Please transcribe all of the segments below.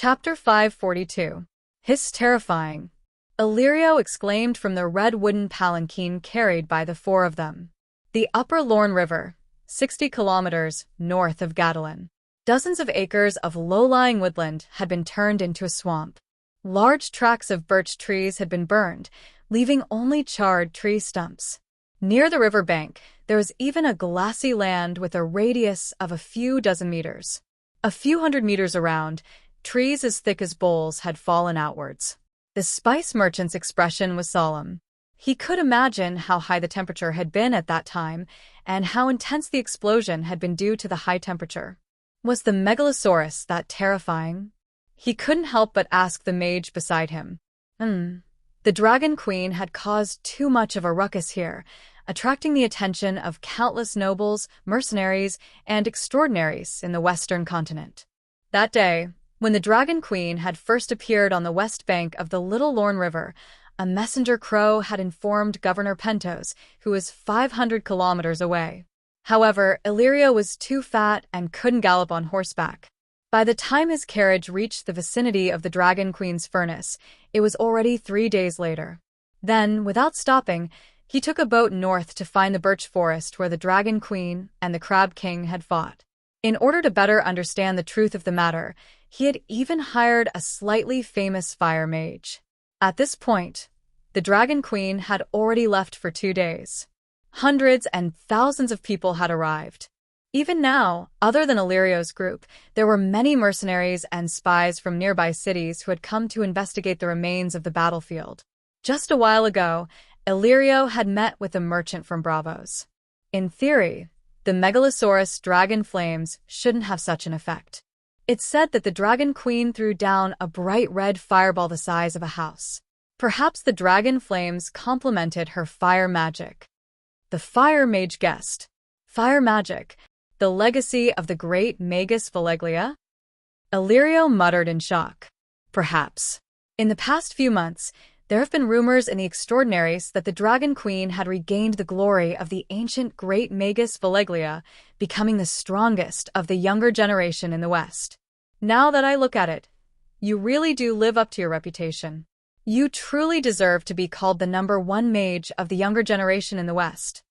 Chapter 542. Hiss terrifying. Illyrio exclaimed from the red wooden palanquin carried by the four of them. The upper Lorne River, 60 kilometers north of Gadolin. Dozens of acres of low-lying woodland had been turned into a swamp. Large tracts of birch trees had been burned, leaving only charred tree stumps. Near the river bank, there was even a glassy land with a radius of a few dozen meters. A few hundred meters around, trees as thick as bowls had fallen outwards. The spice merchant's expression was solemn. He could imagine how high the temperature had been at that time and how intense the explosion had been due to the high temperature. Was the megalosaurus that terrifying? He couldn't help but ask the mage beside him. The Dragon Queen had caused too much of a ruckus here, attracting the attention of countless nobles, mercenaries, and extraordinaries in the western continent. That day, when the Dragon Queen had first appeared on the west bank of the Little Lorne River, a messenger crow had informed Governor Pentos, who was 500 kilometers away. However, Illyrio was too fat and couldn't gallop on horseback. By the time his carriage reached the vicinity of the Dragon Queen's furnace, it was already 3 days later. Then, without stopping, he took a boat north to find the birch forest where the Dragon Queen and the Crab King had fought. In order to better understand the truth of the matter, he had even hired a slightly famous fire mage. At this point, the Dragon Queen had already left for 2 days. Hundreds and thousands of people had arrived. Even now, other than Illyrio's group, there were many mercenaries and spies from nearby cities who had come to investigate the remains of the battlefield. Just a while ago, Illyrio had met with a merchant from Bravos. In theory, the Megalosaurus dragon flames shouldn't have such an effect. It's said that the Dragon Queen threw down a bright red fireball the size of a house. Perhaps the dragon flames complemented her fire magic. The fire mage guessed. Fire magic, the legacy of the great Magus Valeglia? Illyrio muttered in shock. Perhaps. In the past few months, there have been rumors in the Extraordinaries that the Dragon Queen had regained the glory of the ancient great Magus Valeglia, becoming the strongest of the younger generation in the West. Now that I look at it, you really do live up to your reputation. You truly deserve to be called the #1 mage of the younger generation in the West.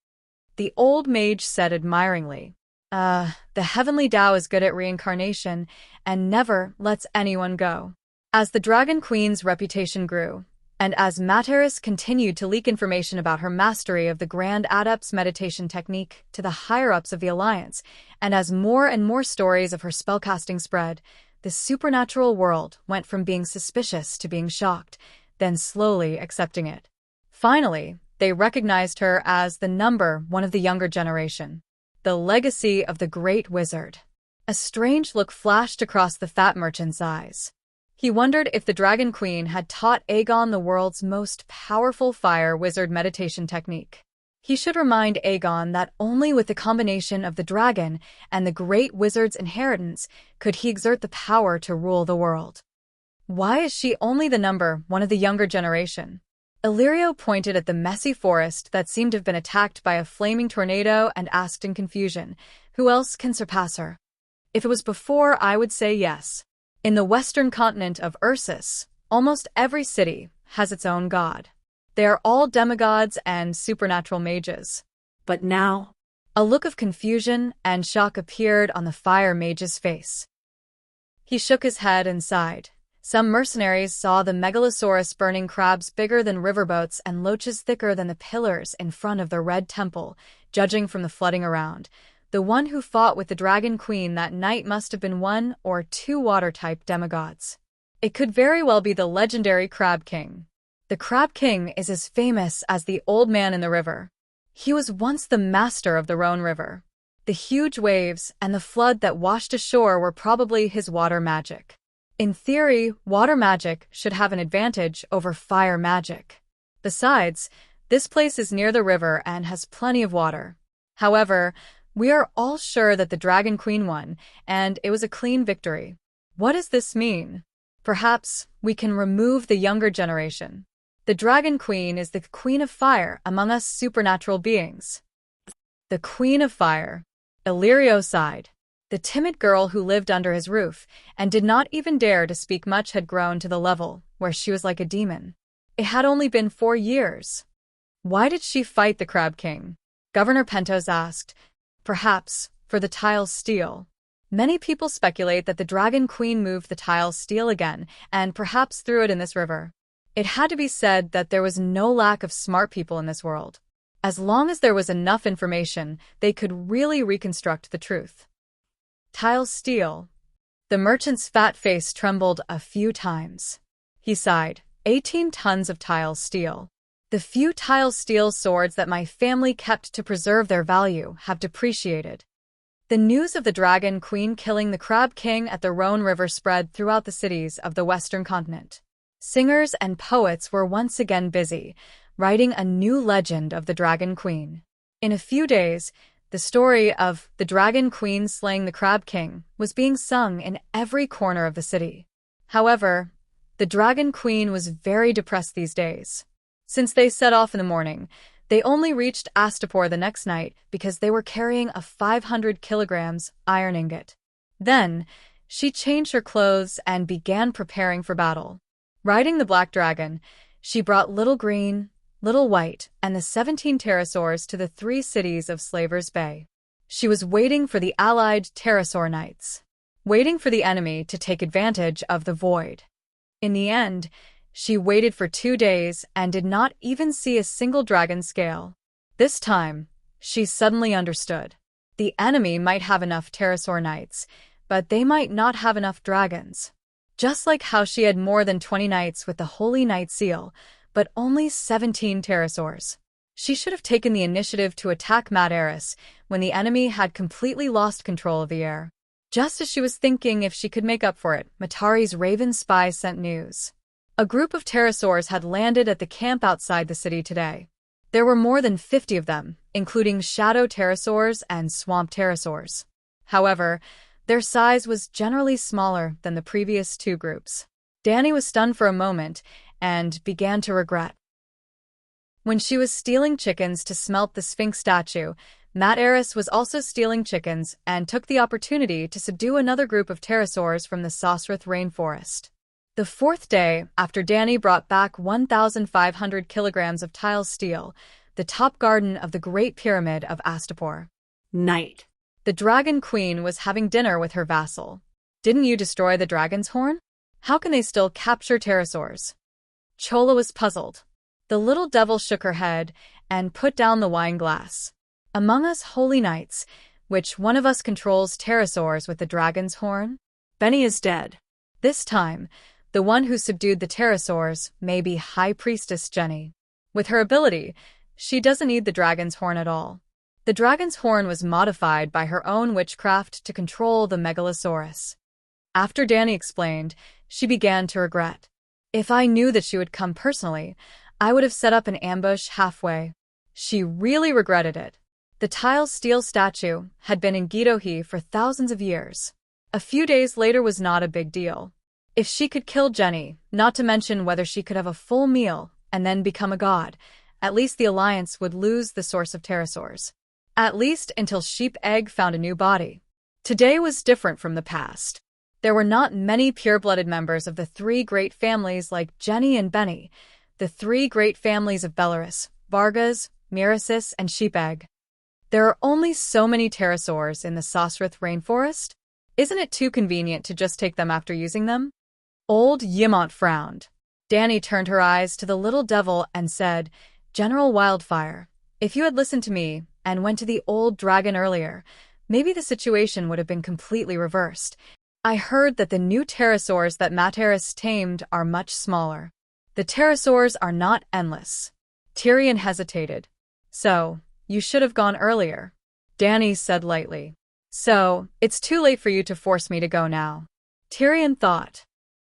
The old mage said admiringly. The heavenly Tao is good at reincarnation and never lets anyone go. As the Dragon Queen's reputation grew, and as Materis continued to leak information about her mastery of the Grand Adept's meditation technique to the higher-ups of the Alliance, and as more and more stories of her spellcasting spread, the supernatural world went from being suspicious to being shocked, then slowly accepting it. Finally, they recognized her as the #1 of the younger generation, the legacy of the great wizard. A strange look flashed across the fat merchant's eyes. He wondered if the Dragon Queen had taught Aegon the world's most powerful fire wizard meditation technique. He should remind Aegon that only with the combination of the dragon and the great wizard's inheritance could he exert the power to rule the world. Why is she only the #1 of the younger generation? Illyrio pointed at the messy forest that seemed to have been attacked by a flaming tornado and asked in confusion, who else can surpass her? If it was before, I would say yes. In the western continent of Ursus, almost every city has its own god. They are all demigods and supernatural mages. But now, a look of confusion and shock appeared on the fire mage's face. He shook his head and sighed. Some mercenaries saw the Megalosaurus burning crabs bigger than riverboats and loaches thicker than the pillars in front of the Red Temple, judging from the flooding around. The one who fought with the Dragon Queen that night must have been 1 or 2 water-type demigods. It could very well be the legendary Crab King. The Crab King is as famous as the old man in the river. He was once the master of the Rhone River. The huge waves and the flood that washed ashore were probably his water magic. In theory, water magic should have an advantage over fire magic. Besides, this place is near the river and has plenty of water. However, we are all sure that the Dragon Queen won, and it was a clean victory. What does this mean? Perhaps we can remove the younger generation. The Dragon Queen is the Queen of Fire among us supernatural beings. The Queen of Fire. Illyrio sighed. The timid girl who lived under his roof and did not even dare to speak much had grown to the level where she was like a demon. It had only been 4 years. Why did she fight the Crab King? Governor Pentos asked. Perhaps for the tile's steel. Many people speculate that the Dragon Queen moved the tile's steel again and perhaps threw it in this river. It had to be said that there was no lack of smart people in this world. As long as there was enough information, they could really reconstruct the truth. Tile steel. The merchant's fat face trembled a few times. He sighed. 18 tons of tile steel. The few tile steel swords that my family kept to preserve their value have depreciated. The news of the Dragon Queen killing the Crab King at the Rhone River spread throughout the cities of the Western continent. Singers and poets were once again busy, writing a new legend of the Dragon Queen. In a few days, the story of the Dragon Queen slaying the Crab King was being sung in every corner of the city. However, the Dragon Queen was very depressed these days. Since they set off in the morning, they only reached Astapor the next night because they were carrying a 500 kilograms iron ingot. Then, she changed her clothes and began preparing for battle. Riding the Black Dragon, she brought Little Green, Little White, and the 17 pterosaurs to the 3 cities of Slaver's Bay. She was waiting for the allied pterosaur knights, waiting for the enemy to take advantage of the void. In the end, she waited for 2 days and did not even see a single dragon scale. This time, she suddenly understood. The enemy might have enough pterosaur knights, but they might not have enough dragons. Just like how she had more than 20 knights with the Holy Knight seal, but only 17 pterosaurs. She should have taken the initiative to attack Madaris when the enemy had completely lost control of the air. Just as she was thinking if she could make up for it, Matari's Raven spy sent news. A group of pterosaurs had landed at the camp outside the city today. There were more than 50 of them, including shadow pterosaurs and swamp pterosaurs. However, their size was generally smaller than the previous 2 groups. Danny was stunned for a moment and began to regret. When she was stealing chickens to smelt the Sphinx statue, Madaris was also stealing chickens and took the opportunity to subdue another group of pterosaurs from the Sosrath rainforest. The 4th day after Danny brought back 1,500 kilograms of tile steel, the top garden of the Great Pyramid of Astapor. Night. The Dragon Queen was having dinner with her vassal. Didn't you destroy the dragon's horn? How can they still capture pterosaurs? Chola was puzzled. The little devil shook her head and put down the wine glass. Among us holy knights, which one of us controls pterosaurs with the dragon's horn? Benny is dead. This time, the one who subdued the pterosaurs may be High Priestess Jenny. With her ability, she doesn't need the dragon's horn at all. The dragon's horn was modified by her own witchcraft to control the Megalosaurus. After Danny explained, she began to regret. If I knew that she would come personally, I would have set up an ambush halfway. She really regretted it. The tile steel statue had been in Gidohi for thousands of years. A few days later was not a big deal. If she could kill Jenny, not to mention whether she could have a full meal and then become a god, at least the Alliance would lose the source of pterosaurs. At least until Sheep Egg found a new body. Today was different from the past. There were not many pure-blooded members of the 3 great families like Jenny and Benny, the 3 great families of Belarus, Vargas, Mirasis, and Sheep Egg. There are only so many pterosaurs in the Sosrath rainforest. Isn't it too convenient to just take them after using them? Old Yimont frowned. Danny turned her eyes to the little devil and said, General Wildfire, if you had listened to me and went to the old dragon earlier, maybe the situation would have been completely reversed. I heard that the new pterosaurs that Mataris tamed are much smaller. The pterosaurs are not endless. Tyrion hesitated. So, you should have gone earlier. Danny said lightly. So, it's too late for you to force me to go now. Tyrion thought.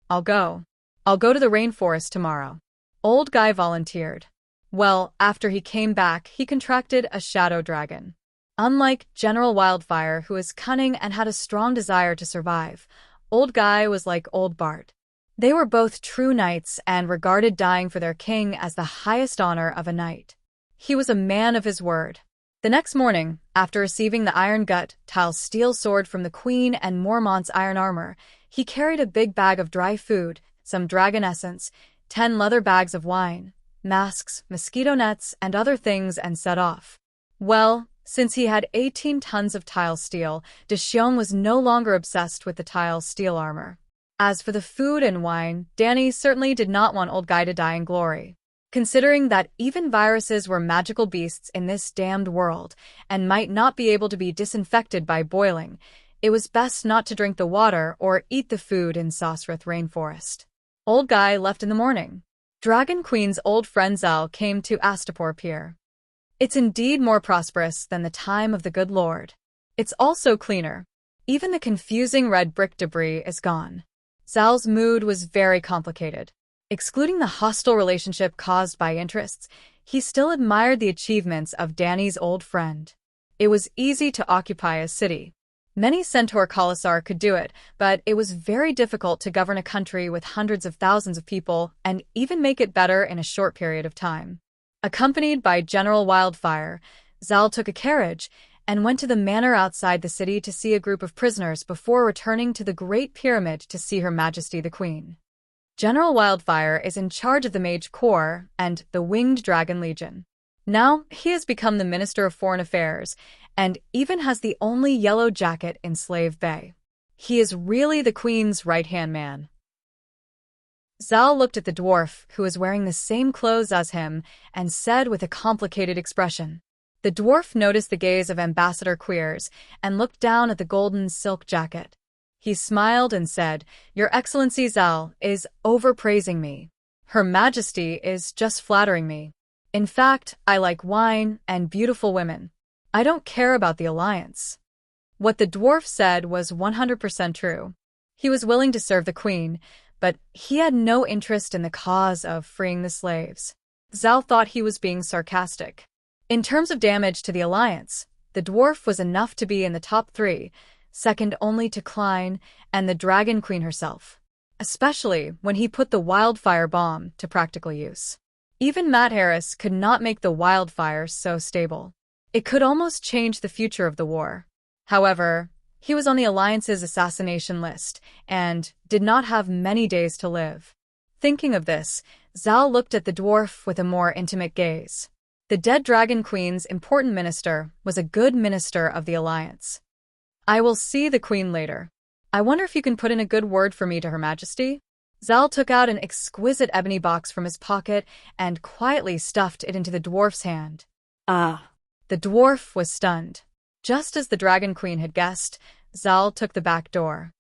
I'll go. I'll go to the rainforest tomorrow. Old Guy volunteered. Well, after he came back, he contracted a shadow dragon. Unlike General Wildfire, who was cunning and had a strong desire to survive, Old Guy was like Old Bart. They were both true knights and regarded dying for their king as the highest honor of a knight. He was a man of his word. The next morning, After receiving the iron gut, Tile's steel sword from the queen and Mormont's iron armor, he carried a big bag of dry food, some dragon essence, 10 leather bags of wine, masks, mosquito nets, and other things and set off. Well, since he had 18 tons of Tile steel, Deshiong was no longer obsessed with the Tile steel armor. As for the food and wine, Danny certainly did not want old guy to die in glory. Considering that even viruses were magical beasts in this damned world and might not be able to be disinfected by boiling, it was best not to drink the water or eat the food in Sosrith Rainforest. Old guy left in the morning. Dragon Queen's old friend Zal came to Astapor Pier. It's indeed more prosperous than the time of the good Lord. It's also cleaner. Even the confusing red brick debris is gone. Zal's mood was very complicated. Excluding the hostile relationship caused by interests, he still admired the achievements of Danny's old friend. It was easy to occupy a city. Many Centaur Khalasar could do it, but it was very difficult to govern a country with hundreds of thousands of people and even make it better in a short period of time. Accompanied by General Wildfire, Zal took a carriage and went to the manor outside the city to see a group of prisoners before returning to the Great Pyramid to see Her Majesty the Queen. General Wildfire is in charge of the Mage Corps and the Winged Dragon Legion. Now, he has become the Minister of Foreign Affairs and even has the only yellow jacket in Slave Bay. He is really the Queen's right-hand man. Zal looked at the dwarf, who was wearing the same clothes as him, and said with a complicated expression. The dwarf noticed the gaze of Ambassador Queers and looked down at the golden silk jacket. He smiled and said, "Your Excellency Zal is overpraising me. Her Majesty is just flattering me. In fact, I like wine and beautiful women. I don't care about the alliance." What the dwarf said was 100% true. He was willing to serve the queen, but he had no interest in the cause of freeing the slaves. Zal thought he was being sarcastic. In terms of damage to the alliance, the dwarf was enough to be in the top 3, second only to Klein and the Dragon Queen herself, especially when he put the wildfire bomb to practical use. Even Matt Harris could not make the wildfire so stable. It could almost change the future of the war. However, he was on the Alliance's assassination list and did not have many days to live. Thinking of this, Zal looked at the dwarf with a more intimate gaze. The dead Dragon Queen's important minister was a good minister of the Alliance. "I will see the Queen later. I wonder if you can put in a good word for me to Her Majesty?" Zal took out an exquisite ebony box from his pocket and quietly stuffed it into the dwarf's hand. Ah. The dwarf was stunned. Just as the Dragon Queen had guessed, Zal took the back door.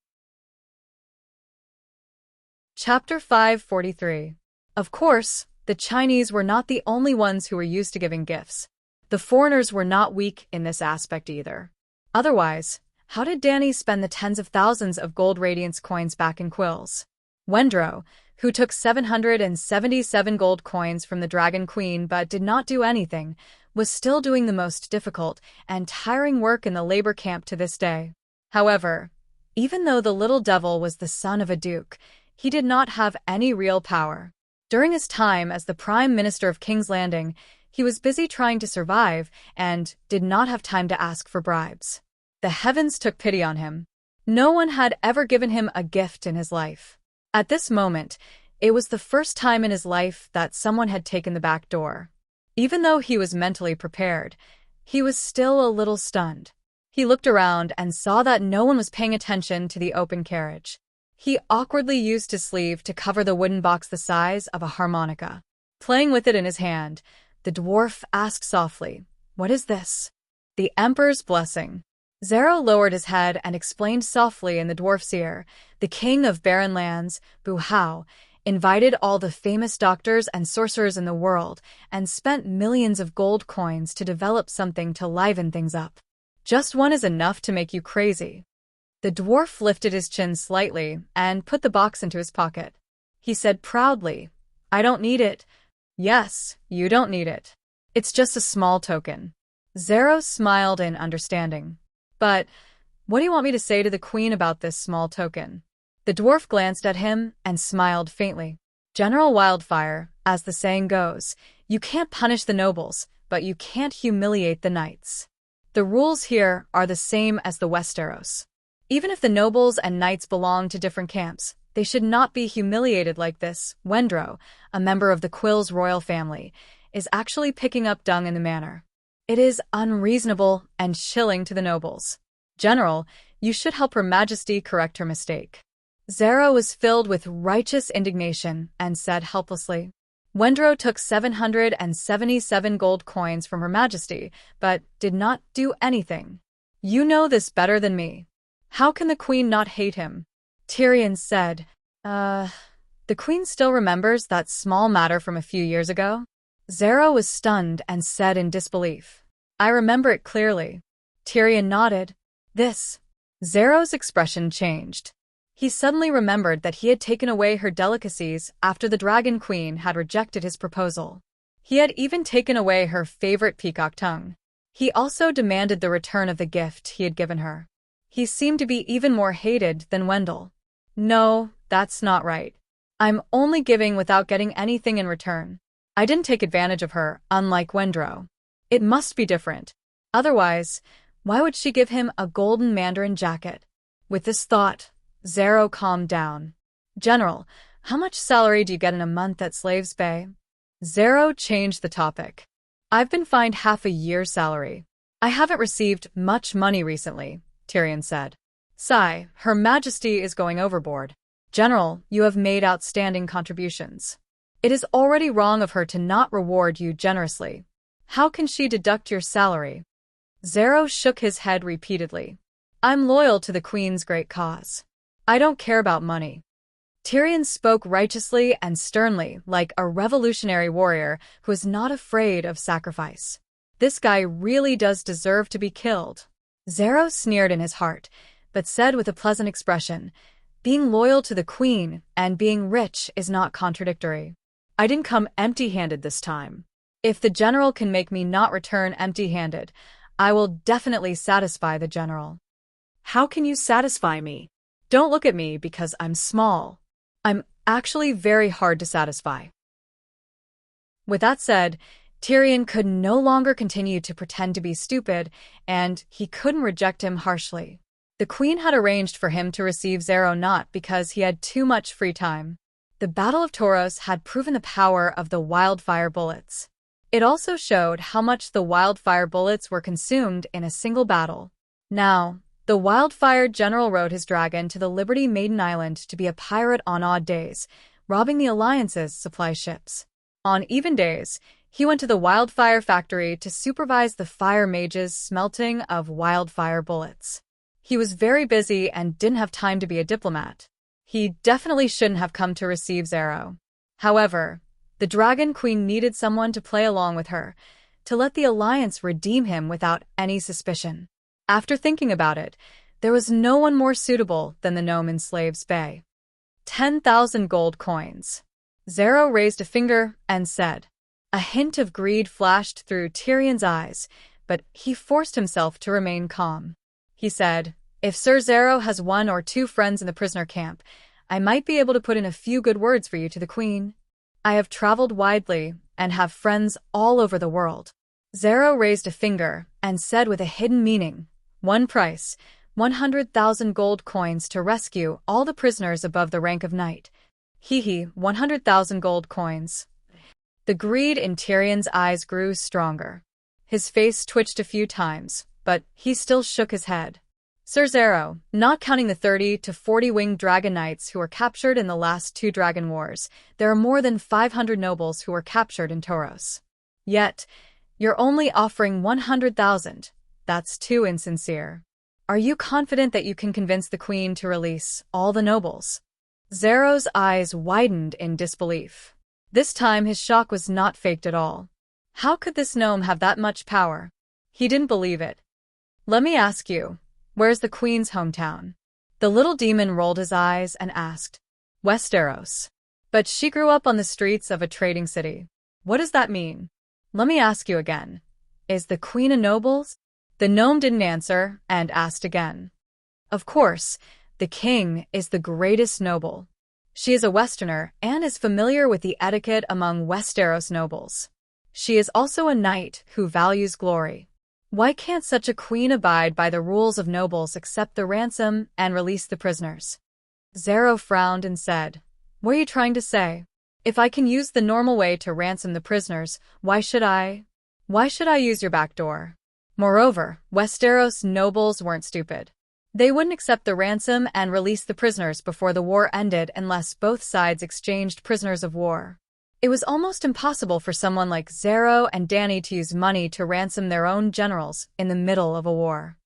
Chapter 543. Of course, the Chinese were not the only ones who were used to giving gifts. The foreigners were not weak in this aspect either. Otherwise, how did Danny spend the tens of thousands of gold radiance coins back in quills? Wendro, who took 777 gold coins from the Dragon Queen but did not do anything, was still doing the most difficult and tiring work in the labor camp to this day. However, even though the little devil was the son of a duke, he did not have any real power. During his time as the Prime Minister of King's Landing, he was busy trying to survive and did not have time to ask for bribes. The heavens took pity on him. No one had ever given him a gift in his life. At this moment, it was the first time in his life that someone had taken the back door. Even though he was mentally prepared, he was still a little stunned. He looked around and saw that no one was paying attention to the open carriage. He awkwardly used his sleeve to cover the wooden box the size of a harmonica. Playing with it in his hand, the dwarf asked softly, "What is this?" "The Emperor's blessing." Zero lowered his head and explained softly in the dwarf's ear, "The king of barren lands, Bu Hao, invited all the famous doctors and sorcerers in the world and spent millions of gold coins to develop something to liven things up. Just one is enough to make you crazy." The dwarf lifted his chin slightly and put the box into his pocket. He said proudly, "I don't need it." "Yes, you don't need it. It's just a small token." Zero smiled in understanding. "But what do you want me to say to the queen about this small token?" The dwarf glanced at him and smiled faintly. "General Wildfire, as the saying goes, you can't punish the nobles, but you can't humiliate the knights. The rules here are the same as the Westeros. Even if the nobles and knights belong to different camps, they should not be humiliated like this. Wendro, a member of the Quill's royal family, is actually picking up dung in the manor. It is unreasonable and chilling to the nobles. General, you should help Her Majesty correct her mistake. Zero was filled with righteous indignation and said helplessly. Wendro took 777 gold coins from Her Majesty, but did not do anything. You know this better than me. How can the Queen not hate him? Tyrion said, the Queen still remembers that small matter from a few years ago? Zero was stunned and said in disbelief, I remember it clearly. Tyrion nodded. Zero's expression changed. He suddenly remembered that he had taken away her delicacies after the Dragon Queen had rejected his proposal. He had even taken away her favorite peacock tongue. He also demanded the return of the gift he had given her. He seemed to be even more hated than Wendell. No, that's not right. I'm only giving without getting anything in return. I didn't take advantage of her, unlike Wendro. It must be different. Otherwise, why would she give him a golden mandarin jacket? With this thought, Zero calmed down. General, how much salary do you get in a month at Slaves Bay? Zero changed the topic. I've been fined half a year's salary. I haven't received much money recently, Tyrion said. Sigh, Her Majesty is going overboard. General, you have made outstanding contributions. It is already wrong of her to not reward you generously. How can she deduct your salary? Zero shook his head repeatedly. I'm loyal to the Queen's great cause. I don't care about money. Tyrion spoke righteously and sternly, like a revolutionary warrior who is not afraid of sacrifice. This guy really does deserve to be killed. Zero sneered in his heart, but said with a pleasant expression, being loyal to the Queen and being rich is not contradictory. I didn't come empty-handed this time. If the general can make me not return empty-handed, I will definitely satisfy the general. How can you satisfy me? Don't look at me because I'm small. I'm actually very hard to satisfy. With that said, Tyrion could no longer continue to pretend to be stupid, and he couldn't reject him harshly. The Queen had arranged for him to receive Zero not because he had too much free time. The Battle of Toros had proven the power of the wildfire bullets. It also showed how much the wildfire bullets were consumed in a single battle. Now, the wildfire general rode his dragon to the Liberty Maiden Island to be a pirate on odd days, robbing the Alliance's supply ships. On even days, he went to the wildfire factory to supervise the fire mages' smelting of wildfire bullets. He was very busy and didn't have time to be a diplomat. He definitely shouldn't have come to receive Zero. However, the Dragon Queen needed someone to play along with her, to let the Alliance redeem him without any suspicion. After thinking about it, there was no one more suitable than the gnome in Slaves Bay. 10,000 gold coins. Zero raised a finger and said. A hint of greed flashed through Tyrion's eyes, but he forced himself to remain calm. He said, if Sir Zero has 1 or 2 friends in the prisoner camp, I might be able to put in a few good words for you to the Queen. I have traveled widely and have friends all over the world. Zero raised a finger and said with a hidden meaning, one price, 100,000 gold coins to rescue all the prisoners above the rank of knight. 100,000 gold coins. The greed in Tyrion's eyes grew stronger. His face twitched a few times, but he still shook his head. Sir Zero, not counting the 30 to 40 winged dragon knights who were captured in the last 2 dragon wars, there are more than 500 nobles who were captured in Toros. Yet, you're only offering 100,000. That's too insincere. Are you confident that you can convince the Queen to release all the nobles? Zero's eyes widened in disbelief. This time his shock was not faked at all. How could this gnome have that much power? He didn't believe it. Let me ask you, where's the Queen's hometown? The little demon rolled his eyes and asked. Westeros. But she grew up on the streets of a trading city. What does that mean? Let me ask you again. Is the Queen a noble? The gnome didn't answer and asked again. Of course, the king is the greatest noble. She is a Westerner and is familiar with the etiquette among Westeros nobles. She is also a knight who values glory. Why can't such a queen abide by the rules of nobles, accept the ransom, and release the prisoners? Zero frowned and said, "What are you trying to say? If I can use the normal way to ransom the prisoners, why should I? Why should I use your back door?" Moreover, Westeros nobles weren't stupid. They wouldn't accept the ransom and release the prisoners before the war ended unless both sides exchanged prisoners of war. It was almost impossible for someone like Zero and Dany to use money to ransom their own generals in the middle of a war.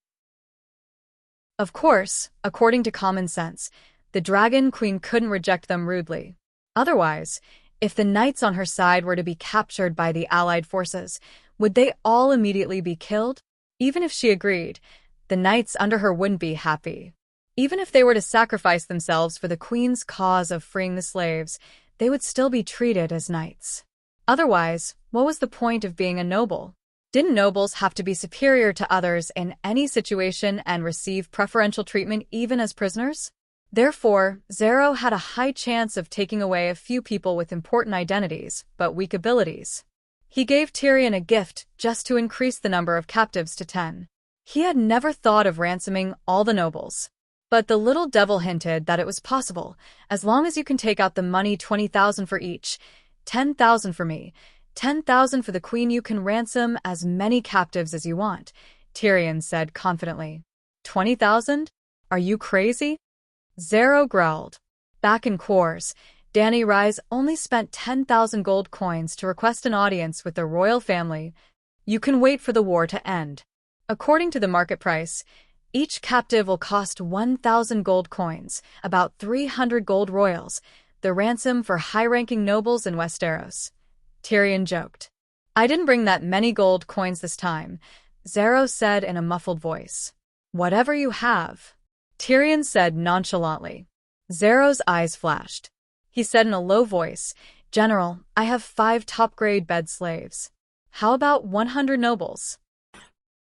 Of course, according to common sense, the Dragon Queen couldn't reject them rudely. Otherwise, if the knights on her side were to be captured by the allied forces, would they all immediately be killed? Even if she agreed, the knights under her wouldn't be happy. Even if they were to sacrifice themselves for the queen's cause of freeing the slaves, they would still be treated as knights. Otherwise, what was the point of being a noble? Didn't nobles have to be superior to others in any situation and receive preferential treatment even as prisoners? Therefore, Zero had a high chance of taking away a few people with important identities, but weak abilities. He gave Tyrion a gift just to increase the number of captives to 10. He had never thought of ransoming all the nobles. But the little devil hinted that it was possible, as long as you can take out the money, 20,000 for each, 10,000 for me, 10,000 for the queen. You can ransom as many captives as you want, Tyrion said confidently. 20,000? Are you crazy? Zero growled. Back in Kors, Dany Rise only spent 10,000 gold coins to request an audience with the royal family. You can wait for the war to end. According to the market price, each captive will cost 1,000 gold coins, about 300 gold royals, the ransom for high-ranking nobles in Westeros. Tyrion joked. "I didn't bring that many gold coins this time," Zero said in a muffled voice. "Whatever you have," Tyrion said nonchalantly. Zero's eyes flashed. He said in a low voice, "General, I have 5 top-grade bed slaves. How about 100 nobles?"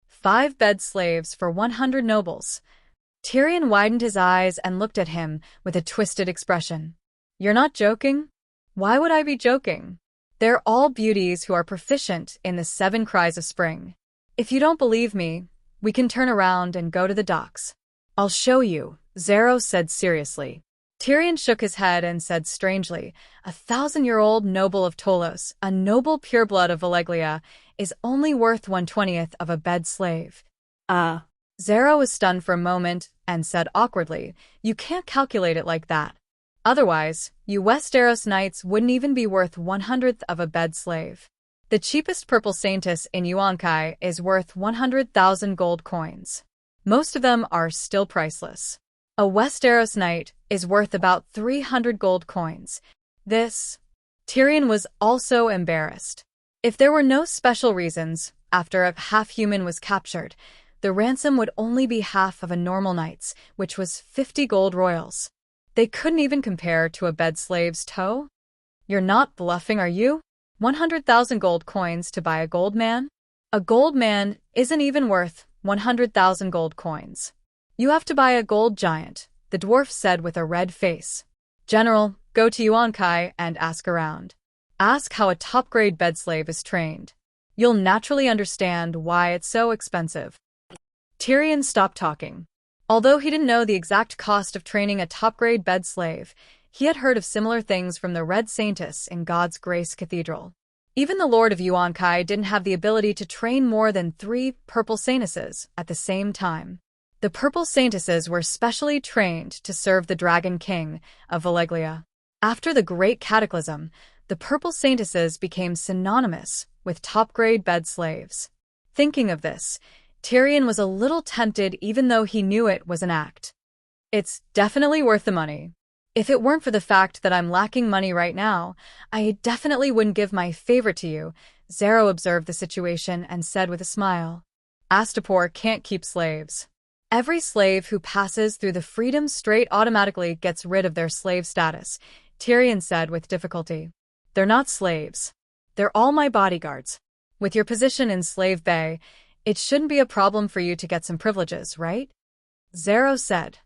5 bed slaves for 100 nobles. Tyrion widened his eyes and looked at him with a twisted expression. "You're not joking?" "Why would I be joking? They're all beauties who are proficient in the 7 cries of spring. If you don't believe me, we can turn around and go to the docks." "I'll show you," Zero said seriously. Tyrion shook his head and said strangely, "A 1,000-year-old noble of Tolos, a noble pureblood of Valeglia, is only worth 1/20th of a bed slave." Zero was stunned for a moment and said awkwardly, "You can't calculate it like that. Otherwise, you Westeros knights wouldn't even be worth 100th of a bed slave. The cheapest purple saintess in Yunkai is worth 100,000 gold coins. Most of them are still priceless. A Westeros knight is worth about 300 gold coins. Tyrion was also embarrassed. If there were no special reasons, after a half-human was captured, the ransom would only be half of a normal knight's, which was 50 gold royals. They couldn't even compare to a bed slave's toe. "You're not bluffing, are you? 100,000 gold coins to buy a gold man? A gold man isn't even worth 100,000 gold coins. You have to buy a gold giant," the dwarf said with a red face. "General, go to Yunkai and ask around. Ask how a top-grade bed slave is trained. You'll naturally understand why it's so expensive." Tyrion stopped talking. Although he didn't know the exact cost of training a top-grade bed slave, he had heard of similar things from the Red Saintess in God's Grace Cathedral. Even the Lord of Yunkai didn't have the ability to train more than 3 purple saintesses at the same time. The purple saintesses were specially trained to serve the Dragon King of Valeglia. After the Great Cataclysm, the purple saintesses became synonymous with top-grade bed slaves. Thinking of this, Tyrion was a little tempted even though he knew it was an act. "It's definitely worth the money. If it weren't for the fact that I'm lacking money right now, I definitely wouldn't give my favorite to you," Zero observed the situation and said with a smile. "Astapor can't keep slaves. Every slave who passes through the Freedom Strait automatically gets rid of their slave status," Tyrion said with difficulty. "They're not slaves. They're all my bodyguards. With your position in Slave Bay, it shouldn't be a problem for you to get some privileges, right?" Zero said.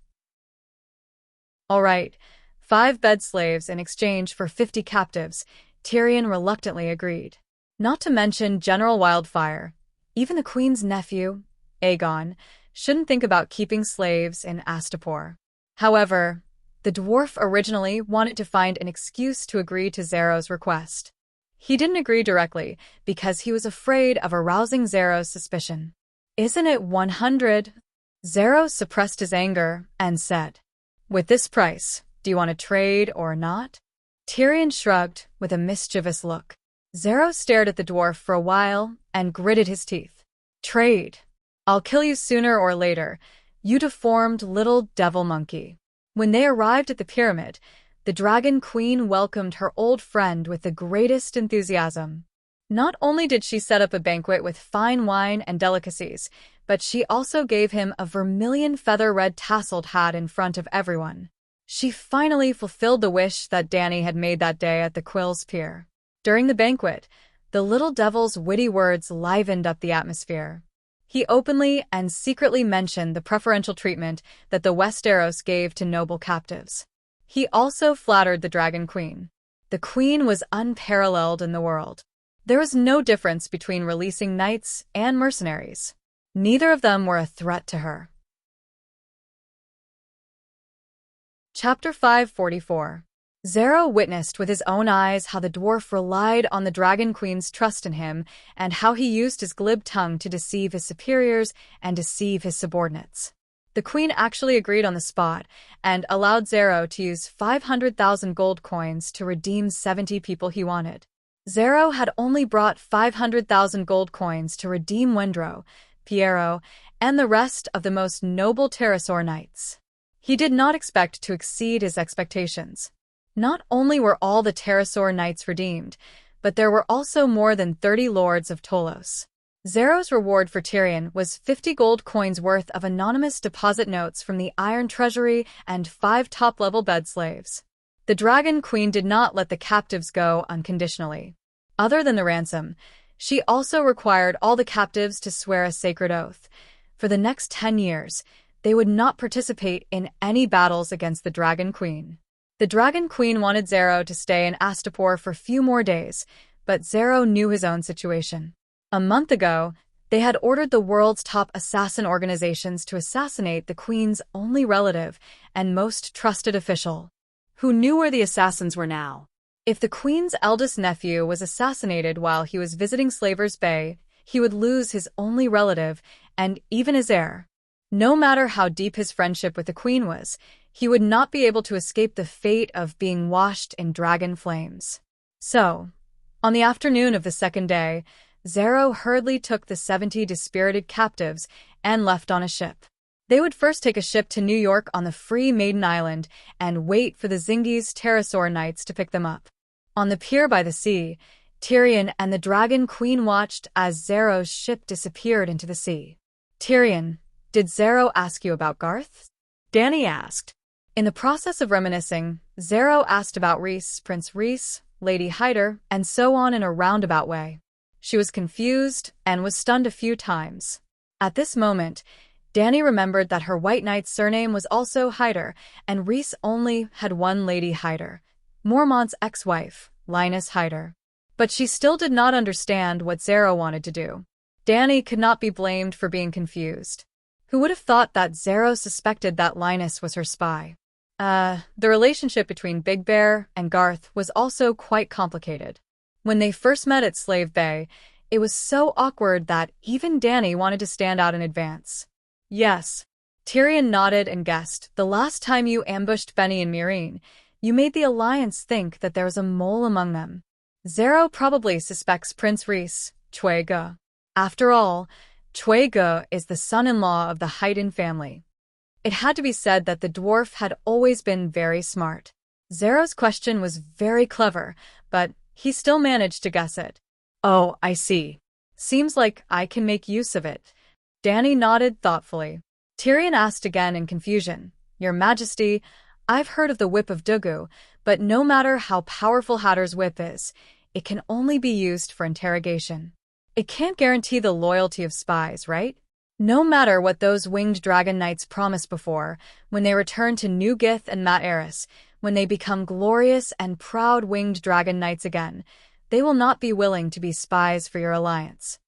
"All right, 5 bed slaves in exchange for 50 captives," Tyrion reluctantly agreed. Not to mention General Wildfire. Even the queen's nephew, Aegon, shouldn't think about keeping slaves in Astapor. However, the dwarf originally wanted to find an excuse to agree to Zero's request. He didn't agree directly because he was afraid of arousing Zero's suspicion. "Isn't it 100? Zero suppressed his anger and said, "With this price, do you want to trade or not?" Tyrion shrugged with a mischievous look. Zero stared at the dwarf for a while and gritted his teeth. "Trade. I'll kill you sooner or later, you deformed little devil monkey." When they arrived at the pyramid, the Dragon Queen welcomed her old friend with the greatest enthusiasm. Not only did she set up a banquet with fine wine and delicacies, but she also gave him a vermilion feather-red tasseled hat in front of everyone. She finally fulfilled the wish that Dany had made that day at the Quill's Pier. During the banquet, the little devil's witty words livened up the atmosphere. He openly and secretly mentioned the preferential treatment that the Westeros gave to noble captives. He also flattered the Dragon Queen. The queen was unparalleled in the world. There was no difference between releasing knights and mercenaries. Neither of them were a threat to her. Chapter 544. Zero witnessed with his own eyes how the dwarf relied on the Dragon Queen's trust in him and how he used his glib tongue to deceive his superiors and deceive his subordinates. The queen actually agreed on the spot and allowed Zero to use 500,000 gold coins to redeem 70 people he wanted. Zero had only brought 500,000 gold coins to redeem Wendro, Piero, and the rest of the most noble Pterrorsaur knights. He did not expect to exceed his expectations. Not only were all the Pterrorsaur knights redeemed, but there were also more than 30 lords of Tolos. Zero's reward for Tyrion was 50 gold coins worth of anonymous deposit notes from the Iron Treasury and 5 top-level bed slaves. The Dragon Queen did not let the captives go unconditionally. Other than the ransom, she also required all the captives to swear a sacred oath. For the next 10 years, they would not participate in any battles against the Dragon Queen. The Dragon Queen wanted Zero to stay in Astapor for a few more days, but Zero knew his own situation. A month ago, they had ordered the world's top assassin organizations to assassinate the Queen's only relative and most trusted official. Who knew where the assassins were now? If the Queen's eldest nephew was assassinated while he was visiting Slaver's Bay, he would lose his only relative and even his heir. No matter how deep his friendship with the Queen was, he would not be able to escape the fate of being washed in dragon flames. So, on the afternoon of the second day, Zero hurriedly took the 70 dispirited captives and left on a ship. They would first take a ship to New York on the free Maiden Island and wait for the Zingis Pterrorsaur Knights to pick them up. On the pier by the sea, Tyrion and the Dragon Queen watched as Zero's ship disappeared into the sea. "Tyrion, did Zero ask you about Garth?" Dany asked. In the process of reminiscing, Zero asked about Rhys, Prince Rhys, Lady Hyder, and so on in a roundabout way. She was confused and was stunned a few times. At this moment, Dany remembered that her White Knight's surname was also Hyder, and Rhys only had one Lady Hyder, Mormont's ex-wife, Linus Hyder. But she still did not understand what Zero wanted to do. Dany could not be blamed for being confused. Who would have thought that Zero suspected that Linus was her spy? The relationship between Big Bear and Garth was also quite complicated. When they first met at Slave Bay, it was so awkward that even Dany wanted to stand out in advance. "Yes." Tyrion nodded and guessed. "The last time you ambushed Benny and Meereen, you made the Alliance think that there was a mole among them. Zero probably suspects Prince Rhys, Chuega. After all, Chuega is the son-in-law of the Hayden family." It had to be said that the dwarf had always been very smart. Zero's question was very clever, but he still managed to guess it. "Oh, I see. Seems like I can make use of it." Dany nodded thoughtfully. Tyrion asked again in confusion, "Your Majesty, I've heard of the Whip of Dugu, but no matter how powerful Hatter's whip is, it can only be used for interrogation. It can't guarantee the loyalty of spies, right? No matter what those winged dragon knights promised before, when they return to New Gith and Mat Eris, when they become glorious and proud winged dragon knights again, they will not be willing to be spies for your alliance."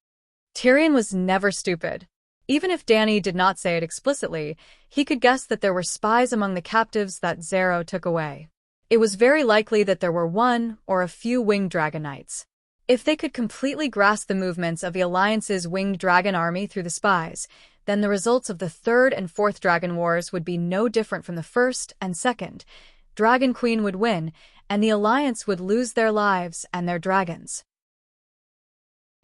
Tyrion was never stupid. Even if Dany did not say it explicitly, he could guess that there were spies among the captives that Zero took away. It was very likely that there were one or a few winged dragon knights. If they could completely grasp the movements of the Alliance's winged dragon army through the spies, then the results of the Third and Fourth Dragon Wars would be no different from the First and Second. Dragon Queen would win, and the Alliance would lose their lives and their dragons.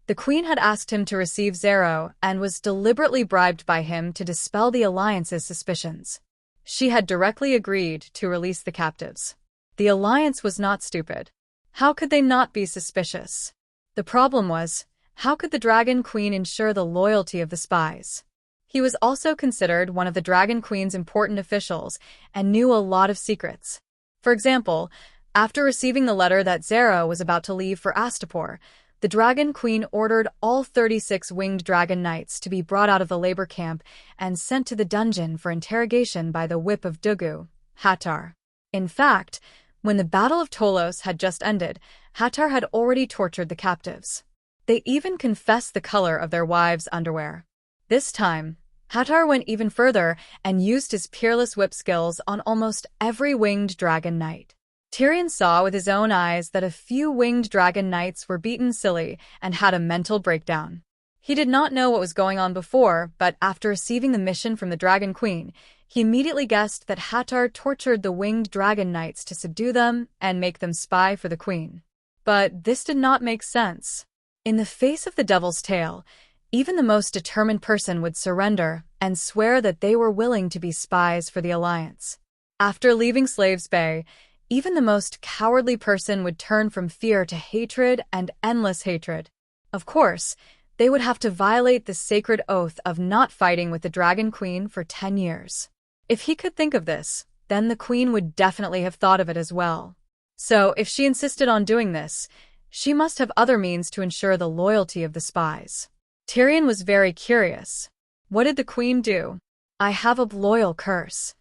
The Queen had asked him to receive Zero and was deliberately bribed by him to dispel the Alliance's suspicions. She had directly agreed to release the captives. The Alliance was not stupid. How could they not be suspicious? The problem was, how could the Dragon Queen ensure the loyalty of the spies? He was also considered one of the Dragon Queen's important officials and knew a lot of secrets. For example, after receiving the letter that Zero was about to leave for Astapor, the Dragon Queen ordered all 36 winged dragon knights to be brought out of the labor camp and sent to the dungeon for interrogation by the whip of Dugu, Hattar. In fact, when the Battle of Tolos had just ended, Hattar had already tortured the captives. They even confessed the color of their wives' underwear. This time, Hattar went even further and used his peerless whip skills on almost every winged dragon knight. Tyrion saw with his own eyes that a few winged dragon knights were beaten silly and had a mental breakdown. He did not know what was going on before, but after receiving the mission from the Dragon Queen, he immediately guessed that Hattar tortured the winged dragon knights to subdue them and make them spy for the Queen. But this did not make sense. In the face of the Devil's Tail, even the most determined person would surrender and swear that they were willing to be spies for the Alliance. After leaving Slaves Bay, even the most cowardly person would turn from fear to hatred and endless hatred. Of course, they would have to violate the sacred oath of not fighting with the Dragon Queen for 10 years. If he could think of this, then the Queen would definitely have thought of it as well. So, if she insisted on doing this, she must have other means to ensure the loyalty of the spies. Tyrion was very curious. What did the Queen do? I have a loyal curse.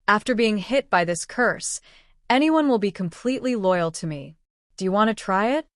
After being hit by this curse, anyone will be completely loyal to me. Do you want to try it?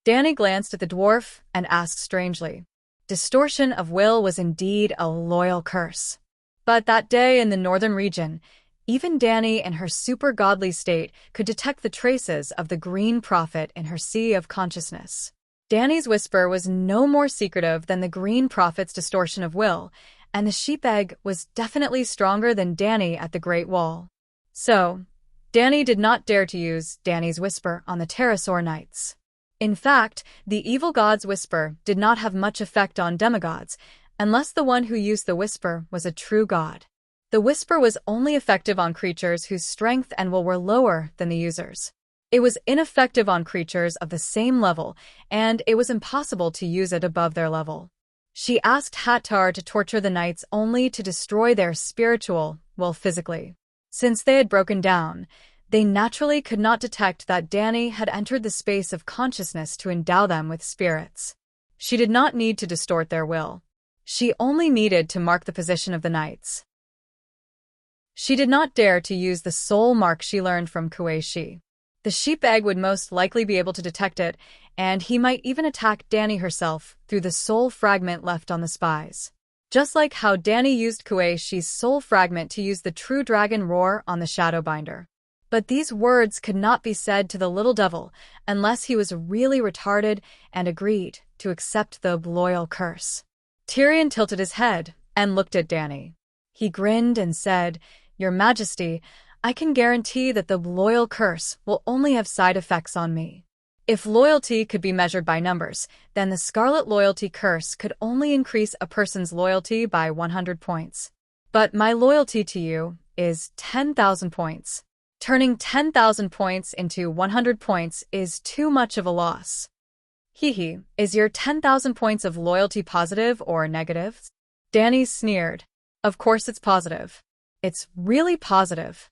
Dany glanced at the dwarf and asked strangely. Distortion of will was indeed a loyal curse. But that day in the northern region, even Dany in her super-godly state could detect the traces of the green prophet in her sea of consciousness. Dany's whisper was no more secretive than the green prophet's distortion of will, and the sheep egg was definitely stronger than Dany at the Great Wall. So, Dany did not dare to use Dany's whisper on the Pterosaur Knights. In fact, the evil god's whisper did not have much effect on demigods, unless the one who used the whisper was a true god. The whisper was only effective on creatures whose strength and will were lower than the user's. It was ineffective on creatures of the same level, and it was impossible to use it above their level. She asked Hattar to torture the knights only to destroy their spiritual, well, physically. Since they had broken down, they naturally could not detect that Dany had entered the space of consciousness to endow them with spirits. She did not need to distort their will. She only needed to mark the position of the knights. She did not dare to use the soul mark she learned from Kuei-shi. The sheep egg would most likely be able to detect it, and he might even attack Dany herself through the soul fragment left on the spies. Just like how Dany used Kuei-shi's soul fragment to use the true dragon roar on the Shadowbinder. But these words could not be said to the little devil unless he was really retarded and agreed to accept the loyal curse. Tyrion tilted his head and looked at Dany. He grinned and said, Your Majesty, I can guarantee that the loyal curse will only have side effects on me. If loyalty could be measured by numbers, then the Scarlet Loyalty Curse could only increase a person's loyalty by 100 points. But my loyalty to you is 10,000 points. Turning 10,000 points into 100 points is too much of a loss. Hehe, is your 10,000 points of loyalty positive or negative? Dany sneered. Of course it's positive. It's really positive.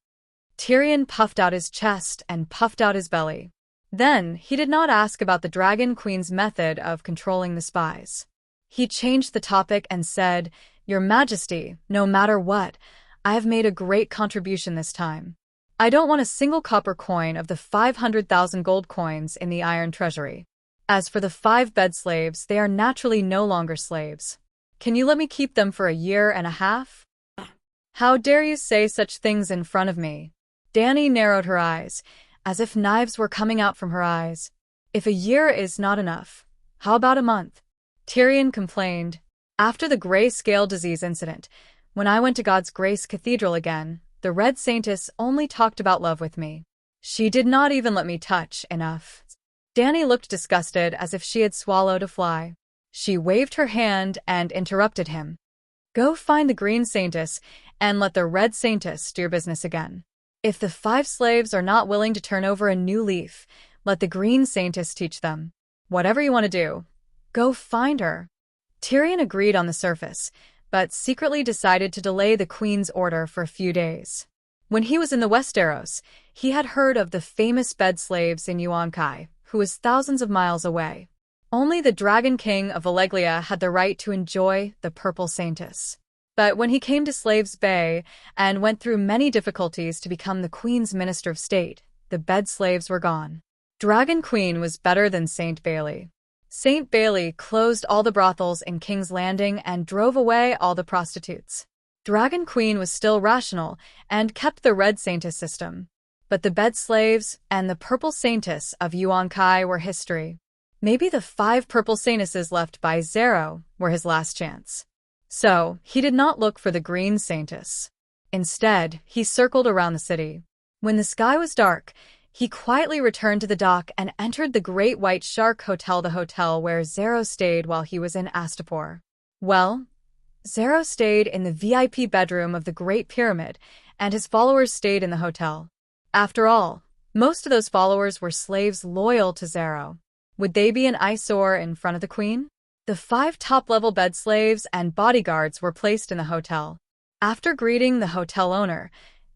Tyrion puffed out his chest and puffed out his belly. Then, he did not ask about the Dragon Queen's method of controlling the spies. He changed the topic and said, Your Majesty, no matter what, I have made a great contribution this time. I don't want a single copper coin of the 500,000 gold coins in the Iron Treasury. As for the 5 bed slaves, they are naturally no longer slaves. Can you let me keep them for a year and a half? How dare you say such things in front of me? Dany narrowed her eyes, as if knives were coming out from her eyes. If a year is not enough, how about a month? Tyrion complained. After the gray scale disease incident, when I went to God's Grace Cathedral again, the Red Saintess only talked about love with me. She did not even let me touch enough. Dany looked disgusted as if she had swallowed a fly. She waved her hand and interrupted him. Go find the Green Saintess and let the Red Saintess do your business again. If the 5 slaves are not willing to turn over a new leaf, let the Green Saintess teach them. Whatever you want to do, go find her. Tyrion agreed on the surface, but secretly decided to delay the Queen's order for a few days. When he was in the Westeros, he had heard of the famous bed slaves in Yuan-Kai, who was thousands of miles away. Only the Dragon King of Valeglia had the right to enjoy the Purple Saintess. But when he came to Slaves Bay and went through many difficulties to become the Queen's Minister of State, the bed slaves were gone. Dragon Queen was better than Saint Bailey. Saint Bailey closed all the brothels in King's Landing and drove away all the prostitutes. Dragon Queen was still rational and kept the Red Saintess system. But the bed slaves and the Purple Saintess of Yuan-Kai were history. Maybe the 5 Purple Saintesses left by Zero were his last chance. So, he did not look for the Green Saintess. Instead, he circled around the city. When the sky was dark, he quietly returned to the dock and entered the Great White Shark Hotel, the hotel where Zero stayed while he was in Astapor. Well, Zero stayed in the VIP bedroom of the Great Pyramid, and his followers stayed in the hotel. After all, most of those followers were slaves loyal to Zero. Would they be an eyesore in front of the Queen? The 5 top-level bed slaves and bodyguards were placed in the hotel. After greeting the hotel owner,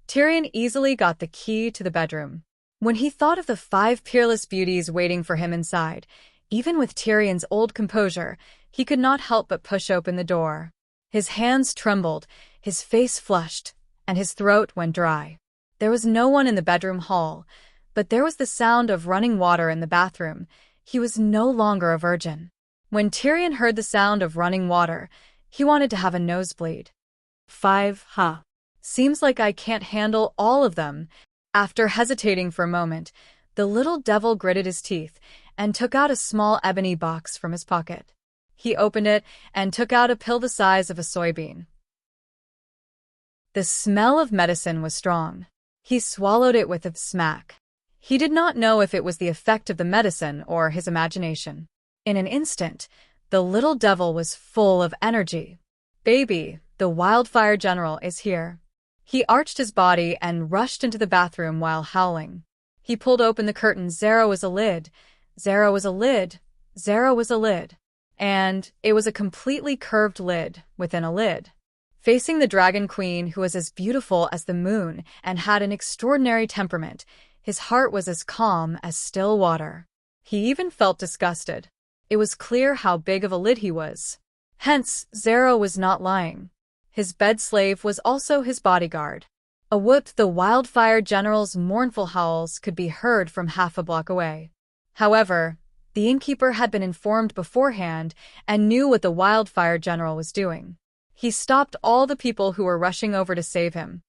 Tyrion easily got the key to the bedroom. When he thought of the 5 peerless beauties waiting for him inside, even with Tyrion's old composure, he could not help but push open the door. His hands trembled, his face flushed, and his throat went dry. There was no one in the bedroom hall, but there was the sound of running water in the bathroom. He was no longer a virgin. When Tyrion heard the sound of running water, he wanted to have a nosebleed. 5, huh? Seems like I can't handle all of them. After hesitating for a moment, the little devil gritted his teeth and took out a small ebony box from his pocket. He opened it and took out a pill the size of a soybean. The smell of medicine was strong. He swallowed it with a smack. He did not know if it was the effect of the medicine or his imagination. In an instant, the little devil was full of energy. Baby, the Wildfire General is here. He arched his body and rushed into the bathroom while howling. He pulled open the curtain. Zero was a lid. Zero was a lid. Zero was a lid. And it was a completely curved lid within a lid. Facing the Dragon Queen, who was as beautiful as the moon and had an extraordinary temperament, his heart was as calm as still water. He even felt disgusted. It was clear how big of a lid he was. Hence, Zero was not lying. His bed slave was also his bodyguard. A whoop, the Wildfire General's mournful howls could be heard from half a block away. However, the innkeeper had been informed beforehand and knew what the Wildfire General was doing. He stopped all the people who were rushing over to save him.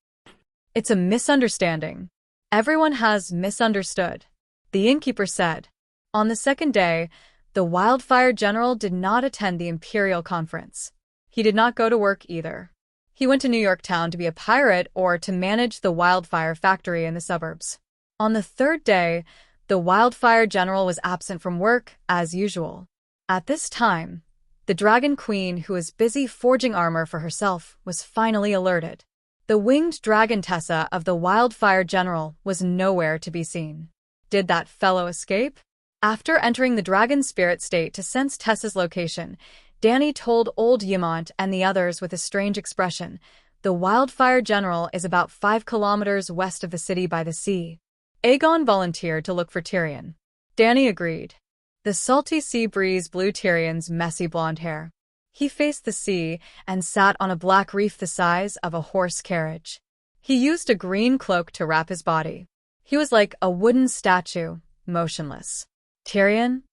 It's a misunderstanding. Everyone has misunderstood, the innkeeper said. On the second day, the Wildfire General did not attend the Imperial Conference. He did not go to work either. He went to New York Town to be a pirate or to manage the wildfire factory in the suburbs. On the third day, the Wildfire General was absent from work as usual. At this time, the Dragon Queen, who was busy forging armor for herself, was finally alerted. The winged dragon Tessa of the Wildfire General was nowhere to be seen. Did that fellow escape? After entering the dragon spirit state to sense Tessa's location, Dany told old Ymont and the others with a strange expression, "The Wildfire General is about 5 kilometers west of the city by the sea." Aegon volunteered to look for Tyrion. Dany agreed. The salty sea breeze blew Tyrion's messy blonde hair. He faced the sea and sat on a black reef the size of a horse carriage. He used a green cloak to wrap his body. He was like a wooden statue, motionless. "Tyrion?"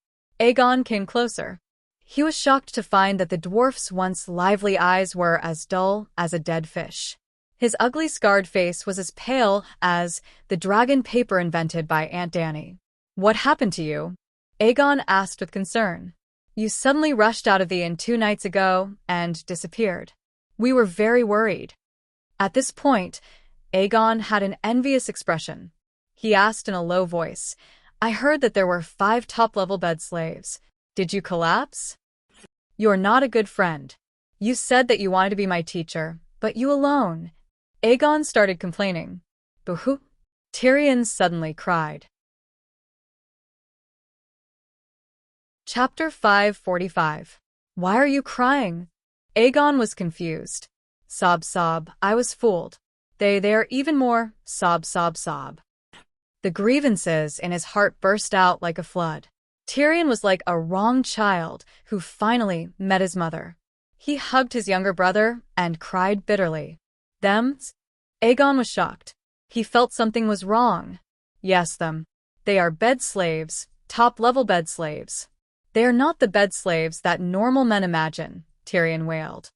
Aegon came closer. He was shocked to find that the dwarf's once lively eyes were as dull as a dead fish. His ugly scarred face was as pale as the dragon paper invented by Aunt Dany. "What happened to you?" Aegon asked with concern. "You suddenly rushed out of the inn 2 nights ago and disappeared. We were very worried." At this point, Aegon had an envious expression. He asked in a low voice, "I heard that there were 5 top-level bed slaves. Did you collapse?" "You're not a good friend. You said that you wanted to be my teacher, but you alone." Aegon started complaining. "Boo-hoo!" Tyrion suddenly cried. Chapter 545. Why are you crying? Aegon was confused. Sob, sob, I was fooled. They're even more, sob, sob, sob. The grievances in his heart burst out like a flood. Tyrion was like a wronged child who finally met his mother. He hugged his younger brother and cried bitterly. Them? Aegon was shocked. He felt something was wrong. Yes, them. They are bed slaves, top-level bed slaves. They are not the bed slaves that normal men imagine, Tyrion wailed.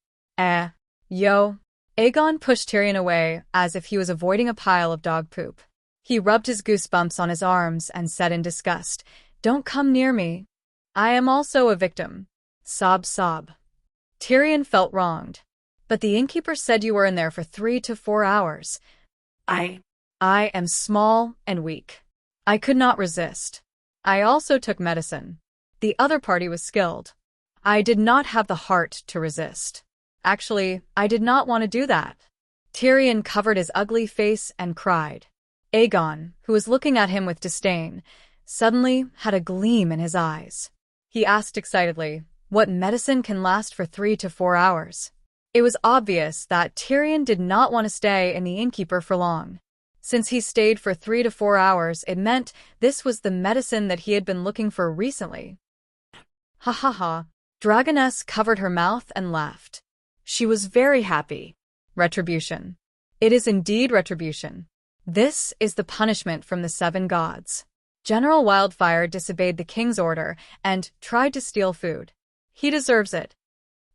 Yo. Aegon pushed Tyrion away as if he was avoiding a pile of dog poop. He rubbed his goosebumps on his arms and said in disgust, "Don't come near me. I am also a victim." Sob, sob. Tyrion felt wronged. "But the innkeeper said you were in there for 3 to 4 hours. I am small and weak. I could not resist. I also took medicine. The other party was skilled. I did not have the heart to resist. Actually, I did not want to do that." Tyrion covered his ugly face and cried. Aegon, who was looking at him with disdain, suddenly had a gleam in his eyes. He asked excitedly, "What medicine can last for 3 to 4 hours?" It was obvious that Tyrion did not want to stay in the innkeeper for long. Since he stayed for 3 to 4 hours, it meant this was the medicine that he had been looking for recently. Ha ha ha. Dragoness covered her mouth and laughed. She was very happy. Retribution. It is indeed retribution. This is the punishment from the 7 gods. General Wildfire disobeyed the king's order and tried to steal food. He deserves it.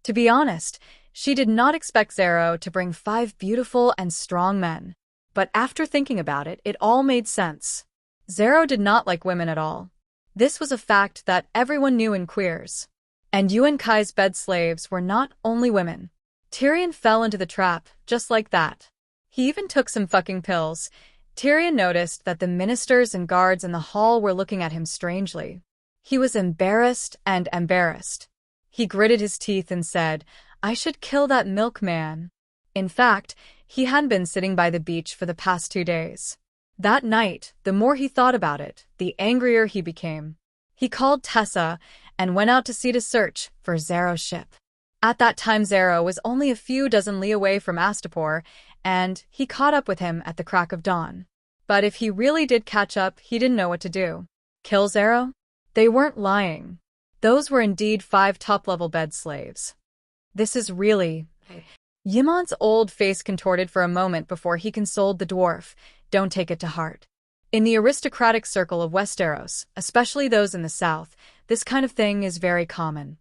To be honest, she did not expect Zero to bring 5 beautiful and strong men. But after thinking about it, it all made sense. Zero did not like women at all. This was a fact that everyone knew in Queers. And Yuan Kai's bed slaves were not only women. Tyrion fell into the trap, just like that. He even took some fucking pills. Tyrion noticed that the ministers and guards in the hall were looking at him strangely. He was embarrassed and embarrassed. He gritted his teeth and said, "I should kill that milkman." In fact, he hadn't been sitting by the beach for the past 2 days. That night, the more he thought about it, the angrier he became. He called Tessa and went out to sea to search for Zero's ship. At that time, Zero was only a few dozen li away from Astapor, and he caught up with him at the crack of dawn. But if he really did catch up, he didn't know what to do. Kill Zero? They weren't lying. Those were indeed 5 top-level bed slaves. This is really... Yimon's old face contorted for a moment before he consoled the dwarf. Don't take it to heart. In the aristocratic circle of Westeros, especially those in the south, this kind of thing is very common.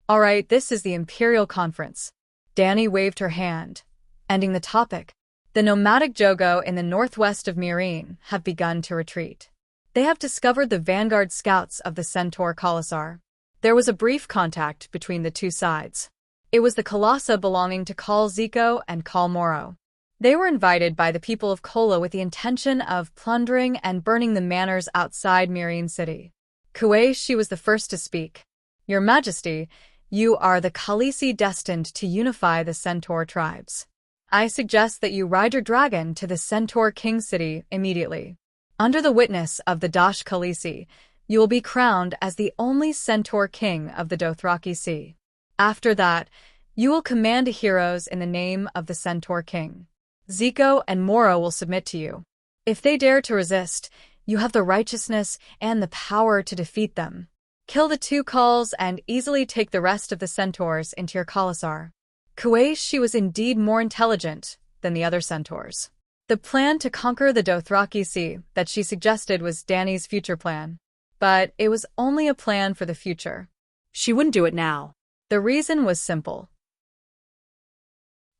All right, this is the Imperial Conference. Dany waved her hand, ending the topic. The nomadic Jogo in the northwest of Meereen have begun to retreat. They have discovered the vanguard scouts of the Centaur Khalasar. There was a brief contact between the two sides. It was the Colossi belonging to Khal Zico and Khal Moro. They were invited by the people of Kola with the intention of plundering and burning the manors outside Meereen City. Kuwaishi was the first to speak. Your Majesty, you are the Khaleesi destined to unify the Centaur tribes. I suggest that you ride your dragon to the Centaur King City immediately. Under the witness of the Dash Khaleesi, you will be crowned as the only Centaur King of the Dothraki Sea. After that, you will command heroes in the name of the Centaur King. Zico and Moro will submit to you. If they dare to resist, you have the righteousness and the power to defeat them. Kill the 2 Khals and easily take the rest of the centaurs into your Khalasar. Kuwaishi was indeed more intelligent than the other centaurs. The plan to conquer the Dothraki Sea that she suggested was Dany's future plan. but it was only a plan for the future. She wouldn't do it now. The reason was simple.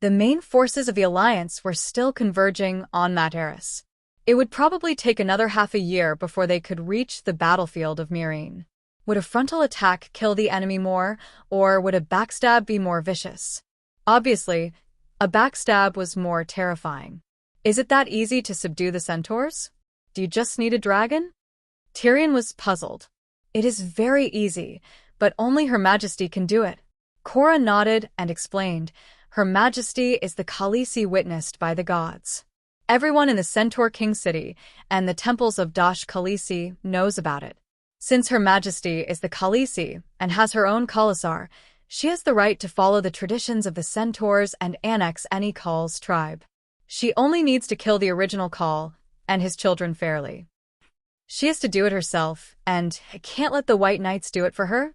The main forces of the Alliance were still converging on Materis. It would probably take another half a year before they could reach the battlefield of Myrine. Would a frontal attack kill the enemy more, or would a backstab be more vicious? Obviously, a backstab was more terrifying. Is it that easy to subdue the centaurs? Do you just need a dragon? Tyrion was puzzled. It is very easy, but only Her Majesty can do it. Cora nodded and explained, Her Majesty is the Khaleesi witnessed by the gods. Everyone in the Centaur King City and the temples of Dash Khaleesi knows about it. Since Her Majesty is the Khaleesi and has her own Khalasar, she has the right to follow the traditions of the Centaurs and annex any Khal's tribe. She only needs to kill the original Khal and his children fairly. She has to do it herself, and can't let the White Knights do it for her?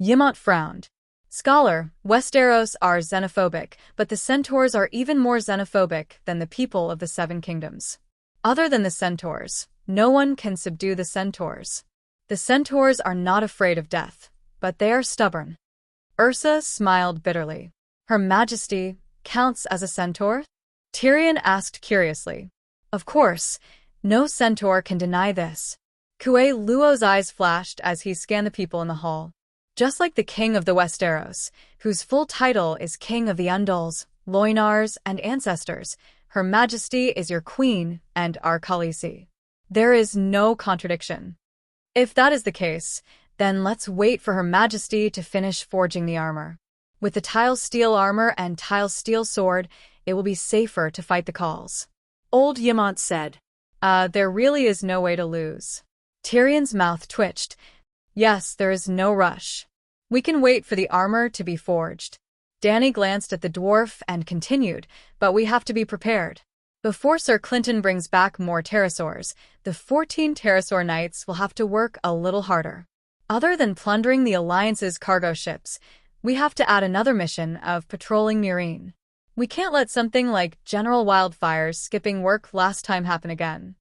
Ymont frowned. Scholar, Westeros are xenophobic, but the Centaurs are even more xenophobic than the people of the Seven Kingdoms. Other than the Centaurs, no one can subdue the Centaurs. The Centaurs are not afraid of death, but they are stubborn. Ursa smiled bitterly. Her Majesty counts as a centaur? Tyrion asked curiously. Of course, no centaur can deny this. Kue Luo's eyes flashed as he scanned the people in the hall. Just like the king of the Westeros, whose full title is King of the Undulls, Loinars, and Ancestors, Her Majesty is your queen and our Khaleesi. There is no contradiction. If that is the case, then let's wait for Her Majesty to finish forging the armor. With the tile steel armor and tile steel sword, it will be safer to fight the Khals. Old Ymont said. There really is no way to lose. Tyrion's mouth twitched. Yes, there is no rush. We can wait for the armor to be forged. Dany glanced at the dwarf and continued, but we have to be prepared. Before Sir Clinton brings back more pterosaurs, the 14 pterosaur knights will have to work a little harder. Other than plundering the Alliance's cargo ships, we have to add another mission of patrolling Myrine. We can't let something like General Wildfire's skipping work last time happen again.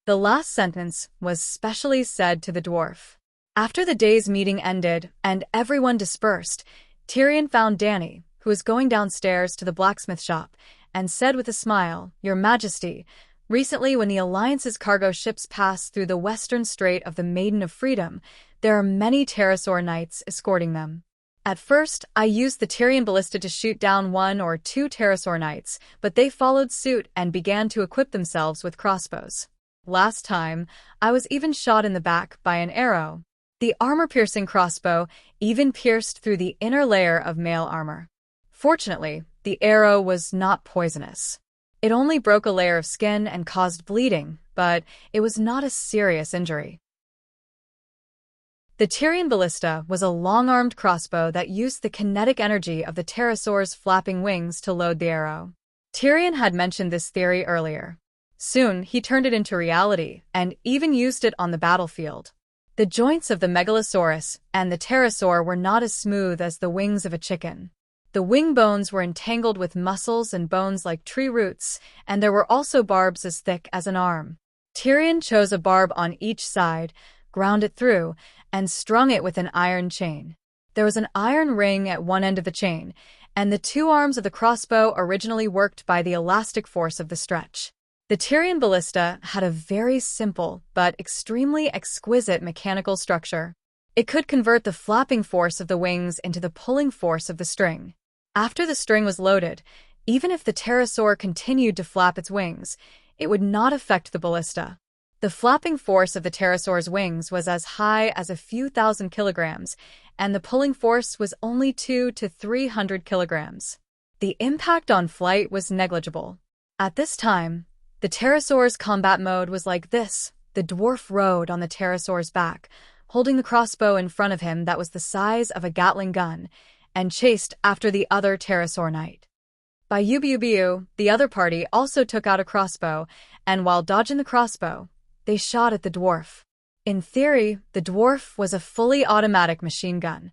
The last sentence was specially said to the dwarf. After the day's meeting ended and everyone dispersed, Tyrion found Dany, who was going downstairs to the blacksmith shop, and said with a smile, Your Majesty, recently when the Alliance's cargo ships passed through the western strait of the Maiden of Freedom, there are many pterosaur knights escorting them. At first, I used the Tyrion ballista to shoot down 1 or 2 pterosaur knights, but they followed suit and began to equip themselves with crossbows. Last time, I was even shot in the back by an arrow. The armor-piercing crossbow even pierced through the inner layer of mail armor. Fortunately, the arrow was not poisonous. It only broke a layer of skin and caused bleeding, but it was not a serious injury. The Tyrion ballista was a long-armed crossbow that used the kinetic energy of the pterosaur's flapping wings to load the arrow. Tyrion had mentioned this theory earlier. Soon, he turned it into reality and even used it on the battlefield. The joints of the Megalosaurus and the pterosaur were not as smooth as the wings of a chicken. The wing bones were entangled with muscles and bones like tree roots, and there were also barbs as thick as an arm. Tyrion chose a barb on each side, ground it through, and strung it with an iron chain. There was an iron ring at one end of the chain, and the 2 arms of the crossbow originally worked by the elastic force of the stretch. The Tyrion ballista had a very simple but extremely exquisite mechanical structure. It could convert the flapping force of the wings into the pulling force of the string. After the string was loaded, even if the pterosaur continued to flap its wings, it would not affect the ballista. The flapping force of the pterosaur's wings was as high as a few thousand kilograms, and the pulling force was only 200 to 300 kilograms. The impact on flight was negligible. At this time, the pterosaur's combat mode was like this. The dwarf rode on the pterosaur's back, holding the crossbow in front of him that was the size of a Gatling gun, and chased after the other pterosaur knight. By Ubu, the other party also took out a crossbow, and while dodging the crossbow, they shot at the dwarf. In theory, the dwarf was a fully automatic machine gun.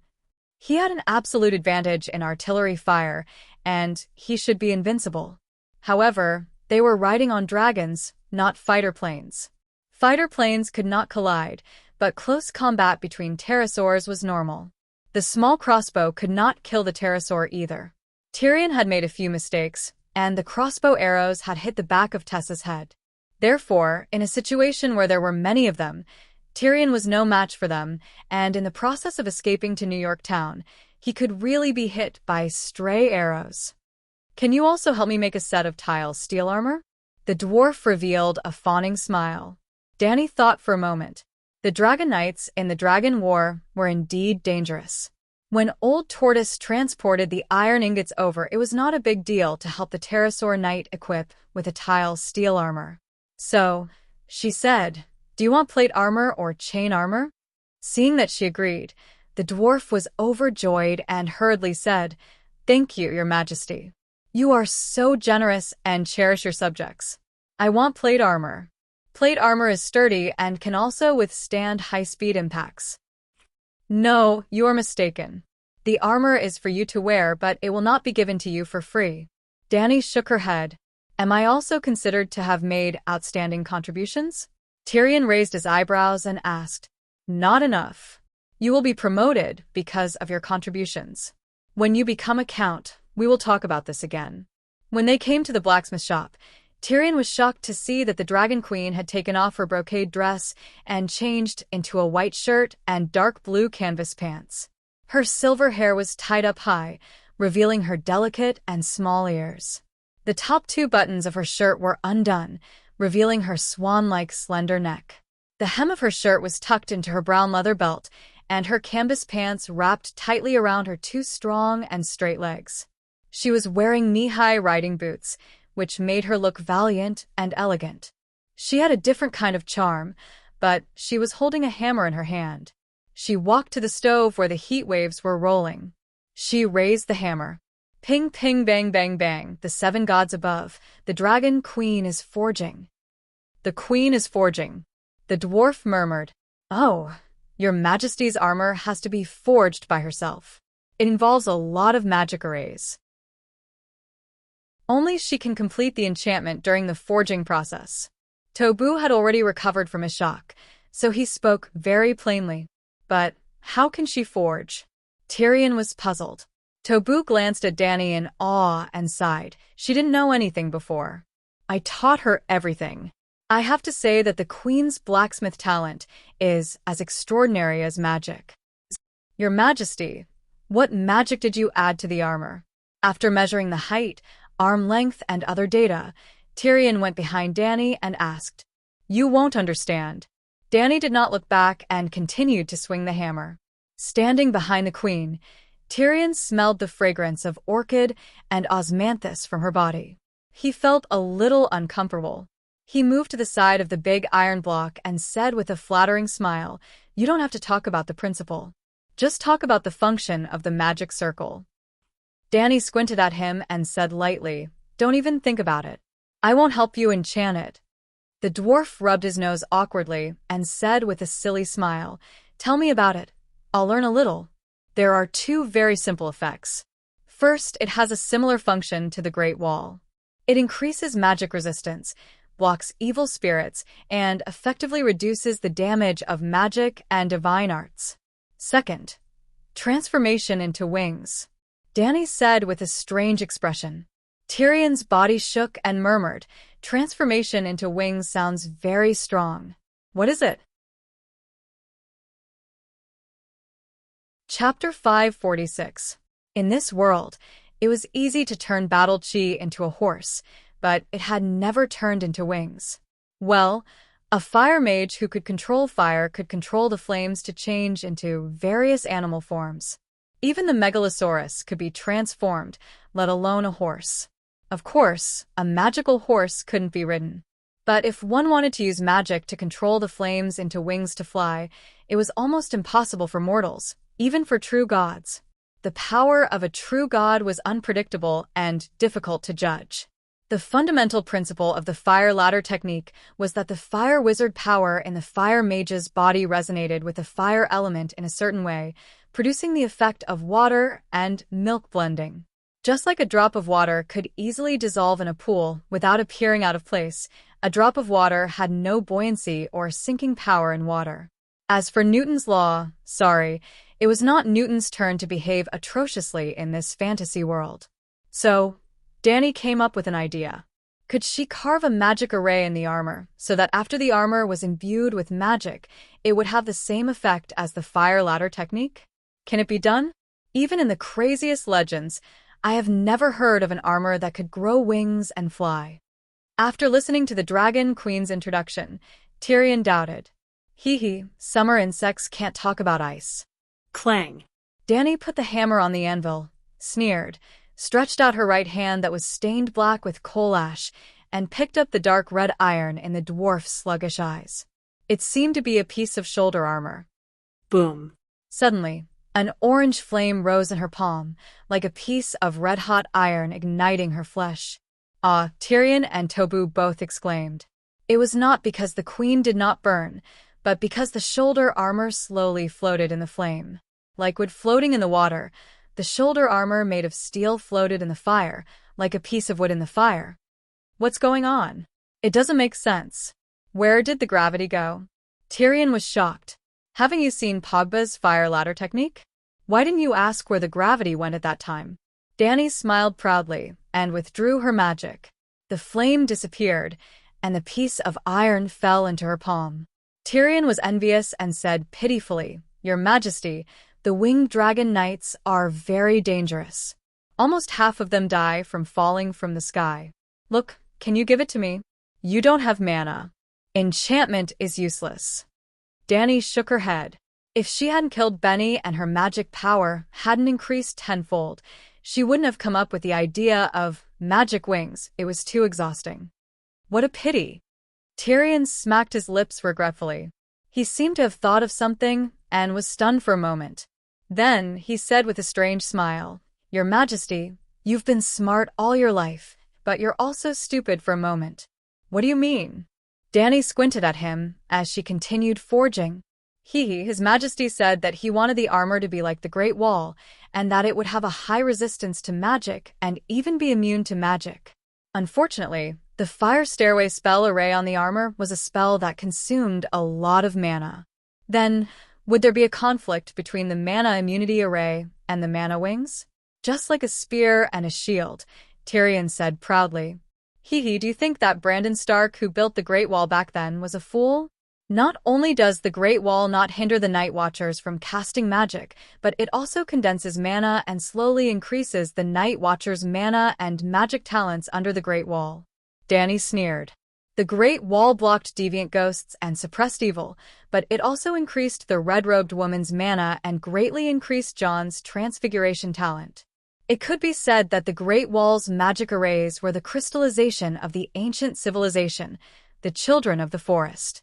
He had an absolute advantage in artillery fire, and he should be invincible. However, they were riding on dragons, not fighter planes. Fighter planes could not collide, but close combat between pterosaurs was normal. The small crossbow could not kill the pterosaur either. Tyrion had made a few mistakes, and the crossbow arrows had hit the back of Tessa's head. Therefore, in a situation where there were many of them, Tyrion was no match for them, and in the process of escaping to New York Town, he could really be hit by stray arrows. "Can you also help me make a set of tile steel armor?" The dwarf revealed a fawning smile. Dany thought for a moment. The Dragon Knights in the Dragon War were indeed dangerous. When Old Tortoise transported the iron ingots over, it was not a big deal to help the pterosaur knight equip with a tile steel armor. So, she said, "Do you want plate armor or chain armor?" Seeing that she agreed, the dwarf was overjoyed and hurriedly said, "Thank you, your majesty. You are so generous and cherish your subjects. I want plate armor. Plate armor is sturdy and can also withstand high-speed impacts." "No, you are mistaken. The armor is for you to wear, but it will not be given to you for free." Dany shook her head. "Am I also considered to have made outstanding contributions?" Tyrion raised his eyebrows and asked, "Not enough. You will be promoted because of your contributions. When you become a count, we will talk about this again." When they came to the blacksmith shop, Tyrion was shocked to see that the Dragon Queen had taken off her brocade dress and changed into a white shirt and dark blue canvas pants. Her silver hair was tied up high, revealing her delicate and small ears. The top two buttons of her shirt were undone, revealing her swan-like slender neck. The hem of her shirt was tucked into her brown leather belt, and her canvas pants wrapped tightly around her two strong and straight legs. She was wearing knee-high riding boots, which made her look valiant and elegant. She had a different kind of charm, but she was holding a hammer in her hand. She walked to the stove where the heat waves were rolling. She raised the hammer. Ping, ping, bang, bang, bang, the seven gods above. The Dragon Queen is forging. "The Queen is forging." The dwarf murmured, "Oh, your Majesty's armor has to be forged by herself. It involves a lot of magic arrays. Only she can complete the enchantment during the forging process." Tobu had already recovered from his shock, so he spoke very plainly. "But how can she forge?" Tyrion was puzzled. Tobu glanced at Dany in awe and sighed. She didn't know anything before. "I taught her everything. I have to say that the Queen's blacksmith talent is as extraordinary as magic." "Your Majesty, what magic did you add to the armor?" After measuring the height, arm length, and other data, Tyrion went behind Dany and asked, "You won't understand." Dany did not look back and continued to swing the hammer. Standing behind the Queen, Tyrion smelled the fragrance of orchid and osmanthus from her body. He felt a little uncomfortable. He moved to the side of the big iron block and said with a flattering smile, "You don't have to talk about the principle. Just talk about the function of the magic circle." Dany squinted at him and said lightly, "Don't even think about it. I won't help you enchant it." The dwarf rubbed his nose awkwardly and said with a silly smile, "Tell me about it. I'll learn a little." There are two very simple effects. First, it has a similar function to the Great Wall. It increases magic resistance, blocks evil spirits, and effectively reduces the damage of magic and divine arts. Second, transformation into wings. Dany said with a strange expression. Tyrion's body shook and murmured, "Transformation into wings sounds very strong. What is it?" Chapter 546. In this world, it was easy to turn Battle Chi into a horse, but it had never turned into wings. Well, a fire mage who could control fire could control the flames to change into various animal forms. Even the megalosaurus could be transformed, let alone a horse. Of course, a magical horse couldn't be ridden. But if one wanted to use magic to control the flames into wings to fly, it was almost impossible for mortals, even for true gods. The power of a true god was unpredictable and difficult to judge. The fundamental principle of the fire ladder technique was that the fire wizard power in the fire mage's body resonated with the fire element in a certain way, producing the effect of water and milk blending. Just like a drop of water could easily dissolve in a pool without appearing out of place, a drop of water had no buoyancy or sinking power in water. As for Newton's law, sorry, it was not Newton's turn to behave atrociously in this fantasy world. So, Danny came up with an idea. Could she carve a magic array in the armor, so that after the armor was imbued with magic, it would have the same effect as the fire ladder technique? Can it be done? Even in the craziest legends, I have never heard of an armor that could grow wings and fly. After listening to the Dragon Queen's introduction, Tyrion doubted. Hee, summer insects can't talk about ice. Clang. Danny put the hammer on the anvil, sneered, stretched out her right hand that was stained black with coal ash, and picked up the dark red iron in the dwarf's sluggish eyes. It seemed to be a piece of shoulder armor. Boom. Suddenly, an orange flame rose in her palm, like a piece of red-hot iron igniting her flesh. Ah, Tyrion and Tobu both exclaimed. It was not because the queen did not burn, but because the shoulder armor slowly floated in the flame. Like wood floating in the water, the shoulder armor made of steel floated in the fire, like a piece of wood in the fire. What's going on? It doesn't make sense. Where did the gravity go? Tyrion was shocked. Haven't you seen Pogba's fire ladder technique? Why didn't you ask where the gravity went at that time? Danny smiled proudly and withdrew her magic. The flame disappeared, and the piece of iron fell into her palm. Tyrion was envious and said pitifully, "Your Majesty, the winged dragon knights are very dangerous. Almost half of them die from falling from the sky. Look, can you give it to me? You don't have mana. Enchantment is useless." Danny shook her head. If she hadn't killed Benny and her magic power hadn't increased tenfold, she wouldn't have come up with the idea of magic wings. It was too exhausting. What a pity. Tyrion smacked his lips regretfully. He seemed to have thought of something and was stunned for a moment. Then he said with a strange smile, "Your Majesty, you've been smart all your life, but you're also stupid for a moment." "What do you mean?" Danny squinted at him as she continued forging. His Majesty said that he wanted the armor to be like the Great Wall, and that it would have a high resistance to magic and even be immune to magic. Unfortunately, the Fire Stairway spell array on the armor was a spell that consumed a lot of mana. Then, would there be a conflict between the mana immunity array and the mana wings? Just like a spear and a shield, Tyrion said proudly. Do you think that Brandon Stark, who built the Great Wall back then, was a fool? Not only does the Great Wall not hinder the Night Watchers from casting magic, but it also condenses mana and slowly increases the Night Watchers' mana and magic talents under the Great Wall. Danny sneered. The Great Wall blocked deviant ghosts and suppressed evil, but it also increased the red-robed woman's mana and greatly increased Jon's transfiguration talent. It could be said that the Great Wall's magic arrays were the crystallization of the ancient civilization, the children of the forest.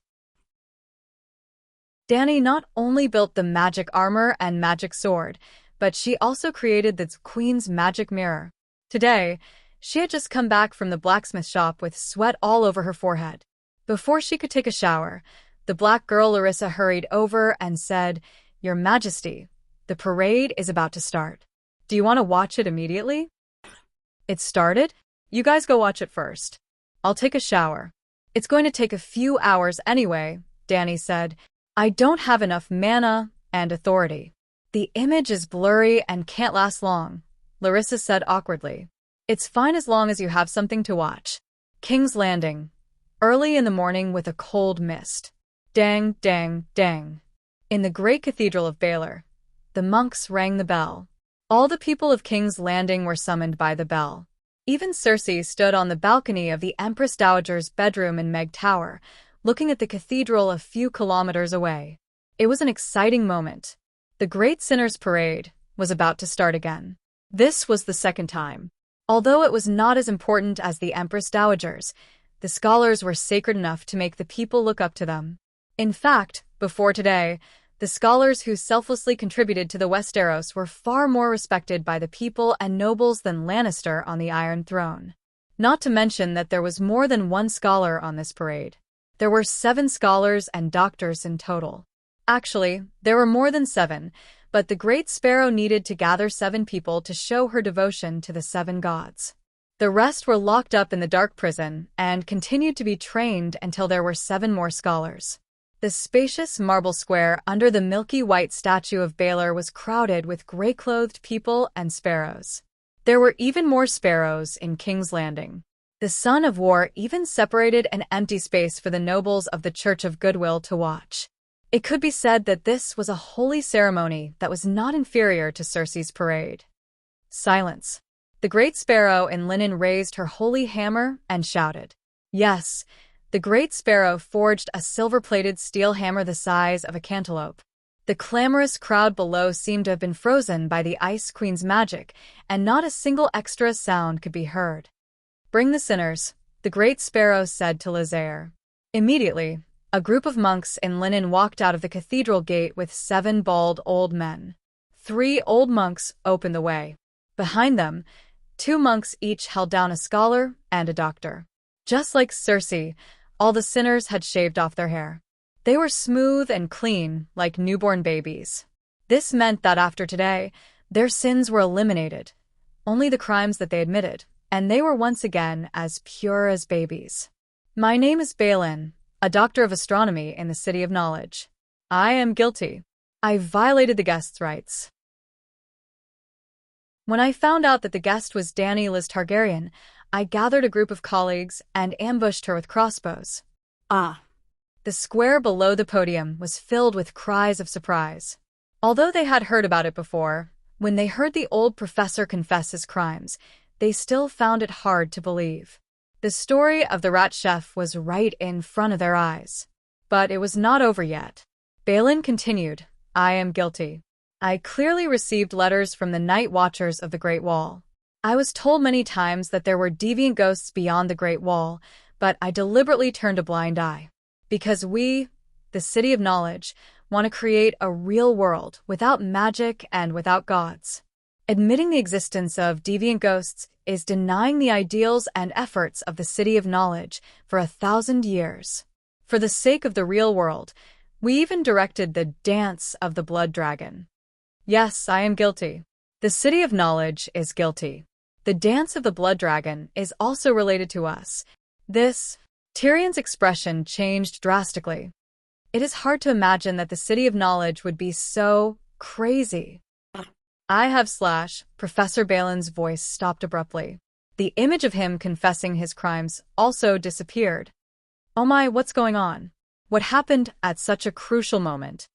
Danny not only built the magic armor and magic sword, but she also created the queen's magic mirror. Today, she had just come back from the blacksmith shop with sweat all over her forehead. Before she could take a shower, the black girl Larissa hurried over and said, "Your Majesty, the parade is about to start. Do you want to watch it immediately?" "It started? You guys go watch it first. I'll take a shower." "It's going to take a few hours anyway," Danny said. "I don't have enough mana and authority." "The image is blurry and can't last long," Larissa said awkwardly. "It's fine as long as you have something to watch." King's Landing. Early in the morning with a cold mist. Dang, dang, dang. In the great cathedral of Baylor, the monks rang the bell. All the people of King's Landing were summoned by the bell. Even Cersei stood on the balcony of the Empress Dowager's bedroom in Meg Tower, looking at the cathedral a few kilometers away. It was an exciting moment. The Great Sinners' Parade was about to start again. This was the second time. Although it was not as important as the Empress Dowagers, the scholars were sacred enough to make the people look up to them. In fact, before today, the scholars who selflessly contributed to the Westeros were far more respected by the people and nobles than Lannister on the Iron Throne. Not to mention that there was more than one scholar on this parade. There were 7 scholars and doctors in total. Actually, there were more than 7, but the Great Sparrow needed to gather 7 people to show her devotion to the 7 gods. The rest were locked up in the dark prison and continued to be trained until there were 7 more scholars. The spacious marble square under the milky white statue of Balor was crowded with gray-clothed people and sparrows. There were even more sparrows in King's Landing. The Son of War even separated an empty space for the nobles of the Church of Goodwill to watch. It could be said that this was a holy ceremony that was not inferior to Circe's parade. Silence. The great sparrow in linen raised her holy hammer and shouted. Yes, the great sparrow forged a silver-plated steel hammer the size of a cantaloupe. The clamorous crowd below seemed to have been frozen by the Ice Queen's magic, and not a single extra sound could be heard. Bring the sinners, the great sparrow said to Lazaire. Immediately, a group of monks in linen walked out of the cathedral gate with 7 bald old men. 3 old monks opened the way. Behind them, 2 monks each held down a scholar and a doctor. Just like Circe, all the sinners had shaved off their hair. They were smooth and clean, like newborn babies. This meant that after today, their sins were eliminated, only the crimes that they admitted, and they were once again as pure as babies. My name is Balin, a doctor of astronomy in the City of Knowledge. I am guilty. I violated the guest's rights. When I found out that the guest was Dany Liz Targaryen, I gathered a group of colleagues and ambushed her with crossbows. Ah. The square below the podium was filled with cries of surprise. Although they had heard about it before, when they heard the old professor confess his crimes, they still found it hard to believe. The story of the rat chef was right in front of their eyes. But it was not over yet. Balin continued, I am guilty. I clearly received letters from the night watchers of the Great Wall. I was told many times that there were deviant ghosts beyond the Great Wall, but I deliberately turned a blind eye. Because we, the City of Knowledge, want to create a real world without magic and without gods. Admitting the existence of deviant ghosts is denying the ideals and efforts of the City of Knowledge for 1,000 years. For the sake of the real world, we even directed the Dance of the Blood Dragon. Yes, I am guilty. The City of Knowledge is guilty. The Dance of the Blood Dragon is also related to us. Tyrion's expression changed drastically. It is hard to imagine that the City of Knowledge would be so crazy. Professor Balin's voice stopped abruptly. The image of him confessing his crimes also disappeared. Oh my, what's going on? What happened at such a crucial moment?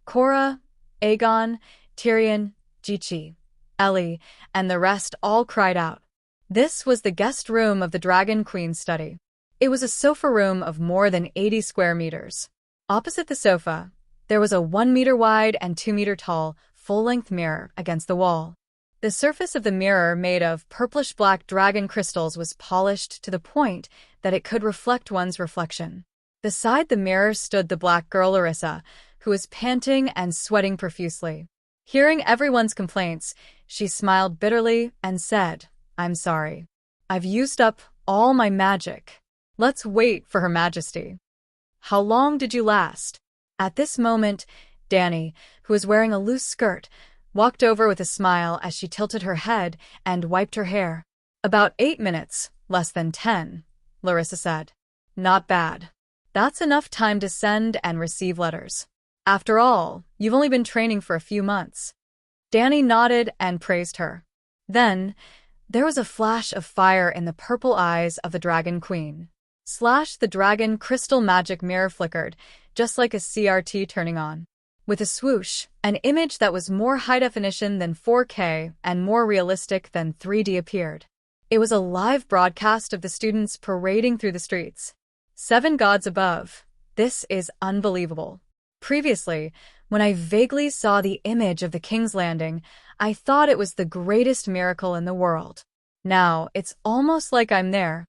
Cora, Aegon, Tyrion, Jichi, Ellie, and the rest all cried out. This was the guest room of the Dragon Queen's study. It was a sofa room of more than 80 square meters. Opposite the sofa, there was a 1-meter wide and 2-meter tall, full-length mirror against the wall. The surface of the mirror, made of purplish-black dragon crystals, was polished to the point that it could reflect one's reflection. Beside the mirror stood the black girl Larissa, who was panting and sweating profusely. Hearing everyone's complaints, she smiled bitterly and said, I'm sorry. I've used up all my magic. Let's wait for Her Majesty. How long did you last? At this moment, Dany, who was wearing a loose skirt, walked over with a smile as she tilted her head and wiped her hair. About 8 minutes, less than 10, Larissa said. Not bad. That's enough time to send and receive letters. After all, you've only been training for a few months. Dany nodded and praised her. Then, there was a flash of fire in the purple eyes of the Dragon Queen. The dragon crystal magic mirror flickered, just like a CRT turning on. With a swoosh, an image that was more high definition than 4K and more realistic than 3D appeared. It was a live broadcast of the students parading through the streets. 7 gods above. This is unbelievable. Previously, when I vaguely saw the image of the King's Landing, I thought it was the greatest miracle in the world. Now, it's almost like I'm there.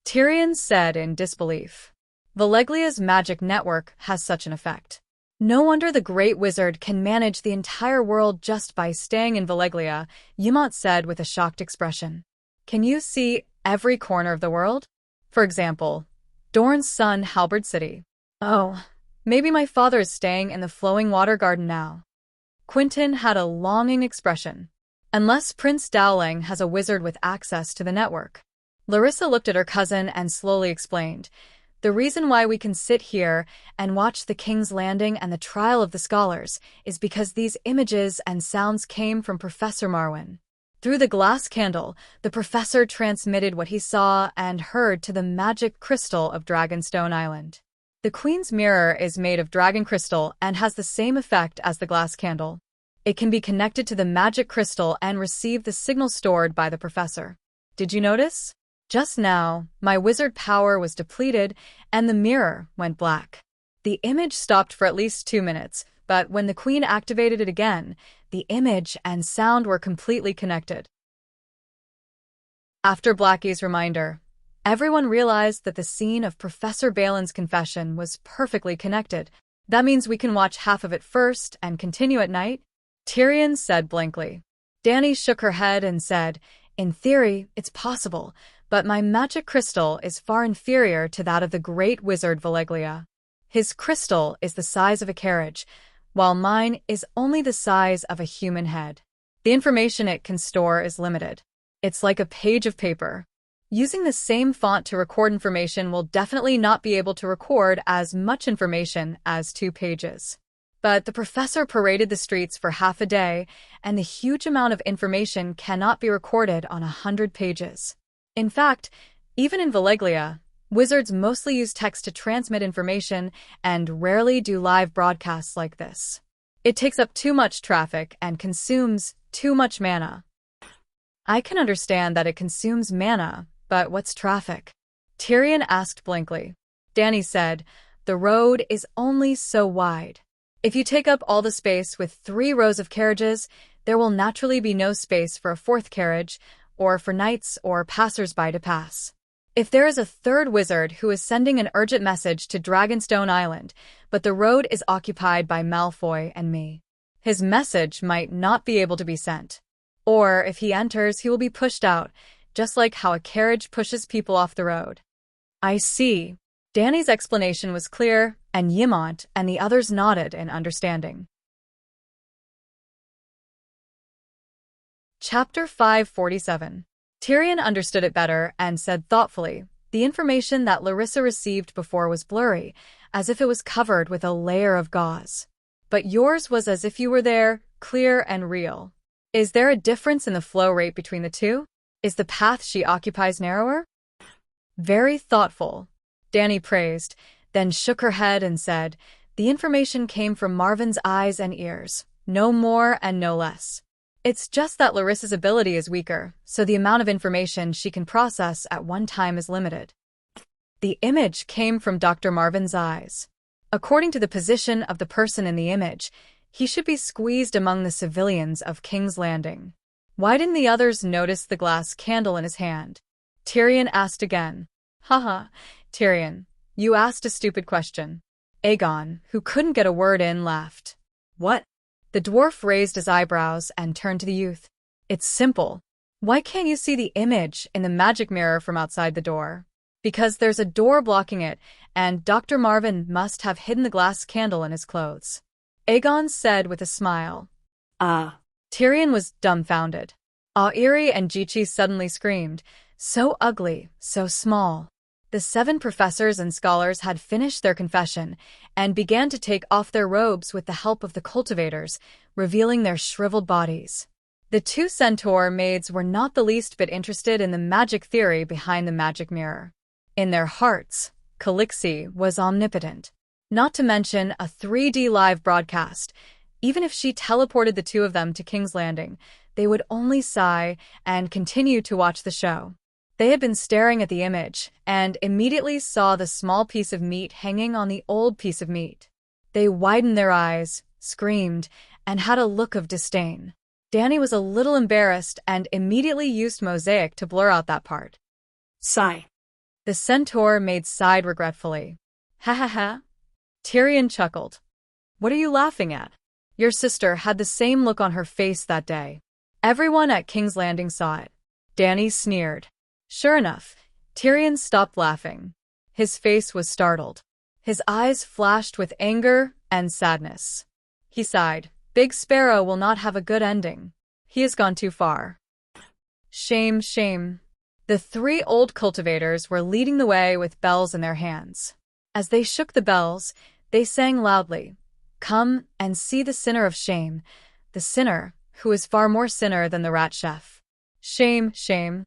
Tyrion said in disbelief. Valeglia's magic network has such an effect. No wonder the Great Wizard can manage the entire world just by staying in Valeglia, Yamant said with a shocked expression. Can you see every corner of the world? For example, Dorne's son Halberd City. Oh, maybe my father is staying in the Flowing Water Garden now. Quentin had a longing expression. Unless Prince Dowling has a wizard with access to the network. Larissa looked at her cousin and slowly explained. The reason why we can sit here and watch the King's Landing and the trial of the scholars is because these images and sounds came from Professor Marwin. Through the glass candle, the professor transmitted what he saw and heard to the magic crystal of Dragonstone Island. The Queen's mirror is made of dragon crystal and has the same effect as the glass candle. It can be connected to the magic crystal and receive the signal stored by the professor. Did you notice? Just now, my wizard power was depleted and the mirror went black. The image stopped for at least 2 minutes, but when the Queen activated it again, the image and sound were completely connected. After Blackie's reminder, everyone realized that the scene of Professor Balin's confession was perfectly connected. That means we can watch half of it first and continue at night? Tyrion said blankly. Dany shook her head and said, "In theory, it's possible, but my magic crystal is far inferior to that of the great wizard Valeglia. His crystal is the size of a carriage, while mine is only the size of a human head. The information it can store is limited. It's like a page of paper. Using the same font to record information will definitely not be able to record as much information as 2 pages. But the professor paraded the streets for half a day, and the huge amount of information cannot be recorded on 100 pages. In fact, even in Valeglia, wizards mostly use text to transmit information and rarely do live broadcasts like this. It takes up too much traffic and consumes too much mana." "I can understand that it consumes mana, but what's traffic?" Tyrion asked blankly. Dany said, "The road is only so wide. If you take up all the space with 3 rows of carriages, there will naturally be no space for a 4th carriage, or for knights or passers-by to pass. If there is a 3rd wizard who is sending an urgent message to Dragonstone Island, but the road is occupied by Malfoy and me, his message might not be able to be sent. Or if he enters, he will be pushed out, just like how a carriage pushes people off the road." "I see." Dany's explanation was clear, and Ymont and the others nodded in understanding. Chapter 547. Tyrion understood it better and said thoughtfully, "The information that Larissa received before was blurry, as if it was covered with a layer of gauze. But yours was as if you were there, clear and real. Is there a difference in the flow rate between the two? Is the path she occupies narrower?" "Very thoughtful," Dany praised, then shook her head and said, "The information came from Marvin's eyes and ears, no more and no less. It's just that Larissa's ability is weaker, so the amount of information she can process at one time is limited. The image came from Dr. Marvin's eyes. According to the position of the person in the image, he should be squeezed among the civilians of King's Landing." "Why didn't the others notice the glass candle in his hand?" Tyrion asked again. "Haha, Tyrion, you asked a stupid question." Aegon, who couldn't get a word in, laughed. "What?" The dwarf raised his eyebrows and turned to the youth. "It's simple. Why can't you see the image in the magic mirror from outside the door?" "Because there's a door blocking it, and Dr. Marvin must have hidden the glass candle in his clothes," Aegon said with a smile. Ah. Tyrion was dumbfounded. Airi and Jichi suddenly screamed, "So ugly, so small." The 7 professors and scholars had finished their confession and began to take off their robes with the help of the cultivators, revealing their shriveled bodies. The 2 centaur maids were not the least bit interested in the magic theory behind the magic mirror. In their hearts, Calixi was omnipotent. Not to mention a 3D live broadcast. Even if she teleported the 2 of them to King's Landing, they would only sigh and continue to watch the show. They had been staring at the image and immediately saw the small piece of meat hanging on the old piece of meat. They widened their eyes, screamed, and had a look of disdain. Dany was a little embarrassed and immediately used Mosaic to blur out that part. Sigh. The centaur maid sighed regretfully. "Ha ha ha." Tyrion chuckled. "What are you laughing at? Your sister had the same look on her face that day. Everyone at King's Landing saw it." Dany sneered. Sure enough, Tyrion stopped laughing. His face was startled. His eyes flashed with anger and sadness. He sighed. "Big Sparrow will not have a good ending. He has gone too far." "Shame, shame." The three old cultivators were leading the way with bells in their hands. As they shook the bells, they sang loudly, "Come and see the sinner of shame, the sinner who is far more sinner than the rat chef. Shame, shame."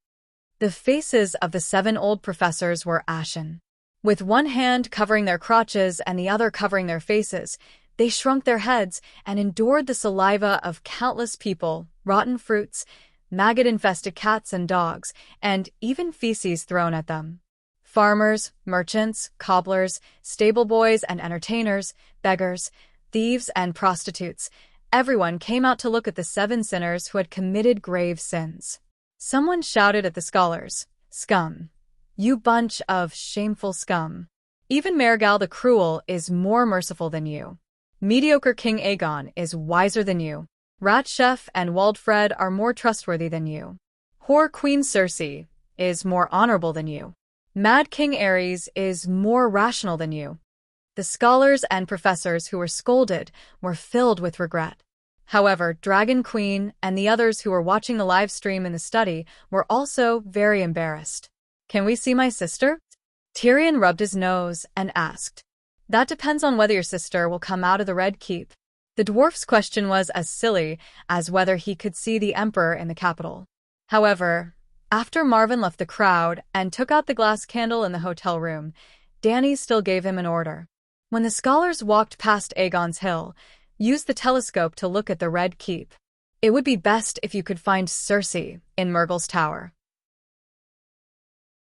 The faces of the 7 old professors were ashen. With one hand covering their crotches and the other covering their faces, they shrunk their heads and endured the saliva of countless people, rotten fruits, maggot-infested cats and dogs, and even feces thrown at them. Farmers, merchants, cobblers, stable boys and entertainers, beggars, thieves and prostitutes, everyone came out to look at the 7 sinners who had committed grave sins. Someone shouted at the scholars, "Scum! You bunch of shameful scum! Even Marigal the Cruel is more merciful than you. Mediocre King Aegon is wiser than you. Rat Chef and Waldfred are more trustworthy than you. Whore Queen Cersei is more honorable than you. Mad King Ares is more rational than you." The scholars and professors who were scolded were filled with regret. However, Dragon Queen and the others who were watching the live stream in the study were also very embarrassed. "Can we see my sister?" Tyrion rubbed his nose and asked. "That depends on whether your sister will come out of the Red Keep." The dwarf's question was as silly as whether he could see the Emperor in the capital. However, after Marvin left the crowd and took out the glass candle in the hotel room, Dany still gave him an order. When the scholars walked past Aegon's Hill, use the telescope to look at the Red Keep. It would be best if you could find Cersei in Myrgle's tower.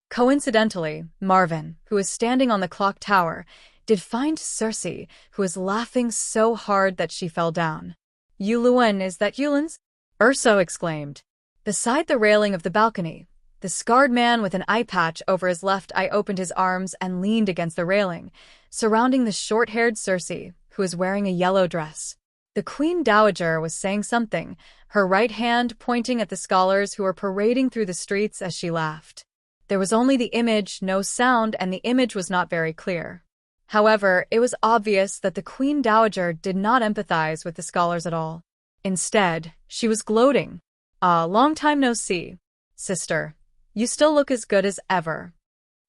Coincidentally, Marvin, who was standing on the clock tower, did find Cersei, who was laughing so hard that she fell down. "Yuluen, is that Yulen's?" Urso exclaimed. Beside the railing of the balcony, the scarred man with an eye patch over his left eye opened his arms and leaned against the railing, surrounding the short-haired Cersei, who was wearing a yellow dress. The Queen Dowager was saying something, her right hand pointing at the scholars who were parading through the streets as she laughed. There was only the image, no sound, and the image was not very clear. However, it was obvious that the Queen Dowager did not empathize with the scholars at all. Instead, she was gloating. "Ah, long time no see. Sister, you still look as good as ever."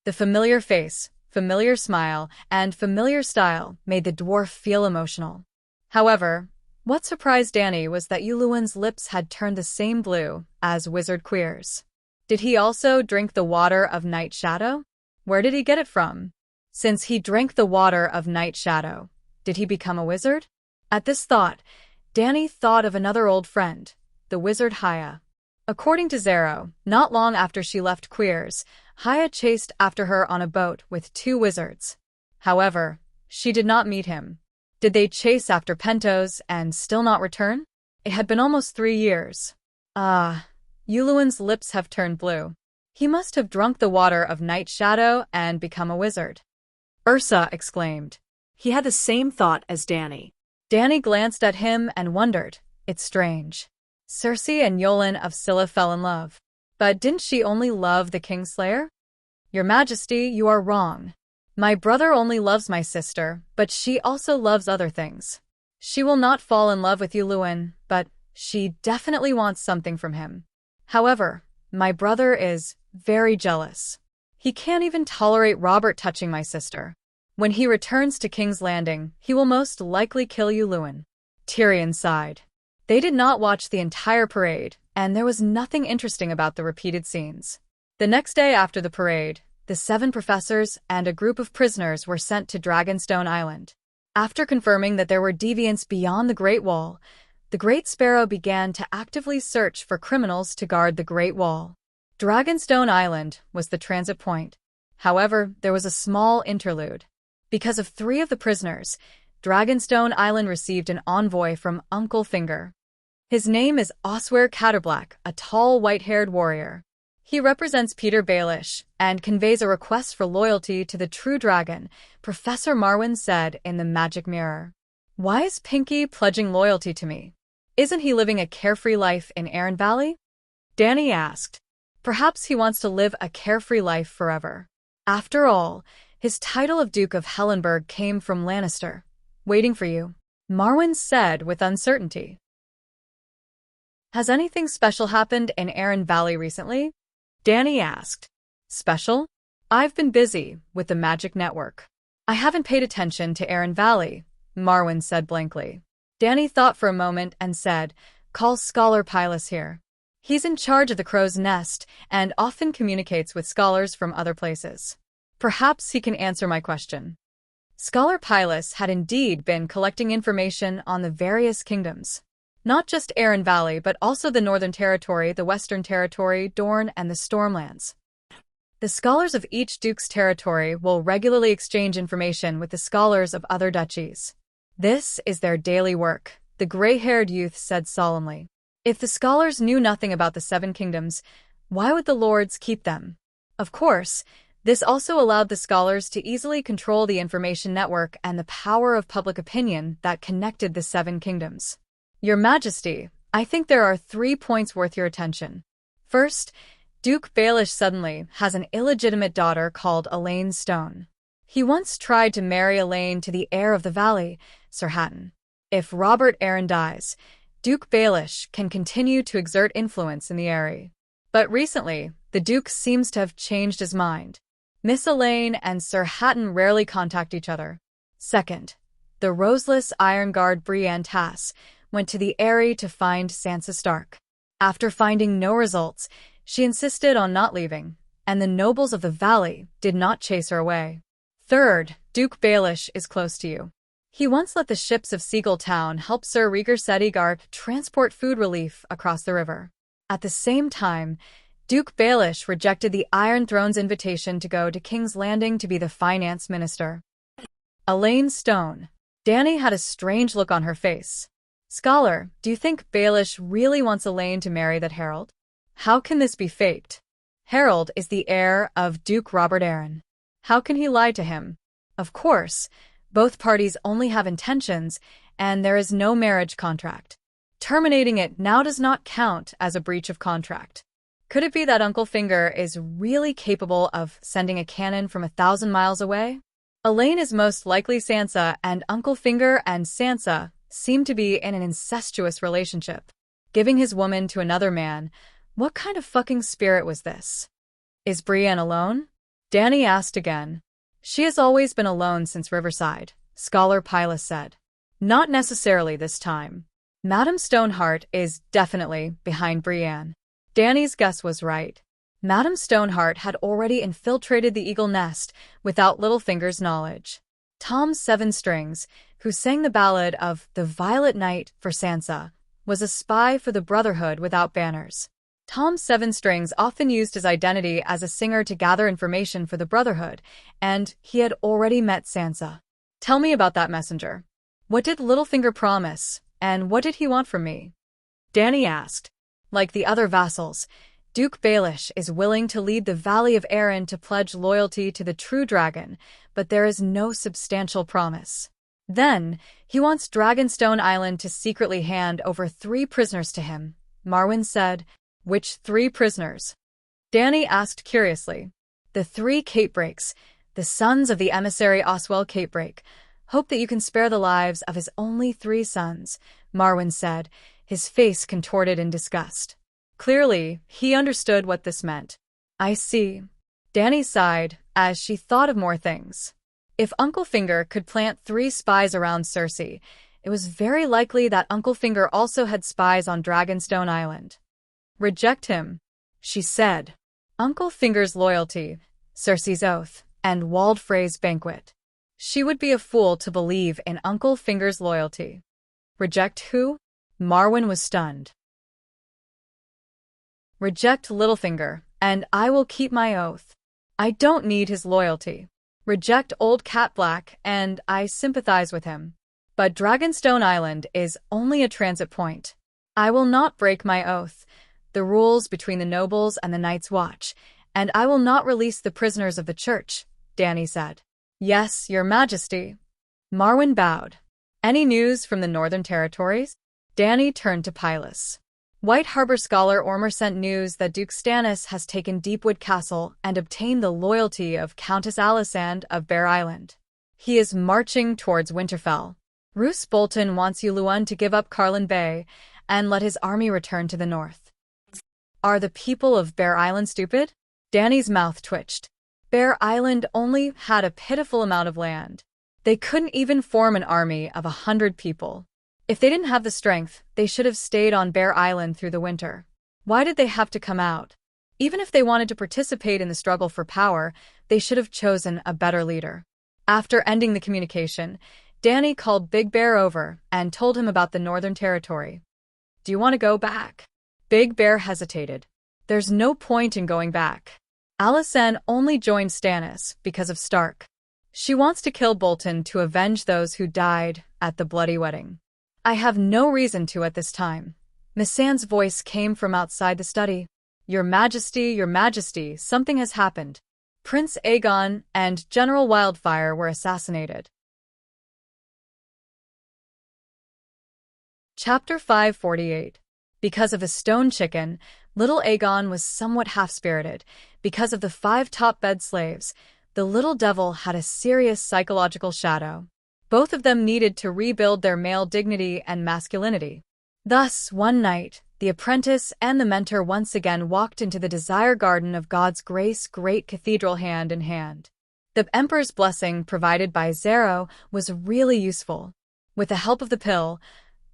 The familiar face, familiar smile, and familiar style made the dwarf feel emotional. However, what surprised Dany was that Yuluen's lips had turned the same blue as Wizard Queer's. Did he also drink the water of Night Shadow? Where did he get it from? Since he drank the water of Night Shadow, did he become a wizard? At this thought, Dany thought of another old friend, the wizard Haya. According to Zero, not long after she left Queer's, Haya chased after her on a boat with 2 wizards. However, she did not meet him. Did they chase after Pentos and still not return? It had been almost 3 years. Yuluen's lips have turned blue. He must have drunk the water of Night Shadow and become a wizard. Ursa exclaimed. He had the same thought as Dany. Dany glanced at him and wondered. It's strange. Cersei and Yolen of Scylla fell in love. But didn't she only love the Kingslayer? Your Majesty, you are wrong. My brother only loves my sister, but she also loves other things. She will not fall in love with Yuluen, but she definitely wants something from him. However, my brother is very jealous. He can't even tolerate Robert touching my sister. When he returns to King's Landing, he will most likely kill Yuluen. Tyrion sighed. They did not watch the entire parade, and there was nothing interesting about the repeated scenes. The next day after the parade, the 7 professors and a group of prisoners were sent to Dragonstone Island. After confirming that there were deviants beyond the Great Wall, the Great Sparrow began to actively search for criminals to guard the Great Wall. Dragonstone Island was the transit point. However, there was a small interlude. Because of 3 of the prisoners, Dragonstone Island received an envoy from Uncle Finger. His name is Oswer Catterblack, a tall white-haired warrior. He represents Peter Baelish and conveys a request for loyalty to the true dragon, Professor Marwyn said in the Magic Mirror. Why is Pinky pledging loyalty to me? Isn't he living a carefree life in Arryn Valley? Dany asked. Perhaps he wants to live a carefree life forever. After all, his title of Duke of Hellenberg came from Lannister. Waiting for you, Marwyn said with uncertainty. Has anything special happened in Arryn Valley recently? Danny asked. Special? I've been busy with the magic network. I haven't paid attention to Aran Valley, Marwyn said blankly. Danny thought for a moment and said, "Call Scholar Pylus here. He's in charge of the Crow's Nest and often communicates with scholars from other places. Perhaps he can answer my question." Scholar Pylus had indeed been collecting information on the various kingdoms. Not just Aran Valley, but also the Northern Territory, the Western Territory, Dorne, and the Stormlands. The scholars of each duke's territory will regularly exchange information with the scholars of other duchies. This is their daily work, the gray-haired youth said solemnly. If the scholars knew nothing about the Seven Kingdoms, why would the lords keep them? Of course, this also allowed the scholars to easily control the information network and the power of public opinion that connected the Seven Kingdoms. Your Majesty, I think there are 3 points worth your attention. First, Duke Baelish suddenly has an illegitimate daughter called Elaine Stone. He once tried to marry Elaine to the heir of the valley, Sir Hatton. If Robert Arryn dies, Duke Baelish can continue to exert influence in the area. But recently, the Duke seems to have changed his mind. Miss Elaine and Sir Hatton rarely contact each other. Second, the roseless Iron Guard Brienne Tass went to the area to find Sansa Stark. After finding no results, she insisted on not leaving, and the nobles of the valley did not chase her away. Third, Duke Baelish is close to you. He once let the ships of Seagull Town help Sir Rhaegar Setigar transport food relief across the river. At the same time, Duke Baelish rejected the Iron Throne's invitation to go to King's Landing to be the finance minister. Elaine Stone. Dany had a strange look on her face. Scholar, do you think Baelish really wants Elaine to marry that Harold? How can this be faked? Harold is the heir of Duke Robert Arryn. How can he lie to him? Of course, both parties only have intentions, and there is no marriage contract. Terminating it now does not count as a breach of contract. Could it be that Uncle Finger is really capable of sending a cannon from 1,000 miles away? Elaine is most likely Sansa, and Uncle Finger and Sansa seem to be in an incestuous relationship. Giving his woman to another man, what kind of fucking spirit was this? Is Brienne alone? Dany asked again. She has always been alone since Riverside, Scholar Pylus said. Not necessarily this time. Madame Stoneheart is definitely behind Brienne. Dany's guess was right. Madame Stoneheart had already infiltrated the Eagle Nest without Littlefinger's knowledge. Tom Seven Strings, who sang the ballad of The Violet Night for Sansa, was a spy for the Brotherhood without banners. Tom Seven Strings often used his identity as a singer to gather information for the Brotherhood, and he had already met Sansa. Tell me about that messenger. What did Littlefinger promise, and what did he want from me? Dany asked. Like the other vassals, Duke Baelish is willing to lead the Valley of Arryn to pledge loyalty to the true dragon, but there is no substantial promise. Then, he wants Dragonstone Island to secretly hand over 3 prisoners to him, Marwyn said. Which 3 prisoners? Dany asked curiously. The 3 Capebreaks, the sons of the emissary Oswell Capebrake, hope that you can spare the lives of his only 3 sons, Marwyn said, his face contorted in disgust. Clearly, he understood what this meant. I see. Dany sighed as she thought of more things. If Uncle Finger could plant 3 spies around Cersei, it was very likely that Uncle Finger also had spies on Dragonstone Island. Reject him, she said. Uncle Finger's loyalty, Cersei's oath, and Waldfrey's banquet. She would be a fool to believe in Uncle Finger's loyalty. Reject who? Marwyn was stunned. Reject Littlefinger, and I will keep my oath. I don't need his loyalty. Reject Old Cat Black, and I sympathize with him. But Dragonstone Island is only a transit point. I will not break my oath, the rules between the nobles and the Night's Watch, and I will not release the prisoners of the church, Dany said. Yes, your majesty. Marwyn bowed. Any news from the Northern Territories? Dany turned to Pylus. White Harbor scholar Ormer sent news that Duke Stannis has taken Deepwood Castle and obtained the loyalty of Countess Alicent of Bear Island. He is marching towards Winterfell. Roose Bolton wants Yuluen to give up Carlin Bay and let his army return to the north. Are the people of Bear Island stupid? Danny's mouth twitched. Bear Island only had a pitiful amount of land. They couldn't even form an army of 100 people. If they didn't have the strength, they should have stayed on Bear Island through the winter. Why did they have to come out? Even if they wanted to participate in the struggle for power, they should have chosen a better leader. After ending the communication, Danny called Big Bear over and told him about the Northern Territory. Do you want to go back? Big Bear hesitated. There's no point in going back. Allison only joined Stannis because of Stark. She wants to kill Bolton to avenge those who died at the bloody wedding. I have no reason to at this time. Missandei's voice came from outside the study. Your Majesty, something has happened. Prince Aegon and General Wildfire were assassinated. Chapter 548. Because of a stone chicken, little Aegon was somewhat half-spirited. Because of the 5 top-bed slaves, the little devil had a serious psychological shadow. Both of them needed to rebuild their male dignity and masculinity. Thus, one night, the apprentice and the mentor once again walked into the Desire Garden of God's Grace Great Cathedral hand in hand. The Emperor's blessing provided by Zero was really useful. With the help of the pill,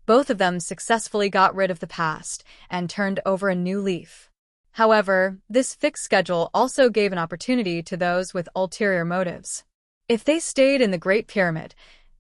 both of them successfully got rid of the past and turned over a new leaf. However, this fixed schedule also gave an opportunity to those with ulterior motives. If they stayed in the Great Pyramid,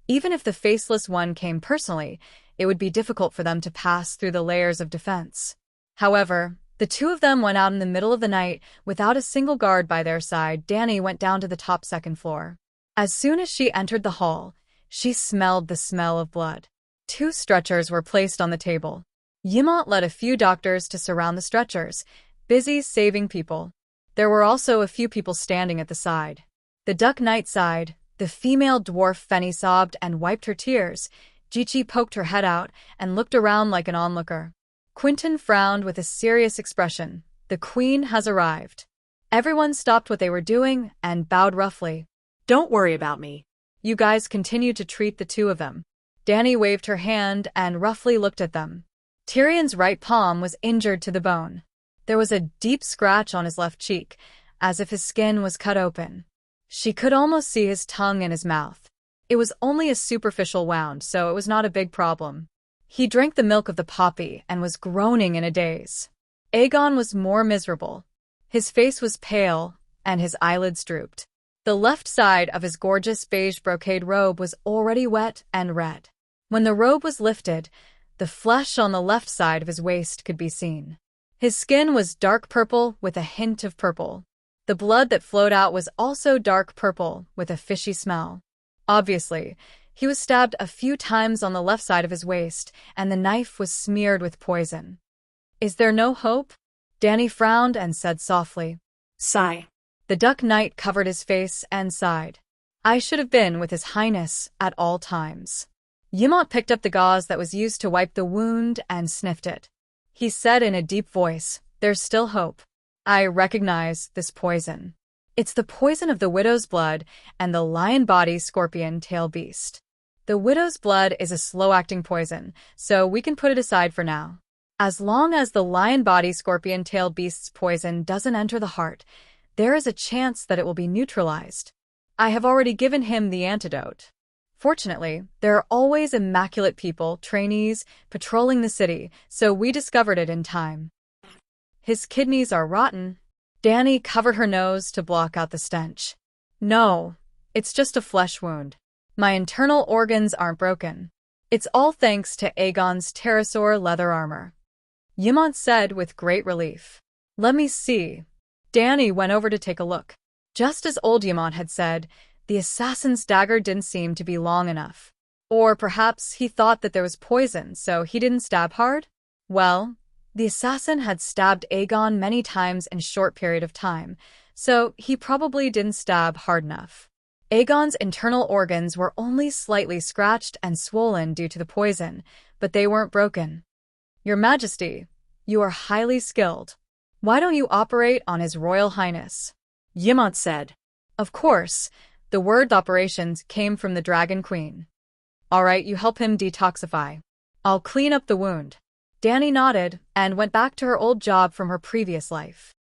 even if the Faceless One came personally, it would be difficult for them to pass through the layers of defense. However, the two of them went out in the middle of the night without a single guard by their side. Danny went down to the top 2nd floor. As soon as she entered the hall, she smelled the smell of blood. 2 stretchers were placed on the table. Ymont led a few doctors to surround the stretchers, busy saving people. There were also a few people standing at the side. The Duck Knight sighed. The female dwarf Fenny sobbed and wiped her tears. Jichi poked her head out and looked around like an onlooker. Quentin frowned with a serious expression. The queen has arrived. Everyone stopped what they were doing and bowed roughly. Don't worry about me. You guys continue to treat the 2 of them. Danny waved her hand and roughly looked at them. Tyrion's right palm was injured to the bone. There was a deep scratch on his left cheek, as if his skin was cut open. She could almost see his tongue in his mouth. It was only a superficial wound, so it was not a big problem. He drank the milk of the poppy and was groaning in a daze. Aegon was more miserable. His face was pale, and his eyelids drooped. The left side of his gorgeous beige brocade robe was already wet and red. When the robe was lifted, the flesh on the left side of his waist could be seen. His skin was dark purple with a hint of purple. The blood that flowed out was also dark purple with a fishy smell. Obviously, he was stabbed a few times on the left side of his waist, and the knife was smeared with poison. Is there no hope? Danny frowned and said softly. Sigh. The Duck Knight covered his face and sighed. I should have been with His Highness at all times. Ymont picked up the gauze that was used to wipe the wound and sniffed it. He said in a deep voice, There's still hope. I recognize this poison. It's the poison of the Widow's Blood and the Lion Body Scorpion Tail Beast. The Widow's Blood is a slow-acting poison, so we can put it aside for now. As long as the Lion Body Scorpion Tail Beast's poison doesn't enter the heart, there is a chance that it will be neutralized. I have already given him the antidote. Fortunately, there are always immaculate people, trainees, patrolling the city, so we discovered it in time. His kidneys are rotten. Danny covered her nose to block out the stench. No, it's just a flesh wound. My internal organs aren't broken. It's all thanks to Aegon's pterosaur leather armor. Ymont said with great relief. Let me see. Danny went over to take a look. Just as old Ymont had said, the assassin's dagger didn't seem to be long enough. Or perhaps he thought that there was poison, so he didn't stab hard? Well, the assassin had stabbed Aegon many times in a short period of time, so he probably didn't stab hard enough. Aegon's internal organs were only slightly scratched and swollen due to the poison, but they weren't broken. Your Majesty, you are highly skilled. Why don't you operate on His Royal Highness? Ymont said. Of course, the word operations came from the Dragon Queen. All right, you help him detoxify. I'll clean up the wound. Danny nodded and went back to her old job from her previous life.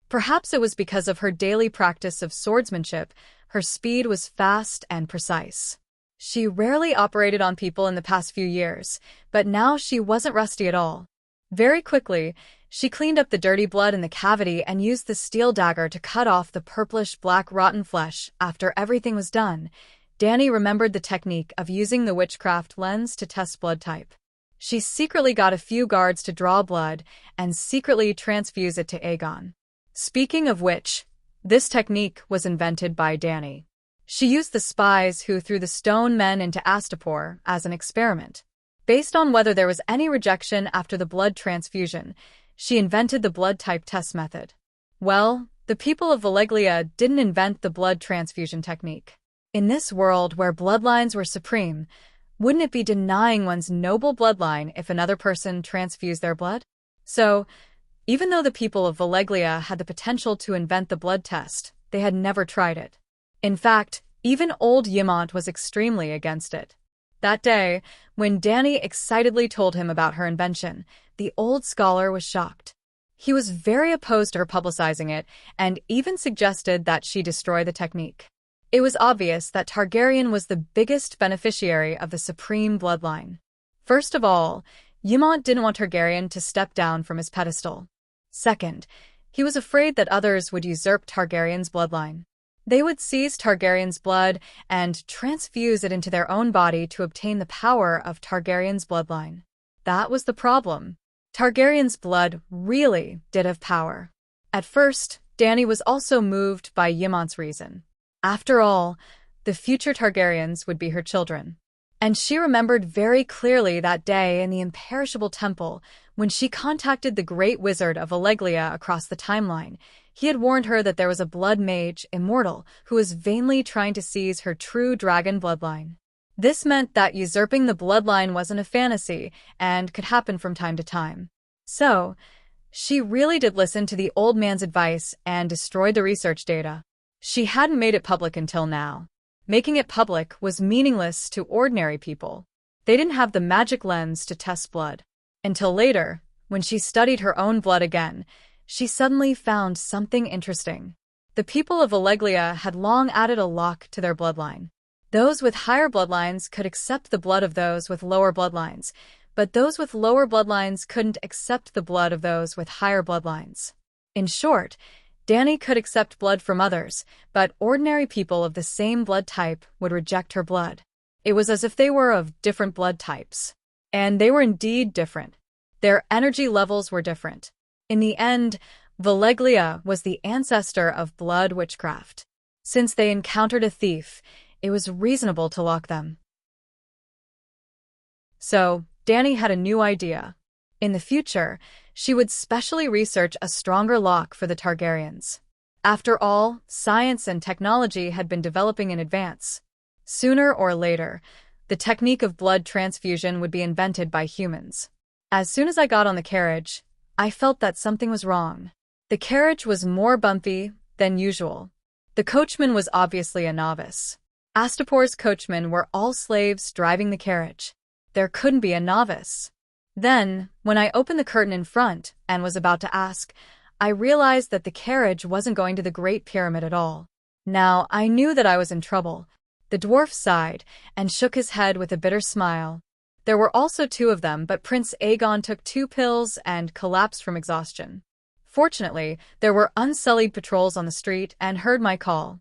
Perhaps it was because of her daily practice of swordsmanship, her speed was fast and precise. She rarely operated on people in the past few years, but now she wasn't rusty at all. Very quickly, she cleaned up the dirty blood in the cavity and used the steel dagger to cut off the purplish-black rotten flesh. After everything was done, Danny remembered the technique of using the witchcraft lens to test blood type. She secretly got a few guards to draw blood and secretly transfuse it to Aegon. Speaking of which, this technique was invented by Danny. She used the spies who threw the stone men into Astapor as an experiment. Based on whether there was any rejection after the blood transfusion, she invented the blood type test method. Well, the people of Valeglia didn't invent the blood transfusion technique. In this world where bloodlines were supreme, wouldn't it be denying one's noble bloodline if another person transfused their blood? So, even though the people of Valeglia had the potential to invent the blood test, they had never tried it. In fact, even old Ymont was extremely against it. That day, when Danny excitedly told him about her invention, the old scholar was shocked. He was very opposed to her publicizing it and even suggested that she destroy the technique. It was obvious that Targaryen was the biggest beneficiary of the supreme bloodline. First of all, Ymont didn't want Targaryen to step down from his pedestal. Second, he was afraid that others would usurp Targaryen's bloodline. They would seize Targaryen's blood and transfuse it into their own body to obtain the power of Targaryen's bloodline. That was the problem. Targaryen's blood really did have power. At first, Danny was also moved by Ymont's reason. After all, the future Targaryens would be her children. And she remembered very clearly that day in the imperishable temple when she contacted the great wizard of Valeglia across the timeline. He had warned her that there was a blood mage, immortal, who was vainly trying to seize her true dragon bloodline. This meant that usurping the bloodline wasn't a fantasy and could happen from time to time. So, she really did listen to the old man's advice and destroyed the research data. She hadn't made it public until now. Making it public was meaningless to ordinary people. They didn't have the magic lens to test blood. Until later, when she studied her own blood again, she suddenly found something interesting. The people of Valeglia had long added a lock to their bloodline. Those with higher bloodlines could accept the blood of those with lower bloodlines, but those with lower bloodlines couldn't accept the blood of those with higher bloodlines. In short, Danny could accept blood from others, but ordinary people of the same blood type would reject her blood. It was as if they were of different blood types. And they were indeed different. Their energy levels were different. In the end, Valeglia was the ancestor of blood witchcraft. Since they encountered a thief, it was reasonable to lock them. So, Danny had a new idea. In the future, she would specially research a stronger lock for the Targaryens. After all, science and technology had been developing in advance. Sooner or later, the technique of blood transfusion would be invented by humans. As soon as I got on the carriage, I felt that something was wrong. The carriage was more bumpy than usual. The coachman was obviously a novice. Astapor's coachmen were all slaves driving the carriage. There couldn't be a novice. Then, when I opened the curtain in front and was about to ask, I realized that the carriage wasn't going to the Great Pyramid at all. Now, I knew that I was in trouble. The dwarf sighed and shook his head with a bitter smile. There were also two of them, but Prince Aegon took 2 pills and collapsed from exhaustion. Fortunately, there were unsullied patrols on the street and heard my call.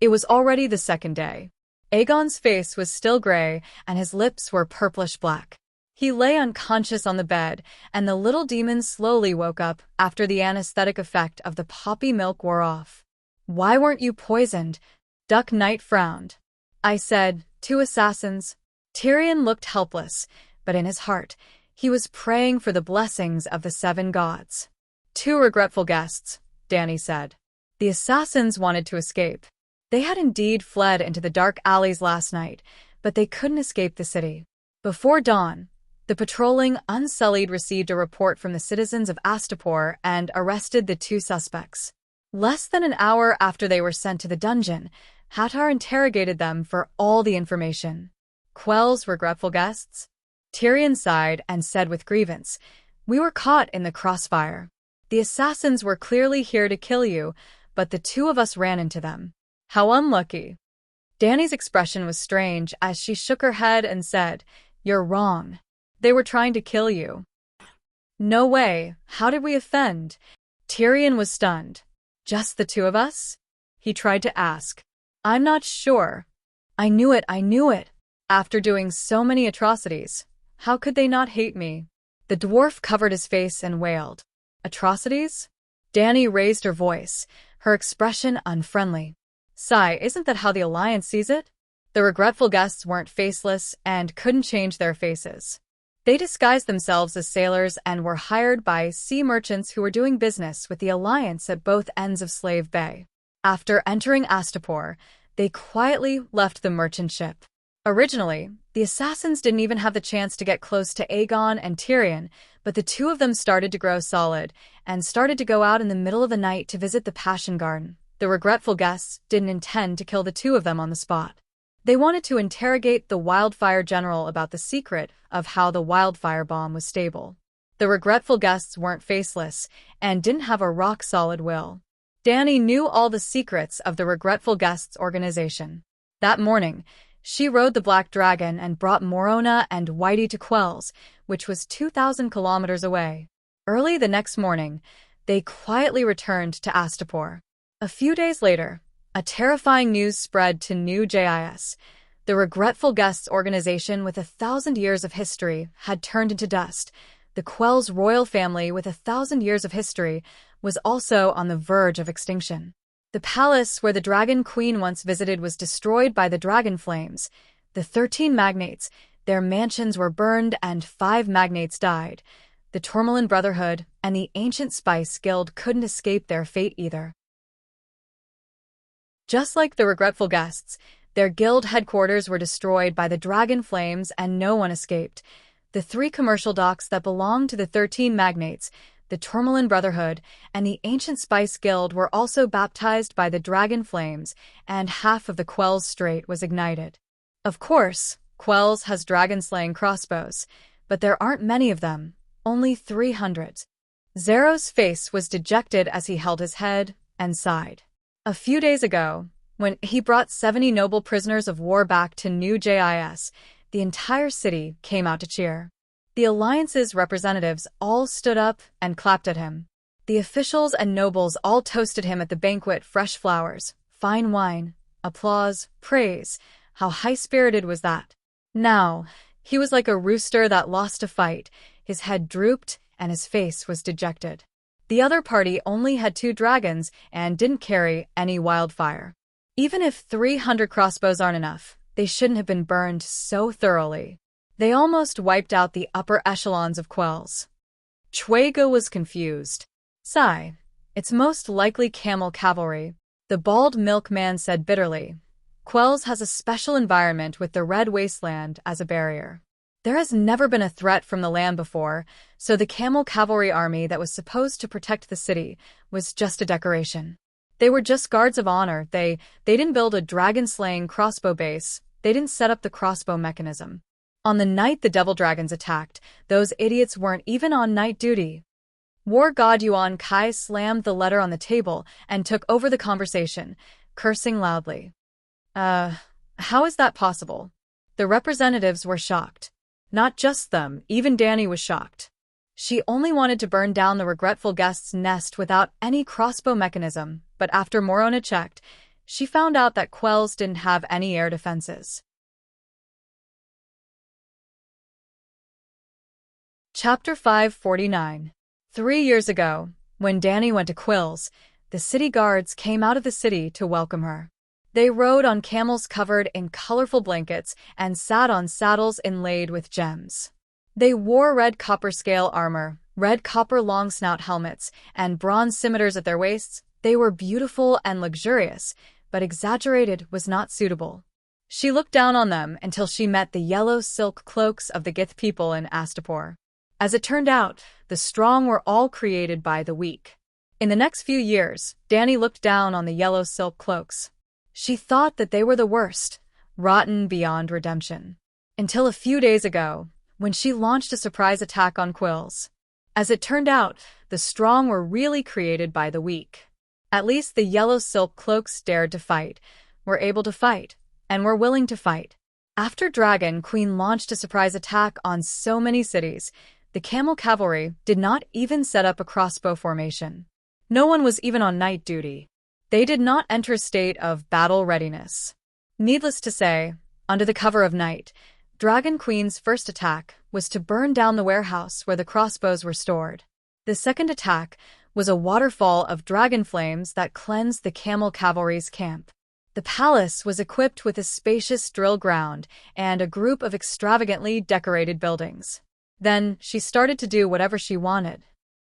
It was already the second day. Aegon's face was still gray and his lips were purplish-black. He lay unconscious on the bed, and the little demon slowly woke up after the anesthetic effect of the poppy milk wore off. "Why weren't you poisoned?" Duck Knight frowned. I said, 2 assassins. Tyrion looked helpless, but in his heart, he was praying for the blessings of the 7 gods. 2 regretful guests, Danny said. The assassins wanted to escape. They had indeed fled into the dark alleys last night, but they couldn't escape the city. Before dawn, the patrolling Unsullied received a report from the citizens of Astapor and arrested the 2 suspects. Less than an hour after they were sent to the dungeon, Hattar interrogated them for all the information. Quell's regretful guests? Tyrion sighed and said with grievance, "We were caught in the crossfire. The assassins were clearly here to kill you, but the two of us ran into them. How unlucky." Dany's expression was strange as she shook her head and said, "You're wrong. They were trying to kill you." "No way. How did we offend?" Tyrion was stunned. "Just the two of us?" he tried to ask. "I'm not sure. I knew it. After doing so many atrocities, how could they not hate me?" The dwarf covered his face and wailed. "Atrocities?" Dany raised her voice, her expression unfriendly. "Sigh, isn't that how the Alliance sees it?" The regretful guests weren't faceless and couldn't change their faces. They disguised themselves as sailors and were hired by sea merchants who were doing business with the Alliance at both ends of Slave Bay. After entering Astapor, they quietly left the merchant ship. Originally, the assassins didn't even have the chance to get close to Aegon and Tyrion, but the two of them started to grow solid and started to go out in the middle of the night to visit the Passion Garden. The regretful guests didn't intend to kill the two of them on the spot. They wanted to interrogate the Wildfire General about the secret of how the wildfire bomb was stable. The regretful guests weren't faceless and didn't have a rock-solid will. Dany knew all the secrets of the regretful guests' organization. That morning, she rode the Black Dragon and brought Morona and Whitey to Quells, which was 2,000 kilometers away. Early the next morning, they quietly returned to Astapor. A few days later, a terrifying news spread to New JIS. The regretful guests' organization with 1,000 years of history had turned into dust. The Quells royal family with 1,000 years of history was also on the verge of extinction. The palace where the Dragon Queen once visited was destroyed by the dragon flames. The 13 magnates, their mansions were burned and 5 magnates died. The Tourmaline Brotherhood and the Ancient Spice Guild couldn't escape their fate either. Just like the regretful guests, their guild headquarters were destroyed by the dragon flames and no one escaped. The 3 commercial docks that belonged to the 13 magnates, the Tourmaline Brotherhood, and the Ancient Spice Guild were also baptized by the dragon flames, and half of the Quells Strait was ignited. Of course, Quells has dragon-slaying crossbows, but there aren't many of them, only 300. Zero's face was dejected as he held his head and sighed. A few days ago, when he brought 70 noble prisoners of war back to New JIS, the entire city came out to cheer. The Alliance's representatives all stood up and clapped at him. The officials and nobles all toasted him at the banquet: fresh flowers, fine wine, applause, praise. How high-spirited was that? Now, he was like a rooster that lost a fight. His head drooped and his face was dejected. The other party only had 2 dragons and didn't carry any wildfire. Even if 300 crossbows aren't enough, they shouldn't have been burned so thoroughly. They almost wiped out the upper echelons of Quells. Chuego was confused. "Sigh, it's most likely camel cavalry," the bald milkman said bitterly. "Quells has a special environment with the Red Wasteland as a barrier. There has never been a threat from the land before, so the camel cavalry army that was supposed to protect the city was just a decoration. They were just guards of honor. They didn't build a dragon-slaying crossbow base. They didn't set up the crossbow mechanism. On the night the devil dragons attacked, those idiots weren't even on night duty." War God Yuan Kai slammed the letter on the table and took over the conversation, cursing loudly. How is that possible?" The representatives were shocked. Not just them, even Dany was shocked. She only wanted to burn down the regretful guest's nest without any crossbow mechanism, but after Morona checked, she found out that Quells didn't have any air defenses. Chapter 549. 3 years ago, when Dany went to Quells, the city guards came out of the city to welcome her. They rode on camels covered in colorful blankets and sat on saddles inlaid with gems. They wore red copper scale armor, red copper long snout helmets, and bronze scimitars at their waists. They were beautiful and luxurious, but exaggerated was not suitable. She looked down on them until she met the yellow silk cloaks of the Gith people in Astapor. As it turned out, the strong were all created by the weak. In the next few years, Dany looked down on the yellow silk cloaks. She thought that they were the worst, rotten beyond redemption. Until a few days ago, when she launched a surprise attack on Quills. As it turned out, the strong were really created by the weak. At least the yellow silk cloaks dared to fight, were able to fight, and were willing to fight. After Dragon Queen launched a surprise attack on so many cities, the camel cavalry did not even set up a crossbow formation. No one was even on night duty. They did not enter a state of battle readiness. Needless to say, under the cover of night, Dragon Queen's first attack was to burn down the warehouse where the crossbows were stored. The second attack was a waterfall of dragon flames that cleansed the camel cavalry's camp. The palace was equipped with a spacious drill ground and a group of extravagantly decorated buildings. Then she started to do whatever she wanted.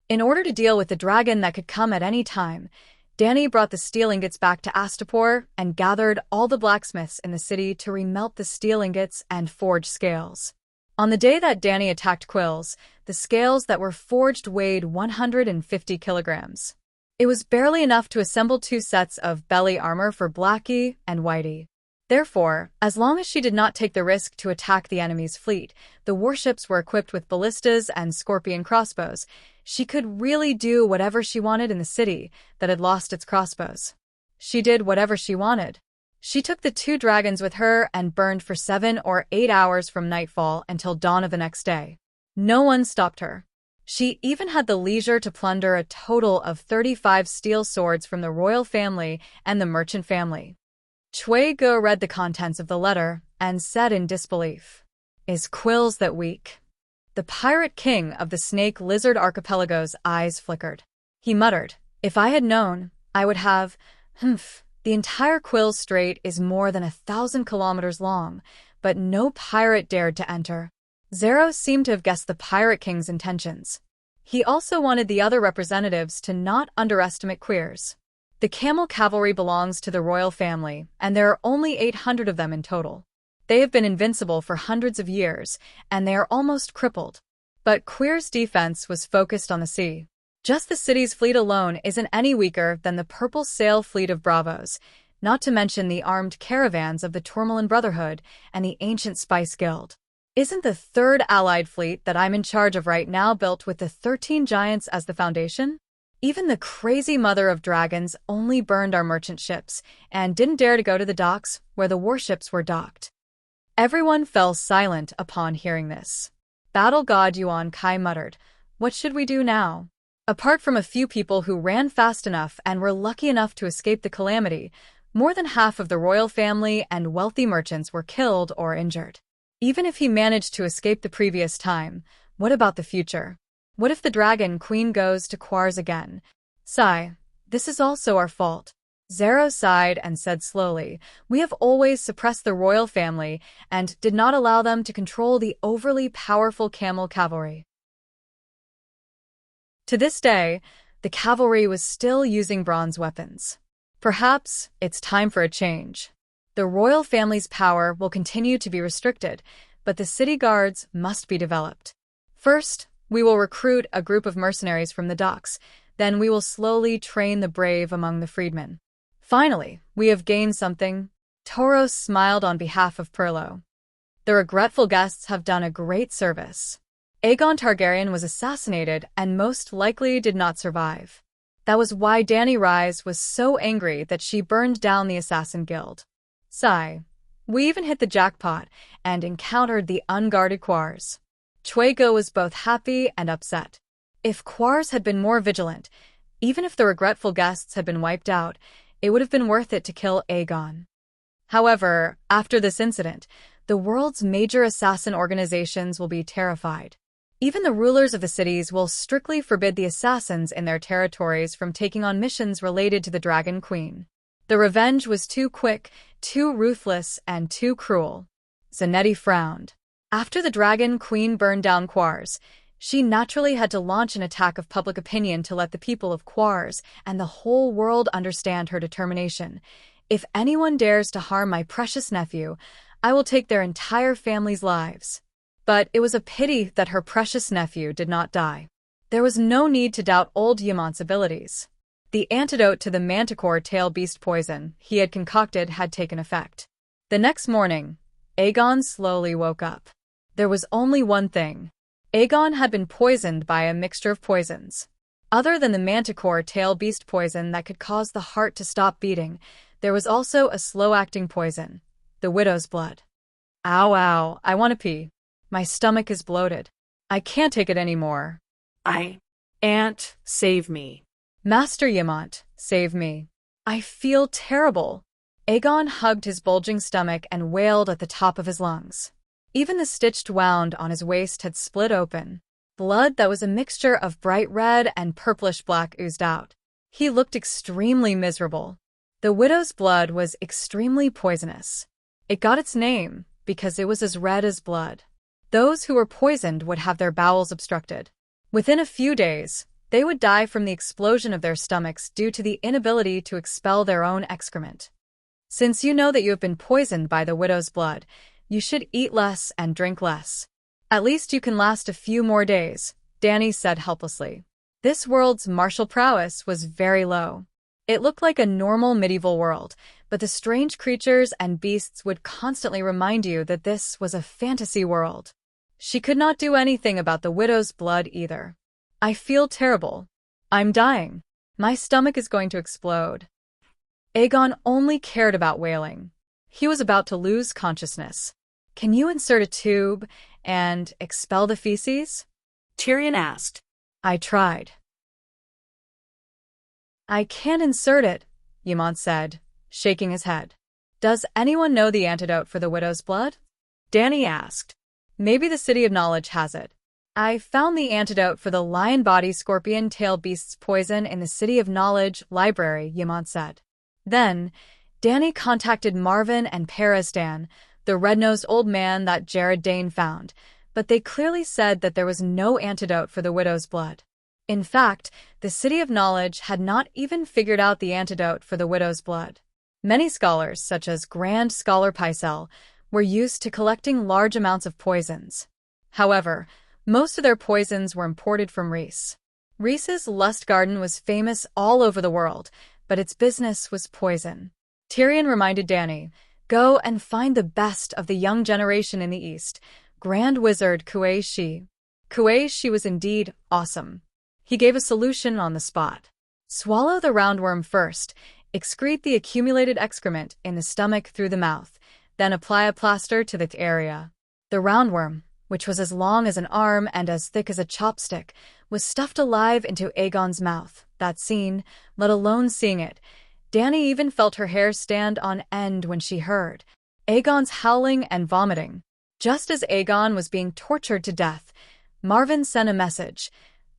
In order to deal with the dragon that could come at any time, Dany brought the steel ingots back to Astapor and gathered all the blacksmiths in the city to remelt the steel ingots and forge scales. On the day that Dany attacked Quills, the scales that were forged weighed 150 kilograms. It was barely enough to assemble 2 sets of belly armor for Blackie and Whitey. Therefore, as long as she did not take the risk to attack the enemy's fleet, the warships were equipped with ballistas and scorpion crossbows. She could really do whatever she wanted in the city that had lost its crossbows. She did whatever she wanted. She took the 2 dragons with her and burned for 7 or 8 hours from nightfall until dawn of the next day. No one stopped her. She even had the leisure to plunder a total of 35 steel swords from the royal family and the merchant family. Chui Go read the contents of the letter and said in disbelief, "Is Quills that weak?" The pirate king of the Snake Lizard Archipelago's eyes flickered. He muttered, "If I had known, I would have, The entire Quills Strait is more than 1,000 kilometers long, but no pirate dared to enter." Zero seemed to have guessed the pirate king's intentions. He also wanted the other representatives to not underestimate Queers. The camel cavalry belongs to the royal family, and there are only 800 of them in total. They have been invincible for hundreds of years, and they are almost crippled. But Queer's defense was focused on the sea. Just the city's fleet alone isn't any weaker than the purple sail fleet of Bravos, not to mention the armed caravans of the Tourmaline Brotherhood and the Ancient Spice Guild. Isn't the third allied fleet that I'm in charge of right now built with the 13 giants as the foundation? Even the crazy mother of dragons only burned our merchant ships and didn't dare to go to the docks where the warships were docked. Everyone fell silent upon hearing this. Battle God Yuan Kai muttered, "What should we do now?" Apart from a few people who ran fast enough and were lucky enough to escape the calamity, more than half of the royal family and wealthy merchants were killed or injured. Even if he managed to escape the previous time, what about the future? What if the Dragon Queen goes to Quars again? Sigh, this is also our fault. Zero sighed and said slowly, "We have always suppressed the royal family and did not allow them to control the overly powerful camel cavalry." To this day, the cavalry was still using bronze weapons. Perhaps it's time for a change. The royal family's power will continue to be restricted, but the city guards must be developed. First, we will recruit a group of mercenaries from the docks. Then we will slowly train the brave among the freedmen. Finally, we have gained something. Toros smiled on behalf of Perlo. The regretful guests have done a great service. Aegon Targaryen was assassinated and most likely did not survive. That was why Dany Rise was so angry that she burned down the Assassin Guild. Sigh. We even hit the jackpot and encountered the unguarded Quars. Chuego was both happy and upset. If Quars had been more vigilant, even if the regretful guests had been wiped out, it would have been worth it to kill Aegon. However, after this incident, the world's major assassin organizations will be terrified. Even the rulers of the cities will strictly forbid the assassins in their territories from taking on missions related to the Dragon Queen. The revenge was too quick, too ruthless, and too cruel. Zanetti frowned. After the Dragon Queen burned down Quars, she naturally had to launch an attack of public opinion to let the people of Quars and the whole world understand her determination. If anyone dares to harm my precious nephew, I will take their entire family's lives. But it was a pity that her precious nephew did not die. There was no need to doubt old Yamont's abilities. The antidote to the manticore tail beast poison he had concocted had taken effect. The next morning, Aegon slowly woke up. There was only one thing. Aegon had been poisoned by a mixture of poisons. Other than the manticore tail beast poison that could cause the heart to stop beating, there was also a slow-acting poison, the widow's blood. Ow, ow, I want to pee. My stomach is bloated. I can't take it anymore. Aunt, save me. Master Ymont, save me. I feel terrible. Aegon hugged his bulging stomach and wailed at the top of his lungs. Even the stitched wound on his waist had split open. Blood that was a mixture of bright red and purplish-black oozed out. He looked extremely miserable. The widow's blood was extremely poisonous. It got its name because it was as red as blood. Those who were poisoned would have their bowels obstructed. Within a few days, they would die from the explosion of their stomachs due to the inability to expel their own excrement. Since you know that you have been poisoned by the widow's blood, you should eat less and drink less. At least you can last a few more days, Dany said helplessly. This world's martial prowess was very low. It looked like a normal medieval world, but the strange creatures and beasts would constantly remind you that this was a fantasy world. She could not do anything about the widow's blood either. I feel terrible. I'm dying. My stomach is going to explode. Aegon only cared about wailing. He was about to lose consciousness. Can you insert a tube and expel the feces? Tyrion asked. I tried. I can't insert it, Ymont said, shaking his head. Does anyone know the antidote for the widow's blood? Dany asked. Maybe the City of Knowledge has it. I found the antidote for the lion body scorpion tail beast's poison in the City of Knowledge library, Ymont said. Then, Dany contacted Marvin and Perisdan, the red-nosed old man that Jared Dane found, but they clearly said that there was no antidote for the widow's blood. In fact, the City of Knowledge had not even figured out the antidote for the widow's blood. Many scholars, such as Grand Scholar Pycelle, were used to collecting large amounts of poisons. However, most of their poisons were imported from Rhys. Rhys's Lust Garden was famous all over the world, but its business was poison. Tyrion reminded Dany, go and find the best of the young generation in the East, Grand Wizard Kuei Shi. Kuei Shi was indeed awesome. He gave a solution on the spot. Swallow the roundworm first, excrete the accumulated excrement in the stomach through the mouth, then apply a plaster to the area. The roundworm, which was as long as an arm and as thick as a chopstick, was stuffed alive into Aegon's mouth. That scene, let alone seeing it, Dany even felt her hair stand on end when she heard Aegon's howling and vomiting. Just as Aegon was being tortured to death, Marvin sent a message.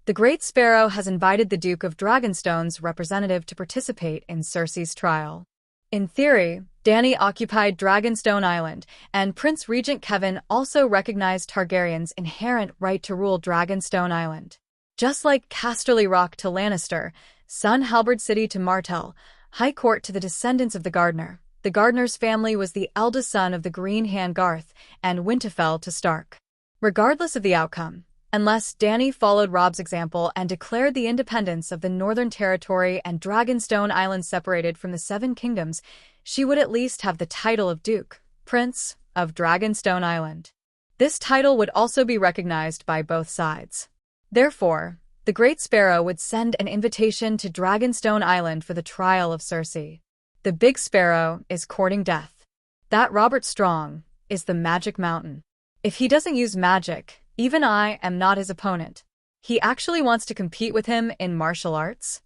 The Great Sparrow has invited the Duke of Dragonstone's representative to participate in Cersei's trial. In theory, Dany occupied Dragonstone Island, and Prince Regent Kevan also recognized Targaryen's inherent right to rule Dragonstone Island. Just like Casterly Rock to Lannister, Son Halberd City to Martell, High Court to the descendants of the Gardener's family was the eldest son of the Green Hand Garth, and Winterfell to Stark. Regardless of the outcome, unless Dany followed Robb's example and declared the independence of the Northern Territory and Dragonstone Island separated from the Seven Kingdoms, she would at least have the title of Duke, Prince, of Dragonstone Island. This title would also be recognized by both sides. Therefore, the Great Sparrow would send an invitation to Dragonstone Island for the trial of Cersei. The Big Sparrow is courting death. That Robert Strong is the Magic Mountain. If he doesn't use magic, even I am not his opponent. He actually wants to compete with him in martial arts?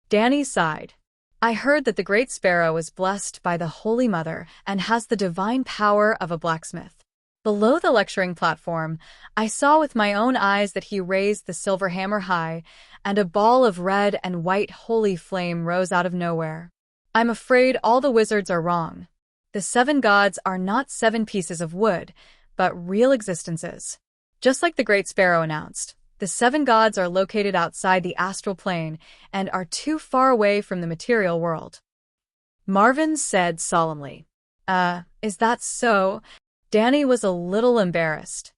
Dany sighed. I heard that the Great Sparrow is blessed by the Holy Mother and has the divine power of a blacksmith. Below the lecturing platform, I saw with my own eyes that he raised the silver hammer high, and a ball of red and white holy flame rose out of nowhere. I'm afraid all the wizards are wrong. The 7 gods are not 7 pieces of wood, but real existences. Just like the Great Sparrow announced, the 7 gods are located outside the astral plane and are too far away from the material world. Marvin said solemnly. Is that so? Dany was a little embarrassed.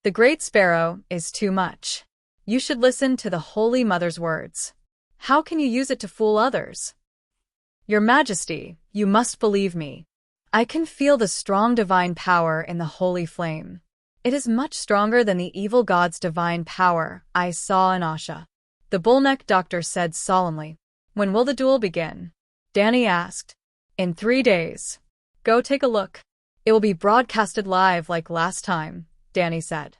The Great Sparrow is too much. You should listen to the Holy Mother's words. How can you use it to fool others? Your Majesty, you must believe me. I can feel the strong divine power in the holy flame. It is much stronger than the evil god's divine power I saw in Asha. The bullneck doctor said solemnly. When will the duel begin? Danny asked. In 3 days. Go take a look. It will be broadcasted live like last time, Danny said.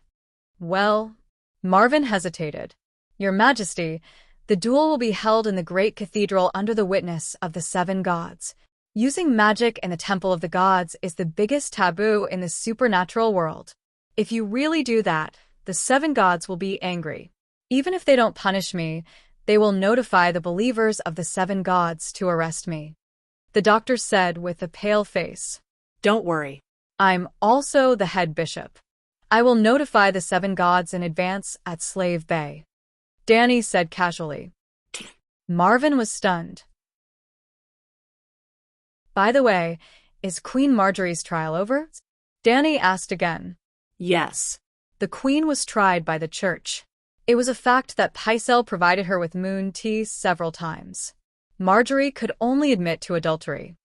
Well, Marvin hesitated. Your Majesty, the duel will be held in the great cathedral under the witness of the 7 gods. Using magic in the temple of the gods is the biggest taboo in the supernatural world. If you really do that, the 7 gods will be angry. Even if they don't punish me, they will notify the believers of the 7 gods to arrest me. The doctor said with a pale face. Don't worry. I'm also the head bishop. I will notify the 7 gods in advance at Slave Bay. Danny said casually. Marvin was stunned. By the way, is Queen Marjorie's trial over? Danny asked again. Yes. The queen was tried by the church. It was a fact that Pycelle provided her with moon tea several times. Marjorie could only admit to adultery.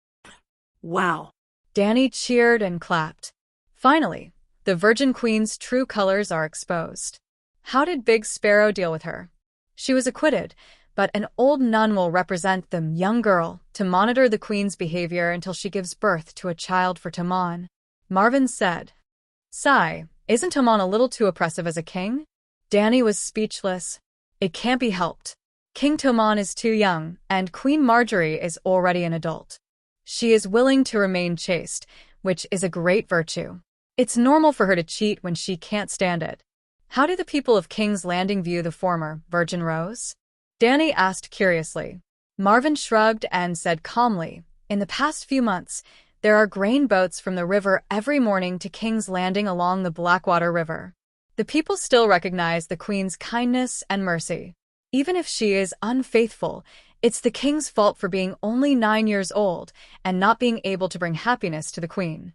Wow. Danny cheered and clapped. Finally, the Virgin Queen's true colors are exposed. How did Big Sparrow deal with her? She was acquitted, but an old nun will represent the young girl to monitor the queen's behavior until she gives birth to a child for Tomon. Marvin said. Sigh, isn't Tomon a little too oppressive as a king? Danny was speechless. It can't be helped. King Tomon is too young, and Queen Marjorie is already an adult. She is willing to remain chaste, which is a great virtue. It's normal for her to cheat when she can't stand it. How do the people of King's Landing view the former Virgin Rose? Danny asked curiously. Marvin shrugged and said calmly, in the past few months, there are grain boats from the river every morning to King's Landing along the Blackwater River. The people still recognize the Queen's kindness and mercy. Even if she is unfaithful, it's the King's fault for being only 9 years old and not being able to bring happiness to the Queen.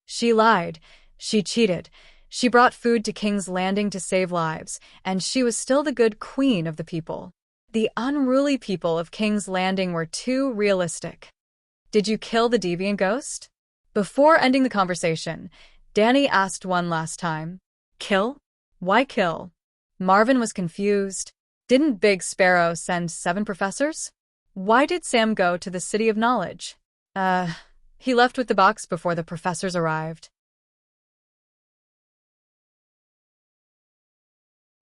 She lied, she cheated, she brought food to King's Landing to save lives, and she was still the good queen of the people. The unruly people of King's Landing were too realistic. Did you kill the deviant ghost? Before ending the conversation, Danny asked one last time. Kill? Why kill? Marvin was confused. Didn't Big Sparrow send 7 professors? Why did Sam go to the City of Knowledge? He left with the box before the professors arrived.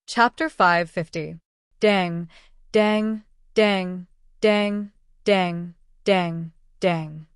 Chapter 550. Dang, dang, dang, dang, dang, dang, dang.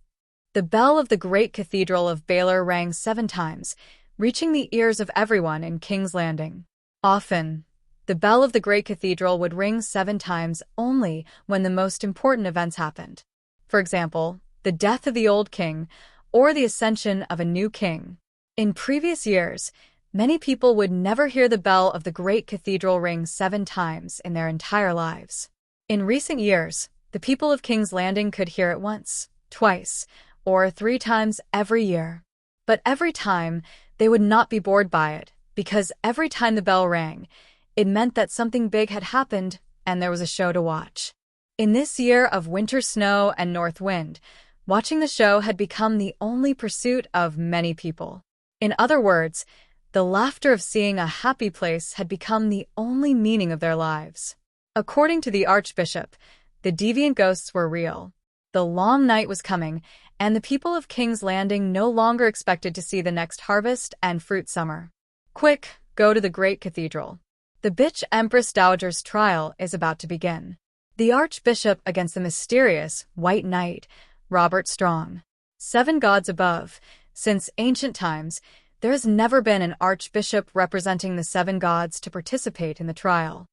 The bell of the great cathedral of Baylor rang 7 times, reaching the ears of everyone in King's Landing. Often, the bell of the great cathedral would ring 7 times only when the most important events happened. For example, the death of the old king or the ascension of a new king. In previous years, many people would never hear the bell of the great cathedral ring 7 times in their entire lives. In recent years, the people of King's Landing could hear it once, twice, or 3 times every year. But every time, they would not be bored by it, because every time the bell rang, it meant that something big had happened and there was a show to watch. In this year of winter snow and north wind, watching the show had become the only pursuit of many people. In other words, the laughter of seeing a happy place had become the only meaning of their lives. According to the Archbishop, the deviant ghosts were real. The long night was coming, and the people of King's Landing no longer expected to see the next harvest and fruit summer. Quick, go to the great cathedral. The bitch Empress Dowager's trial is about to begin. The Archbishop against the mysterious White Knight, Robert Strong. 7 gods above. Since ancient times, there has never been an archbishop representing the 7 gods to participate in the trial.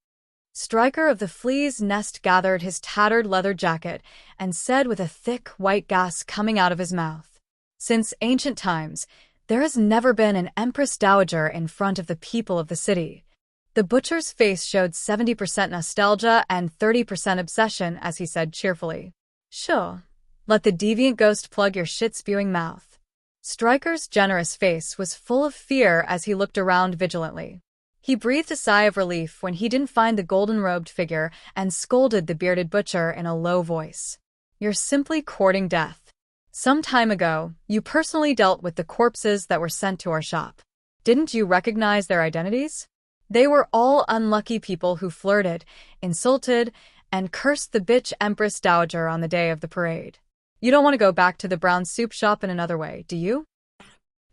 Striker of the Flea's Nest gathered his tattered leather jacket and said with a thick white gas coming out of his mouth, "Since ancient times, there has never been an Empress Dowager in front of the people of the city." The butcher's face showed 70% nostalgia and 30% obsession as he said cheerfully, "Sure, let the deviant ghost plug your shit-spewing mouth." Striker's generous face was full of fear as he looked around vigilantly. He breathed a sigh of relief when he didn't find the golden-robed figure and scolded the bearded butcher in a low voice. "You're simply courting death. Some time ago, you personally dealt with the corpses that were sent to our shop. Didn't you recognize their identities? They were all unlucky people who flirted, insulted, and cursed the bitch Empress Dowager on the day of the parade. You don't want to go back to the brown soup shop in another way, do you?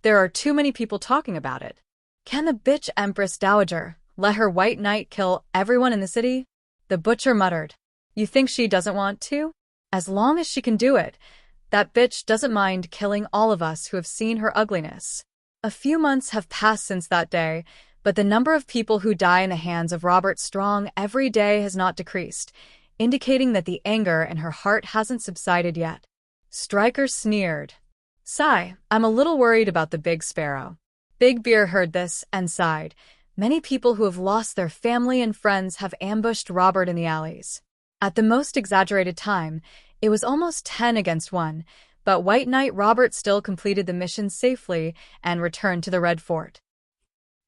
There are too many people talking about it. Can the bitch Empress Dowager let her white knight kill everyone in the city? The butcher muttered. You think she doesn't want to? As long as she can do it, that bitch doesn't mind killing all of us who have seen her ugliness. A few months have passed since that day, but the number of people who die in the hands of Robert Strong every day has not decreased, indicating that the anger in her heart hasn't subsided yet. Stryker sneered. Sigh, I'm a little worried about the Big Sparrow. Big Bear heard this and sighed. Many people who have lost their family and friends have ambushed Robert in the alleys. At the most exaggerated time, it was almost 10 against 1, but White Knight Robert still completed the mission safely and returned to the Red Fort.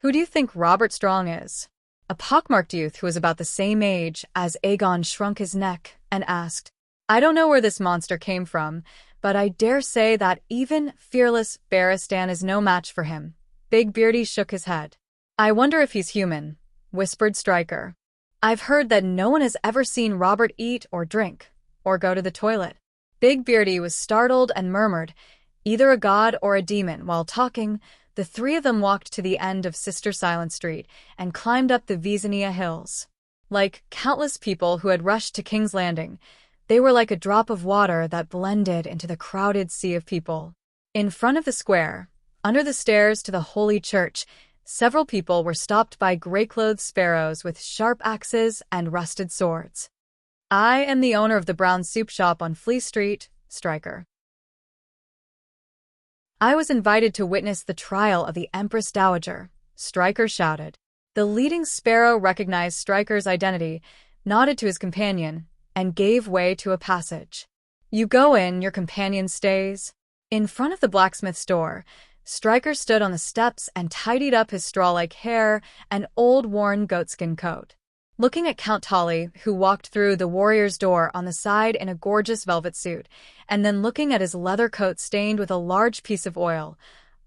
Who do you think Robert Strong is? A pockmarked youth who was about the same age as Aegon shrunk his neck and asked, I don't know where this monster came from, but I dare say that even fearless Barristan is no match for him. Big Beardy shook his head. I wonder if he's human, whispered Stryker. I've heard that no one has ever seen Robert eat or drink, or go to the toilet. Big Beardy was startled and murmured, either a god or a demon. While talking, the three of them walked to the end of Sister Silent Street and climbed up the Vezania Hills. Like countless people who had rushed to King's Landing, they were like a drop of water that blended into the crowded sea of people. In front of the square, under the stairs to the Holy Church, several people were stopped by gray-clothed sparrows with sharp axes and rusted swords. I am the owner of the brown soup shop on Flea Street, Stryker. I was invited to witness the trial of the Empress Dowager, Stryker shouted. The leading sparrow recognized Stryker's identity, nodded to his companion, and gave way to a passage. You go in, your companion stays. In front of the blacksmith's door, Stryker stood on the steps and tidied up his straw-like hair and old worn goatskin coat. Looking at Count Tully, who walked through the warrior's door on the side in a gorgeous velvet suit, and then looking at his leather coat stained with a large piece of oil,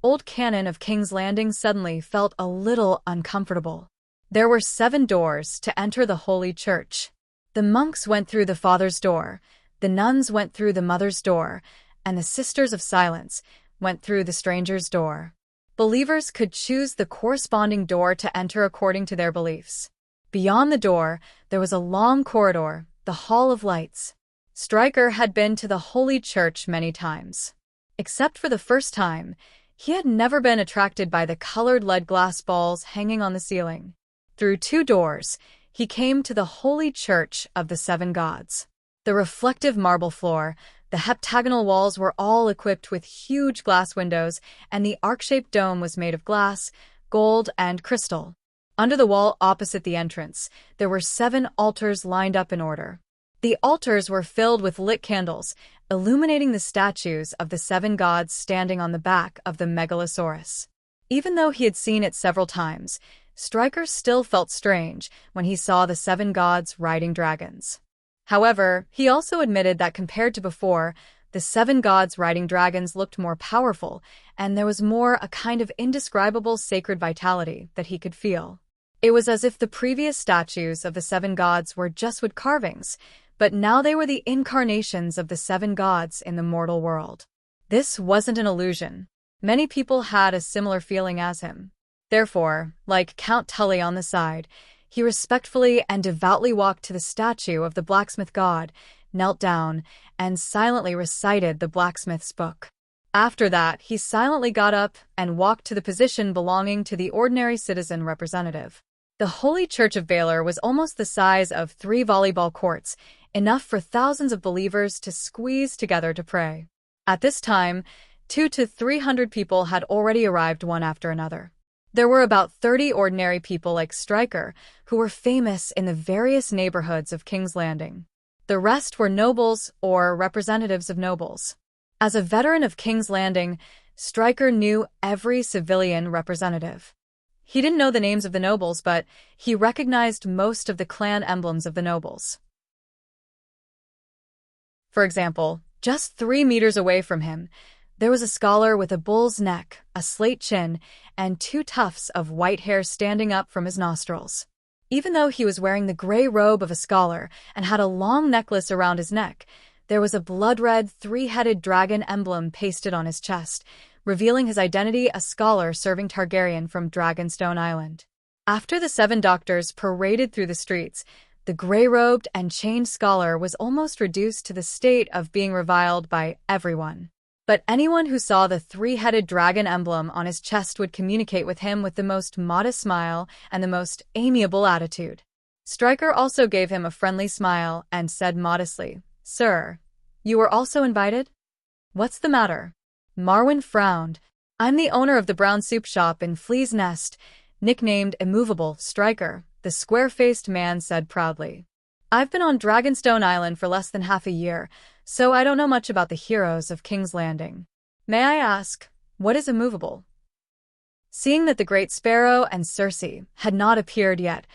old Canon of King's Landing suddenly felt a little uncomfortable. There were 7 doors to enter the Holy Church. The monks went through the Father's door, the nuns went through the Mother's door, and the Sisters of Silence went through the Stranger's door. Believers could choose the corresponding door to enter according to their beliefs. Beyond the door, there was a long corridor, the Hall of Lights. Stryker had been to the Holy Church many times. Except for the first time, he had never been attracted by the colored lead glass balls hanging on the ceiling. Through 2 doors, he came to the Holy Church of the 7 Gods. The reflective marble floor, the heptagonal walls were all equipped with huge glass windows, and the arc-shaped dome was made of glass, gold, and crystal. Under the wall opposite the entrance, there were 7 altars lined up in order. The altars were filled with lit candles, illuminating the statues of the 7 gods standing on the back of the Megalosaurus. Even though he had seen it several times, Stryker still felt strange when he saw the 7 gods riding dragons. However, he also admitted that compared to before, the 7 gods riding dragons looked more powerful, and there was more a kind of indescribable sacred vitality that he could feel. It was as if the previous statues of the 7 gods were just wood carvings, but now they were the incarnations of the 7 gods in the mortal world. This wasn't an illusion. Many people had a similar feeling as him. Therefore, like Count Tully on the side, he respectfully and devoutly walked to the statue of the blacksmith god, knelt down, and silently recited the blacksmith's book. After that, he silently got up and walked to the position belonging to the ordinary citizen representative. The Holy Church of Baylor was almost the size of 3 volleyball courts, enough for thousands of believers to squeeze together to pray. At this time, 200 to 300 people had already arrived one after another. There were about 30 ordinary people like Stryker, who were famous in the various neighborhoods of King's Landing. The rest were nobles or representatives of nobles. As a veteran of King's Landing, Stryker knew every civilian representative. He didn't know the names of the nobles, but he recognized most of the clan emblems of the nobles. For example, just 3 meters away from him, There was a scholar with a bull's neck, a slate chin, and 2 tufts of white hair standing up from his nostrils. Even though he was wearing the gray robe of a scholar and had a long necklace around his neck, there was a blood-red 3-headed dragon emblem pasted on his chest, revealing his identity: a scholar serving Targaryen from Dragonstone Island. After the 7 doctors paraded through the streets, the gray-robed and chained scholar was almost reduced to the state of being reviled by everyone. But anyone who saw the 3-headed dragon emblem on his chest would communicate with him with the most modest smile and the most amiable attitude. Stryker also gave him a friendly smile and said modestly, "Sir, you were also invited?" "What's the matter?" Marwyn frowned. "I'm the owner of the brown soup shop in Flea's Nest, nicknamed Immovable Stryker," the square-faced man said proudly. "I've been on Dragonstone Island for less than half a year, so I don't know much about the heroes of King's Landing. May I ask, what is immovable?" Seeing that the Great Sparrow and Cersei had not appeared yet,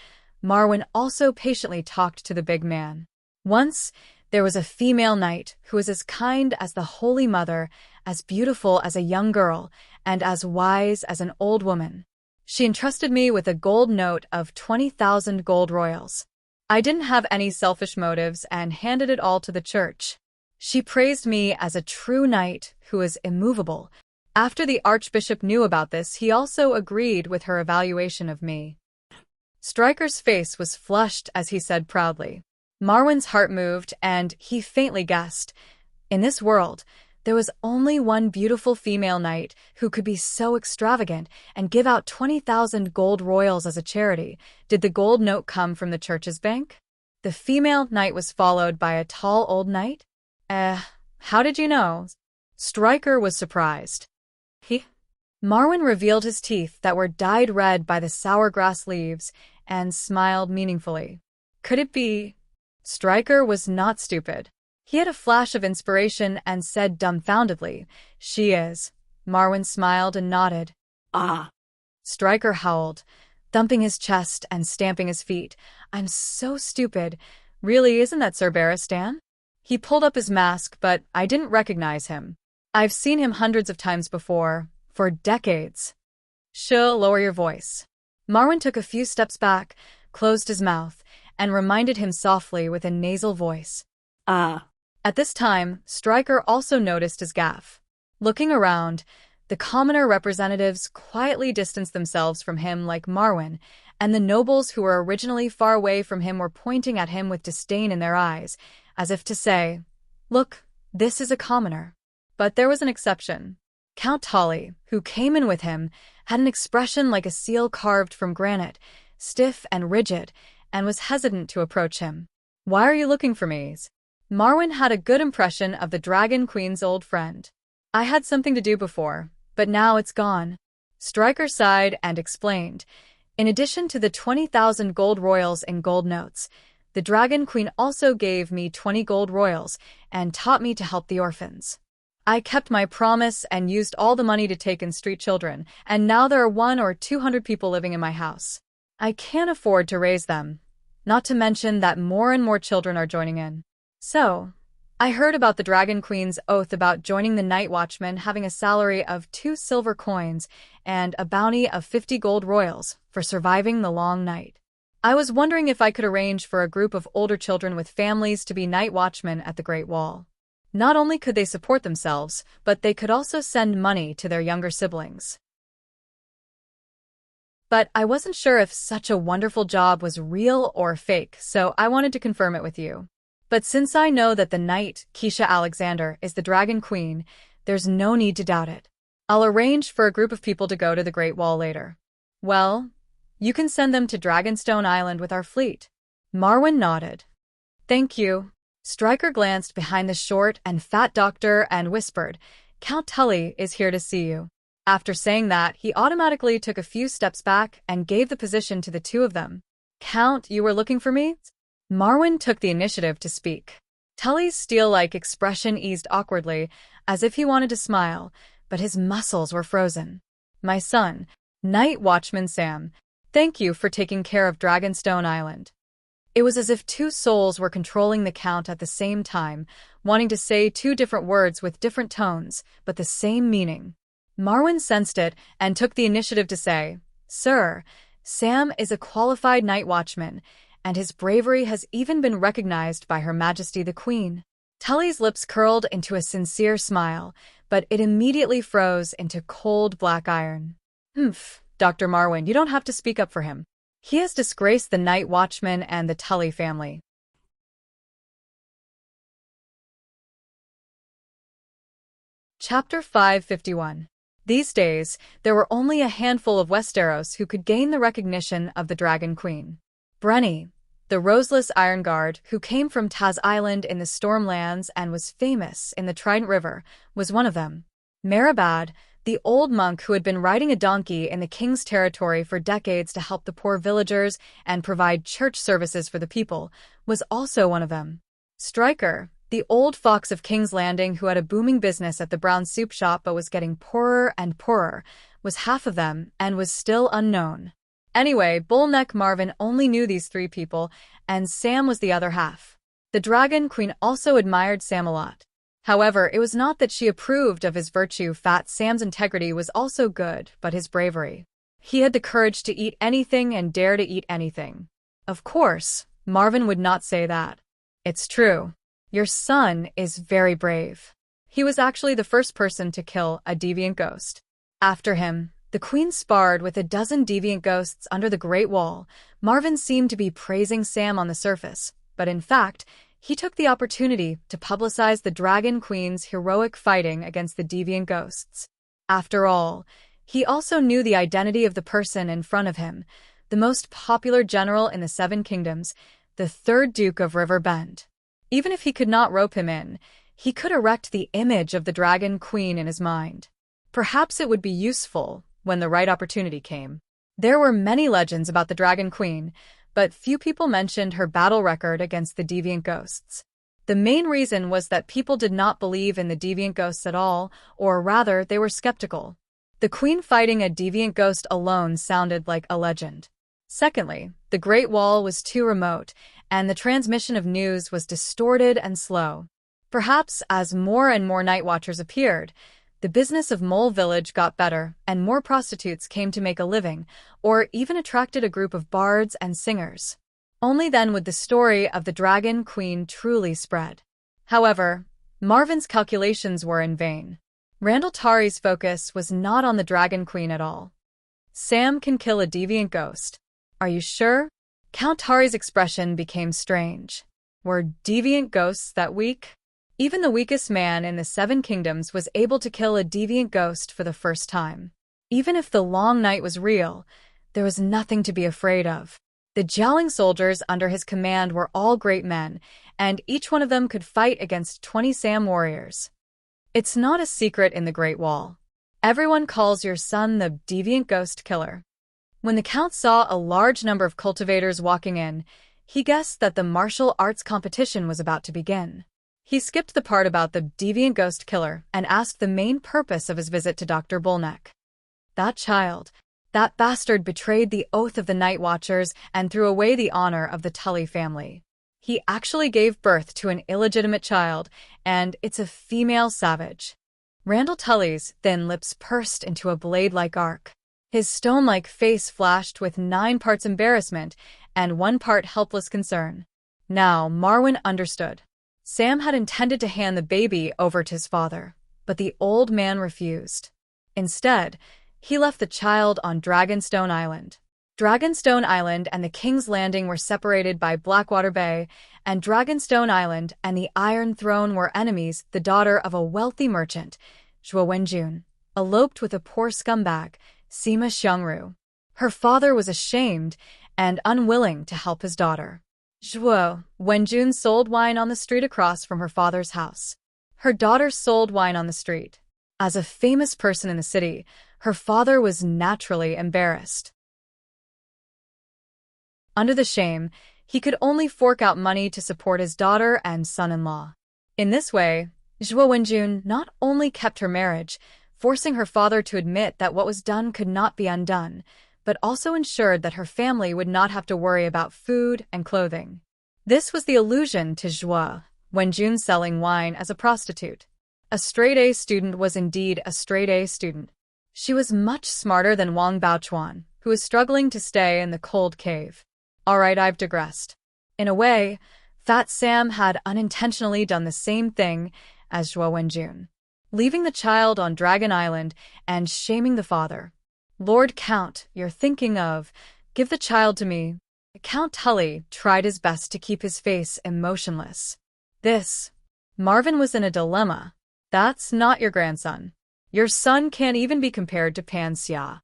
Marwyn also patiently talked to the big man. "Once, there was a female knight who was as kind as the Holy Mother, as beautiful as a young girl, and as wise as an old woman. She entrusted me with a gold note of 20,000 gold royals. I didn't have any selfish motives and handed it all to the church. She praised me as a true knight who is immovable. After the Archbishop knew about this, he also agreed with her evaluation of me." Stryker's face was flushed as he said proudly. Marwyn's heart moved, and he faintly guessed. In this world, there was only one beautiful female knight who could be so extravagant and give out 20,000 gold royals as a charity. Did the gold note come from the church's bank? The female knight was followed by a tall old knight? How did you know? Stryker was surprised. Marwyn revealed his teeth that were dyed red by the sour grass leaves and smiled meaningfully. Could it be? Stryker was not stupid. He had a flash of inspiration and said dumbfoundedly, "She is." Marwyn smiled and nodded. "Ah." Stryker howled, thumping his chest and stamping his feet. "I'm so stupid. Really, isn't that Sir Barristan?" He pulled up his mask, but I didn't recognize him. I've seen him hundreds of times before, for decades. Lower your voice." Marwyn took a few steps back, closed his mouth, and reminded him softly with a nasal voice. "Ah." At this time, Stryker also noticed his gaffe. Looking around, the commoner representatives quietly distanced themselves from him like Marwyn, and the nobles who were originally far away from him were pointing at him with disdain in their eyes, as if to say, "Look, this is a commoner." But there was an exception. Count Tully, who came in with him, had an expression like a seal carved from granite, stiff and rigid, and was hesitant to approach him. "Why are you looking for me?" Marwyn had a good impression of the Dragon Queen's old friend. "I had something to do before, but now it's gone." Stryker sighed and explained. "In addition to the 20,000 gold royals in gold notes, the Dragon Queen also gave me 20 gold royals and taught me to help the orphans. I kept my promise and used all the money to take in street children, and now there are 100 or 200 people living in my house. I can't afford to raise them, not to mention that more and more children are joining in. So, I heard about the Dragon Queen's oath about joining the Night Watchman having a salary of 2 silver coins and a bounty of 50 gold royals for surviving the long night. I was wondering if I could arrange for a group of older children with families to be night watchmen at the Great Wall. Not only could they support themselves, but they could also send money to their younger siblings. But I wasn't sure if such a wonderful job was real or fake, so I wanted to confirm it with you. But since I know that the knight, Keisha Alexander, is the Dragon Queen, there's no need to doubt it. I'll arrange for a group of people to go to the Great Wall later." "Well, you can send them to Dragonstone Island with our fleet." Marwyn nodded. "Thank you." Stryker glanced behind the short and fat doctor and whispered, "Count Tully is here to see you." After saying that, he automatically took a few steps back and gave the position to the 2 of them. "Count, you were looking for me?" Marwyn took the initiative to speak. Tully's steel-like expression eased awkwardly, as if he wanted to smile, but his muscles were frozen. "My son, Night Watchman Sam, thank you for taking care of Dragonstone Island." It was as if two souls were controlling the Count at the same time, wanting to say two different words with different tones, but the same meaning. Marwan sensed it and took the initiative to say, "Sir, Sam is a qualified night watchman, and his bravery has even been recognized by Her Majesty the Queen." Tully's lips curled into a sincere smile, but it immediately froze into cold black iron. "Humph, Dr. Marwan, you don't have to speak up for him. He has disgraced the night watchman and the Tully family." Chapter 551. These days, there were only a handful of Westeros who could gain the recognition of the Dragon Queen. Brenny, the roseless Iron Guard who came from Taz Island in the Stormlands and was famous in the Trident River, was one of them. Marabad, the old monk who had been riding a donkey in the king's territory for decades to help the poor villagers and provide church services for the people, was also one of them. Stryker, the old fox of King's Landing who had a booming business at the brown soup shop but was getting poorer and poorer, was half of them and was still unknown. Anyway, Bullneck Marvin only knew these three people, and Sam was the other half. The Dragon Queen also admired Sam a lot. However, it was not that she approved of his virtue. Fat Sam's integrity was also good, but his bravery. He had the courage to eat anything and dare to eat anything. Of course, Marvin would not say that. "It's true. Your son is very brave." He was actually the first person to kill a deviant ghost. After him, the Queen sparred with a dozen deviant ghosts under the Great Wall. Marvin seemed to be praising Sam on the surface, but in fact, he took the opportunity to publicize the Dragon Queen's heroic fighting against the deviant ghosts. After all, he also knew the identity of the person in front of him, the most popular general in the Seven Kingdoms, the third Duke of River Bend. Even if he could not rope him in, he could erect the image of the Dragon Queen in his mind. Perhaps it would be useful when the right opportunity came. There were many legends about the Dragon Queen, but few people mentioned her battle record against the deviant ghosts. The main reason was that people did not believe in the deviant ghosts at all, or rather, they were skeptical. The Queen fighting a deviant ghost alone sounded like a legend. Secondly, the Great Wall was too remote, and the transmission of news was distorted and slow. Perhaps as more and more night watchers appeared, the business of Mole Village got better, and more prostitutes came to make a living, or even attracted a group of bards and singers. Only then would the story of the Dragon Queen truly spread. However, Marvin's calculations were in vain. Randall Tari's focus was not on the Dragon Queen at all. "Sam can kill a deviant ghost. Are you sure?" Count Tari's expression became strange. Were deviant ghosts that weak? Even the weakest man in the Seven Kingdoms was able to kill a deviant ghost for the first time. Even if the long night was real, there was nothing to be afraid of. The Jowling soldiers under his command were all great men, and each one of them could fight against 20 Sam warriors. It's not a secret in the Great Wall. Everyone calls your son the deviant ghost killer. When the Count saw a large number of cultivators walking in, he guessed that the martial arts competition was about to begin. He skipped the part about the deviant ghost killer and asked the main purpose of his visit to Dr. Bullneck. That child, that bastard betrayed the oath of the Night Watchers and threw away the honor of the Tully family. He actually gave birth to an illegitimate child, and it's a female savage. Randall Tully's thin lips pursed into a blade-like arc. His stone-like face flashed with 9 parts embarrassment and 1 part helpless concern. Now Marwan understood. Sam had intended to hand the baby over to his father, but the old man refused. Instead, he left the child on Dragonstone Island. Dragonstone Island and the King's Landing were separated by Blackwater Bay, and Dragonstone Island and the Iron Throne were enemies. The daughter of a wealthy merchant, Zhuo Wenjun, eloped with a poor scumbag, Sima Xiangru. Her father was ashamed and unwilling to help his daughter. Zhuo Wenjun sold wine on the street across from her father's house. Her daughter sold wine on the street. As a famous person in the city, her father was naturally embarrassed. Under the shame, he could only fork out money to support his daughter and son-in-law. In this way, Zhuo Wenjun not only kept her marriage, forcing her father to admit that what was done could not be undone, but also ensured that her family would not have to worry about food and clothing. This was the allusion to Joie, Wenjun selling wine as a prostitute. A straight-A student was indeed a straight-A student. She was much smarter than Wang Baochuan, who was struggling to stay in the cold cave. Alright, I've digressed. In a way, Fat Sam had unintentionally done the same thing as Zhuo Wenjun, leaving the child on Dragon Island and shaming the father. Lord Count, you're thinking of, give the child to me. Count Tully tried his best to keep his face emotionless. Marvin was in a dilemma. That's not your grandson. Your son can't even be compared to Pan Xia.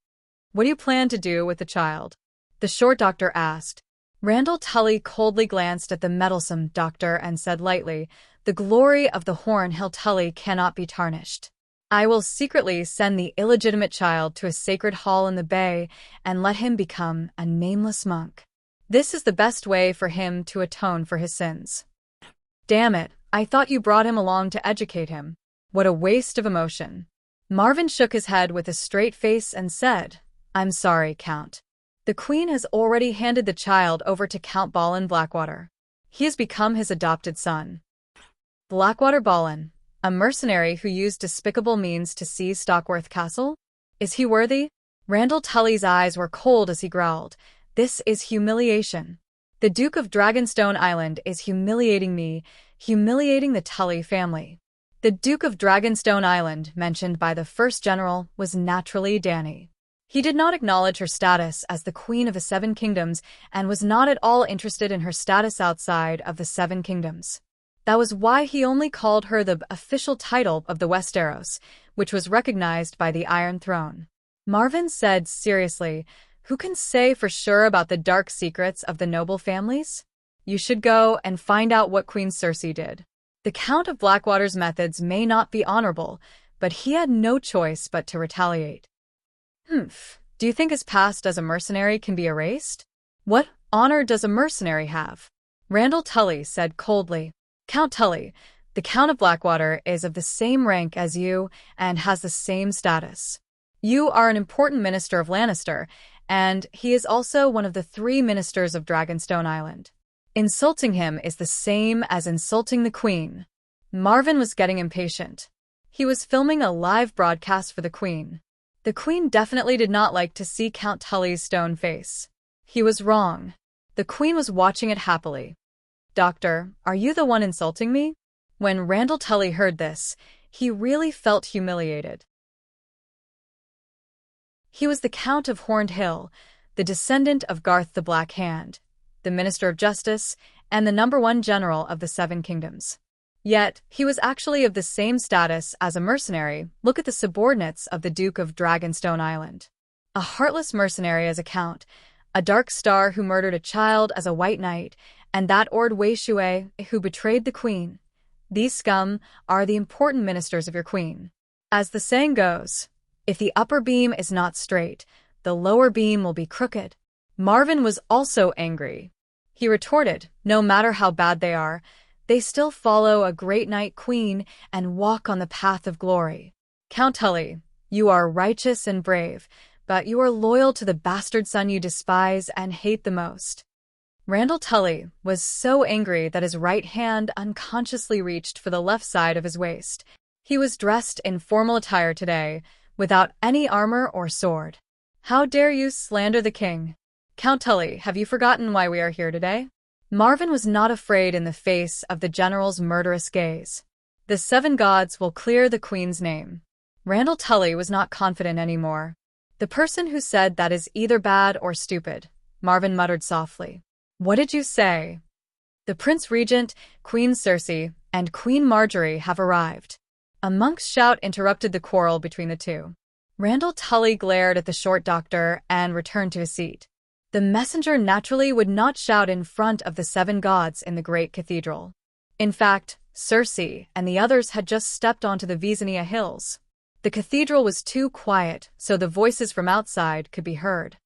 What do you plan to do with the child? The short doctor asked. Randall Tully coldly glanced at the meddlesome doctor and said lightly, the glory of the Hornhill Tully cannot be tarnished. I will secretly send the illegitimate child to a sacred hall in the bay and let him become a nameless monk. This is the best way for him to atone for his sins. Damn it, I thought you brought him along to educate him. What a waste of emotion. Marvin shook his head with a straight face and said, I'm sorry, Count. The Queen has already handed the child over to Count Ballin Blackwater. He has become his adopted son. Blackwater Ballin, a mercenary who used despicable means to seize Stockworth Castle? Is he worthy? Randall Tully's eyes were cold as he growled, this is humiliation. The Duke of Dragonstone Island is humiliating me, humiliating the Tully family. The Duke of Dragonstone Island, mentioned by the first general, was naturally Dany. He did not acknowledge her status as the Queen of the Seven Kingdoms and was not at all interested in her status outside of the Seven Kingdoms. That was why he only called her the official title of the Westeros, which was recognized by the Iron Throne. Marvin said seriously, who can say for sure about the dark secrets of the noble families? You should go and find out what Queen Cersei did. The Count of Blackwater's methods may not be honorable, but he had no choice but to retaliate. Do you think his past as a mercenary can be erased? What honor does a mercenary have? Randall Tully said coldly. Count Tully, the Count of Blackwater is of the same rank as you and has the same status. You are an important minister of Lannister, and he is also one of the 3 ministers of Dragonstone Island. Insulting him is the same as insulting the Queen. Marvin was getting impatient. He was filming a live broadcast for the Queen. The Queen definitely did not like to see Count Tully's stone face. He was wrong. The Queen was watching it happily. Doctor, are you the one insulting me? When Randall Tully heard this, he really felt humiliated. He was the Count of Horned Hill, the descendant of Garth the Black Hand, the Minister of Justice, and the #1 general of the Seven Kingdoms. Yet, he was actually of the same status as a mercenary. Look at the subordinates of the Duke of Dragonstone Island. A heartless mercenary as a count, a dark star who murdered a child as a white knight, and that Ord Weishui who betrayed the Queen. These scum are the important ministers of your Queen. As the saying goes, if the upper beam is not straight, the lower beam will be crooked. Marvin was also angry. He retorted, no matter how bad they are, they still follow a great knight queen and walk on the path of glory. Count Tully, you are righteous and brave, but you are loyal to the bastard son you despise and hate the most. Randall Tully was so angry that his right hand unconsciously reached for the left side of his waist. He was dressed in formal attire today, without any armor or sword. How dare you slander the king? Count Tully, have you forgotten why we are here today? Marvin was not afraid in the face of the general's murderous gaze. The 7 gods will clear the Queen's name. Randall Tully was not confident anymore. The person who said that is either bad or stupid, Marvin muttered softly. What did you say? The Prince Regent, Queen Cersei, and Queen Marjorie have arrived. A monk's shout interrupted the quarrel between the two. Randall Tully glared at the short doctor and returned to his seat. The messenger naturally would not shout in front of the 7 gods in the great cathedral. In fact, Cersei and the others had just stepped onto the Visania Hills. The cathedral was too quiet, so the voices from outside could be heard.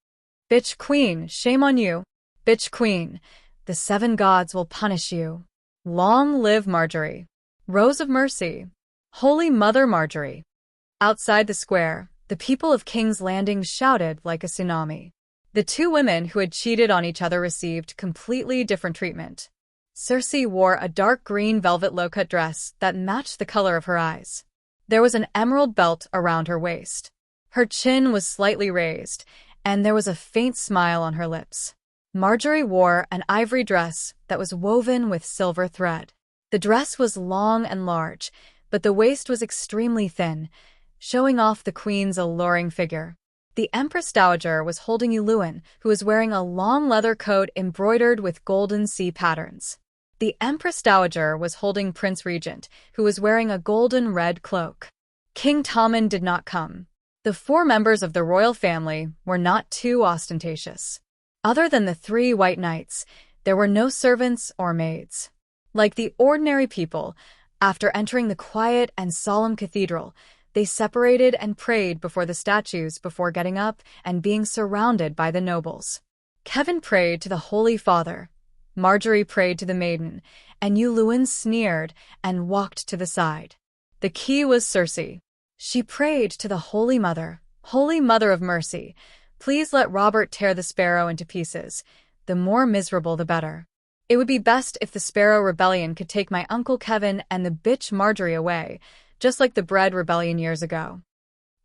Bitch Queen, shame on you. Bitch Queen, the 7 gods will punish you. Long live Marjorie. Rose of Mercy. Holy Mother Marjorie. Outside the square, the people of King's Landing shouted like a tsunami. The two women who had cheated on each other received completely different treatment. Circe wore a dark green velvet low-cut dress that matched the color of her eyes. There was an emerald belt around her waist. Her chin was slightly raised, and there was a faint smile on her lips. Marjorie wore an ivory dress that was woven with silver thread. The dress was long and large, but the waist was extremely thin, showing off the queen's alluring figure. The Empress Dowager was holding Yuluen, who was wearing a long leather coat embroidered with golden sea patterns. The Empress Dowager was holding Prince Regent, who was wearing a golden red cloak. King Tommen did not come. The 4 members of the royal family were not too ostentatious. Other than the 3 white knights, there were no servants or maids. Like the ordinary people, after entering the quiet and solemn cathedral, they separated and prayed before the statues before getting up and being surrounded by the nobles. Kevin prayed to the Holy Father, Marjorie prayed to the maiden, and Yuluen sneered and walked to the side. The key was Circe. She prayed to the Holy Mother of Mercy, please let Robert tear the sparrow into pieces. The more miserable, the better. It would be best if the Sparrow Rebellion could take my Uncle Kevin and the bitch Marjorie away, just like the Bread Rebellion years ago.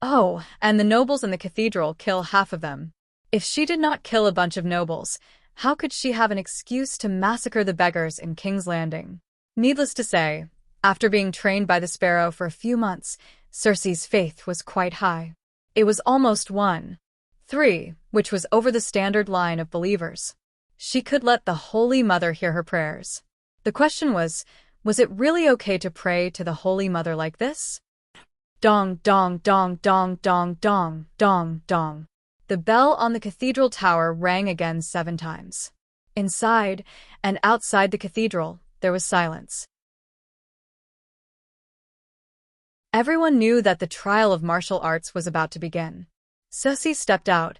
Oh, and the nobles in the cathedral kill half of them. If she did not kill a bunch of nobles, how could she have an excuse to massacre the beggars in King's Landing? Needless to say, after being trained by the Sparrow for a few months, Circe's faith was quite high. It was almost 1-3, which was over the standard line of believers. She could let the Holy Mother hear her prayers. The question was it really okay to pray to the Holy Mother like this? Dong, dong, dong, dong, dong, dong, dong, dong. The bell on the cathedral tower rang again 7 times. Inside and outside the cathedral, there was silence. Everyone knew that the trial of martial arts was about to begin. Circe stepped out,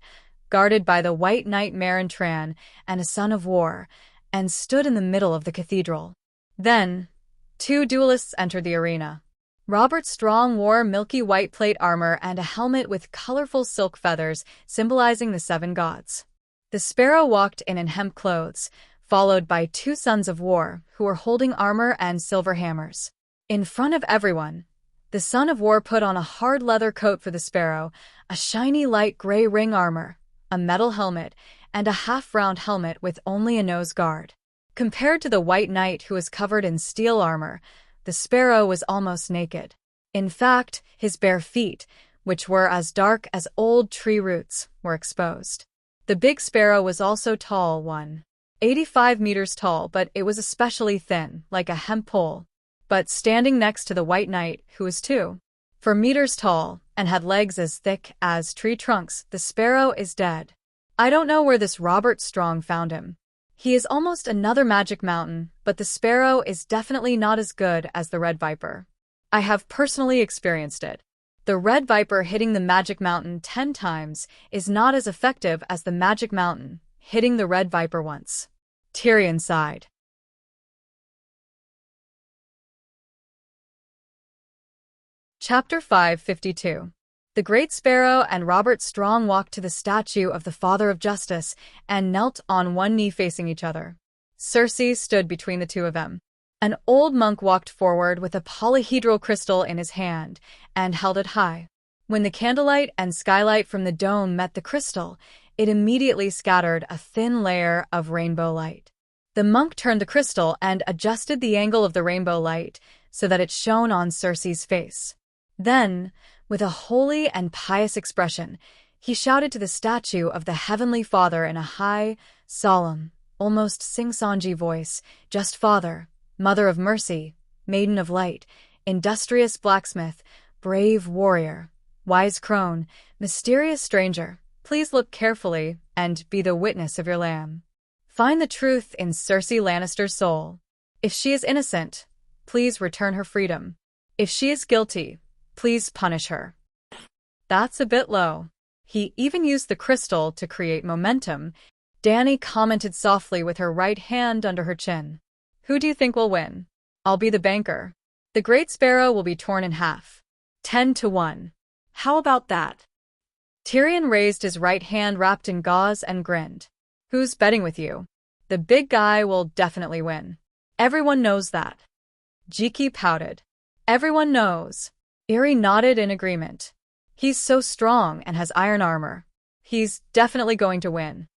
guarded by the White Knight Tran and a son of war, and stood in the middle of the cathedral. Then, 2 duelists entered the arena. Robert Strong wore milky white plate armor and a helmet with colorful silk feathers symbolizing the 7 gods. The Sparrow walked in hemp clothes, followed by 2 sons of war who were holding armor and silver hammers. In front of everyone, the son of war put on a hard leather coat for the Sparrow, a shiny light gray ring armor, a metal helmet, and a half-round helmet with only a nose guard. Compared to the White Knight who was covered in steel armor, the Sparrow was almost naked. In fact, his bare feet, which were as dark as old tree roots, were exposed. The big Sparrow was also tall, 185 meters tall, but it was especially thin, like a hemp pole. But standing next to the White Knight, who was 2 meters tall and had legs as thick as tree trunks, the Sparrow is dead. I don't know where this Robert Strong found him. He is almost another magic mountain, but the Sparrow is definitely not as good as the Red Viper. I have personally experienced it. The Red Viper hitting the Magic Mountain 10 times is not as effective as the Magic Mountain hitting the Red Viper once. Tyrion sighed. Chapter 552. The Great Sparrow and Robert Strong walked to the statue of the Father of Justice and knelt on one knee facing each other. Circe stood between the 2 of them. An old monk walked forward with a polyhedral crystal in his hand and held it high. When the candlelight and skylight from the dome met the crystal, it immediately scattered a thin layer of rainbow light. The monk turned the crystal and adjusted the angle of the rainbow light so that it shone on Circe's face. Then, with a holy and pious expression, he shouted to the statue of the Heavenly Father in a high, solemn, almost sing-songy voice, "Just Father, Mother of Mercy, Maiden of Light, industrious blacksmith, brave warrior, wise crone, mysterious stranger, please look carefully and be the witness of your lamb. Find the truth in Circe Lannister's soul. If she is innocent, please return her freedom. If she is guilty, please punish her." That's a bit low. He even used the crystal to create momentum. Dany commented softly with her right hand under her chin. "Who do you think will win?" "I'll be the banker. The Great Sparrow will be torn in half. 10-1. How about that? Tyrion raised his right hand wrapped in gauze and grinned. Who's betting with you? The big guy will definitely win. Everyone knows that. Jiki pouted. Everyone knows. Irri nodded in agreement. He's so strong and has iron armor. He's definitely going to win.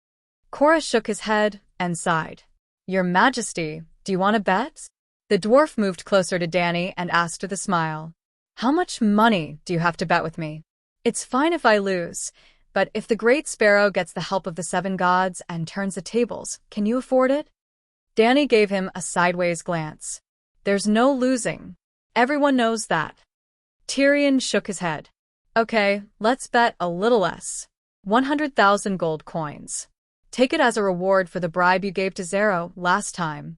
Cora shook his head and sighed. Your Majesty, do you want to bet? The dwarf moved closer to Dany and asked with a smile. How much money do you have to bet with me? It's fine if I lose, but if the Great Sparrow gets the help of the 7 gods and turns the tables, can you afford it? Dany gave him a sideways glance. There's no losing. Everyone knows that. Tyrion shook his head. Okay, let's bet a little less. 100,000 gold coins. Take it as a reward for the bribe you gave to Zero last time.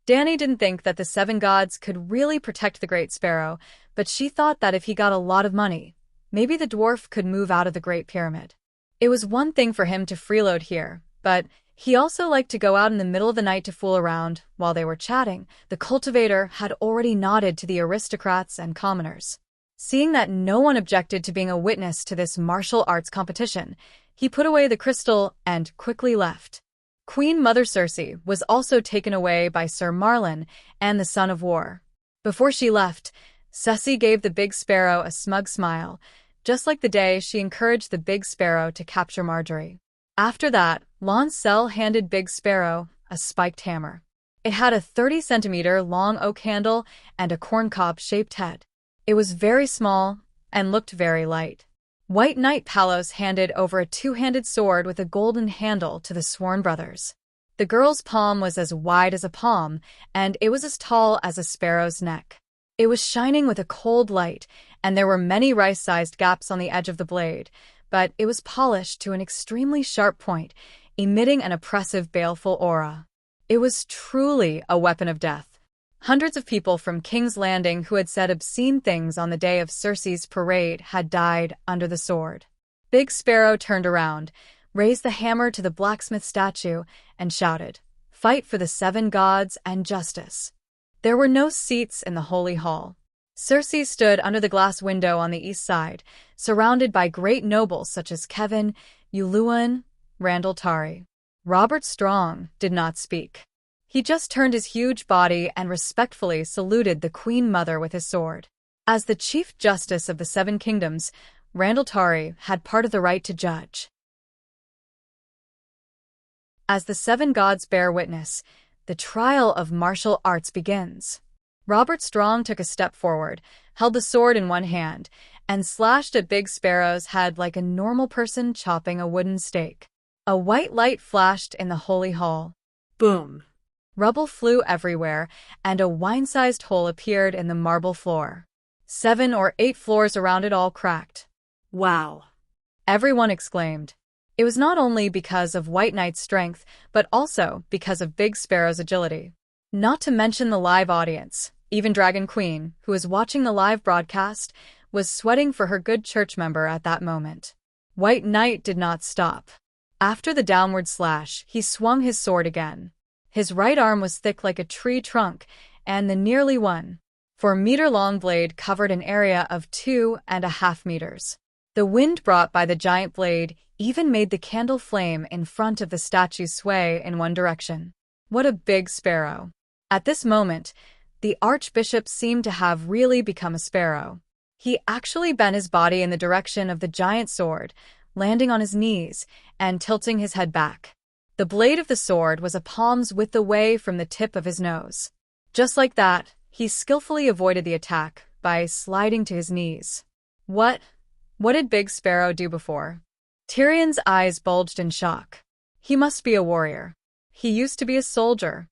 Dany didn't think that the 7 gods could really protect the Great Sparrow, but she thought that if he got a lot of money, maybe the dwarf could move out of the Great Pyramid. It was one thing for him to freeload here, but he also liked to go out in the middle of the night to fool around. While they were chatting, the cultivator had already nodded to the aristocrats and commoners. Seeing that no one objected to being a witness to this martial arts competition, he put away the crystal and quickly left. Queen Mother Cersei was also taken away by Sir Marlon and the Son of War. Before she left, Cersei gave the Big Sparrow a smug smile, just like the day she encouraged the Big Sparrow to capture Marjorie. After that, Lancel handed Big Sparrow a spiked hammer. It had a 30-centimeter long oak handle and a corncob-shaped head. It was very small and looked very light. White Knight Palos handed over a 2-handed sword with a golden handle to the Sworn brothers. The girl's palm was as wide as a palm, and it was as tall as a sparrow's neck. It was shining with a cold light, and there were many rice-sized gaps on the edge of the blade, but it was polished to an extremely sharp point, emitting an oppressive, baleful aura. It was truly a weapon of death. Hundreds of people from King's Landing who had said obscene things on the day of Cersei's parade had died under the sword. Big Sparrow turned around, raised the hammer to the blacksmith statue, and shouted, "Fight for the 7 gods and justice." There were no seats in the Holy Hall. Cersei stood under the glass window on the east side, surrounded by great nobles such as Kevin, Uluan, Randall Tari. Robert Strong did not speak. He just turned his huge body and respectfully saluted the Queen Mother with his sword. As the Chief Justice of the 7 Kingdoms, Randall Tari had part of the right to judge. As the 7 gods bear witness, the trial of martial arts begins. Robert Strong took a step forward, held the sword in one hand, and slashed at Big Sparrow's head like a normal person chopping a wooden steak. A white light flashed in the Holy Hall. Boom. Rubble flew everywhere, and a wine-sized hole appeared in the marble floor. 7 or 8 floors around it all cracked. Wow. Everyone exclaimed. It was not only because of White Knight's strength, but also because of Big Sparrow's agility. Not to mention the live audience. Even Dragon Queen, who was watching the live broadcast, was sweating for her good church member at that moment. White Knight did not stop. After the downward slash, he swung his sword again. His right arm was thick like a tree trunk, and the nearly 1.4-meter-long blade covered an area of 2.5 meters. The wind brought by the giant blade even made the candle flame in front of the statue sway in one direction. What a big sparrow! At this moment, the Archbishop seemed to have really become a sparrow. He actually bent his body in the direction of the giant sword, landing on his knees and tilting his head back. The blade of the sword was a palm's width away from the tip of his nose. Just like that, he skillfully avoided the attack by sliding to his knees. What did Big Sparrow do before? Tyrion's eyes bulged in shock. He must be a warrior. He used to be a soldier.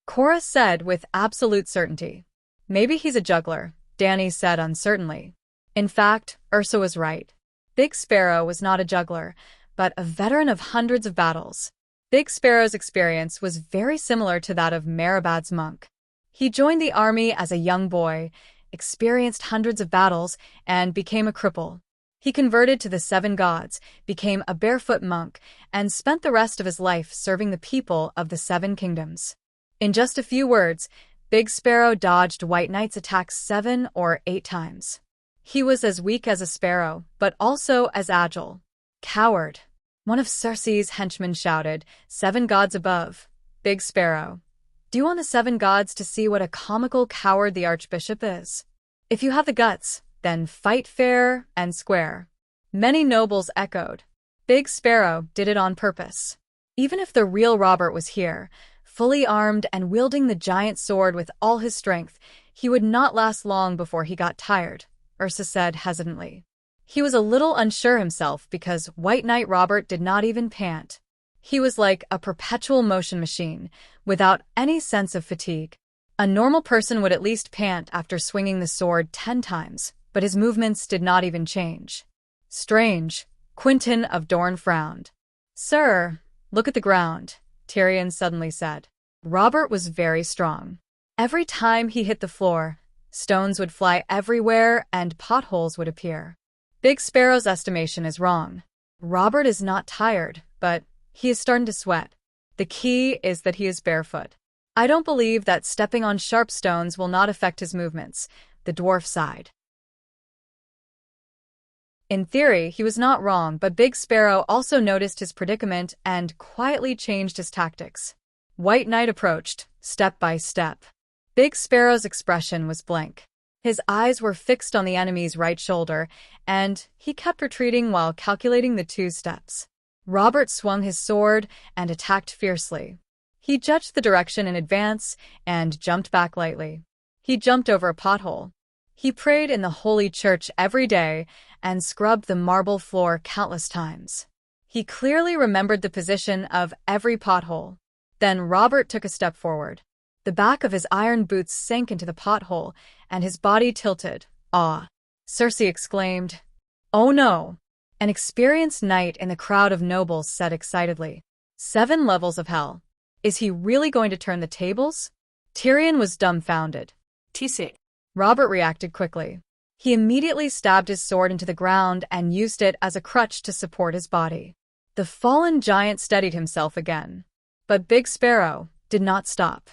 Cora said with absolute certainty. Maybe he's a juggler, Dany said uncertainly. In fact, Ursa was right. Big Sparrow was not a juggler, but a veteran of hundreds of battles. Big Sparrow's experience was very similar to that of Meribad's monk. He joined the army as a young boy, experienced hundreds of battles, and became a cripple. He converted to the 7 gods, became a barefoot monk, and spent the rest of his life serving the people of the 7 kingdoms. In just a few words, Big Sparrow dodged White Knight's attacks 7 or 8 times. He was as weak as a sparrow, but also as agile. Coward! One of Circe's henchmen shouted, 7 gods above. Big Sparrow. Do you want the 7 gods to see what a comical coward the Archbishop is? If you have the guts, then fight fair and square. Many nobles echoed. Big Sparrow did it on purpose. Even if the real Robert was here, fully armed and wielding the giant sword with all his strength, he would not last long before he got tired, Ursa said hesitantly. He was a little unsure himself because White Knight Robert did not even pant. He was like a perpetual motion machine, without any sense of fatigue. A normal person would at least pant after swinging the sword 10 times, but his movements did not even change. Strange, Quentin of Dorne frowned. Sir, look at the ground, Tyrion suddenly said. Robert was very strong. Every time he hit the floor, stones would fly everywhere and potholes would appear. Big Sparrow's estimation is wrong. Robert is not tired, but he is starting to sweat. The key is that he is barefoot. I don't believe that stepping on sharp stones will not affect his movements, the dwarf sighed. In theory, he was not wrong, but Big Sparrow also noticed his predicament and quietly changed his tactics. White Knight approached, step by step. Big Sparrow's expression was blank. His eyes were fixed on the enemy's right shoulder, and he kept retreating while calculating the 2 steps. Robert swung his sword and attacked fiercely. He judged the direction in advance and jumped back lightly. He jumped over a pothole. He prayed in the holy church every day and scrubbed the marble floor countless times. He clearly remembered the position of every pothole. Then Robert took a step forward. The back of his iron boots sank into the pothole, and his body tilted. Ah! Circe exclaimed. Oh no! An experienced knight in the crowd of nobles said excitedly. 7 levels of hell. Is he really going to turn the tables? Tyrion was dumbfounded. TC. Robert reacted quickly. He immediately stabbed his sword into the ground and used it as a crutch to support his body. The fallen giant steadied himself again. But Big Sparrow did not stop.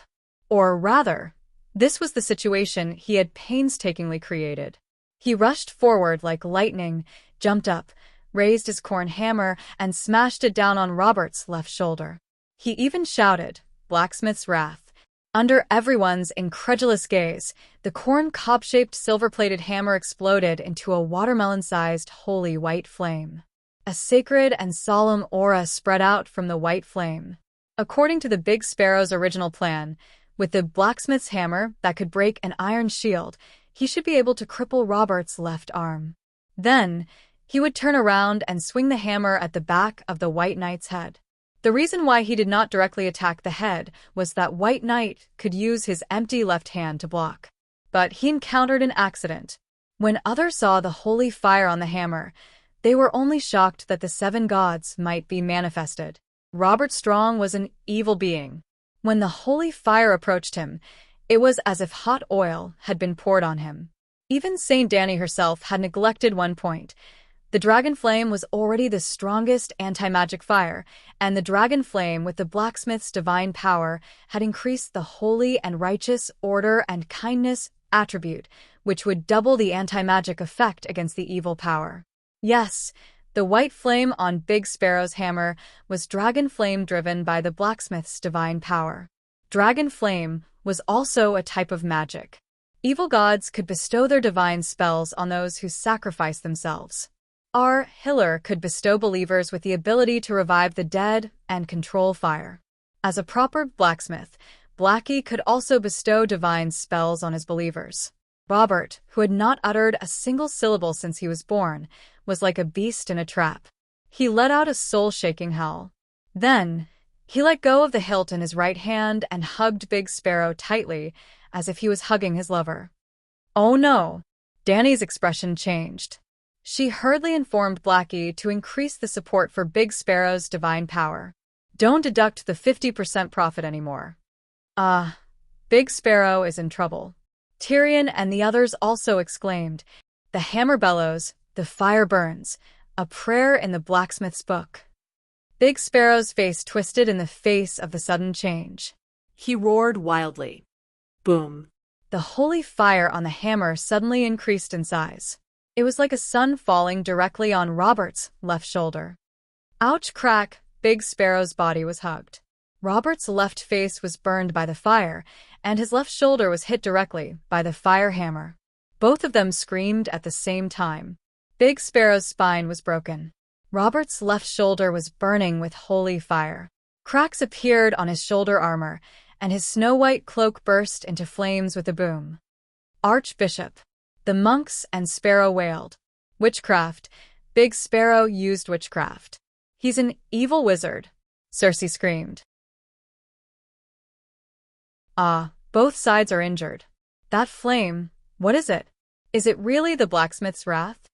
Or rather, this was the situation he had painstakingly created. He rushed forward like lightning, jumped up, raised his corn hammer, and smashed it down on Robert's left shoulder. He even shouted, Blacksmith's wrath. Under everyone's incredulous gaze, the corn-cob-shaped silver-plated hammer exploded into a watermelon-sized holy white flame. A sacred and solemn aura spread out from the white flame. According to the Big Sparrow's original plan, with the blacksmith's hammer that could break an iron shield, he should be able to cripple Robert's left arm. Then, he would turn around and swing the hammer at the back of the White Knight's head. The reason why he did not directly attack the head was that White Knight could use his empty left hand to block. But he encountered an accident. When others saw the holy fire on the hammer, they were only shocked that the 7 gods might be manifested. Robert Strong was an evil being. When the holy fire approached him, it was as if hot oil had been poured on him. Even Saint Dany herself had neglected one point. The dragon flame was already the strongest anti-magic fire, and the dragon flame with the blacksmith's divine power had increased the holy and righteous order and kindness attribute, which would double the anti-magic effect against the evil power. Yes, the white flame on Big Sparrow's hammer was dragon flame driven by the blacksmith's divine power. Dragon flame was also a type of magic. Evil gods could bestow their divine spells on those who sacrificed themselves. Our healer could bestow believers with the ability to revive the dead and control fire. As a proper blacksmith, Blackie could also bestow divine spells on his believers. Robert, who had not uttered a single syllable since he was born, was like a beast in a trap. He let out a soul-shaking howl. Then, he let go of the hilt in his right hand and hugged Big Sparrow tightly, as if he was hugging his lover. Oh no! Dany's expression changed. She hurriedly informed Blackie to increase the support for Big Sparrow's divine power. Don't deduct the 50% profit anymore. Big Sparrow is in trouble. Tyrion and the others also exclaimed, the hammer bellows, the fire burns, a prayer in the blacksmith's book. Big Sparrow's face twisted in the face of the sudden change. He roared wildly. Boom. The holy fire on the hammer suddenly increased in size. It was like a sun falling directly on Robert's left shoulder. Ouch! Crack! Big Sparrow's body was hugged. Robert's left face was burned by the fire, and his left shoulder was hit directly by the fire hammer. Both of them screamed at the same time. Big Sparrow's spine was broken. Robert's left shoulder was burning with holy fire. Cracks appeared on his shoulder armor, and his snow-white cloak burst into flames with a boom. Archbishop. The monks and Sparrow wailed. Witchcraft. Big Sparrow used witchcraft. He's an evil wizard, Cersei screamed. Both sides are injured. That flame, what is it? Is it really the blacksmith's wrath?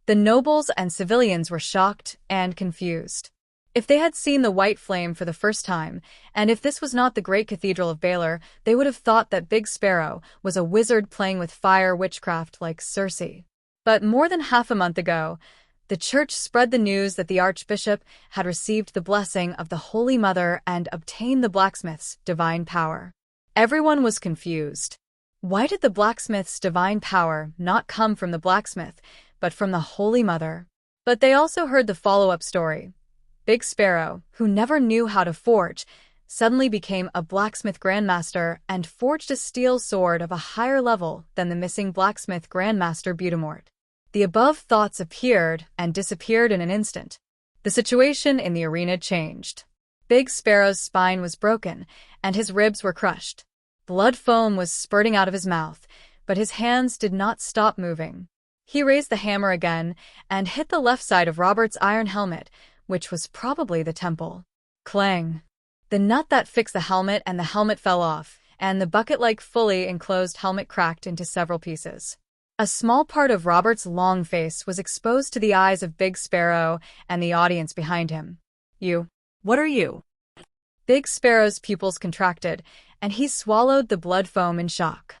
The nobles and civilians were shocked and confused. If they had seen the white flame for the first time, and if this was not the great cathedral of Baelor, they would have thought that Big Sparrow was a wizard playing with fire witchcraft like Cersei. But more than half a month ago, the church spread the news that the archbishop had received the blessing of the Holy Mother and obtained the blacksmith's divine power. Everyone was confused. Why did the blacksmith's divine power not come from the blacksmith, but from the Holy Mother? But they also heard the follow-up story. Big Sparrow, who never knew how to forge, suddenly became a blacksmith grandmaster and forged a steel sword of a higher level than the missing blacksmith grandmaster Beautimort. The above thoughts appeared and disappeared in an instant. The situation in the arena changed. Big Sparrow's spine was broken, and his ribs were crushed. Blood foam was spurting out of his mouth, but his hands did not stop moving. He raised the hammer again and hit the left side of Robert's iron helmet, which was probably the temple. Clang! The nut that fixed the helmet and the helmet fell off, and the bucket-like fully enclosed helmet cracked into several pieces. A small part of Robert's long face was exposed to the eyes of Big Sparrow and the audience behind him. You. What are you? Big Sparrow's pupils contracted, and he swallowed the blood foam in shock.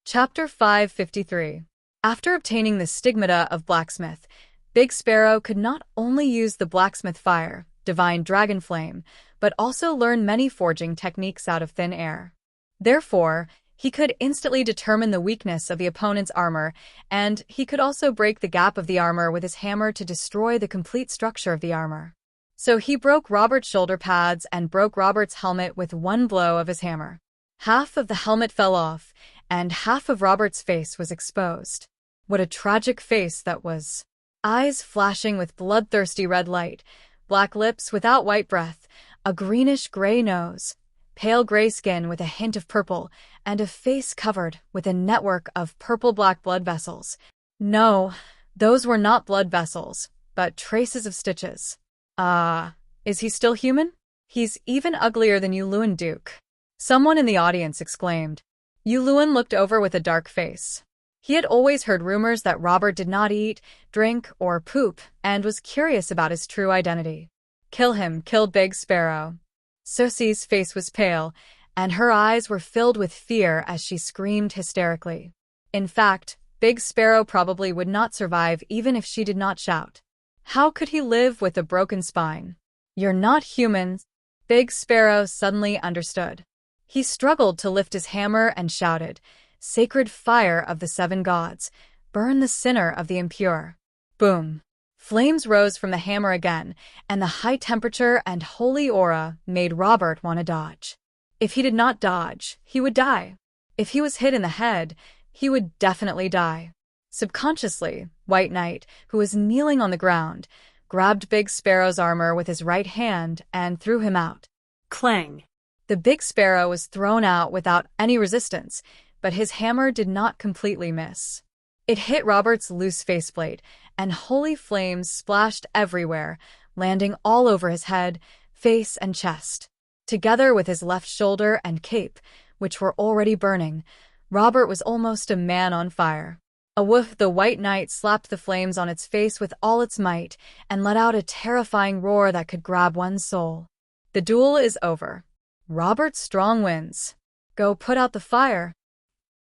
Chapter 553. After obtaining the stigmata of blacksmith, Big Sparrow could not only use the blacksmith fire, divine dragon flame, but also learn many forging techniques out of thin air. Therefore, he could instantly determine the weakness of the opponent's armor, and he could also break the gap of the armor with his hammer to destroy the complete structure of the armor. So he broke Robert's shoulder pads and broke Robert's helmet with one blow of his hammer. Half of the helmet fell off, and half of Robert's face was exposed. What a tragic face that was. Eyes flashing with bloodthirsty red light, black lips without white breath, a greenish-gray nose, pale gray skin with a hint of purple, and a face covered with a network of purple-black blood vessels. No, those were not blood vessels, but traces of stitches. Is he still human? He's even uglier than Yuluen Duke. Someone in the audience exclaimed. Yuluen looked over with a dark face. He had always heard rumors that Robert did not eat, drink, or poop, and was curious about his true identity. Kill him, kill Big Sparrow. Cersei's face was pale, and her eyes were filled with fear as she screamed hysterically. In fact, Big Sparrow probably would not survive even if she did not shout. How could he live with a broken spine? You're not human. Big Sparrow suddenly understood. He struggled to lift his hammer and shouted, Sacred fire of the seven gods, burn the sinner of the impure. Boom! Flames rose from the hammer again, and the high temperature and holy aura made Robert want to dodge. If he did not dodge, he would die. If he was hit in the head, he would definitely die. Subconsciously, White Knight, who was kneeling on the ground, grabbed Big Sparrow's armor with his right hand and threw him out. Clang! The Big Sparrow was thrown out without any resistance, but his hammer did not completely miss. It hit Robert's loose faceplate, and holy flames splashed everywhere, landing all over his head, face, and chest. Together with his left shoulder and cape, which were already burning, Robert was almost a man on fire. A woof! The White Knight slapped the flames on its face with all its might and let out a terrifying roar that could grab one's soul. The duel is over. Robert Strong wins. Go put out the fire.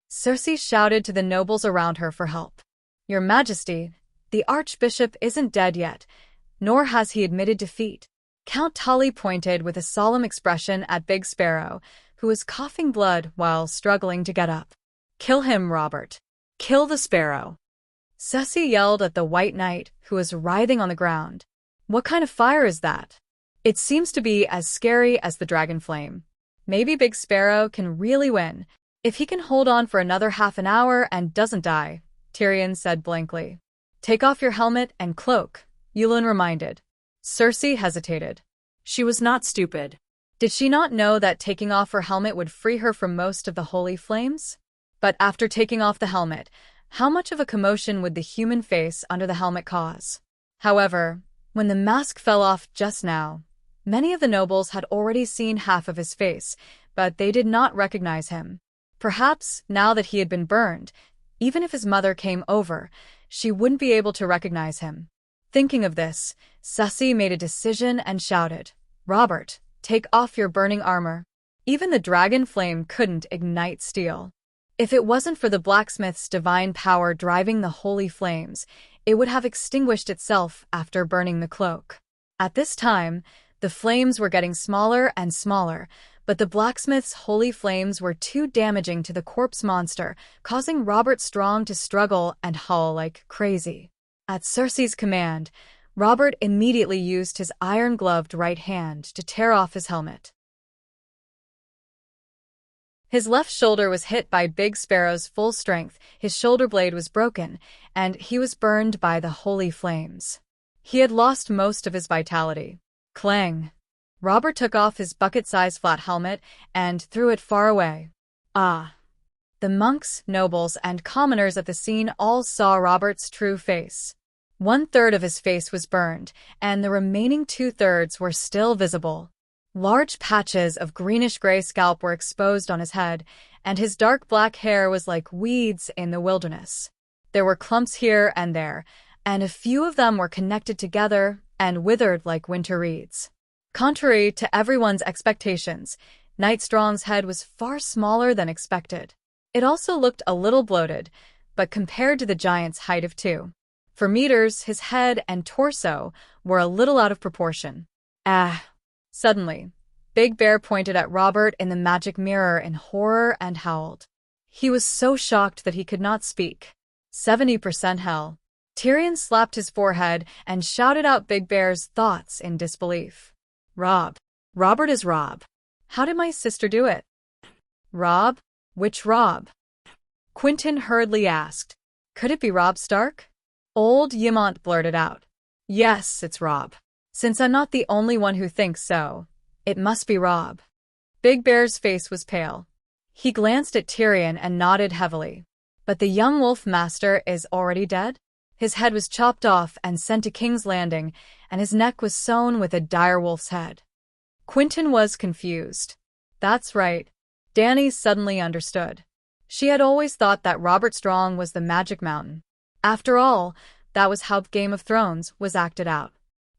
Cersei shouted to the nobles around her for help. Your Majesty, the Archbishop isn't dead yet, nor has he admitted defeat. Count Tully pointed with a solemn expression at Big Sparrow, who was coughing blood while struggling to get up. Kill him, Robert. Kill the sparrow. Cersei yelled at the White Knight, who was writhing on the ground. What kind of fire is that? It seems to be as scary as the dragon flame. Maybe Big Sparrow can really win, if he can hold on for another half an hour and doesn't die, Tyrion said blankly. Take off your helmet and cloak, Yulin reminded. Cersei hesitated. She was not stupid. Did she not know that taking off her helmet would free her from most of the holy flames? But after taking off the helmet, how much of a commotion would the human face under the helmet cause? However, when the mask fell off just now, many of the nobles had already seen half of his face, but they did not recognize him. Perhaps, now that he had been burned, even if his mother came over, she wouldn't be able to recognize him. Thinking of this, Cersei made a decision and shouted, Robert, take off your burning armor. Even the dragon flame couldn't ignite steel. If it wasn't for the blacksmith's divine power driving the holy flames, it would have extinguished itself after burning the cloak. At this time, the flames were getting smaller and smaller, but the blacksmith's holy flames were too damaging to the corpse monster, causing Robert Strong to struggle and howl like crazy. At Cersei's command, Robert immediately used his iron-gloved right hand to tear off his helmet. His left shoulder was hit by Big Sparrow's full strength, his shoulder blade was broken, and he was burned by the holy flames. He had lost most of his vitality. Clang! Robert took off his bucket-sized flat helmet and threw it far away. Ah! The monks, nobles, and commoners at the scene all saw Robert's true face. 1/3 of his face was burned, and the remaining 2/3 were still visible. Large patches of greenish-gray scalp were exposed on his head, and his dark black hair was like weeds in the wilderness. There were clumps here and there, and a few of them were connected together and withered like winter reeds. Contrary to everyone's expectations, Knight Strong's head was far smaller than expected. It also looked a little bloated, but compared to the giant's height of 2 meters, his head and torso were a little out of proportion. Ah! Suddenly, Big Bear pointed at Robert in the magic mirror in horror and howled. He was so shocked that he could not speak. 70% hell. Tyrion slapped his forehead and shouted out Big Bear's thoughts in disbelief. Rob. Robert is Rob. How did my sister do it? Rob? Which Rob? Quentyn hurriedly asked. Could it be Robb Stark? Old Ymont blurted out. Yes, it's Rob. Since I'm not the only one who thinks so, it must be Rob. Big Bear's face was pale. He glanced at Tyrion and nodded heavily. But the young wolf master is already dead? His head was chopped off and sent to King's Landing, and his neck was sewn with a dire wolf's head. Quentyn was confused. That's right. Dany suddenly understood. She had always thought that Robert Strong was the Magic Mountain. After all, that was how Game of Thrones was acted out.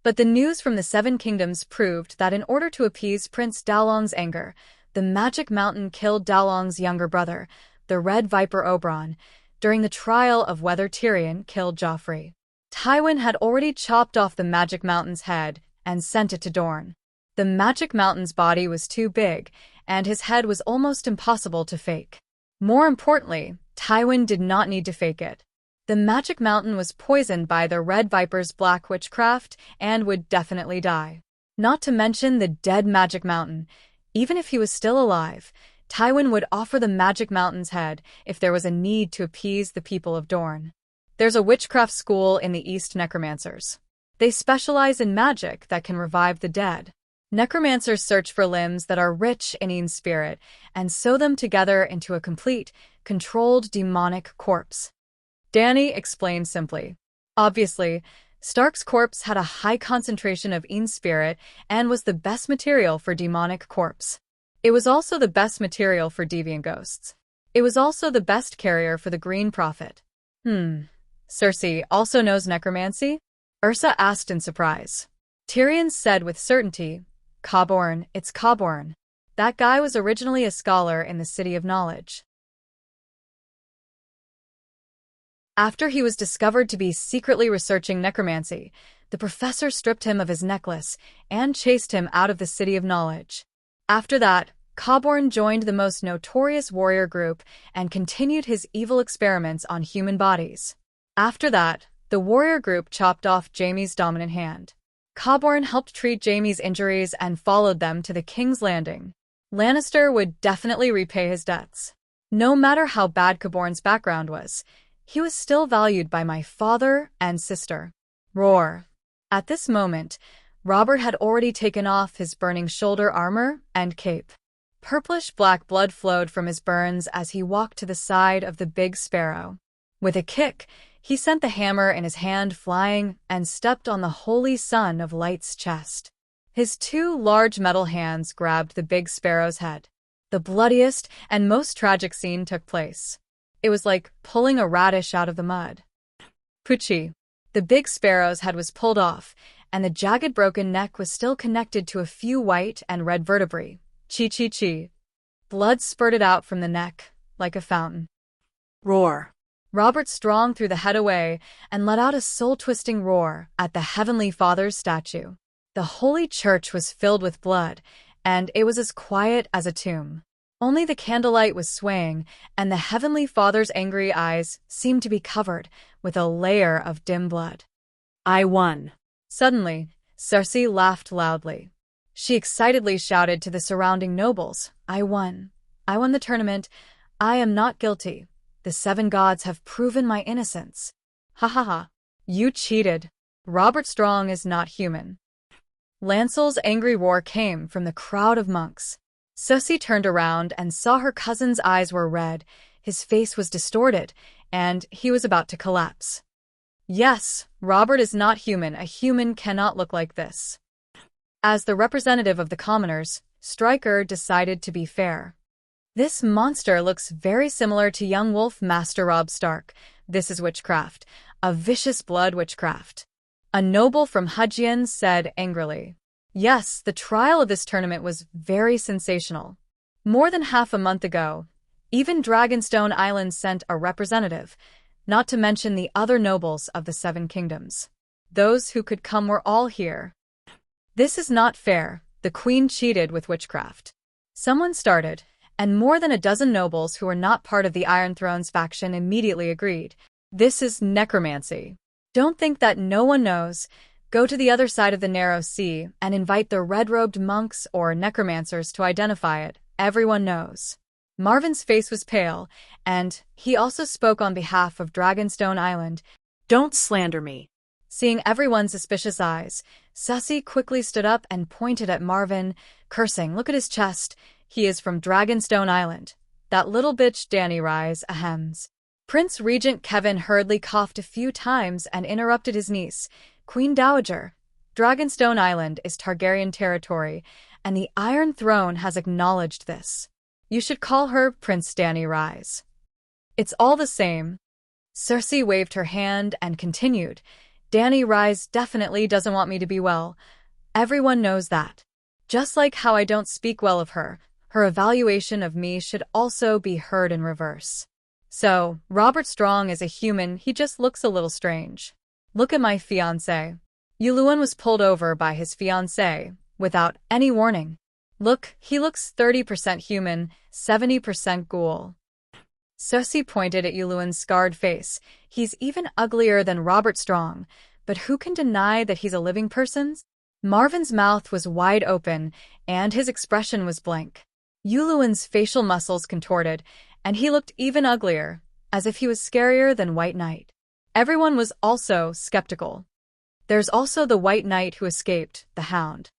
But the news from the Seven Kingdoms proved that in order to appease Prince Dalong's anger, the Magic Mountain killed Dalong's younger brother, the Red Viper Oberyn, during the trial of whether Tyrion killed Joffrey. Tywin had already chopped off the Magic Mountain's head and sent it to Dorne. The Magic Mountain's body was too big, and his head was almost impossible to fake. More importantly, Tywin did not need to fake it. The Magic Mountain was poisoned by the Red Viper's black witchcraft and would definitely die. Not to mention the dead Magic Mountain. Even if he was still alive, Tywin would offer the Magic Mountain's head if there was a need to appease the people of Dorne. There's a witchcraft school in the East, necromancers. They specialize in magic that can revive the dead. Necromancers search for limbs that are rich in Ian spirit and sew them together into a complete, controlled demonic corpse. Dany explained simply. Obviously, Stark's corpse had a high concentration of Ian spirit and was the best material for demonic corpse. It was also the best material for deviant ghosts. It was also the best carrier for the Green Prophet. Cersei also knows necromancy? Ursa asked in surprise. Tyrion said with certainty, Cobborn, it's Cobborn. That guy was originally a scholar in the City of Knowledge. After he was discovered to be secretly researching necromancy, the professor stripped him of his necklace and chased him out of the City of Knowledge. After that, Cobborn joined the most notorious warrior group and continued his evil experiments on human bodies. After that, the warrior group chopped off Jaime's dominant hand. Cobborn helped treat Jaime's injuries and followed them to the King's Landing. Lannister would definitely repay his debts. No matter how bad Cobborn's background was, he was still valued by my father and sister. Roar. At this moment, Robert had already taken off his burning shoulder armor and cape. Purplish-black blood flowed from his burns as he walked to the side of the big sparrow. With a kick, he sent the hammer in his hand flying and stepped on the holy son of light's chest. His two large metal hands grabbed the big sparrow's head. The bloodiest and most tragic scene took place. It was like pulling a radish out of the mud. Poochie. The big sparrow's head was pulled off, and the jagged broken neck was still connected to a few white and red vertebrae. Chi-chi-chi. Blood spurted out from the neck, like a fountain. Roar. Robert Strong threw the head away and let out a soul-twisting roar at the Heavenly Father's statue. The holy church was filled with blood, and it was as quiet as a tomb. Only the candlelight was swaying, and the Heavenly Father's angry eyes seemed to be covered with a layer of dim blood. I won. Suddenly, Cersei laughed loudly. She excitedly shouted to the surrounding nobles, I won. I won the tournament. I am not guilty. The 7 gods have proven my innocence. Ha ha ha. You cheated. Robert Strong is not human. Lancel's angry roar came from the crowd of monks. Cersei turned around and saw her cousin's eyes were red, his face was distorted, and he was about to collapse. Yes, Robert is not human. A human cannot look like this. As the representative of the commoners, Stryker decided to be fair. This monster looks very similar to young wolf Master Robb Stark. This is witchcraft, a vicious blood witchcraft. A noble from Hudgian said angrily. Yes, the trial of this tournament was very sensational. More than half a month ago, even Dragonstone Island sent a representative, not to mention the other nobles of the 7 kingdoms. Those who could come were all here. This is not fair. The queen cheated with witchcraft. Someone started, and more than a dozen nobles who were not part of the Iron Throne's faction immediately agreed. This is necromancy. Don't think that no one knows. Go to the other side of the narrow sea and invite the red-robed monks or necromancers to identify it. Everyone knows. Marvin's face was pale, and he also spoke on behalf of Dragonstone Island. Don't slander me. Seeing everyone's suspicious eyes, Cersei quickly stood up and pointed at Marvin, cursing, Look at his chest. He is from Dragonstone Island. That little bitch Dany Rise, ahems. Prince Regent Kevin hurriedly coughed a few times and interrupted his niece, Queen Dowager. Dragonstone Island is Targaryen territory, and the Iron Throne has acknowledged this. You should call her Prince Dany Rise. It's all the same. Cersei waved her hand and continued, Dany Rise definitely doesn't want me to be well. Everyone knows that. Just like how I don't speak well of her, her evaluation of me should also be heard in reverse. So, Robert Strong is a human, he just looks a little strange. Look at my fiancé. Yuluen was pulled over by his fiancé, without any warning. Look, he looks 30% human, 70% ghoul. Cersei pointed at Yuluen's scarred face. He's even uglier than Robert Strong, but who can deny that he's a living person? Marvin's mouth was wide open, and his expression was blank. Yuluen's facial muscles contorted, and he looked even uglier, as if he was scarier than White Knight. Everyone was also skeptical. There's also the White Knight who escaped, the Hound.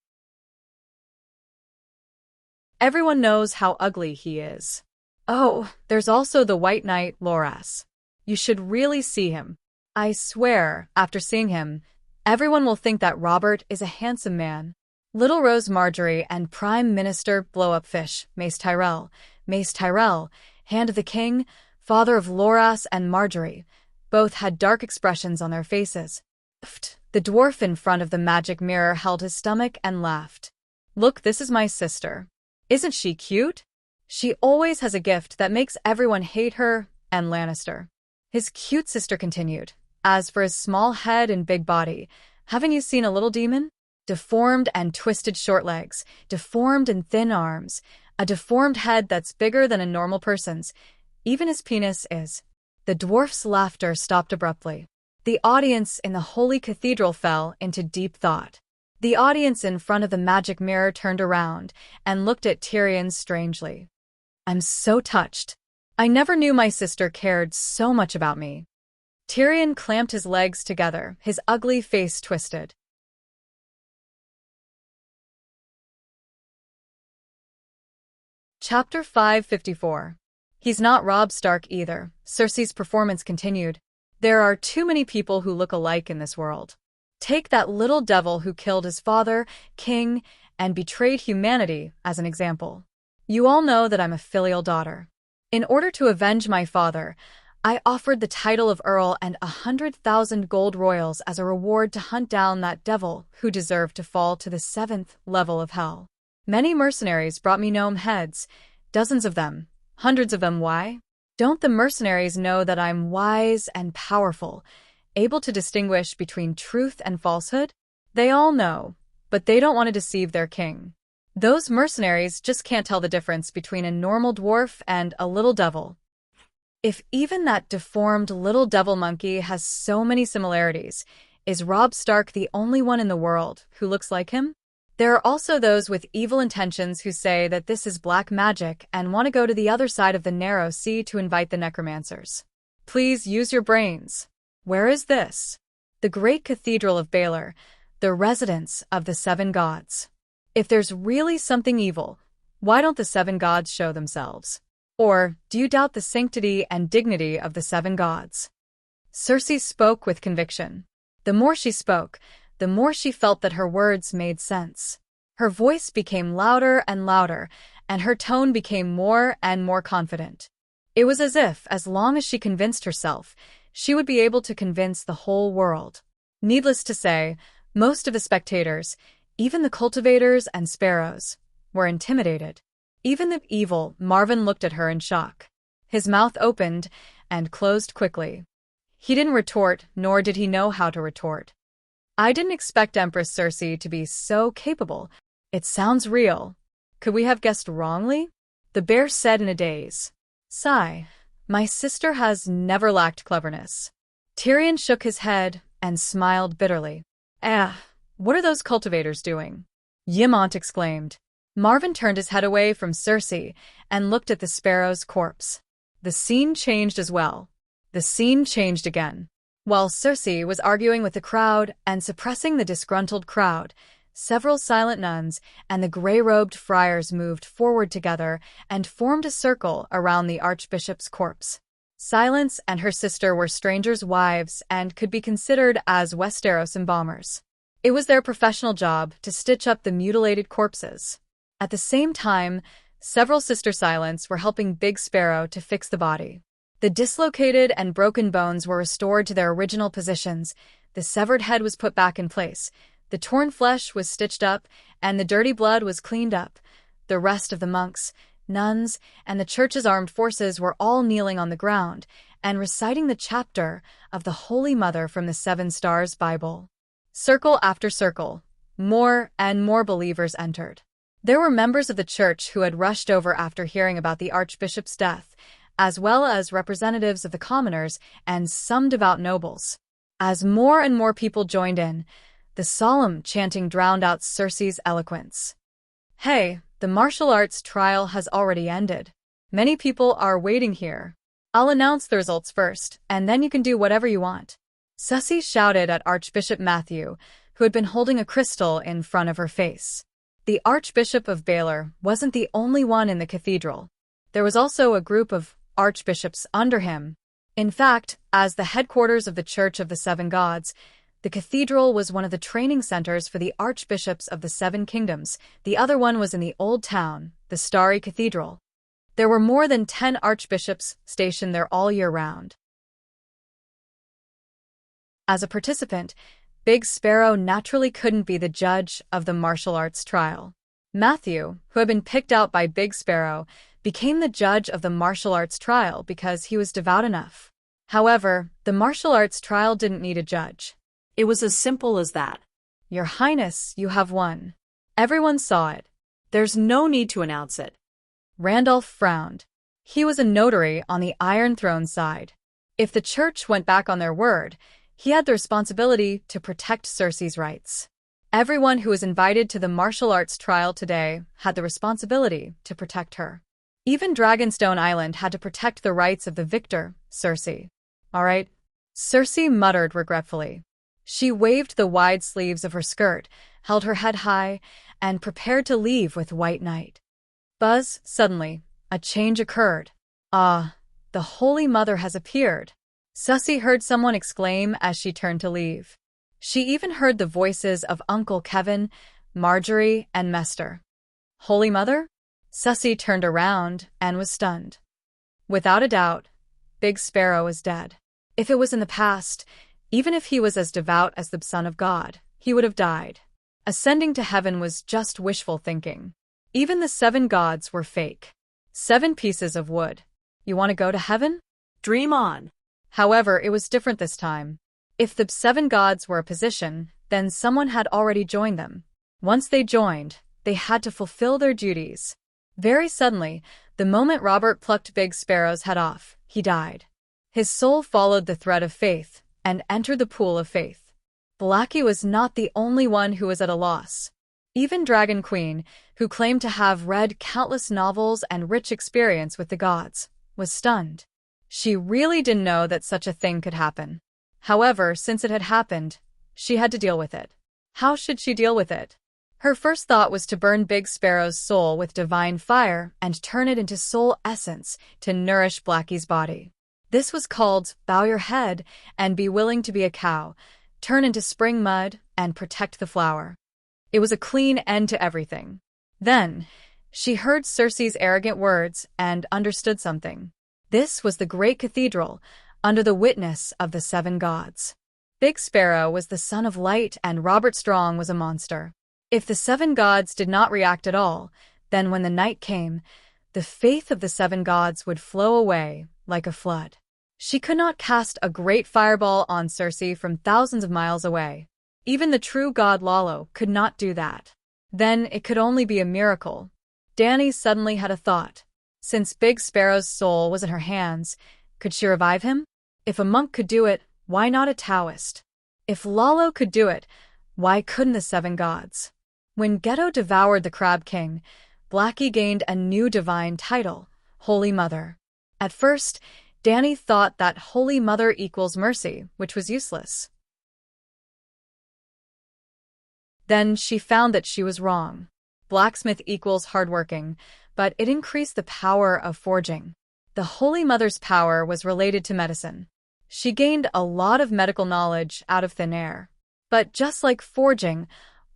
Everyone knows how ugly he is. Oh, there's also the White Knight, Loras. You should really see him. I swear, after seeing him, everyone will think that Robert is a handsome man. Little Rose Marjorie and Prime Minister Blow-Up-Fish, Mace Tyrell, Hand of the King, father of Loras and Marjorie, both had dark expressions on their faces. The dwarf in front of the magic mirror held his stomach and laughed. Look, this is my sister. Isn't she cute? She always has a gift that makes everyone hate her and Lannister. His cute sister continued. As for his small head and big body, haven't you seen a little demon? Deformed and twisted short legs, deformed and thin arms, a deformed head that's bigger than a normal person's. Even his penis is. The dwarf's laughter stopped abruptly. The audience in the holy cathedral fell into deep thought. The audience in front of the magic mirror turned around and looked at Tyrion strangely. "I'm so touched. I never knew my sister cared so much about me." Tyrion clamped his legs together, his ugly face twisted. Chapter 554. He's not Robb Stark either. Cersei's performance continued. There are too many people who look alike in this world. Take that little devil who killed his father, king, and betrayed humanity as an example. You all know that I'm a filial daughter. In order to avenge my father, I offered the title of Earl and 100,000 gold royals as a reward to hunt down that devil who deserved to fall to the 7th level of hell. Many mercenaries brought me gnome heads, dozens of them, hundreds of them. Why? Don't the mercenaries know that I'm wise and powerful, able to distinguish between truth and falsehood? They all know, but they don't want to deceive their king. Those mercenaries just can't tell the difference between a normal dwarf and a little devil. If even that deformed little devil monkey has so many similarities, is Robb Stark the only one in the world who looks like him? There are also those with evil intentions who say that this is black magic and want to go to the other side of the narrow sea to invite the necromancers. Please use your brains. Where is this? The great cathedral of Baelor, the residence of the 7 gods. If there's really something evil, why don't the 7 gods show themselves? Or do you doubt the sanctity and dignity of the 7 gods? Cersei spoke with conviction. The more she spoke, the more she felt that her words made sense. Her voice became louder and louder, and her tone became more and more confident. It was as if, as long as she convinced herself, she would be able to convince the whole world. Needless to say, most of the spectators, even the cultivators and sparrows, were intimidated. Even the evil Marvin looked at her in shock. His mouth opened and closed quickly. He didn't retort, nor did he know how to retort. I didn't expect Empress Cersei to be so capable. It sounds real. Could we have guessed wrongly? The bear said in a daze. Sigh. My sister has never lacked cleverness. Tyrion shook his head and smiled bitterly. What are those cultivators doing? Ymont exclaimed. Marvin turned his head away from Cersei and looked at the sparrow's corpse. The scene changed as well. The scene changed again. While Cersei was arguing with the crowd and suppressing the disgruntled crowd, several silent nuns and the gray-robed friars moved forward together and formed a circle around the archbishop's corpse. Silence and her sister were strangers' wives and could be considered as Westeros embalmers. It was their professional job to stitch up the mutilated corpses. At the same time, several Sister Silents were helping Big Sparrow to fix the body. The dislocated and broken bones were restored to their original positions, the severed head was put back in place, the torn flesh was stitched up, and the dirty blood was cleaned up. The rest of the monks, nuns, and the church's armed forces were all kneeling on the ground and reciting the chapter of the Holy Mother from the 7 Stars Bible. Circle after circle, more and more believers entered. There were members of the church who had rushed over after hearing about the archbishop's death, as well as representatives of the commoners and some devout nobles. As more and more people joined in, the solemn chanting drowned out Cersei's eloquence. Hey, the martial arts trial has already ended. Many people are waiting here. I'll announce the results first, and then you can do whatever you want. Cersei shouted at Archbishop Matthew, who had been holding a crystal in front of her face. The Archbishop of Baelor wasn't the only one in the cathedral. There was also a group of archbishops under him. In fact, as the headquarters of the Church of the 7 Gods, the cathedral was one of the training centers for the archbishops of the 7 kingdoms. The other one was in the old town, the Starry Cathedral. There were more than 10 archbishops stationed there all year round. As a participant, Big Sparrow naturally couldn't be the judge of the martial arts trial. Matthew, who had been picked out by Big Sparrow, became the judge of the martial arts trial because he was devout enough. However, the martial arts trial didn't need a judge. It was as simple as that. Your Highness, you have won. Everyone saw it. There's no need to announce it. Randolph frowned. He was a notary on the Iron Throne side. If the church went back on their word, he had the responsibility to protect Cersei's rights. Everyone who was invited to the martial arts trial today had the responsibility to protect her. Even Dragonstone Island had to protect the rights of the victor, Cersei. All right, Cersei muttered regretfully. She waved the wide sleeves of her skirt, held her head high, and prepared to leave with White Knight. Buzz, suddenly, a change occurred. Ah, the Holy Mother has appeared. Sussy heard someone exclaim as she turned to leave. She even heard the voices of Uncle Kevin, Marjorie, and Mester. Holy Mother? Sussy turned around and was stunned. Without a doubt, Big Sparrow was dead. If it was in the past, even if he was as devout as the Son of God, he would have died. Ascending to heaven was just wishful thinking. Even the 7 gods were fake. 7 pieces of wood. You want to go to heaven? Dream on. However, it was different this time. If the 7 gods were a position, then someone had already joined them. Once they joined, they had to fulfill their duties. Very suddenly, the moment Robert plucked Big Sparrow's head off, he died. His soul followed the thread of faith and entered the pool of faith. Blackie was not the only one who was at a loss. Even Dragon Queen, who claimed to have read countless novels and rich experience with the gods, was stunned. She really didn't know that such a thing could happen. However, since it had happened, she had to deal with it. How should she deal with it? Her first thought was to burn Big Sparrow's soul with divine fire and turn it into soul essence to nourish Blackie's body. This was called bow your head and be willing to be a cow, turn into spring mud, and protect the flower. It was a clean end to everything. Then, she heard Cersei's arrogant words and understood something. This was the great cathedral, under the witness of the 7 gods. Big Sparrow was the son of light and Robert Strong was a monster. If the 7 gods did not react at all, then when the night came, the faith of the 7 gods would flow away like a flood. She could not cast a great fireball on Cersei from thousands of miles away. Even the true god Lalo could not do that. Then it could only be a miracle. Dany suddenly had a thought. Since Big Sparrow's soul was in her hands, could she revive him? If a monk could do it, why not a Taoist? If Lalo could do it, why couldn't the 7 gods? When Ghetto devoured the Crab King, Blackie gained a new divine title, Holy Mother. At first, Dany thought that Holy Mother equals mercy, which was useless. Then she found that she was wrong. Blacksmith equals hardworking, but it increased the power of forging. The Holy Mother's power was related to medicine. She gained a lot of medical knowledge out of thin air. But just like forging,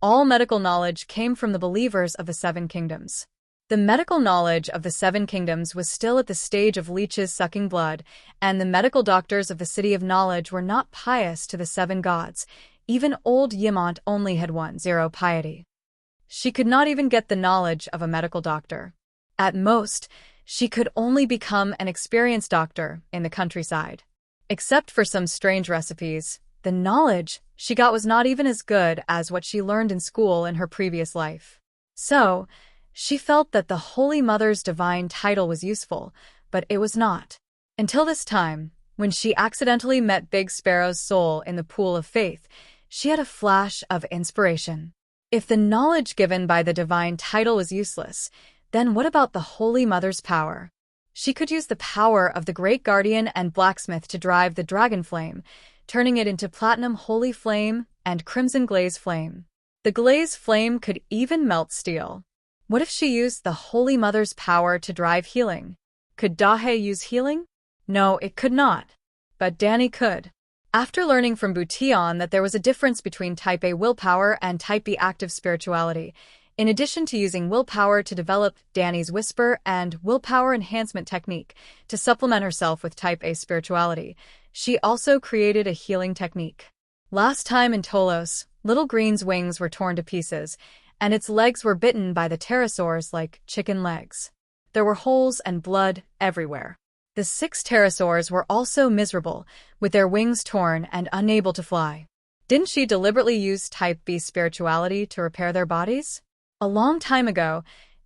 all medical knowledge came from the believers of the 7 kingdoms. The medical knowledge of the 7 kingdoms was still at the stage of leeches sucking blood, and the medical doctors of the City of Knowledge were not pious to the 7 gods. Even old Ymont only had 10 piety. She could not even get the knowledge of a medical doctor. At most, she could only become an experienced doctor in the countryside. Except for some strange recipes, the knowledge she got was not even as good as what she learned in school in her previous life. So, she felt that the Holy Mother's divine title was useful, but it was not. Until this time, when she accidentally met Big Sparrow's soul in the pool of faith, she had a flash of inspiration. If the knowledge given by the divine title was useless, then what about the Holy Mother's power? She could use the power of the Great Guardian and Blacksmith to drive the Dragon Flame, turning it into Platinum Holy Flame and Crimson Glaze Flame. The Glaze Flame could even melt steel. What if she used the Holy Mother's power to drive healing? Could Dahe use healing? No, it could not. But Dany could. After learning from Bouillon that there was a difference between Type A willpower and Type B active spirituality, in addition to using willpower to develop Dany's whisper and willpower enhancement technique to supplement herself with Type A spirituality, she also created a healing technique. Last time in Tolos, Little Green's wings were torn to pieces, and its legs were bitten by the pterosaurs like chicken legs. There were holes and blood everywhere. The 6 pterosaurs were also miserable, with their wings torn and unable to fly. Didn't she deliberately use Type B spirituality to repair their bodies? A long time ago,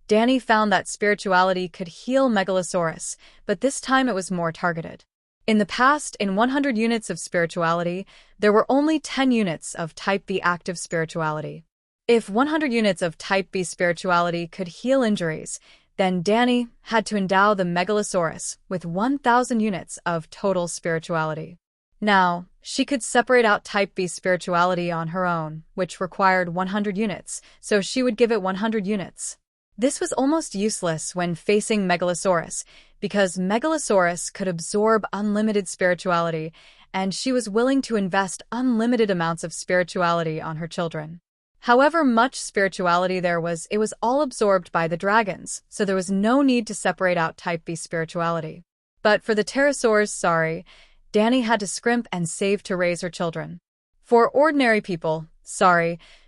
Dany found that spirituality could heal Megalosaurus, but this time it was more targeted. In the past, in 100 units of spirituality, there were only 10 units of Type B active spirituality. If 100 units of Type B spirituality could heal injuries, then Danny had to endow the Megalosaurus with 1,000 units of total spirituality. Now, she could separate out Type B spirituality on her own, which required 100 units, so she would give it 100 units. This was almost useless when facing Megalosaurus, because Megalosaurus could absorb unlimited spirituality, and she was willing to invest unlimited amounts of spirituality on her children. However much spirituality there was, it was all absorbed by the dragons, so there was no need to separate out Type B spirituality. But for the pterosaurs, Danny had to scrimp and save to raise her children. For ordinary people,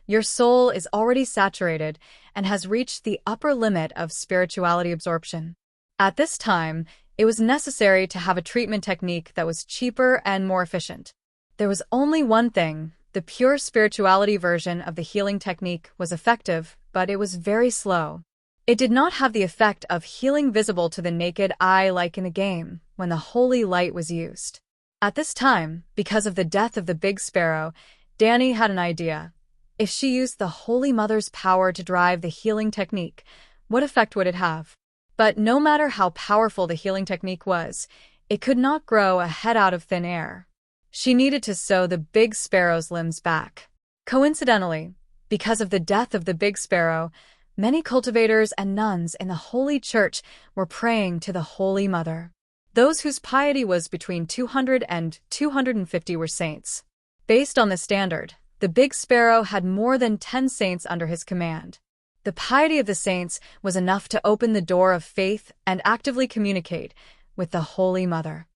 your soul is already saturated and has reached the upper limit of spirituality absorption. At this time, it was necessary to have a treatment technique that was cheaper and more efficient. There was only one thing. The pure spirituality version of the healing technique was effective, but it was very slow. It did not have the effect of healing visible to the naked eye like in the game, when the holy light was used. At this time, because of the death of the big sparrow, Danny had an idea. If she used the Holy Mother's power to drive the healing technique, what effect would it have? But no matter how powerful the healing technique was, it could not grow a head out of thin air. She needed to sew the big sparrow's limbs back. Coincidentally, because of the death of the big sparrow, many cultivators and nuns in the Holy Church were praying to the Holy Mother. Those whose piety was between 200 and 250 were saints. Based on this standard, the big sparrow had more than 10 saints under his command. The piety of the saints was enough to open the door of faith and actively communicate with the Holy Mother.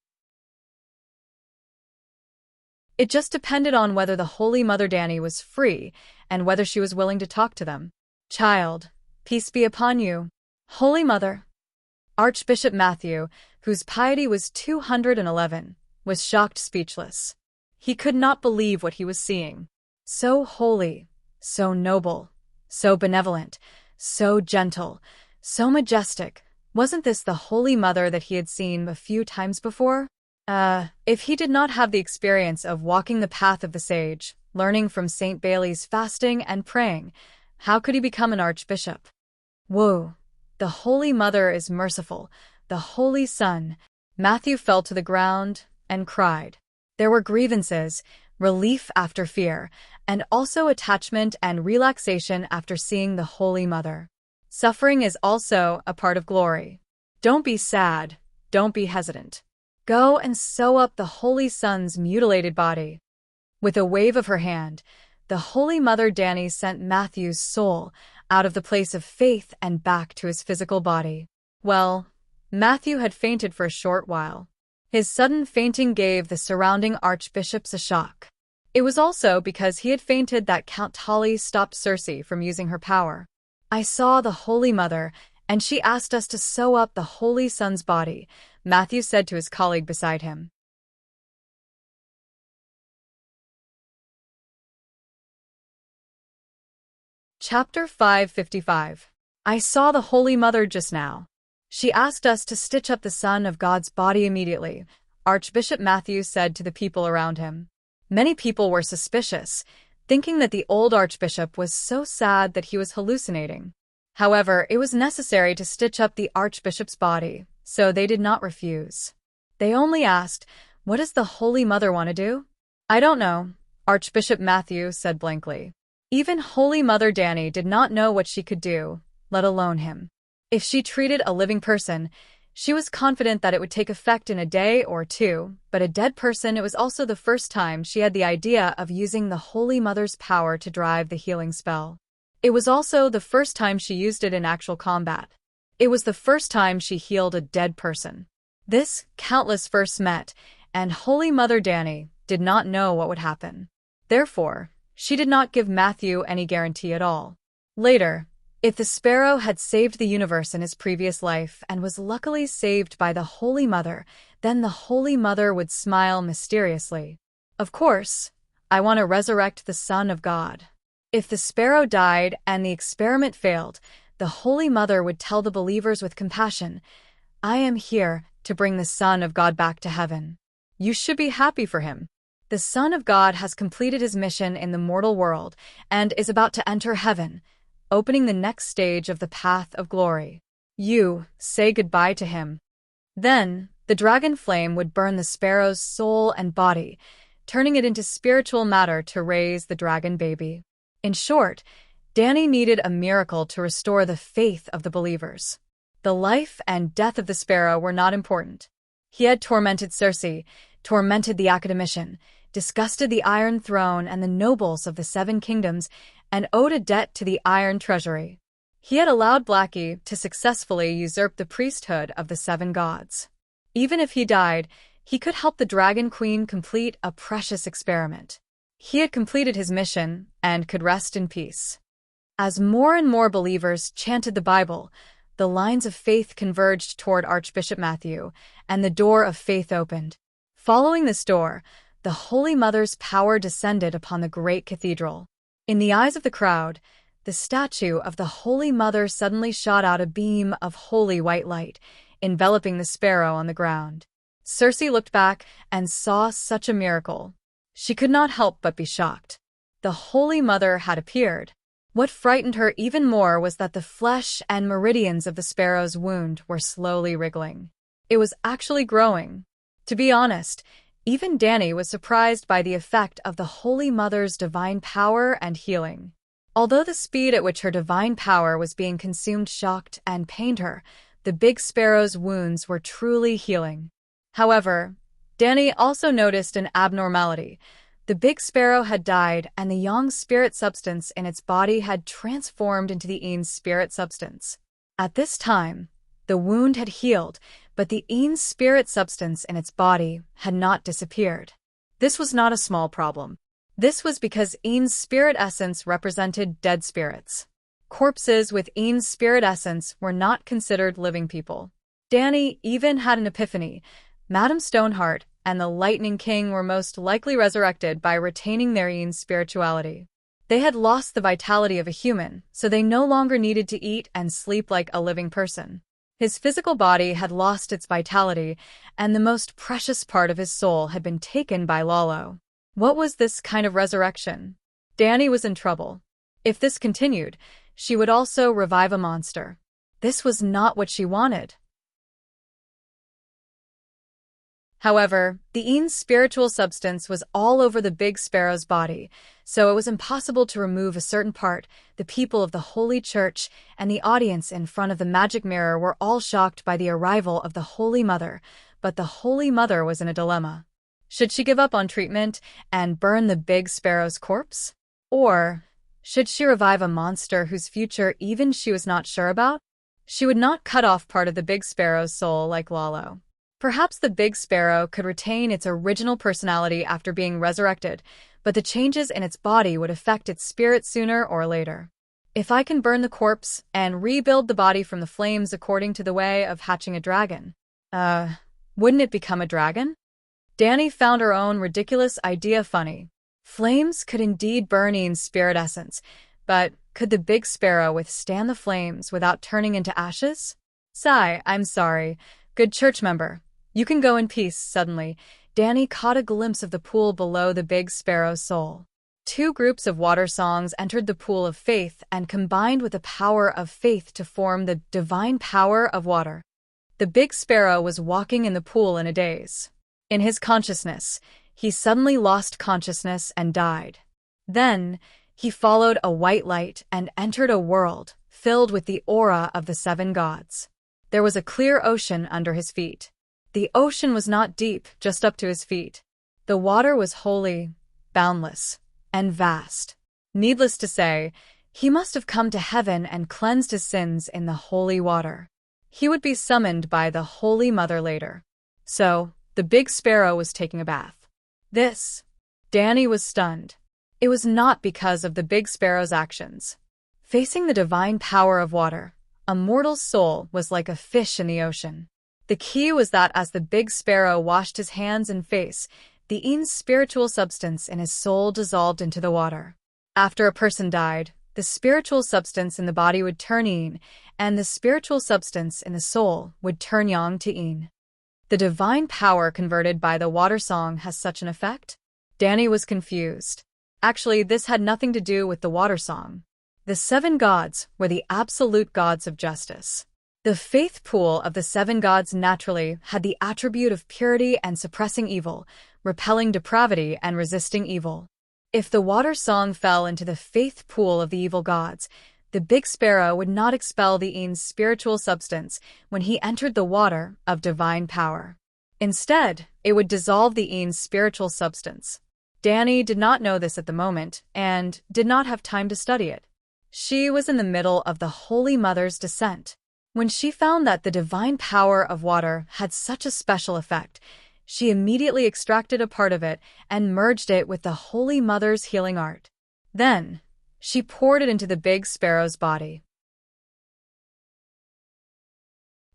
It just depended on whether the Holy Mother Danny was free and whether she was willing to talk to them. Child, peace be upon you. Holy Mother. Archbishop Matthew, whose piety was 211, was shocked speechless. He could not believe what he was seeing. So holy, so noble, so benevolent, so gentle, so majestic. Wasn't this the Holy Mother that he had seen a few times before? If he did not have the experience of walking the path of the sage, learning from St. Bailey's fasting and praying, how could he become an archbishop? Whoa! The Holy Mother is merciful, the Holy Son. Matthew fell to the ground and cried. There were grievances, relief after fear, and also attachment and relaxation after seeing the Holy Mother. Suffering is also a part of glory. Don't be sad, don't be hesitant. Go and sew up the Holy Son's mutilated body. With a wave of her hand, the Holy Mother Danny sent Matthew's soul out of the place of faith and back to his physical body. Well, Matthew had fainted for a short while. His sudden fainting gave the surrounding archbishops a shock. It was also because he had fainted that Count Tully stopped Circe from using her power. I saw the Holy Mother, and she asked us to sew up the Holy Son's body, Matthew said to his colleague beside him. Chapter 555. I saw the Holy Mother just now. She asked us to stitch up the Son of God's body immediately, Archbishop Matthew said to the people around him. Many people were suspicious, thinking that the old archbishop was so sad that he was hallucinating. However, it was necessary to stitch up the archbishop's body, so they did not refuse. They only asked, "What does the Holy Mother want to do?" "I don't know," Archbishop Matthew said blankly. Even Holy Mother Danny did not know what she could do, let alone him. If she treated a living person, she was confident that it would take effect in a day or two, but a dead person, it was also the first time she had the idea of using the Holy Mother's power to drive the healing spell. It was also the first time she used it in actual combat. It was the first time she healed a dead person. This countless first met, and Holy Mother Danny did not know what would happen. Therefore, she did not give Matthew any guarantee at all. Later, if the sparrow had saved the universe in his previous life and was luckily saved by the Holy Mother, then the Holy Mother would smile mysteriously. Of course, I want to resurrect the Son of God. If the sparrow died and the experiment failed, the Holy Mother would tell the believers with compassion, I am here to bring the Son of God back to heaven. You should be happy for him. The Son of God has completed his mission in the mortal world and is about to enter heaven, opening the next stage of the path of glory. You say goodbye to him." Then, the dragon flame would burn the sparrow's soul and body, turning it into spiritual matter to raise the dragon baby. In short, Danny needed a miracle to restore the faith of the believers. The life and death of the sparrow were not important. He had tormented Circe, tormented the academician, disgusted the Iron Throne and the nobles of the Seven Kingdoms, and owed a debt to the Iron Treasury. He had allowed Blackie to successfully usurp the priesthood of the Seven Gods. Even if he died, he could help the Dragon Queen complete a precious experiment. He had completed his mission and could rest in peace. As more and more believers chanted the Bible, the lines of faith converged toward Archbishop Matthew, and the door of faith opened. Following this door, the Holy Mother's power descended upon the great cathedral. In the eyes of the crowd, the statue of the Holy Mother suddenly shot out a beam of holy white light, enveloping the sparrow on the ground. Circe looked back and saw such a miracle. She could not help but be shocked. The Holy Mother had appeared. What frightened her even more was that the flesh and meridians of the sparrow's wound were slowly wriggling. It was actually growing. To be honest, even Danny was surprised by the effect of the Holy Mother's divine power and healing. Although the speed at which her divine power was being consumed shocked and pained her, the big sparrow's wounds were truly healing. However, Danny also noticed an abnormality. The big sparrow had died, and the Yang's spirit substance in its body had transformed into the Yin's spirit substance. At this time, the wound had healed, but the Yin's spirit substance in its body had not disappeared. This was not a small problem. This was because Yin's spirit essence represented dead spirits. Corpses with Yin's spirit essence were not considered living people. Danny even had an epiphany. Madame Stoneheart and the Lightning King were most likely resurrected by retaining their Yin's spirituality. They had lost the vitality of a human, so they no longer needed to eat and sleep like a living person. His physical body had lost its vitality, and the most precious part of his soul had been taken by Lalo. What was this kind of resurrection? Danny was in trouble. If this continued, she would also revive a monster. This was not what she wanted. However, the Yin's spiritual substance was all over the big sparrow's body, so it was impossible to remove a certain part. The people of the Holy Church and the audience in front of the magic mirror were all shocked by the arrival of the Holy Mother, but the Holy Mother was in a dilemma. Should she give up on treatment and burn the big sparrow's corpse? Or should she revive a monster whose future even she was not sure about? She would not cut off part of the big sparrow's soul like Lalo. Perhaps the big sparrow could retain its original personality after being resurrected, but the changes in its body would affect its spirit sooner or later. If I can burn the corpse and rebuild the body from the flames according to the way of hatching a dragon, wouldn't it become a dragon? Danny found her own ridiculous idea funny. Flames could indeed burn Ian's spirit essence, but could the big sparrow withstand the flames without turning into ashes? Sigh, I'm sorry. Good church member. You can go in peace. Suddenly, Danny caught a glimpse of the pool below the big sparrow's soul. Two groups of water songs entered the pool of faith and combined with the power of faith to form the divine power of water. The big sparrow was walking in the pool in a daze. In his consciousness, he suddenly lost consciousness and died. Then, he followed a white light and entered a world filled with the aura of the seven gods. There was a clear ocean under his feet. The ocean was not deep, just up to his feet. The water was holy, boundless, and vast. Needless to say, he must have come to heaven and cleansed his sins in the holy water. He would be summoned by the Holy Mother later. So, the big sparrow was taking a bath. Danny was stunned. It was not because of the big sparrow's actions. Facing the divine power of water, a mortal's soul was like a fish in the ocean. The key was that as the big sparrow washed his hands and face, the Ian's spiritual substance in his soul dissolved into the water. After a person died, the spiritual substance in the body would turn Ian, and the spiritual substance in the soul would turn Yang to Ian. the divine power converted by the water song has such an effect? Danny was confused. Actually, this had nothing to do with the water song. The 7 gods were the absolute gods of justice. The faith pool of the 7 gods naturally had the attribute of purity and suppressing evil, repelling depravity and resisting evil. If the water song fell into the faith pool of the evil gods, the big sparrow would not expel the Aeon's spiritual substance when he entered the water of divine power. Instead, it would dissolve the Aeon's spiritual substance. Danny did not know this at the moment and did not have time to study it. She was in the middle of the Holy Mother's descent. When she found that the divine power of water had such a special effect, she immediately extracted a part of it and merged it with the Holy Mother's healing art. Then, she poured it into the big sparrow's body.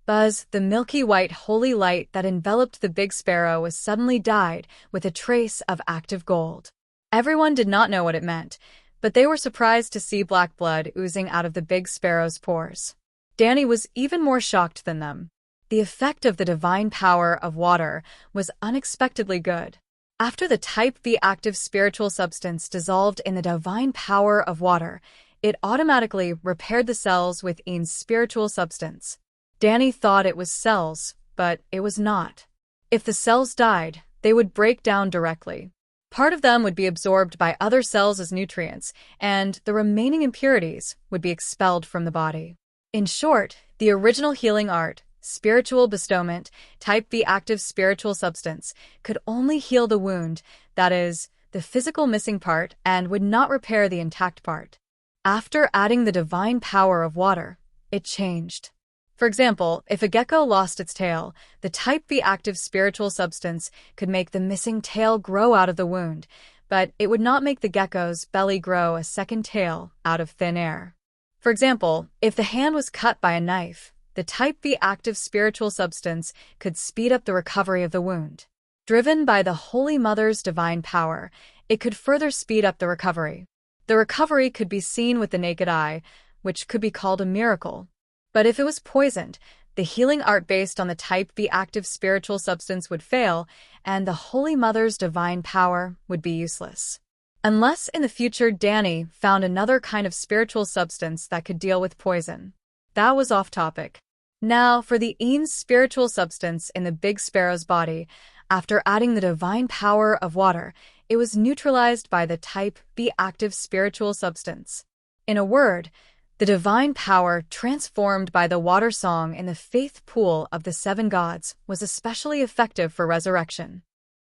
Buzz, the milky white holy light that enveloped the big sparrow was suddenly dyed with a trace of active gold. Everyone did not know what it meant, but they were surprised to see black blood oozing out of the big sparrow's pores. Danny was even more shocked than them. The effect of the divine power of water was unexpectedly good. After the Type B active spiritual substance dissolved in the divine power of water, it automatically repaired the cells within spiritual substance. Danny thought it was cells, but it was not. If the cells died, they would break down directly. Part of them would be absorbed by other cells as nutrients, and the remaining impurities would be expelled from the body. In short, the original healing art, spiritual bestowment, Type B active spiritual substance, could only heal the wound, that is, the physical missing part, and would not repair the intact part. After adding the divine power of water, it changed. For example, if a gecko lost its tail, the Type B active spiritual substance could make the missing tail grow out of the wound, but it would not make the gecko's belly grow a second tail out of thin air. For example, if the hand was cut by a knife, the Type B active spiritual substance could speed up the recovery of the wound. Driven by the Holy Mother's divine power, it could further speed up the recovery. The recovery could be seen with the naked eye, which could be called a miracle. But if it was poisoned, the healing art based on the Type B active spiritual substance would fail, and the Holy Mother's divine power would be useless. Unless in the future Danny found another kind of spiritual substance that could deal with poison. That was off topic. Now, for the Aeon's spiritual substance in the big sparrow's body, after adding the divine power of water, it was neutralized by the Type B active spiritual substance. In a word, the divine power transformed by the water song in the faith pool of the 7 gods was especially effective for resurrection.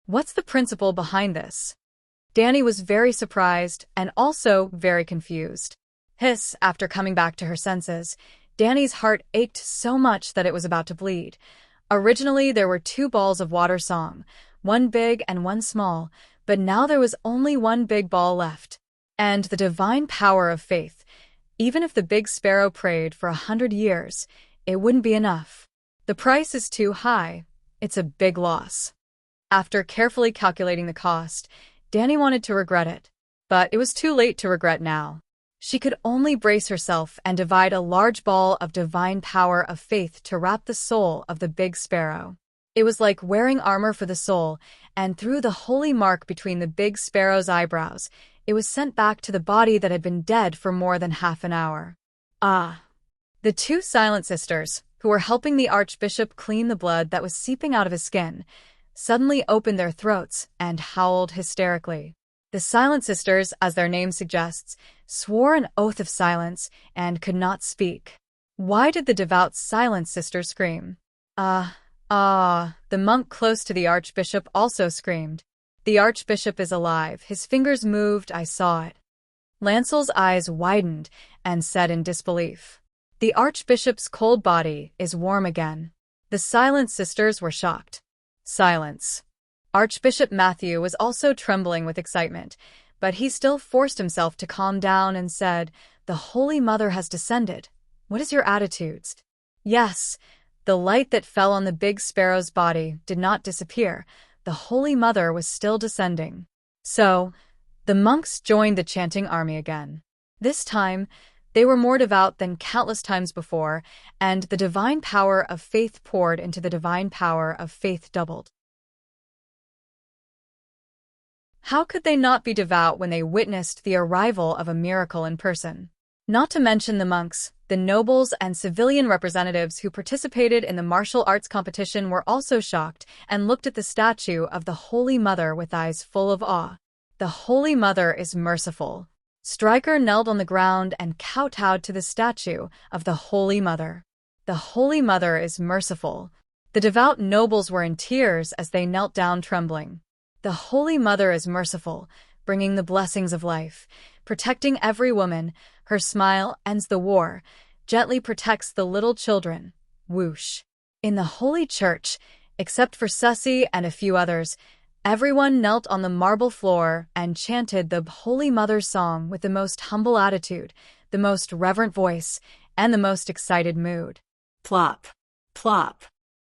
What's the principle behind this? Danny was very surprised and also very confused. After coming back to her senses, Danny's heart ached so much that it was about to bleed. Originally, there were 2 balls of water song, one big and one small, but now there was only one big ball left. And the divine power of faith. Even if the big sparrow prayed for 100 years, it wouldn't be enough. The price is too high. It's a big loss. After carefully calculating the cost, Danny wanted to regret it, but it was too late to regret now. She could only brace herself and divide a large ball of divine power of faith to wrap the soul of the big sparrow. It was like wearing armor for the soul, and through the holy mark between the big sparrow's eyebrows, it was sent back to the body that had been dead for more than half an hour. The 2 silent sisters, who were helping the archbishop clean the blood that was seeping out of his skin, suddenly opened their throats and howled hysterically. The silent sisters, as their name suggests, swore an oath of silence and could not speak. Why did the devout silent sisters scream? The monk close to the archbishop also screamed. The archbishop is alive. His fingers moved, I saw it. Lancel's eyes widened and said in disbelief. The archbishop's cold body is warm again. The silent sisters were shocked. Silence. Archbishop Matthew was also trembling with excitement, but he still forced himself to calm down and said, "The Holy Mother has descended. What is your attitudes?" Yes, the light that fell on the big sparrow's body did not disappear. The Holy Mother was still descending. So, the monks joined the chanting army again. This time, They were more devout than countless times before, and the divine power of faith poured into the divine power of faith doubled. How could they not be devout when they witnessed the arrival of a miracle in person? Not to mention the monks, the nobles, and civilian representatives who participated in the martial arts competition were also shocked and looked at the statue of the Holy Mother with eyes full of awe. The Holy Mother is merciful. Stryker knelt on the ground and kowtowed to the statue of the Holy Mother. The Holy Mother is merciful. The devout nobles were in tears as they knelt down trembling. The Holy Mother is merciful, bringing the blessings of life, protecting every woman. Her smile ends the war, gently protects the little children. Whoosh. In the Holy Church, except for Sussy and a few others, everyone knelt on the marble floor and chanted the Holy Mother's song with the most humble attitude, the most reverent voice, and the most excited mood. Plop. Plop.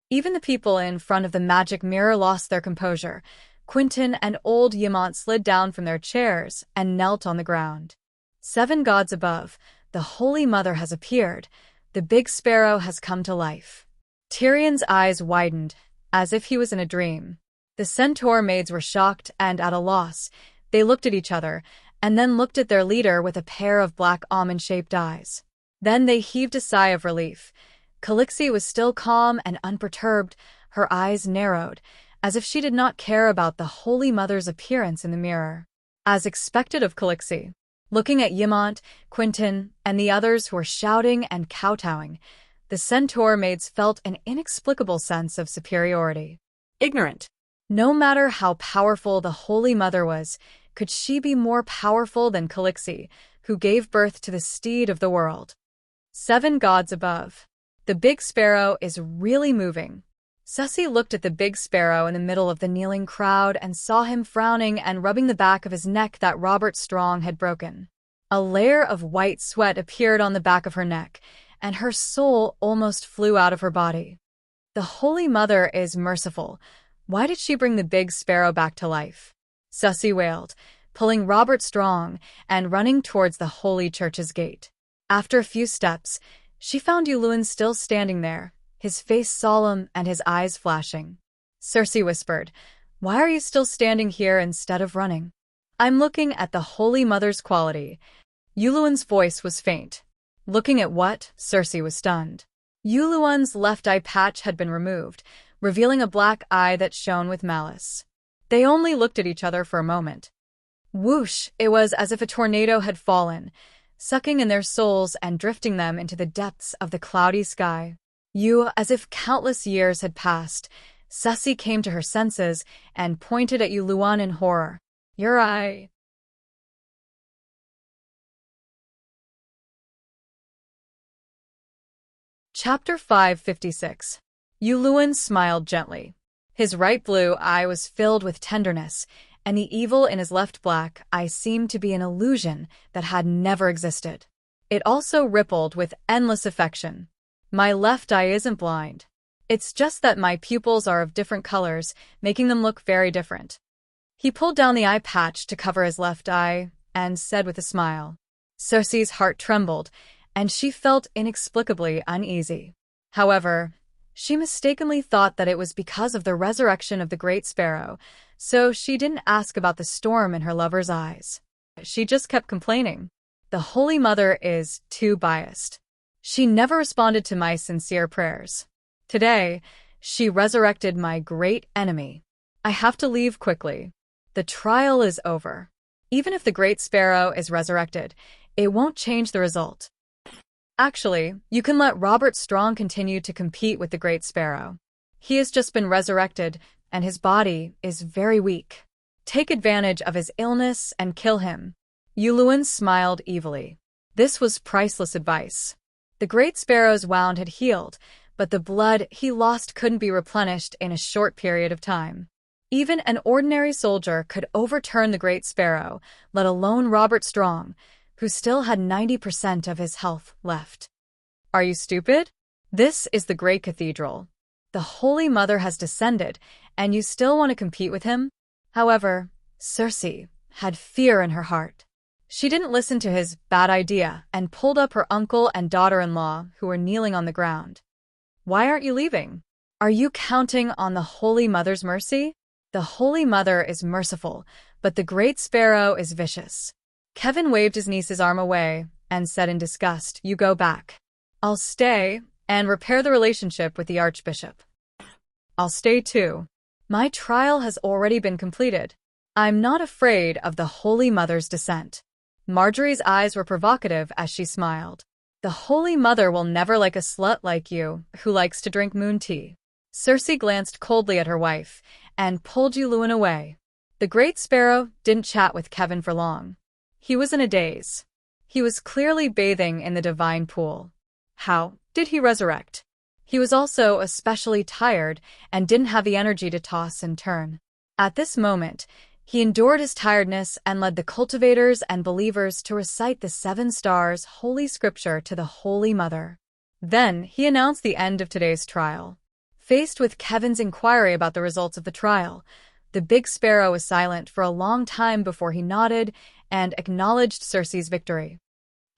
Even the people in front of the magic mirror lost their composure. Quentin and old Yamant slid down from their chairs and knelt on the ground. 7 gods above, the Holy Mother has appeared. The big sparrow has come to life. Tyrion's eyes widened, as if he was in a dream. The centaur maids were shocked and at a loss. They looked at each other, and then looked at their leader with a pair of black almond-shaped eyes. Then they heaved a sigh of relief. Calixie was still calm and unperturbed, her eyes narrowed, as if she did not care about the Holy Mother's appearance in the mirror. As expected of Calixie, looking at Yamant, Quentin, and the others who were shouting and kowtowing, the centaur maids felt an inexplicable sense of superiority. Ignorant. No matter how powerful the Holy Mother was, could she be more powerful than Calixie, who gave birth to the steed of the world? 7 gods above. The big sparrow is really moving. Sussy looked at the big sparrow in the middle of the kneeling crowd and saw him frowning and rubbing the back of his neck that Robert Strong had broken. A layer of white sweat appeared on the back of her neck, and her soul almost flew out of her body. The Holy Mother is merciful. Why did she bring the big sparrow back to life? Sussy wailed, pulling Robert Strong and running towards the Holy Church's gate. After a few steps, she found Yulun still standing there, his face solemn and his eyes flashing. Cersei whispered, "Why are you still standing here instead of running?" "I'm looking at the Holy Mother's quality." Yulun's voice was faint. Looking at what? Cersei was stunned. Yulun's left eye patch had been removed, revealing a black eye that shone with malice. They only looked at each other for a moment. Whoosh! It was as if a tornado had fallen, sucking in their souls and drifting them into the depths of the cloudy sky. As if countless years had passed, Sussy came to her senses and pointed at Yulun in horror. "Your eye." Chapter 556. Yulun smiled gently. His right blue eye was filled with tenderness, and the evil in his left black eye seemed to be an illusion that had never existed. It also rippled with endless affection. "My left eye isn't blind. It's just that my pupils are of different colors, making them look very different." He pulled down the eye patch to cover his left eye and said with a smile. Cersei's heart trembled, and she felt inexplicably uneasy. However, she mistakenly thought that it was because of the resurrection of the Great Sparrow, so she didn't ask about the storm in her lover's eyes. She just kept complaining. "The Holy Mother is too biased. She never responded to my sincere prayers. Today, she resurrected my great enemy. I have to leave quickly. The trial is over. Even if the Great Sparrow is resurrected, it won't change the result. Actually, you can let Robert Strong continue to compete with the Great Sparrow. He has just been resurrected, and his body is very weak. Take advantage of his illness and kill him." Yulun smiled evilly. This was priceless advice. The Great Sparrow's wound had healed, but the blood he lost couldn't be replenished in a short period of time. Even an ordinary soldier could overturn the Great Sparrow, let alone Robert Strong, who still had 90% of his health left. "Are you stupid? This is the Great Cathedral. The Holy Mother has descended, and you still want to compete with him?" However, Cersei had fear in her heart. She didn't listen to his bad idea and pulled up her uncle and daughter-in-law who were kneeling on the ground. Why aren't you leaving? Are you counting on the Holy Mother's mercy? The Holy Mother is merciful, but the Great Sparrow is vicious. Kevin waved his niece's arm away and said in disgust, You go back. I'll stay and repair the relationship with the Archbishop. I'll stay too. My trial has already been completed. I'm not afraid of the Holy Mother's dissent. Marjorie's eyes were provocative as she smiled. The Holy Mother will never like a slut like you, who likes to drink moon tea. Cersei glanced coldly at her wife and pulled Yuluen away. The Great Sparrow didn't chat with Kevin for long. He was in a daze. He was clearly bathing in the divine pool. How did he resurrect? He was also especially tired and didn't have the energy to toss and turn. At this moment, he endured his tiredness and led the cultivators and believers to recite the 7 stars Holy Scripture to the Holy Mother. Then he announced the end of today's trial. Faced with Kevin's inquiry about the results of the trial, the Big Sparrow was silent for a long time before he nodded and acknowledged Cersei's victory.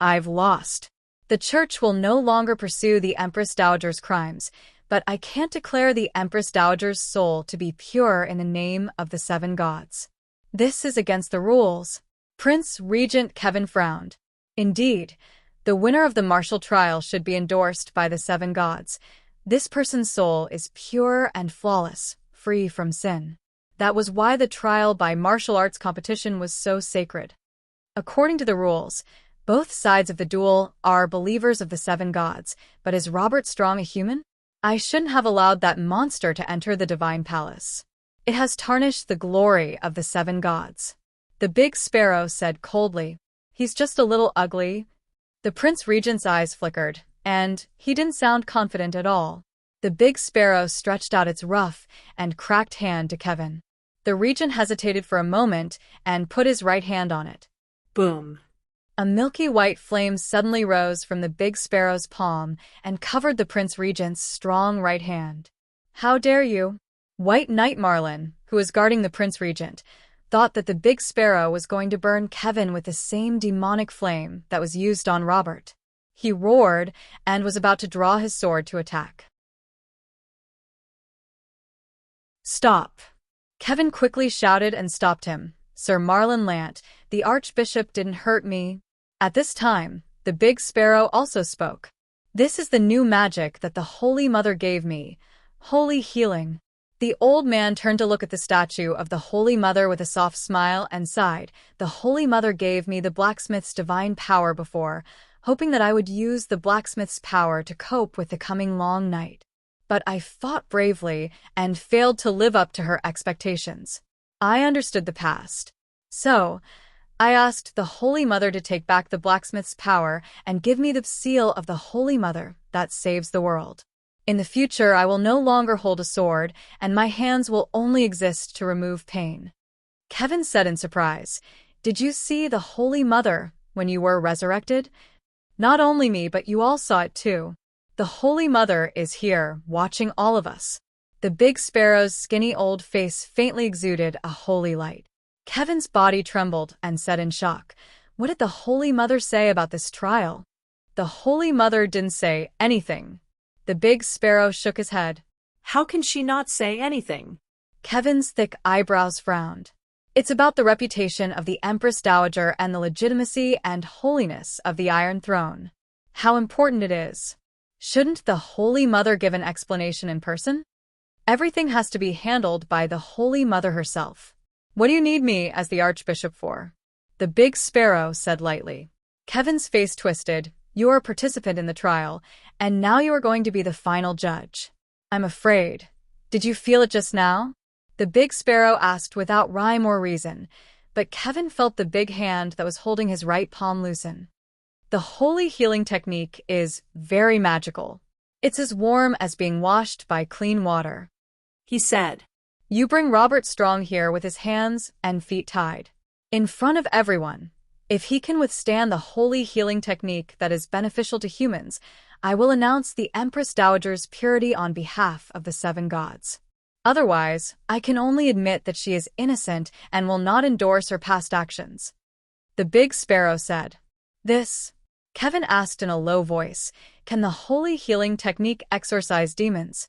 I've lost. The Church will no longer pursue the Empress Dowager's crimes, but I can't declare the Empress Dowager's soul to be pure in the name of the 7 gods. This is against the rules. Prince Regent Kevin frowned. Indeed, the winner of the martial trial should be endorsed by the 7 gods. This person's soul is pure and flawless, free from sin. That was why the trial by martial arts competition was so sacred. According to the rules, both sides of the duel are believers of the 7 gods, but is Robert Strong a human? I shouldn't have allowed that monster to enter the divine palace. It has tarnished the glory of the 7 gods. The Big Sparrow said coldly, He's just a little ugly. The Prince Regent's eyes flickered, and he didn't sound confident at all. The Big Sparrow stretched out its rough and cracked hand to Kevin. The Regent hesitated for a moment and put his right hand on it. Boom. A milky white flame suddenly rose from the Big Sparrow's palm and covered the Prince Regent's strong right hand. How dare you? White Knight Marlin, who was guarding the Prince Regent, thought that the Big Sparrow was going to burn Kevin with the same demonic flame that was used on Robert. He roared and was about to draw his sword to attack. Stop! Kevin quickly shouted and stopped him. Sir Marlin Lant, the Archbishop didn't hurt me. At this time, the Big Sparrow also spoke. This is the new magic that the Holy Mother gave me. Holy healing. The old man turned to look at the statue of the Holy Mother with a soft smile and sighed. The Holy Mother gave me the blacksmith's divine power before, hoping that I would use the blacksmith's power to cope with the coming long night. But I fought bravely and failed to live up to her expectations. I understood the past. So, I asked the Holy Mother to take back the blacksmith's power and give me the seal of the Holy Mother that saves the world. In the future, I will no longer hold a sword, and my hands will only exist to remove pain. Kevin said in surprise, Did you see the Holy Mother when you were resurrected? Not only me, but you all saw it too. The Holy Mother is here, watching all of us. The Big Sparrow's skinny old face faintly exuded a holy light. Kevin's body trembled and said in shock, What did the Holy Mother say about this trial? The Holy Mother didn't say anything. The Big Sparrow shook his head. How can she not say anything? Kevin's thick eyebrows frowned. It's about the reputation of the Empress Dowager and the legitimacy and holiness of the Iron Throne. How important it is. Shouldn't the Holy Mother give an explanation in person? Everything has to be handled by the Holy Mother herself. What do you need me as the Archbishop for? The Big Sparrow said lightly. Kevin's face twisted. You are a participant in the trial, and now you are going to be the final judge. I'm afraid. Did you feel it just now? The Big Sparrow asked without rhyme or reason, but Kevin felt the big hand that was holding his right palm loosen. The holy healing technique is very magical. It's as warm as being washed by clean water. He said. You bring Robert Strong here with his hands and feet tied. In front of everyone. If he can withstand the holy healing technique that is beneficial to humans, I will announce the Empress Dowager's purity on behalf of the 7 gods. Otherwise, I can only admit that she is innocent and will not endorse her past actions. The big sparrow said. This, Kevin asked in a low voice, can the holy healing technique exorcise demons?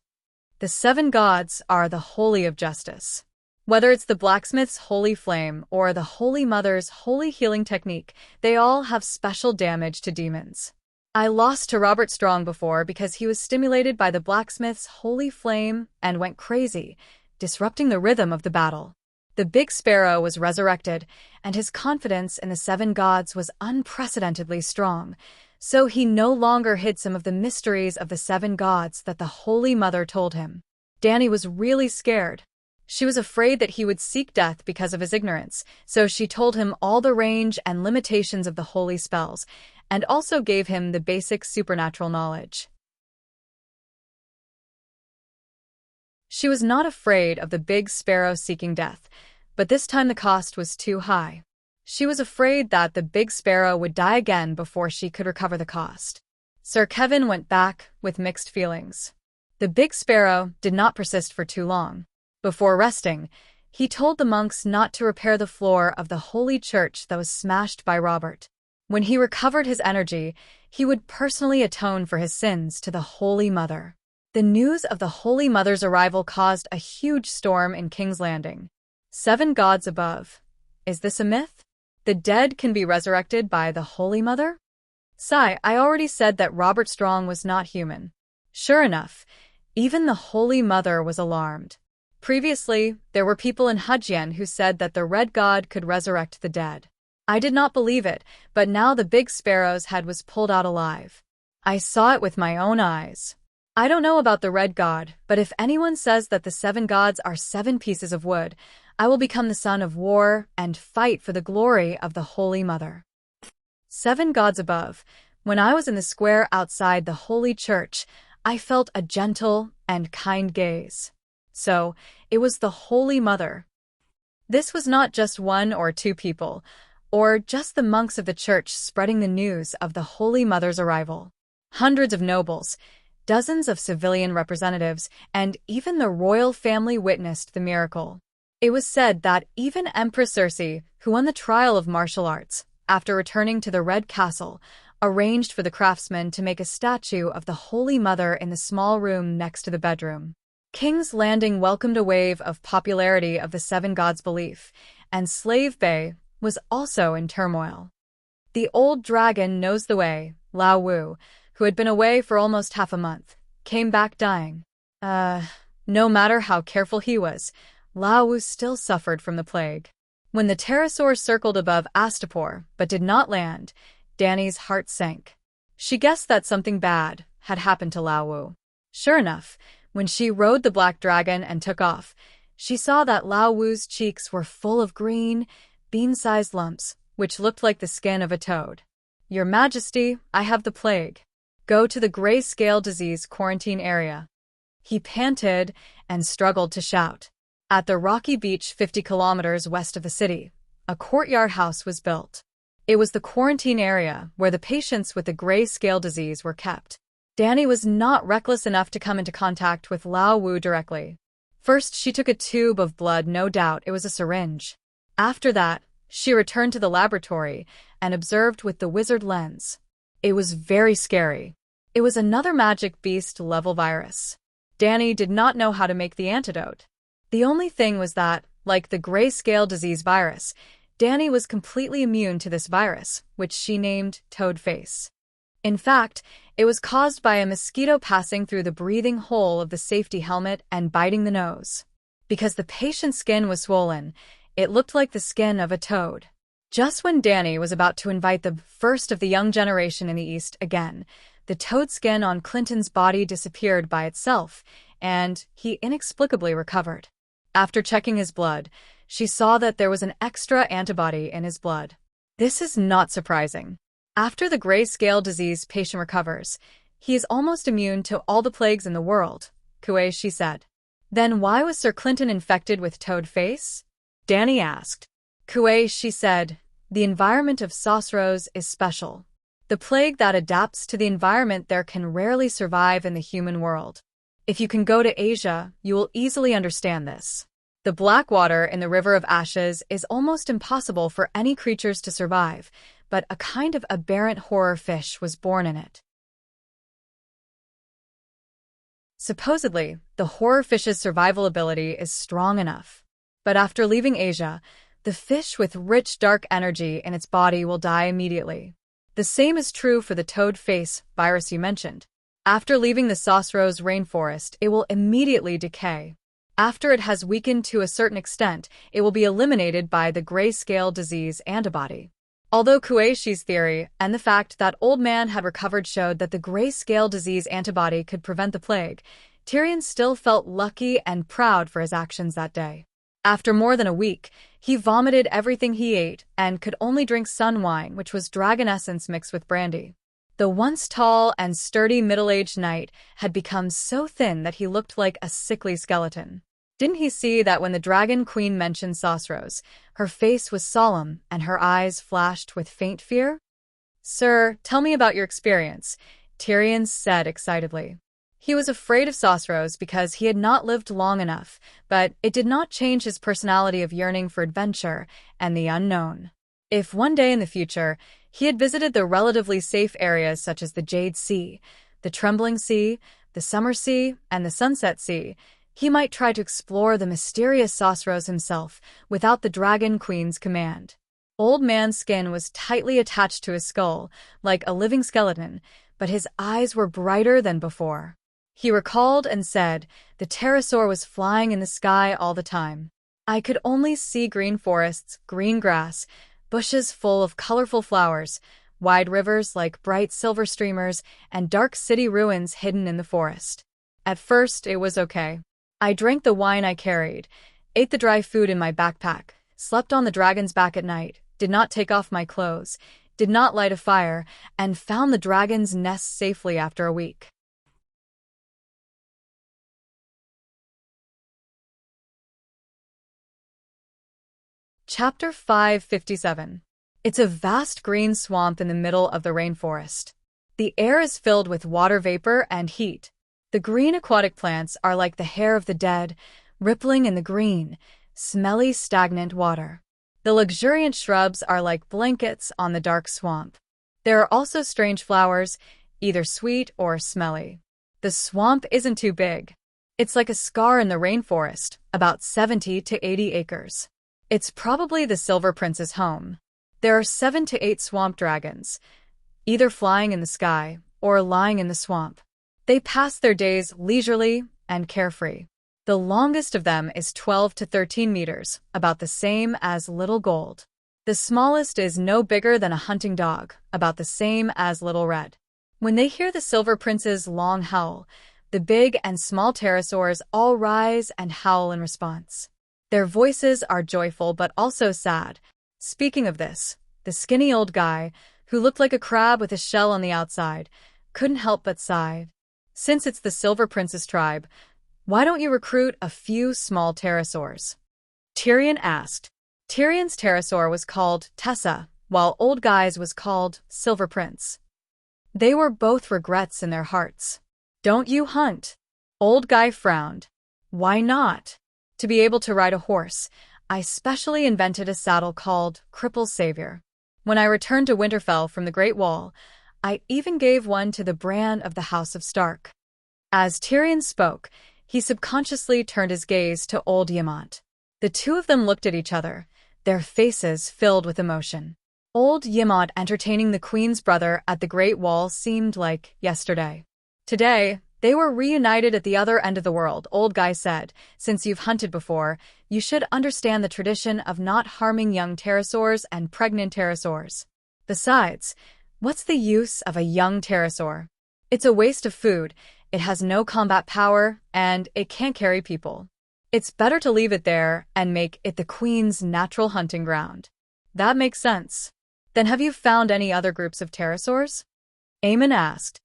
The 7 gods are the holy of justice. Whether it's the blacksmith's holy flame or the Holy Mother's holy healing technique, they all have special damage to demons. I lost to Robert Strong before because he was stimulated by the blacksmith's holy flame and went crazy, disrupting the rhythm of the battle. The big sparrow was resurrected, and his confidence in the 7 gods was unprecedentedly strong, so he no longer hid some of the mysteries of the 7 gods that the Holy Mother told him. Danny was really scared. She was afraid that he would seek death because of his ignorance, so she told him all the range and limitations of the holy spells, and also gave him the basic supernatural knowledge. She was not afraid of the big sparrow seeking death, but this time the cost was too high. She was afraid that the big sparrow would die again before she could recover the cost. Sir Kevin went back with mixed feelings. The big sparrow did not persist for too long. Before resting, he told the monks not to repair the floor of the holy church that was smashed by Robert. When he recovered his energy, he would personally atone for his sins to the Holy Mother. The news of the Holy Mother's arrival caused a huge storm in King's Landing. 7 gods above. Is this a myth? The dead can be resurrected by the Holy Mother? Sigh, I already said that Robert Strong was not human. Sure enough, even the Holy Mother was alarmed. Previously, there were people in Hudjian who said that the Red God could resurrect the dead. I did not believe it, but now the big sparrow's head was pulled out alive. I saw it with my own eyes. I don't know about the Red God, but if anyone says that the 7 gods are 7 pieces of wood, I will become the son of war and fight for the glory of the Holy Mother. 7 gods above. When I was in the square outside the holy church, I felt a gentle and kind gaze. So, it was the Holy Mother. This was not just 1 or 2 people, or just the monks of the church spreading the news of the Holy Mother's arrival. Hundreds of nobles, dozens of civilian representatives, and even the royal family witnessed the miracle. It was said that even Empress Circe, who won the trial of martial arts, after returning to the Red Castle, arranged for the craftsmen to make a statue of the Holy Mother in the small room next to the bedroom. King's Landing welcomed a wave of popularity of the 7 gods' belief, and Slave Bay was also in turmoil. The old dragon knows the way, Lao Wu, who had been away for almost half a month, came back dying. No matter how careful he was, Lao Wu still suffered from the plague. When the pterosaur circled above Astapor but did not land, Danny's heart sank. She guessed that something bad had happened to Lao Wu. Sure enough, when she rode the black dragon and took off, she saw that Lao Wu's cheeks were full of green, bean-sized lumps, which looked like the skin of a toad. Your Majesty, I have the plague. Go to the gray-scale disease quarantine area. He panted and struggled to shout. At the rocky beach 50 kilometers west of the city, a courtyard house was built. It was the quarantine area where the patients with the gray-scale disease were kept. Danny was not reckless enough to come into contact with Lao Wu directly. First, she took a tube of blood, no doubt it was a syringe. After that, she returned to the laboratory and observed with the wizard lens. It was very scary. It was another magic beast-level virus. Danny did not know how to make the antidote. The only thing was that, like the gray-scale disease virus, Danny was completely immune to this virus, which she named Toad Face. In fact, it was caused by a mosquito passing through the breathing hole of the safety helmet and biting the nose. Because the patient's skin was swollen, it looked like the skin of a toad. Just when Danny was about to invite the first of the young generation in the East again, the toad skin on Clinton's body disappeared by itself, and he inexplicably recovered. After checking his blood, she saw that there was an extra antibody in his blood. This is not surprising. After the gray-scale disease patient recovers, he is almost immune to all the plagues in the world, Kuei, she said. Then why was Sir Clinton infected with Toad Face? Danny asked. Kuei, she said, the environment of Sosros is special. The plague that adapts to the environment there can rarely survive in the human world. If you can go to Asia, you will easily understand this. The black water in the River of Ashes is almost impossible for any creatures to survive, but a kind of aberrant horror fish was born in it. Supposedly, the horror fish's survival ability is strong enough. But after leaving Asia, the fish with rich dark energy in its body will die immediately. The same is true for the toad face virus you mentioned. After leaving the Sosros rainforest, it will immediately decay. After it has weakened to a certain extent, it will be eliminated by the grayscale disease antibody. Although Kueishi's theory and the fact that Old Man had recovered showed that the grayscale disease antibody could prevent the plague, Tyrion still felt lucky and proud for his actions that day. After more than a week, he vomited everything he ate and could only drink sun wine, which was dragon essence mixed with brandy. The once tall and sturdy middle-aged knight had become so thin that he looked like a sickly skeleton. Didn't he see that when the Dragon Queen mentioned Sosros, her face was solemn and her eyes flashed with faint fear? "Sir, tell me about your experience," Tyrion said excitedly. He was afraid of Sosros because he had not lived long enough, but it did not change his personality of yearning for adventure and the unknown. If one day in the future he had visited the relatively safe areas such as the Jade Sea, the Trembling Sea, the Summer Sea, and the Sunset Sea, he might try to explore the mysterious Sosros himself without the Dragon Queen's command. Old Man's skin was tightly attached to his skull, like a living skeleton, but his eyes were brighter than before. He recalled and said, "The pterosaur was flying in the sky all the time. I could only see green forests, green grass, bushes full of colorful flowers, wide rivers like bright silver streamers, and dark city ruins hidden in the forest. At first, it was okay. I drank the wine I carried, ate the dry food in my backpack, slept on the dragon's back at night, did not take off my clothes, did not light a fire, and found the dragon's nest safely after a week." Chapter 557. It's a vast green swamp in the middle of the rainforest. The air is filled with water vapor and heat. The green aquatic plants are like the hair of the dead, rippling in the green, smelly, stagnant water. The luxuriant shrubs are like blankets on the dark swamp. There are also strange flowers, either sweet or smelly. The swamp isn't too big. It's like a scar in the rainforest, about 70 to 80 acres. It's probably the Silver Prince's home. There are 7 to 8 swamp dragons, either flying in the sky or lying in the swamp. They pass their days leisurely and carefree. The longest of them is 12 to 13 meters, about the same as Little Gold. The smallest is no bigger than a hunting dog, about the same as Little Red. When they hear the Silver Prince's long howl, the big and small pterosaurs all rise and howl in response. Their voices are joyful but also sad. Speaking of this, the skinny old guy, who looked like a crab with a shell on the outside, couldn't help but sigh. "Since it's the Silver Prince's tribe, why don't you recruit a few small pterosaurs?" Tyrion asked. Tyrion's pterosaur was called Tessa, while Old Guy's was called Silver Prince. They were both regrets in their hearts. "Don't you hunt?" Old Guy frowned. "Why not?" "To be able to ride a horse, I specially invented a saddle called Cripple's Savior. When I returned to Winterfell from the Great Wall, I even gave one to the Bran of the House of Stark." As Tyrion spoke, he subconsciously turned his gaze to Old Ymont. The two of them looked at each other, their faces filled with emotion. Old Ymont entertaining the Queen's brother at the Great Wall seemed like yesterday. Today, they were reunited at the other end of the world. Old Guy said, "Since you've hunted before, you should understand the tradition of not harming young pterosaurs and pregnant pterosaurs. Besides, what's the use of a young pterosaur? It's a waste of food, it has no combat power, and it can't carry people. It's better to leave it there and make it the Queen's natural hunting ground." "That makes sense. Then have you found any other groups of pterosaurs?" Aemon asked.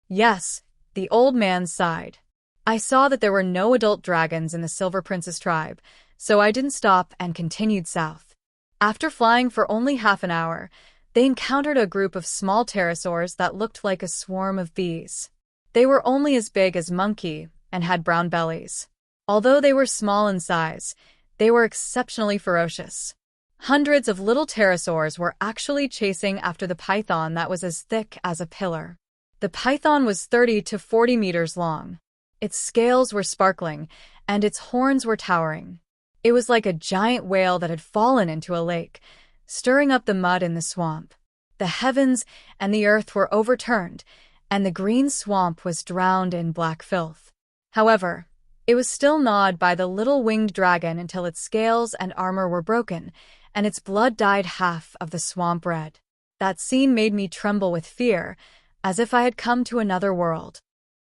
"Yes," the old man sighed. "I saw that there were no adult dragons in the Silver Prince's tribe, so I didn't stop and continued south. After flying for only half an hour, they encountered a group of small pterosaurs that looked like a swarm of bees. They were only as big as monkey and had brown bellies. Although they were small in size, They were exceptionally ferocious. Hundreds of little pterosaurs were actually chasing after the python that was as thick as a pillar. The python was 30 to 40 meters long. Its scales were sparkling, and its horns were towering. It was like a giant whale that had fallen into a lake, stirring up the mud in the swamp. The heavens and the earth were overturned, and the green swamp was drowned in black filth. However, it was still gnawed by the little winged dragon until its scales and armor were broken, and its blood dyed half of the swamp red. That scene made me tremble with fear, as if I had come to another world.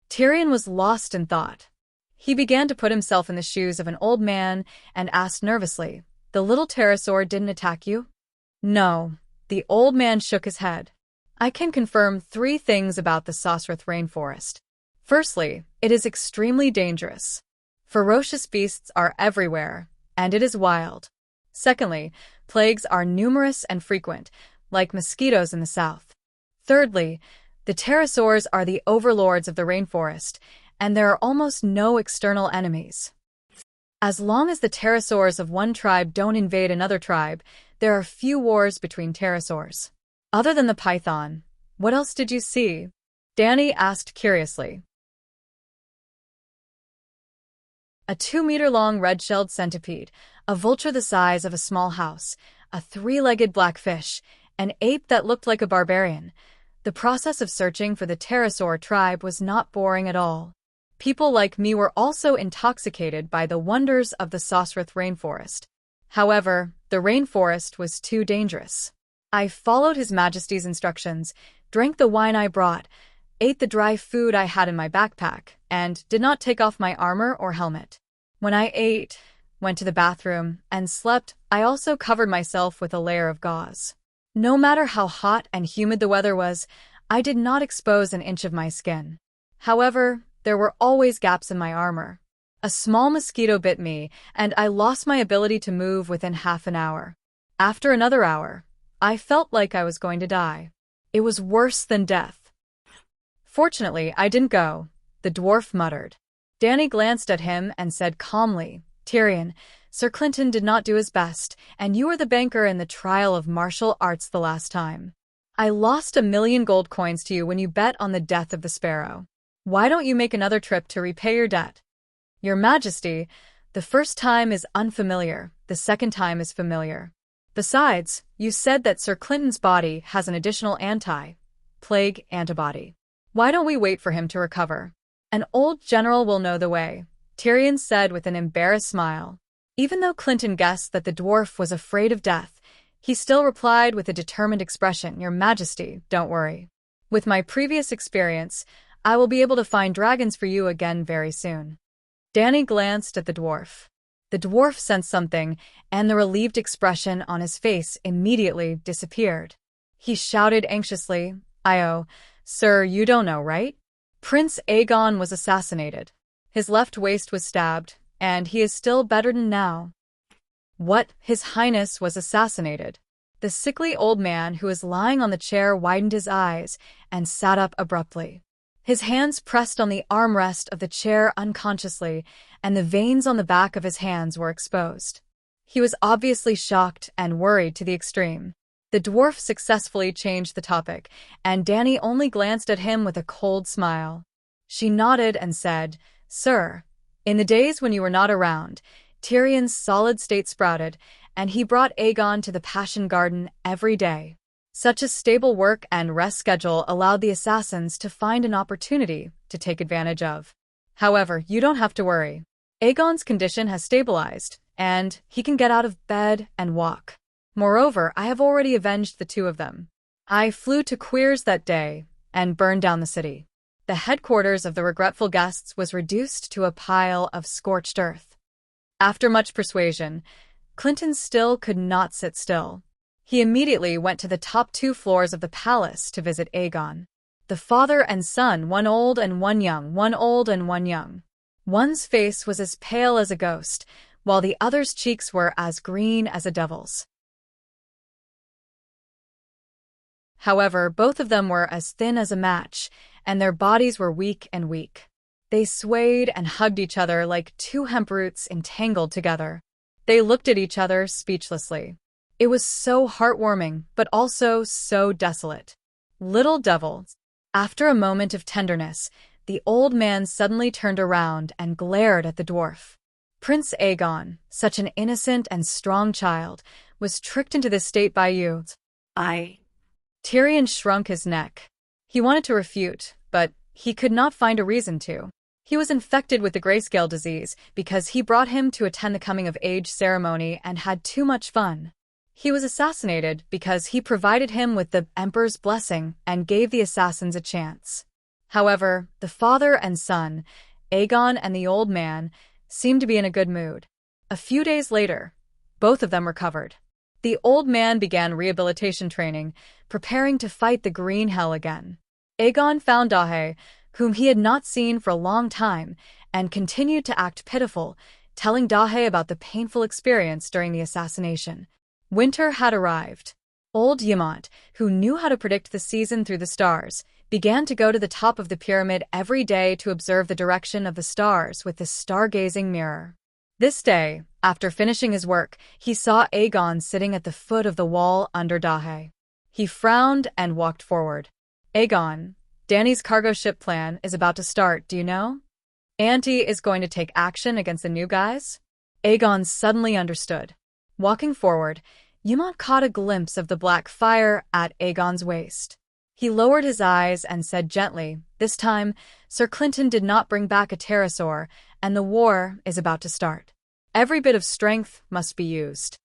Tyrion was lost in thought. He began to put himself in the shoes of an old man and asked nervously, "The little pterosaur didn't attack you?" "No." The old man shook his head. "I can confirm 3 things about the Sosrath rainforest. Firstly, it is extremely dangerous. Ferocious beasts are everywhere, and it is wild. Secondly, plagues are numerous and frequent, like mosquitoes in the south. Thirdly, the pterosaurs are the overlords of the rainforest, and there are almost no external enemies. As long as the pterosaurs of one tribe don't invade another tribe, there are few wars between pterosaurs." "Other than the python, what else did you see?" Dany asked curiously. "A 2-meter-long red-shelled centipede, a vulture the size of a small house, a 3-legged blackfish, an ape that looked like a barbarian. The process of searching for the pterosaur tribe was not boring at all. People like me were also intoxicated by the wonders of the Sosrath rainforest. However, the rainforest was too dangerous. I followed His Majesty's instructions, drank the wine I brought, ate the dry food I had in my backpack, and did not take off my armor or helmet. When I ate, went to the bathroom, and slept, I also covered myself with a layer of gauze. No matter how hot and humid the weather was, I did not expose an inch of my skin. However, there were always gaps in my armor. A small mosquito bit me, and I lost my ability to move within half an hour. After another hour, I felt like I was going to die. It was worse than death." "Fortunately, I didn't go," the dwarf muttered. Dany glanced at him and said calmly, "Tyrion, Sir Clinton did not do his best, and you were the banker in the trial of martial arts the last time. I lost 1,000,000 gold coins to you when you bet on the death of the sparrow. Why don't you make another trip to repay your debt?" "Your Majesty, the first time is unfamiliar, the second time is familiar. Besides, you said that Sir Clinton's body has an additional anti-plague antibody. Why don't we wait for him to recover? An old general will know the way," Tyrion said with an embarrassed smile. Even though Clinton guessed that the dwarf was afraid of death, he still replied with a determined expression, "Your Majesty, don't worry. With my previous experience, I will be able to find dragons for you again very soon." Dany glanced at the dwarf. The dwarf sensed something, and the relieved expression on his face immediately disappeared. He shouted anxiously, "Io, sir, you don't know, right? Prince Aegon was assassinated. His left waist was stabbed, and he is still bedridden now." "What? His Highness was assassinated?" The sickly old man who was lying on the chair widened his eyes and sat up abruptly. His hands pressed on the armrest of the chair unconsciously, and the veins on the back of his hands were exposed. He was obviously shocked and worried to the extreme. The dwarf successfully changed the topic, and Dany only glanced at him with a cold smile. She nodded and said, "Sir, in the days when you were not around, Tyrion's solid state sprouted, and he brought Aegon to the Passion Garden every day. Such a stable work and rest schedule allowed the assassins to find an opportunity to take advantage of. However, you don't have to worry. Aegon's condition has stabilized, and he can get out of bed and walk. Moreover, I have already avenged the 2 of them. I flew to Queers that day and burned down the city. The headquarters of the regretful guests was reduced to a pile of scorched earth." After much persuasion, Clinton still could not sit still. He immediately went to the top 2 floors of the palace to visit Aegon. The father and son, one old and one young, one old and one young. One's face was as pale as a ghost, while the other's cheeks were as green as a devil's. However, both of them were as thin as a match, and their bodies were weak and weak. They swayed and hugged each other like 2 hemp roots entangled together. They looked at each other speechlessly. It was so heartwarming, but also so desolate. Little devils. After a moment of tenderness, the old man suddenly turned around and glared at the dwarf. Prince Aegon, such an innocent and strong child, was tricked into this state by you. I. Tyrion shrunk his neck. He wanted to refute, but he could not find a reason to. He was infected with the grayscale disease because he brought him to attend the coming-of-age ceremony and had too much fun. He was assassinated because he provided him with the Emperor's blessing and gave the assassins a chance. However, the father and son, Aegon and the old man, seemed to be in a good mood. A few days later, both of them recovered. The old man began rehabilitation training, preparing to fight the Green Hell again. Aegon found Dahe, whom he had not seen for a long time, and continued to act pitiful, telling Dahe about the painful experience during the assassination. Winter had arrived. Old Ymont, who knew how to predict the season through the stars, began to go to the top of the pyramid every day to observe the direction of the stars with the stargazing mirror. This day, after finishing his work, he saw Aegon sitting at the foot of the wall under Dahe. He frowned and walked forward. Aegon, Dany's cargo ship plan is about to start, do you know? Auntie is going to take action against the new guys? Aegon suddenly understood. Walking forward, Ymont caught a glimpse of the black fire at Aegon's waist. He lowered his eyes and said gently, "This time, Sir Clinton did not bring back a pterosaur, and the war is about to start. Every bit of strength must be used."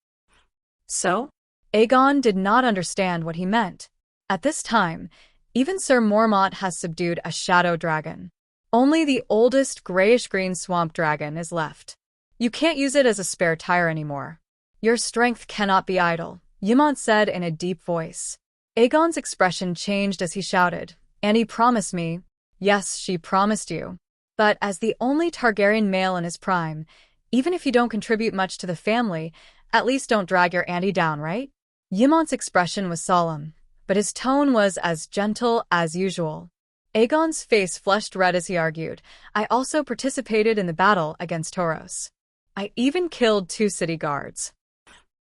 So? Aegon did not understand what he meant. At this time, even Sir Mormont has subdued a shadow dragon. Only the oldest grayish-green swamp dragon is left. You can't use it as a spare tire anymore. Your strength cannot be idle, Ymont said in a deep voice. Aegon's expression changed as he shouted, "Annie promised me." "Yes, she promised you. But as the only Targaryen male in his prime, even if you don't contribute much to the family, at least don't drag your auntie down, right?" Ymont's expression was solemn, but his tone was as gentle as usual. Aegon's face flushed red as he argued, "I also participated in the battle against Tauros. I even killed 2 city guards."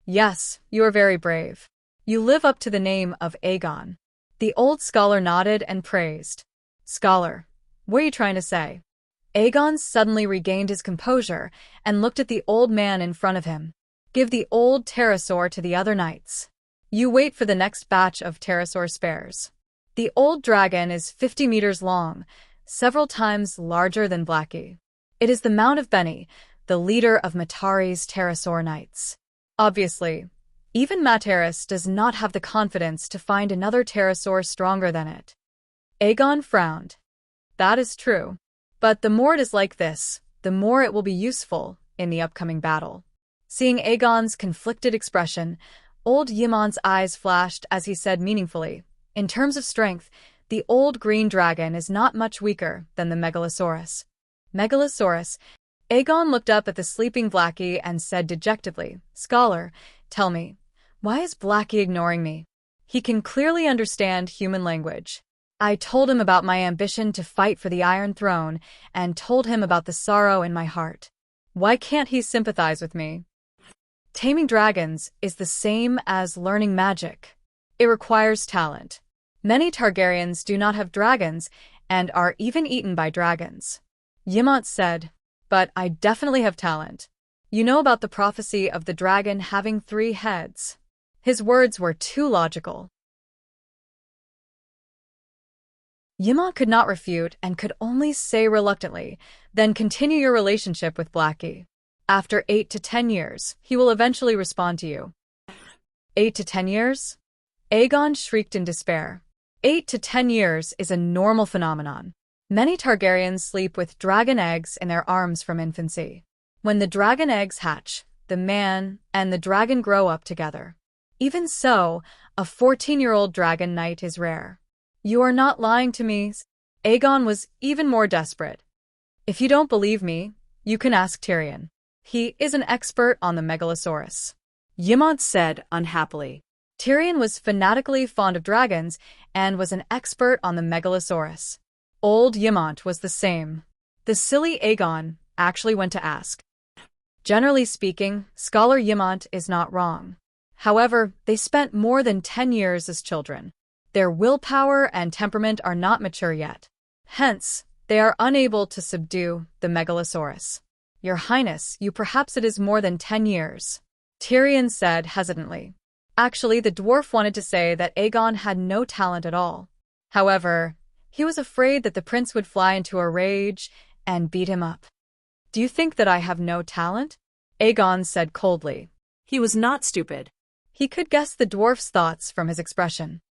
"Yes, you are very brave. You live up to the name of Aegon." The old scholar nodded and praised. "Scholar, what are you trying to say?" Aegon suddenly regained his composure and looked at the old man in front of him. "Give the old pterosaur to the other knights. You wait for the next batch of pterosaur spares." The old dragon is 50 meters long, several times larger than Blackie. It is the Mount of Benny, the leader of Matari's pterosaur knights. Obviously, even Materis does not have the confidence to find another pterosaur stronger than it. Aegon frowned. That is true. But the more it is like this, the more it will be useful in the upcoming battle. Seeing Aegon's conflicted expression, old Ymont's eyes flashed as he said meaningfully, "In terms of strength, the old green dragon is not much weaker than the Megalosaurus." Megalosaurus? Aegon looked up at the sleeping Blackie and said dejectedly, "Scholar, tell me, why is Blackie ignoring me? He can clearly understand human language. I told him about my ambition to fight for the Iron Throne and told him about the sorrow in my heart. Why can't he sympathize with me?" Taming dragons is the same as learning magic. It requires talent. Many Targaryens do not have dragons and are even eaten by dragons. Ymont said, "But I definitely have talent. You know about the prophecy of the dragon having 3 heads." His words were too logical. Ymont could not refute and could only say reluctantly, "Then continue your relationship with Blackie. After 8 to 10 years, he will eventually respond to you." 8 to 10 years? Aegon shrieked in despair. 8 to 10 years is a normal phenomenon. Many Targaryens sleep with dragon eggs in their arms from infancy. When the dragon eggs hatch, the man and the dragon grow up together. Even so, a 14-year-old dragon knight is rare. "You are not lying to me." Aegon was even more desperate. "If you don't believe me, you can ask Tyrion. He is an expert on the Megalosaurus," Ymont said unhappily. Tyrion was fanatically fond of dragons and was an expert on the Megalosaurus. Old Ymont was the same. The silly Aegon actually went to ask Generally speaking, Scholar Yamant is not wrong. However, they spent more than 10 years as children. Their willpower and temperament are not mature yet. Hence, they are unable to subdue the Megalosaurus. Your Highness, perhaps it is more than 10 years. Tyrion said hesitantly. Actually, the dwarf wanted to say that Aegon had no talent at all. However, he was afraid that the prince would fly into a rage and beat him up. Do you think that I have no talent? Aegon said coldly. He was not stupid. He could guess the dwarf's thoughts from his expression.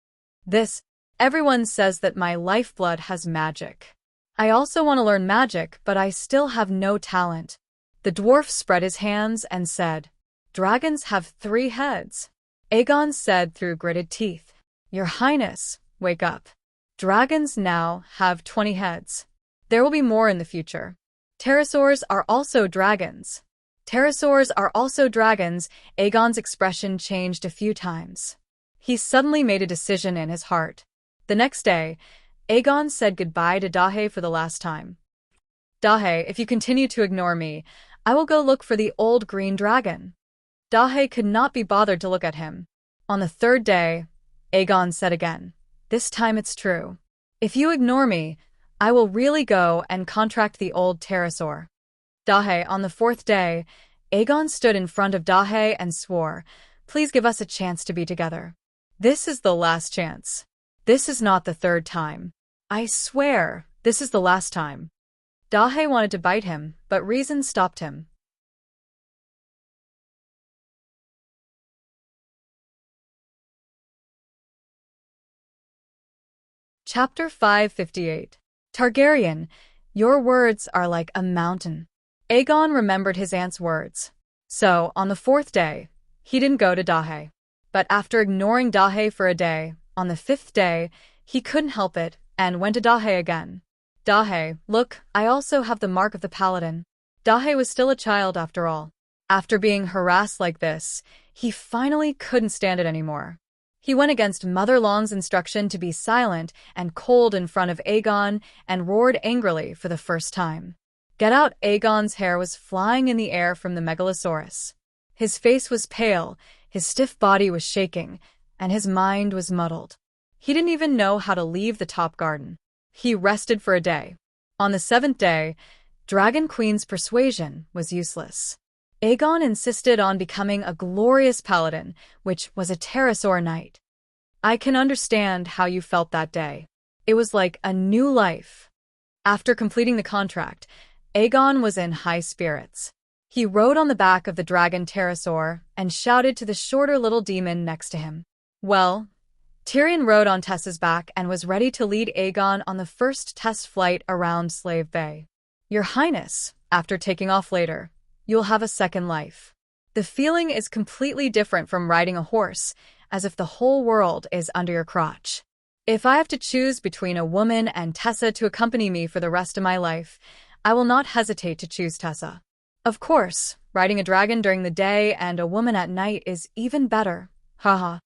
Everyone says that my lifeblood has magic. I also want to learn magic, but I still have no talent. The dwarf spread his hands and said, Dragons have 3 heads. Aegon said through gritted teeth, Your Highness, wake up. Dragons now have 20 heads. There will be more in the future. Pterosaurs are also dragons. Pterosaurs are also dragons. Aegon's expression changed a few times. He suddenly made a decision in his heart. The next day, Aegon said goodbye to Dahe for the last time. Dahe, if you continue to ignore me, I will go look for the old green dragon. Dahe could not be bothered to look at him. On the 3rd day, Aegon said again, This time it's true. If you ignore me, I will really go and contract the old pterosaur. Dahe, on the 4th day, Aegon stood in front of Dahe and swore, Please give us a chance to be together. This is the last chance. This is not the 3rd time. I swear, this is the last time. Dahe wanted to bite him, but reason stopped him. Chapter 558. Targaryen, your words are like a mountain. Aegon remembered his aunt's words. So, on the 4th day, he didn't go to Dahe. But after ignoring Dahe for a day, on the 5th day, he couldn't help it and went to Dahe again. Dahe, look, I also have the mark of the paladin. Dahe was still a child after all. After being harassed like this, he finally couldn't stand it anymore. He went against Mother Long's instruction to be silent and cold in front of Aegon and roared angrily for the first time. Get out! Aegon's hair was flying in the air from the Megalosaurus. His face was pale, his stiff body was shaking, and his mind was muddled. He didn't even know how to leave the top garden. He rested for a day. On the 7th day, Dragon Queen's persuasion was useless. Aegon insisted on becoming a glorious paladin, which was a pterosaur knight. I can understand how you felt that day. It was like a new life. After completing the contract, Aegon was in high spirits. He rode on the back of the dragon pterosaur and shouted to the shorter little demon next to him. Well, Tyrion rode on Tessa's back and was ready to lead Aegon on the first test flight around Slave Bay. Your Highness, after taking off later, you'll have a second life. The feeling is completely different from riding a horse, as if the whole world is under your crotch. If I have to choose between a woman and Tessa to accompany me for the rest of my life, I will not hesitate to choose Tessa. Of course, riding a dragon during the day and a woman at night is even better. Haha.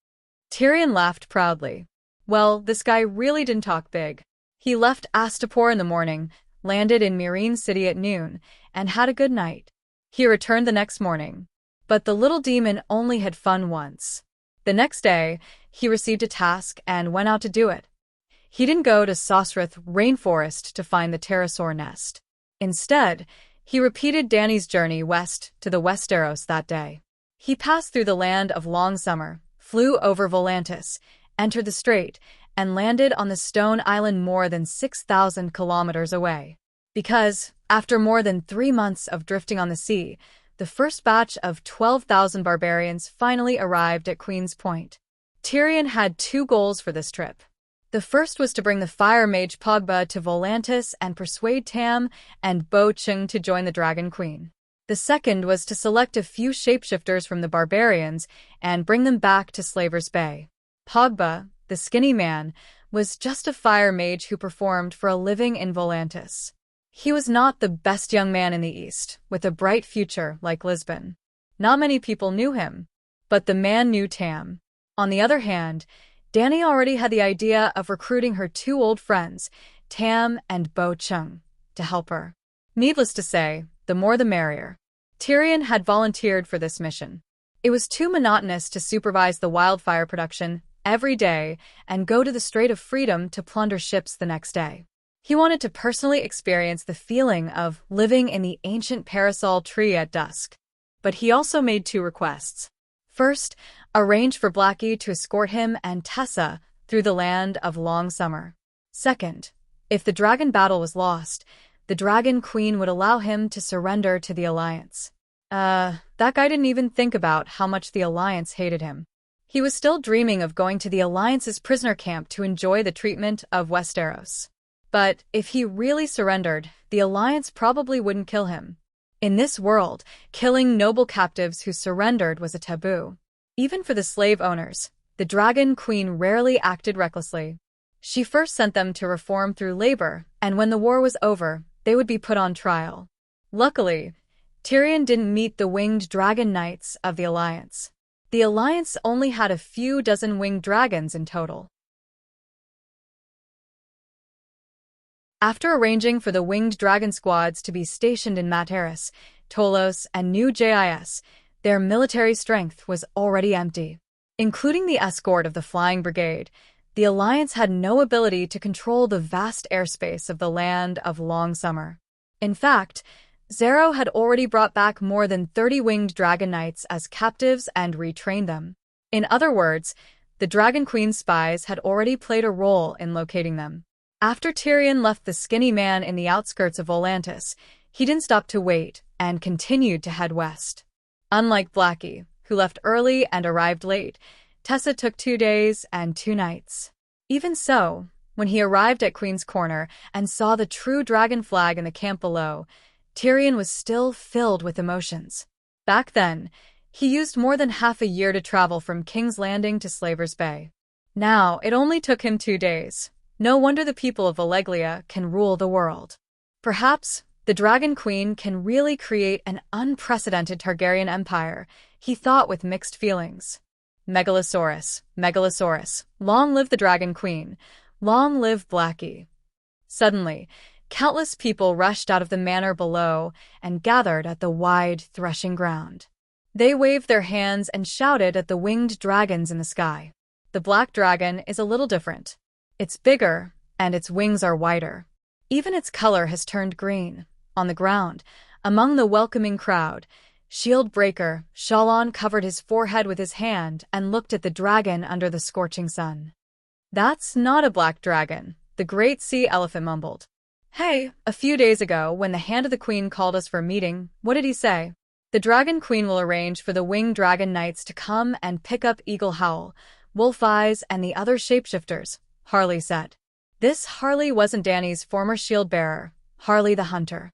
Tyrion laughed proudly. Well, this guy really didn't talk big. He left Astapor in the morning, landed in Meereen City at noon, and had a good night. He returned the next morning. But the little demon only had fun once. The next day, he received a task and went out to do it. He didn't go to Sosrath Rainforest to find the pterosaur nest. Instead, he repeated Dany's journey west to the Westeros that day. He passed through the land of long summer, flew over Volantis, entered the strait, and landed on the stone island more than 6,000 kilometers away. Because, after more than 3 months of drifting on the sea, the first batch of 12,000 barbarians finally arrived at Queen's Point. Tyrion had 2 goals for this trip. The first was to bring the fire mage Pogba to Volantis and persuade Tam and Bo Chung to join the Dragon Queen. The second was to select a few shapeshifters from the barbarians and bring them back to Slaver's Bay. Pogba, the skinny man, was just a fire mage who performed for a living in Volantis. He was not the best young man in the East, with a bright future like Lisbon. Not many people knew him, but the man knew Tam. On the other hand, Dany already had the idea of recruiting her 2 old friends, Tam and Bo Chung, to help her. Needless to say, the more the merrier. Tyrion had volunteered for this mission. It was too monotonous to supervise the wildfire production every day and go to the Strait of Freedom to plunder ships the next day. He wanted to personally experience the feeling of living in the ancient parasol tree at dusk. But he also made two requests. First, arrange for Blackie to escort him and Tessa through the land of long summer. Second, if the dragon battle was lost, the Dragon Queen would allow him to surrender to the Alliance. That guy didn't even think about how much the Alliance hated him. He was still dreaming of going to the Alliance's prisoner camp to enjoy the treatment of Westeros. But if he really surrendered, the Alliance probably wouldn't kill him. In this world, killing noble captives who surrendered was a taboo. Even for the slave owners, the Dragon Queen rarely acted recklessly. She first sent them to reform through labor, and when the war was over, they would be put on trial. Luckily, Tyrion didn't meet the winged dragon knights of the Alliance. The Alliance only had a few dozen winged dragons in total. After arranging for the winged dragon squads to be stationed in Materis, Tolos, and New Jis, their military strength was already empty. Including the escort of the Flying Brigade, the Alliance had no ability to control the vast airspace of the land of long summer. In fact, Zero had already brought back more than 30 winged dragon knights as captives and retrained them. In other words, the Dragon Queen's spies had already played a role in locating them. After Tyrion left the skinny man in the outskirts of Volantis, he didn't stop to wait and continued to head west. Unlike Blackie, who left early and arrived late, Tessa took 2 days and 2 nights. Even so, when he arrived at Queen's Corner and saw the true dragon flag in the camp below, Tyrion was still filled with emotions. Back then, he used more than half a year to travel from King's Landing to Slaver's Bay. Now, it only took him 2 days. No wonder the people of Valeglia can rule the world. Perhaps the Dragon Queen can really create an unprecedented Targaryen empire, he thought with mixed feelings. Megalosaurus, Megalosaurus, long live the Dragon Queen, long live Blackie. Suddenly, countless people rushed out of the manor below and gathered at the wide, threshing ground. They waved their hands and shouted at the winged dragons in the sky. The black dragon is a little different. It's bigger, and its wings are wider. Even its color has turned green. On the ground, among the welcoming crowd, Shield Breaker, Shalon covered his forehead with his hand and looked at the dragon under the scorching sun. That's not a black dragon, the great sea elephant mumbled. Hey, a few days ago, when the Hand of the Queen called us for a meeting, what did he say? The Dragon Queen will arrange for the winged dragon knights to come and pick up Eagle Howl, Wolf Eyes, and the other shapeshifters, Harley said. This Harley wasn't Dany's former shield-bearer, Harley the Hunter.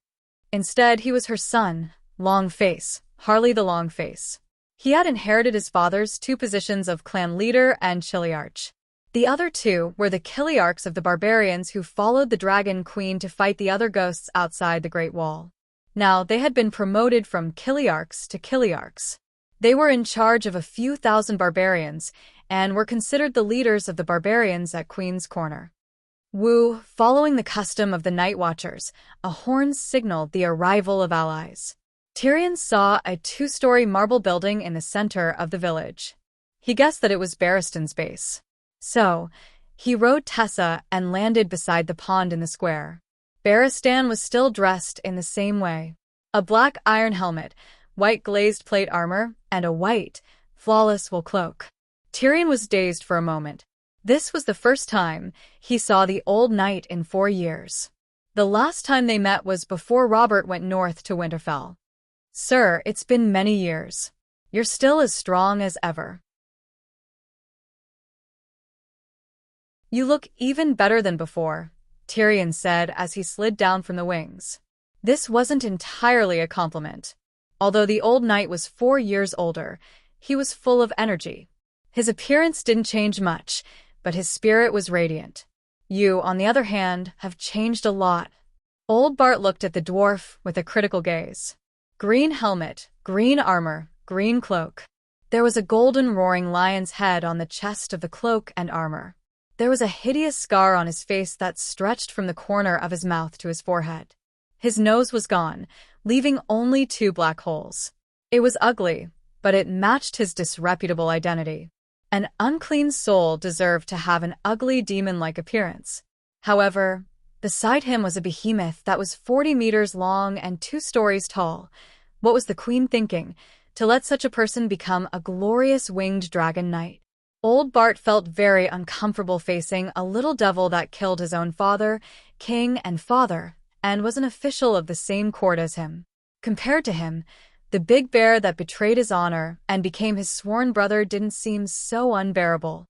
Instead, he was her son, Longface, Harley the Longface. He had inherited his father's 2 positions of clan leader and Chiliarch. The other 2 were the Kiliarchs of the barbarians who followed the Dragon Queen to fight the other ghosts outside the Great Wall. Now, they had been promoted from Kiliarchs to Kiliarchs. They were in charge of a few thousand barbarians and were considered the leaders of the barbarians at Queen's Corner. Woo, following the custom of the Night Watchers, a horn signaled the arrival of allies. Tyrion saw a 2-story marble building in the center of the village. He guessed that it was Barristan's base. So, he rode Tessa and landed beside the pond in the square. Barristan was still dressed in the same way. A black iron helmet, white glazed plate armor, and a white, flawless wool cloak. Tyrion was dazed for a moment. This was the first time he saw the old knight in 4 years. The last time they met was before Robert went north to Winterfell. Sir, it's been many years. You're still as strong as ever. You look even better than before, Tyrion said as he slid down from the wings. This wasn't entirely a compliment. Although the old knight was 4 years older, he was full of energy. His appearance didn't change much, but his spirit was radiant. You, on the other hand, have changed a lot. Old Bart looked at the dwarf with a critical gaze. Green helmet, green armor, green cloak. There was a golden roaring lion's head on the chest of the cloak and armor. There was a hideous scar on his face that stretched from the corner of his mouth to his forehead. His nose was gone, leaving only 2 black holes. It was ugly, but it matched his disreputable identity. An unclean soul deserved to have an ugly demon-like appearance. However, beside him was a behemoth that was 40 meters long and 2 stories tall. What was the queen thinking, to let such a person become a glorious winged dragon knight? Old Bart felt very uncomfortable facing a little devil that killed his own father, king and father, and was an official of the same court as him. Compared to him, the big bear that betrayed his honor and became his sworn brother didn't seem so unbearable.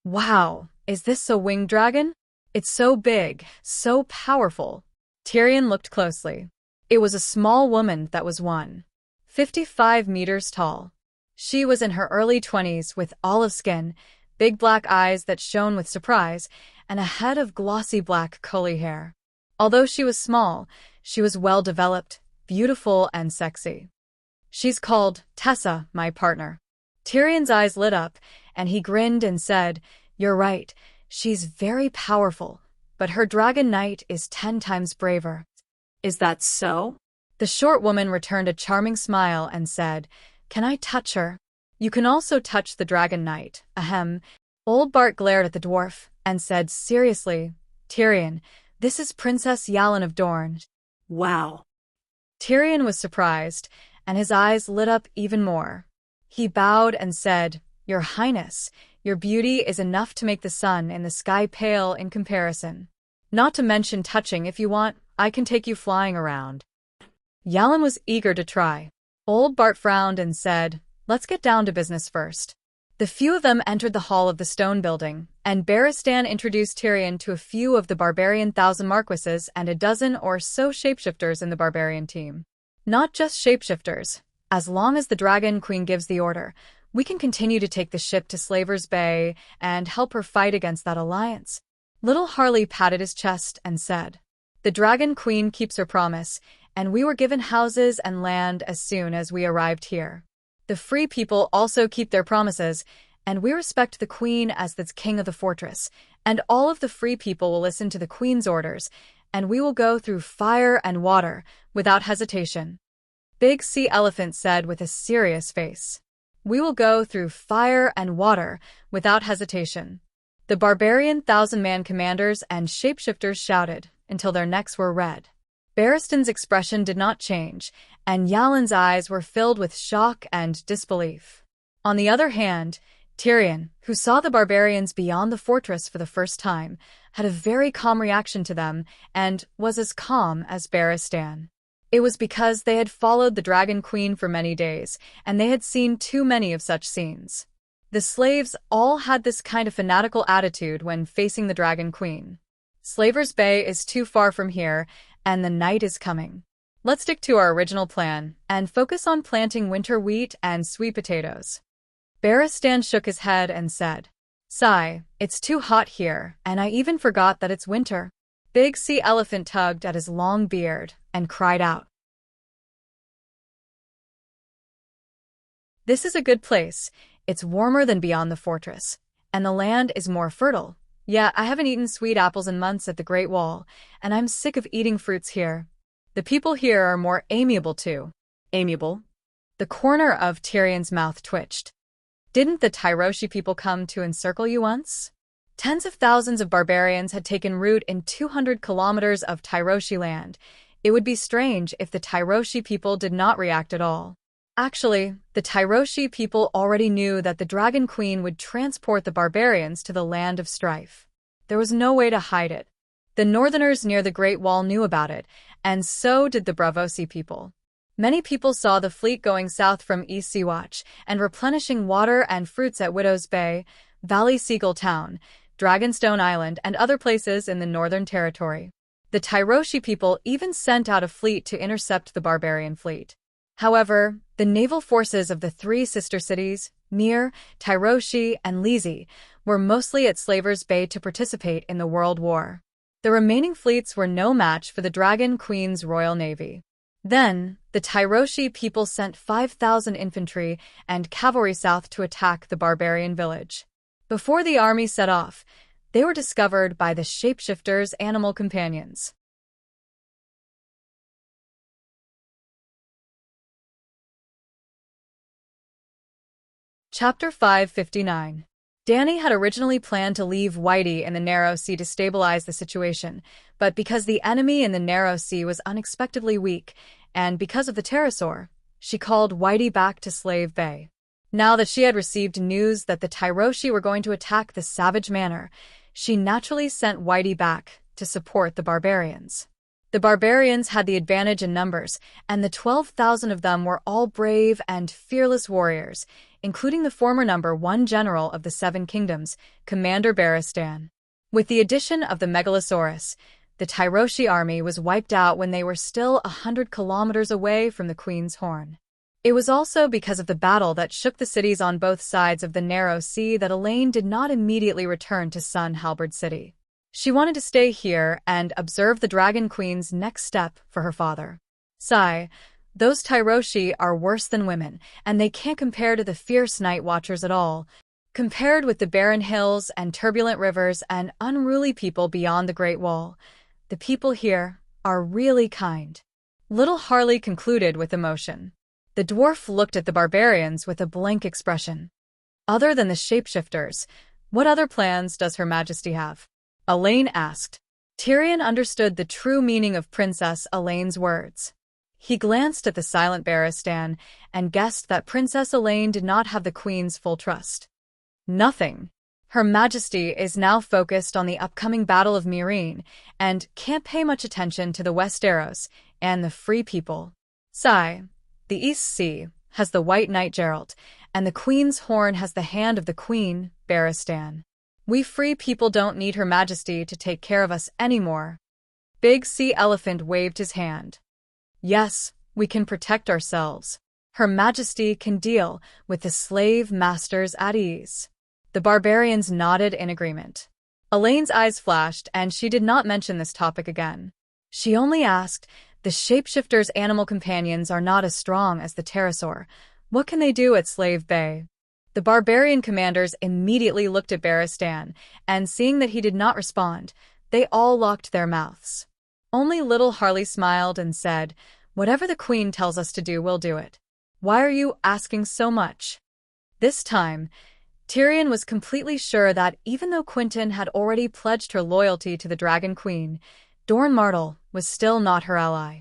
Wow, is this a winged dragon? It's so big, so powerful. Tyrion looked closely. It was a small woman that was 1.55 meters tall. She was in her early 20s with olive skin, big black eyes that shone with surprise, and a head of glossy black curly hair. Although she was small, she was well-developed, beautiful, and sexy. She's called Tessa, my partner. Tyrion's eyes lit up, and he grinned and said, "You're right, she's very powerful, but her dragon knight is 10 times braver." Is that so? The short woman returned a charming smile and said, "Can I touch her?" "You can also touch the dragon knight, ahem." Old Bart glared at the dwarf and said seriously, "Tyrion, this is Princess Yalin of Dorne." Wow. Tyrion was surprised, and his eyes lit up even more. He bowed and said, "Your Highness, your beauty is enough to make the sun in the sky pale in comparison. Not to mention touching, if you want, I can take you flying around." Yalin was eager to try. Old Bart frowned and said, "Let's get down to business first." The few of them entered the hall of the stone building, and Barristan introduced Tyrion to a few of the barbarian 1,000 marquises and a dozen or so shapeshifters in the barbarian team. Not just shapeshifters. As long as the Dragon Queen gives the order, we can continue to take the ship to Slaver's Bay and help her fight against that alliance. Little Harley patted his chest and said, "The Dragon Queen keeps her promise, and we were given houses and land as soon as we arrived here. The free people also keep their promises, and we respect the Queen as the king of the fortress, and all of the free people will listen to the Queen's orders, and we will go through fire and water without hesitation." Big Sea Elephant said with a serious face, "We will go through fire and water without hesitation." The barbarian 1,000-man commanders and shapeshifters shouted until their necks were red. Barristan's expression did not change, and Yalin's eyes were filled with shock and disbelief. On the other hand, Tyrion, who saw the barbarians beyond the fortress for the first time, had a very calm reaction to them and was as calm as Barristan. It was because they had followed the Dragon Queen for many days, and they had seen too many of such scenes. The slaves all had this kind of fanatical attitude when facing the Dragon Queen. Slaver's Bay is too far from here, and the night is coming. Let's stick to our original plan and focus on planting winter wheat and sweet potatoes. Barristan shook his head and said, "Sigh, it's too hot here, and I even forgot that it's winter." Big Sea Elephant tugged at his long beard and cried out, "This is a good place. It's warmer than beyond the fortress, and the land is more fertile. Yeah, I haven't eaten sweet apples in months at the Great Wall, and I'm sick of eating fruits here. The people here are more amiable too." Amiable? The corner of Tyrion's mouth twitched. "Didn't the Tyroshi people come to encircle you once?" Tens of thousands of barbarians had taken root in 200 kilometers of Tyroshi land. It would be strange if the Tyroshi people did not react at all. Actually, the Tyroshi people already knew that the Dragon Queen would transport the barbarians to the land of strife. There was no way to hide it. The northerners near the Great Wall knew about it, and so did the Bravosi people. Many people saw the fleet going south from East Seawatch and replenishing water and fruits at Widow's Bay, Valley Seagull Town, Dragonstone Island, and other places in the Northern Territory. The Tyroshi people even sent out a fleet to intercept the barbarian fleet. However, the naval forces of the 3 sister cities, Myr, Tyroshi, and Lisi, were mostly at Slaver's Bay to participate in the World War. The remaining fleets were no match for the Dragon Queen's Royal Navy. Then, the Tyroshi people sent 5,000 infantry and cavalry south to attack the barbarian village. Before the army set off, they were discovered by the shapeshifters' animal companions. Chapter 559. Danny had originally planned to leave Whitey in the Narrow Sea to stabilize the situation, but because the enemy in the Narrow Sea was unexpectedly weak, and because of the pterosaur, she called Whitey back to Slave Bay. Now that she had received news that the Tyroshi were going to attack the Savage Manor, she naturally sent Whitey back to support the barbarians. The barbarians had the advantage in numbers, and the 12,000 of them were all brave and fearless warriors, including the former #1 general of the Seven Kingdoms, Commander Barristan. With the addition of the Megalosaurus, the Tyroshi army was wiped out when they were still 100 kilometers away from the Queen's Horn. It was also because of the battle that shook the cities on both sides of the Narrow Sea that Elaine did not immediately return to Sun Halberd City. She wanted to stay here and observe the Dragon Queen's next step for her father. Sigh, those Tyroshi are worse than women, and they can't compare to the fierce Night Watchers at all. Compared with the barren hills and turbulent rivers and unruly people beyond the Great Wall, the people here are really kind. Little Harley concluded with emotion. The dwarf looked at the barbarians with a blank expression. Other than the shapeshifters, what other plans does Her Majesty have? Elaine asked. Tyrion understood the true meaning of Princess Elaine's words. He glanced at the silent Barristan and guessed that Princess Elaine did not have the Queen's full trust. Nothing. Her Majesty is now focused on the upcoming Battle of Meereen and can't pay much attention to the Westeros and the Free People. Sigh. The East Sea has the White Knight Geralt, and the Queen's Horn has the hand of the Queen, Barristan. We Free People don't need Her Majesty to take care of us anymore. Big Sea Elephant waved his hand. Yes, we can protect ourselves. Her Majesty can deal with the slave masters at ease. The barbarians nodded in agreement. Elaine's eyes flashed, and she did not mention this topic again. She only asked, the shapeshifters' animal companions are not as strong as the pterosaur. What can they do at Slave Bay? The barbarian commanders immediately looked at Barristan, and seeing that he did not respond, they all locked their mouths. Only little Harley smiled and said, whatever the Queen tells us to do, we'll do it. Why are you asking so much? This time, Tyrion was completely sure that even though Quentyn had already pledged her loyalty to the Dragon Queen, Dorne Martell was still not her ally.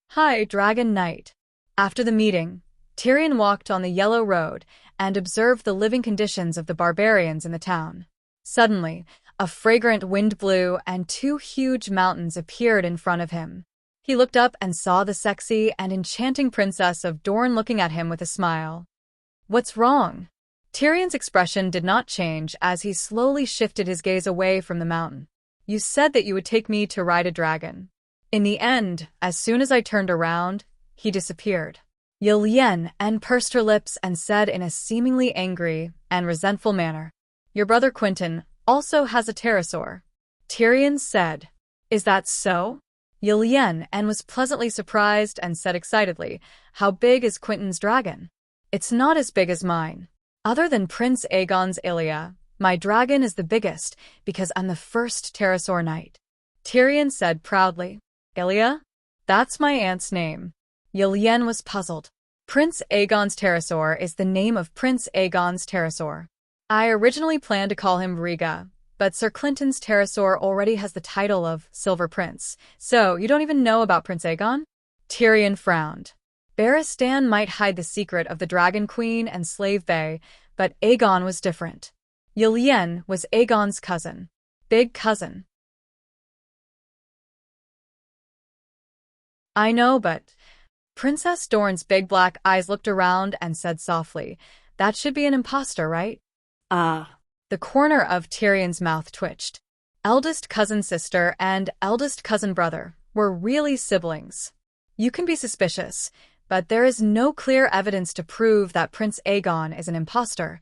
Hi, Dragon Knight. After the meeting, Tyrion walked on the Yellow Road and observed the living conditions of the barbarians in the town. Suddenly, a fragrant wind blew and 2 huge mountains appeared in front of him. He looked up and saw the sexy and enchanting princess of Dorne looking at him with a smile. What's wrong? Tyrion's expression did not change as he slowly shifted his gaze away from the mountain. You said that you would take me to ride a dragon. In the end, as soon as I turned around, he disappeared. Yen pursed her lips and said in a seemingly angry and resentful manner, your brother Quentyn also has a pterosaur. Tyrion said, is that so? Yen was pleasantly surprised and said excitedly, how big is Quentyn's dragon? It's not as big as mine. Other than Prince Aegon's Ilya, my dragon is the biggest because I'm the first pterosaur knight. Tyrion said proudly, Ilya? That's my aunt's name. Yen was puzzled. Prince Aegon's pterosaur is the name of Prince Aegon's pterosaur. I originally planned to call him Riga, but Sir Clinton's pterosaur already has the title of Silver Prince, so you don't even know about Prince Aegon? Tyrion frowned. Barristan might hide the secret of the Dragon Queen and Slave Bay, but Aegon was different. Yen was Aegon's cousin. Big cousin. I know, but... Princess Dorne's big black eyes looked around and said softly, that should be an imposter, right? The corner of Tyrion's mouth twitched. Eldest cousin sister and eldest cousin brother were really siblings. You can be suspicious, but there is no clear evidence to prove that Prince Aegon is an imposter.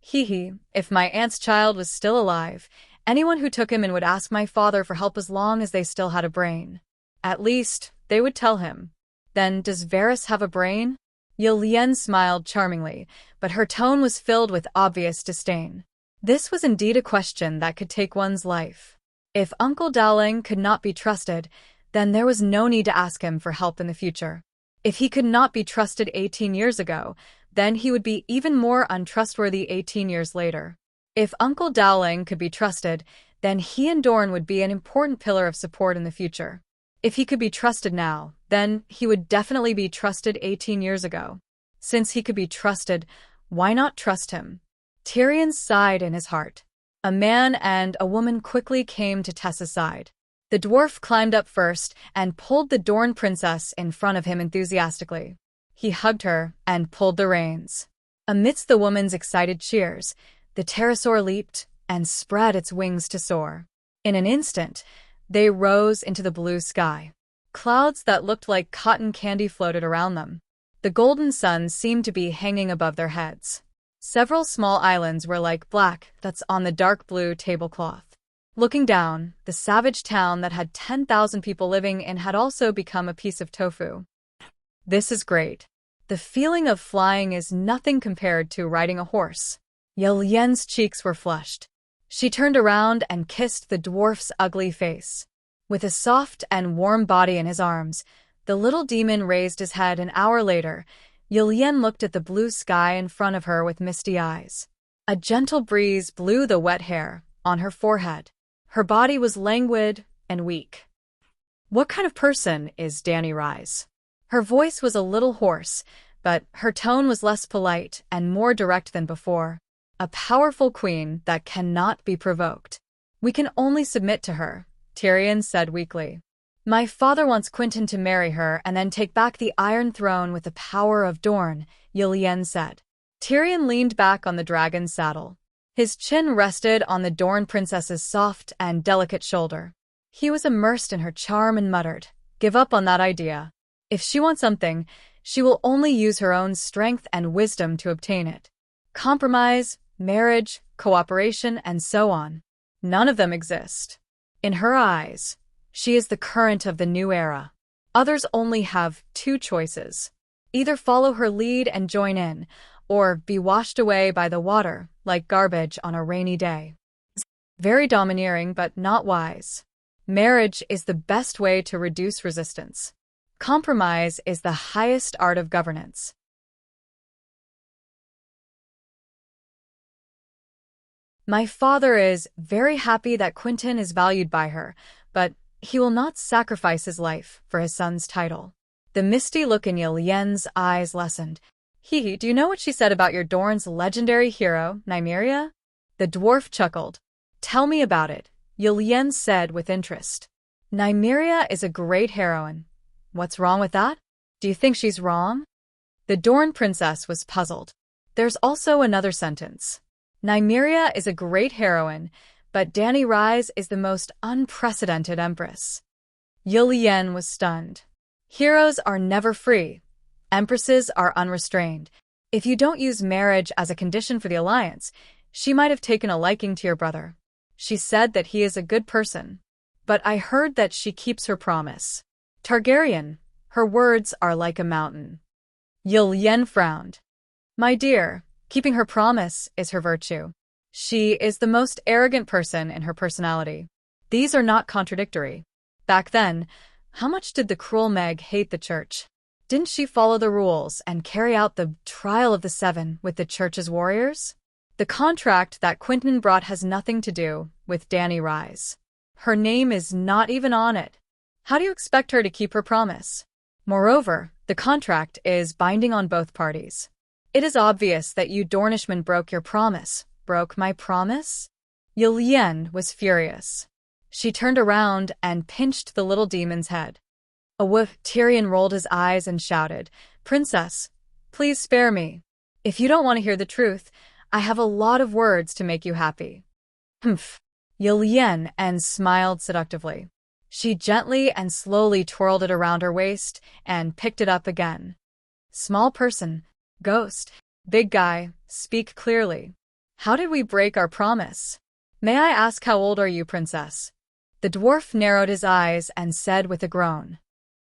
If my aunt's child was still alive, anyone who took him in would ask my father for help as long as they still had a brain. At least, they would tell him. Then, does Varys have a brain? Yen smiled charmingly, but her tone was filled with obvious disdain. This was indeed a question that could take one's life. If Uncle Dowling could not be trusted, then there was no need to ask him for help in the future. If he could not be trusted 18 years ago, then he would be even more untrustworthy 18 years later. If Uncle Dowling could be trusted, then he and Dorn would be an important pillar of support in the future. If he could be trusted now, then he would definitely be trusted 18 years ago. Since he could be trusted, why not trust him? Tyrion sighed in his heart. A man and a woman quickly came to Tessa's side. The dwarf climbed up first and pulled the Dorn princess in front of him enthusiastically. He hugged her and pulled the reins. Amidst the woman's excited cheers, the pterosaur leaped and spread its wings to soar. In an instant, they rose into the blue sky. Clouds that looked like cotton candy floated around them. The golden sun seemed to be hanging above their heads. Several small islands were like black dots on the dark blue tablecloth. Looking down, the savage town that had 10,000 people living in had also become a piece of tofu. This is great. The feeling of flying is nothing compared to riding a horse. Yelyen's cheeks were flushed. She turned around and kissed the dwarf's ugly face. With a soft and warm body in his arms, the little demon raised his head. An hour later, Yelyen looked at the blue sky in front of her with misty eyes. A gentle breeze blew the wet hair on her forehead. Her body was languid and weak. What kind of person is Dany Rise? Her voice was a little hoarse, but her tone was less polite and more direct than before. A powerful queen that cannot be provoked. We can only submit to her, Tyrion said weakly. My father wants Quentyn to marry her and then take back the Iron Throne with the power of Dorne, Ylien said. Tyrion leaned back on the dragon's saddle. His chin rested on the Dorne princess's soft and delicate shoulder. He was immersed in her charm and muttered, "Give up on that idea. If she wants something, she will only use her own strength and wisdom to obtain it. Compromise, marriage, cooperation, and so on. None of them exist. In her eyes, she is the current of the new era. Others only have two choices. Either follow her lead and join in, or be washed away by the water, like garbage on a rainy day." Very domineering, but not wise. Marriage is the best way to reduce resistance. Compromise is the highest art of governance. My father is very happy that Quentyn is valued by her, but he will not sacrifice his life for his son's title. The misty look in Ylyen's eyes lessened. Do you know what she said about your Dorne's legendary hero, Nymeria? The dwarf chuckled. Tell me about it, Ylyen said with interest. Nymeria is a great heroine. What's wrong with that? Do you think she's wrong? The Dorne princess was puzzled. There's also another sentence. Nymeria is a great heroine, but Dany Rise is the most unprecedented empress. Ylyen was stunned. Heroes are never free. Empresses are unrestrained. If you don't use marriage as a condition for the alliance, she might have taken a liking to your brother. She said that he is a good person. But I heard that she keeps her promise. Targaryen, her words are like a mountain. Ylyen frowned. My dear, keeping her promise is her virtue. She is the most arrogant person in her personality. These are not contradictory. Back then, how much did the cruel Meg hate the church? Didn't she follow the rules and carry out the trial of the seven with the church's warriors? The contract that Quentyn brought has nothing to do with Dany Rise. Her name is not even on it. How do you expect her to keep her promise? Moreover, the contract is binding on both parties. It is obvious that you Dornishmen broke your promise. Broke my promise? Ylyen was furious. She turned around and pinched the little demon's head. A woof. Tyrion rolled his eyes and shouted, Princess, please spare me. If you don't want to hear the truth, I have a lot of words to make you happy. Humph. Ylyen smiled seductively. She gently and slowly twirled it around her waist and picked it up again. Small person, ghost, big guy, speak clearly. How did we break our promise? May I ask how old are you, princess? The dwarf narrowed his eyes and said with a groan.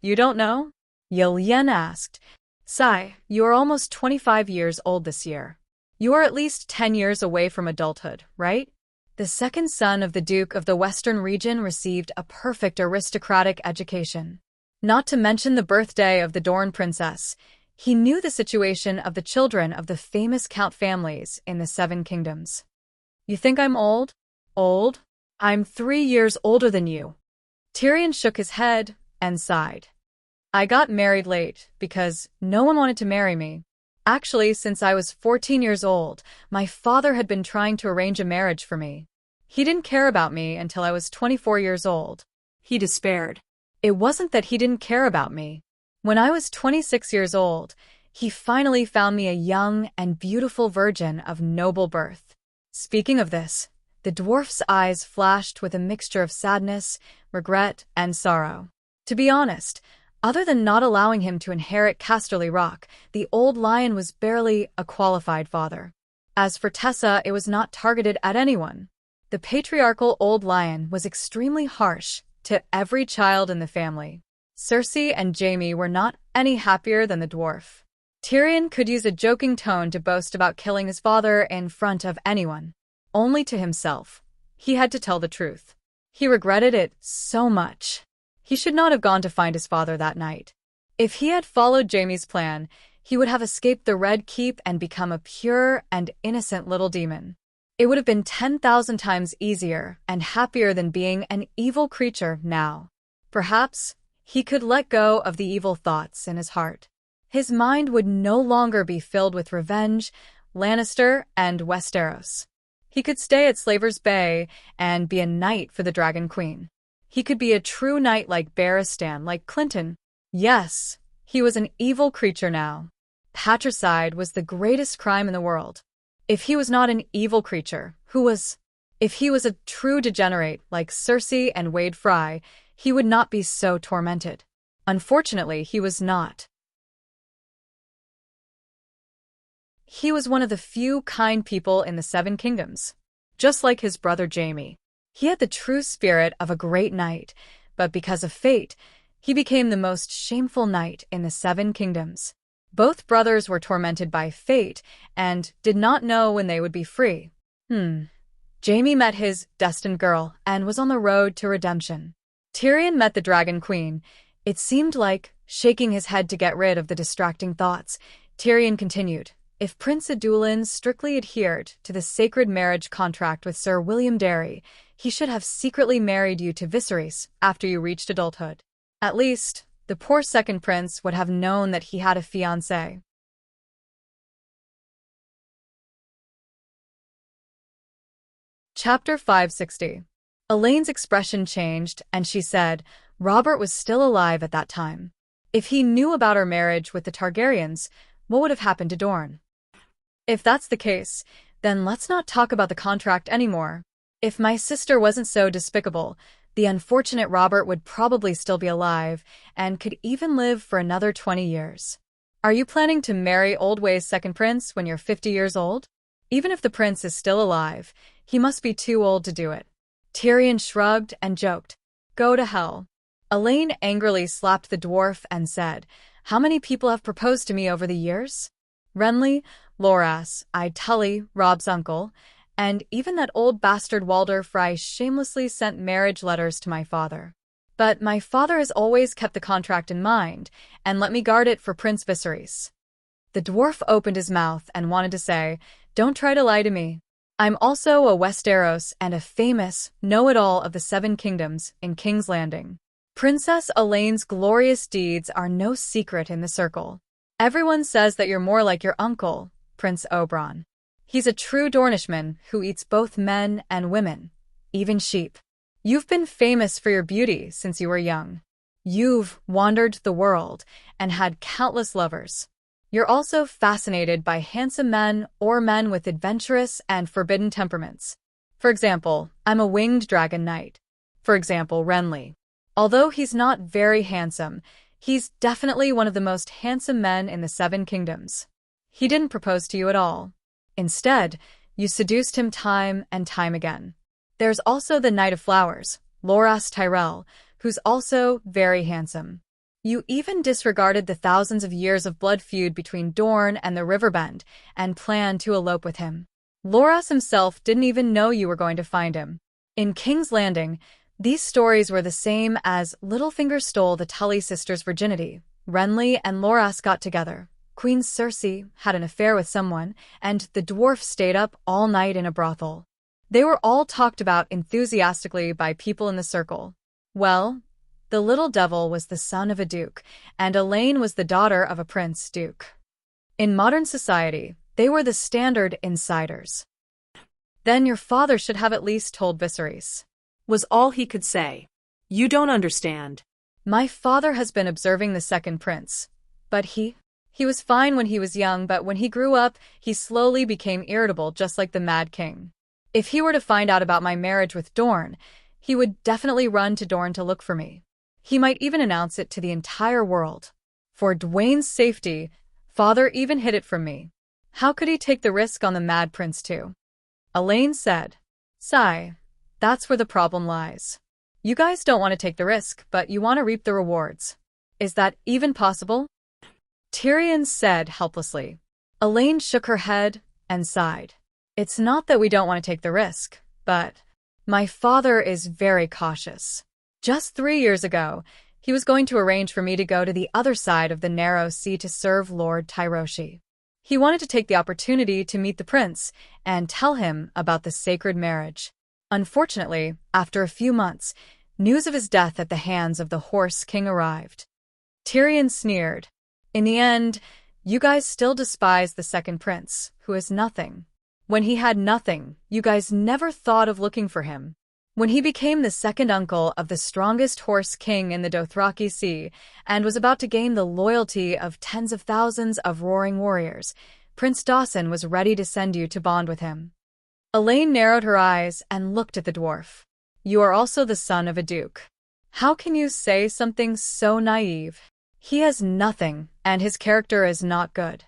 You don't know? Ylyen asked. Sigh, you are almost 25 years old this year. You are at least 10 years away from adulthood, right? The second son of the Duke of the Western region received a perfect aristocratic education. Not to mention the birthday of the Dorne princess, He knew the situation of the children of the famous Count families in the Seven Kingdoms. You think I'm old? Old? I'm 3 years older than you. Tyrion shook his head and sighed. I got married late because no one wanted to marry me. Actually, since I was 14 years old, my father had been trying to arrange a marriage for me. He didn't care about me until I was 24 years old. He despaired. It wasn't that he didn't care about me. When I was 26 years old, he finally found me a young and beautiful virgin of noble birth. Speaking of this, the dwarf's eyes flashed with a mixture of sadness, regret, and sorrow. To be honest, other than not allowing him to inherit Casterly Rock, the old lion was barely a qualified father. As for Tessa, it was not targeted at anyone. The patriarchal old lion was extremely harsh to every child in the family. Cersei and Jaime were not any happier than the dwarf. Tyrion could use a joking tone to boast about killing his father in front of anyone. Only to himself. He had to tell the truth. He regretted it so much. He should not have gone to find his father that night. If he had followed Jaime's plan, he would have escaped the Red Keep and become a pure and innocent little demon. It would have been 10,000 times easier and happier than being an evil creature now. Perhaps he could let go of the evil thoughts in his heart. His mind would no longer be filled with revenge, Lannister, and Westeros. He could stay at Slaver's Bay and be a knight for the Dragon Queen. He could be a true knight like Barristan, like Clinton. Yes, he was an evil creature now. Patricide was the greatest crime in the world. If he was not an evil creature, who was? If he was a true degenerate like Cersei and Wade Fry, he would not be so tormented. Unfortunately, he was not. He was one of the few kind people in the Seven Kingdoms. Just like his brother Jaime. He had the true spirit of a great knight, but because of fate, he became the most shameful knight in the Seven Kingdoms. Both brothers were tormented by fate and did not know when they would be free. Jaime met his destined girl and was on the road to redemption. Tyrion met the Dragon Queen. It seemed like, shaking his head to get rid of the distracting thoughts, Tyrion continued, if Prince Adoulin strictly adhered to the sacred marriage contract with Sir William Darry, he should have secretly married you to Viserys after you reached adulthood. At least, the poor second prince would have known that he had a fiancée. Chapter 560. Elaine's expression changed, and she said, Robert was still alive at that time. If he knew about our marriage with the Targaryens, what would have happened to Dorne? If that's the case, then let's not talk about the contract anymore. If my sister wasn't so despicable, the unfortunate Robert would probably still be alive and could even live for another 20 years. Are you planning to marry Old Way's second prince when you're 50 years old? Even if the prince is still alive, he must be too old to do it. Tyrion shrugged and joked. Go to hell. Elaine angrily slapped the dwarf and said, How many people have proposed to me over the years? Renly, Loras, Tully, Rob's uncle, and even that old bastard Walder Frey shamelessly sent marriage letters to my father. But my father has always kept the contract in mind, and let me guard it for Prince Viserys. The dwarf opened his mouth and wanted to say, Don't try to lie to me. I'm also a Westeros and a famous know-it-all of the Seven Kingdoms in King's Landing. Princess Elaine's glorious deeds are no secret in the circle. Everyone says that you're more like your uncle, Prince Oberyn. He's a true Dornishman who eats both men and women, even sheep. You've been famous for your beauty since you were young. You've wandered the world and had countless lovers. You're also fascinated by handsome men or men with adventurous and forbidden temperaments. For example, I'm a winged dragon knight. For example, Renly. Although he's not very handsome, he's definitely one of the most handsome men in the Seven Kingdoms. He didn't propose to you at all. Instead, you seduced him time and time again. There's also the Knight of Flowers, Loras Tyrell, who's also very handsome. You even disregarded the thousands of years of blood feud between Dorne and the Riverbend and planned to elope with him. Loras himself didn't even know you were going to find him. In King's Landing, these stories were the same as Littlefinger stole the Tully sisters' virginity. Renly and Loras got together. Queen Circe had an affair with someone, and the dwarf stayed up all night in a brothel. They were all talked about enthusiastically by people in the circle. Well, the little devil was the son of a duke, and Elaine was the daughter of a prince duke. In modern society, they were the standard insiders. Then your father should have at least told Viserys, was all he could say. You don't understand. My father has been observing the second prince, but he was fine when he was young, but when he grew up, he slowly became irritable just like the Mad King. If he were to find out about my marriage with Dorne, he would definitely run to Dorne to look for me. He might even announce it to the entire world. For Dwayne's safety, father even hid it from me. How could he take the risk on the Mad Prince too? Elaine said. Sigh, that's where the problem lies. You guys don't want to take the risk, but you want to reap the rewards. Is that even possible? Tyrion said helplessly. Elaine shook her head and sighed. It's not that we don't want to take the risk, but my father is very cautious. Just 3 years ago, he was going to arrange for me to go to the other side of the narrow sea to serve Lord Tyroshi. He wanted to take the opportunity to meet the prince and tell him about the sacred marriage. Unfortunately, after a few months, news of his death at the hands of the Horse King arrived. Tyrion sneered. In the end, you guys still despise the second prince, who is nothing. When he had nothing, you guys never thought of looking for him. When he became the second uncle of the strongest Horse King in the Dothraki Sea and was about to gain the loyalty of tens of thousands of roaring warriors, Prince Dawson was ready to send you to bond with him. Elaine narrowed her eyes and looked at the dwarf. You are also the son of a duke. How can you say something so naive? He has nothing, and his character is not good.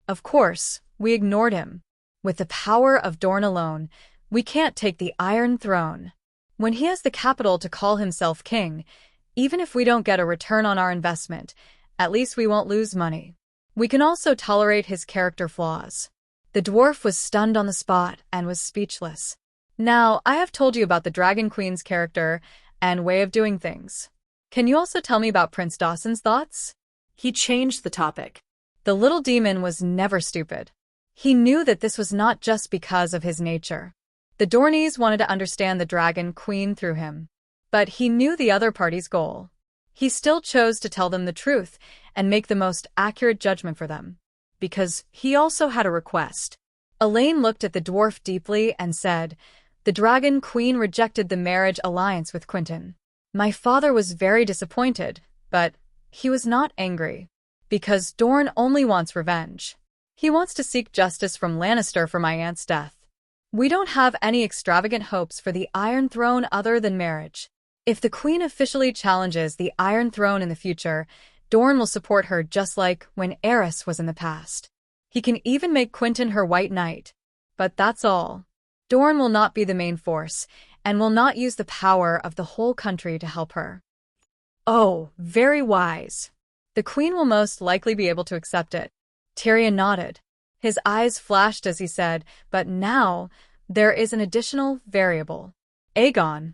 Of course, we ignored him. With the power of Dorne alone, we can't take the Iron Throne. When he has the capital to call himself king, even if we don't get a return on our investment, at least we won't lose money. We can also tolerate his character flaws. The dwarf was stunned on the spot and was speechless. Now, I have told you about the Dragon Queen's character and way of doing things. Can you also tell me about Prince Dawson's thoughts? He changed the topic. The little demon was never stupid. He knew that this was not just because of his nature. The Dornies wanted to understand the Dragon Queen through him. But he knew the other party's goal. He still chose to tell them the truth and make the most accurate judgment for them. Because he also had a request. Elaine looked at the dwarf deeply and said, The Dragon Queen rejected the marriage alliance with Quentyn. My father was very disappointed, but he was not angry. Because Dorne only wants revenge. He wants to seek justice from Lannister for my aunt's death. We don't have any extravagant hopes for the Iron Throne other than marriage. If the Queen officially challenges the Iron Throne in the future, Dorne will support her just like when Aerys was in the past. He can even make Quentyn her White Knight. But that's all. Dorne will not be the main force, and will not use the power of the whole country to help her. Oh, very wise. The Queen will most likely be able to accept it. Tyrion nodded. His eyes flashed as he said, but now, there is an additional variable. Aegon.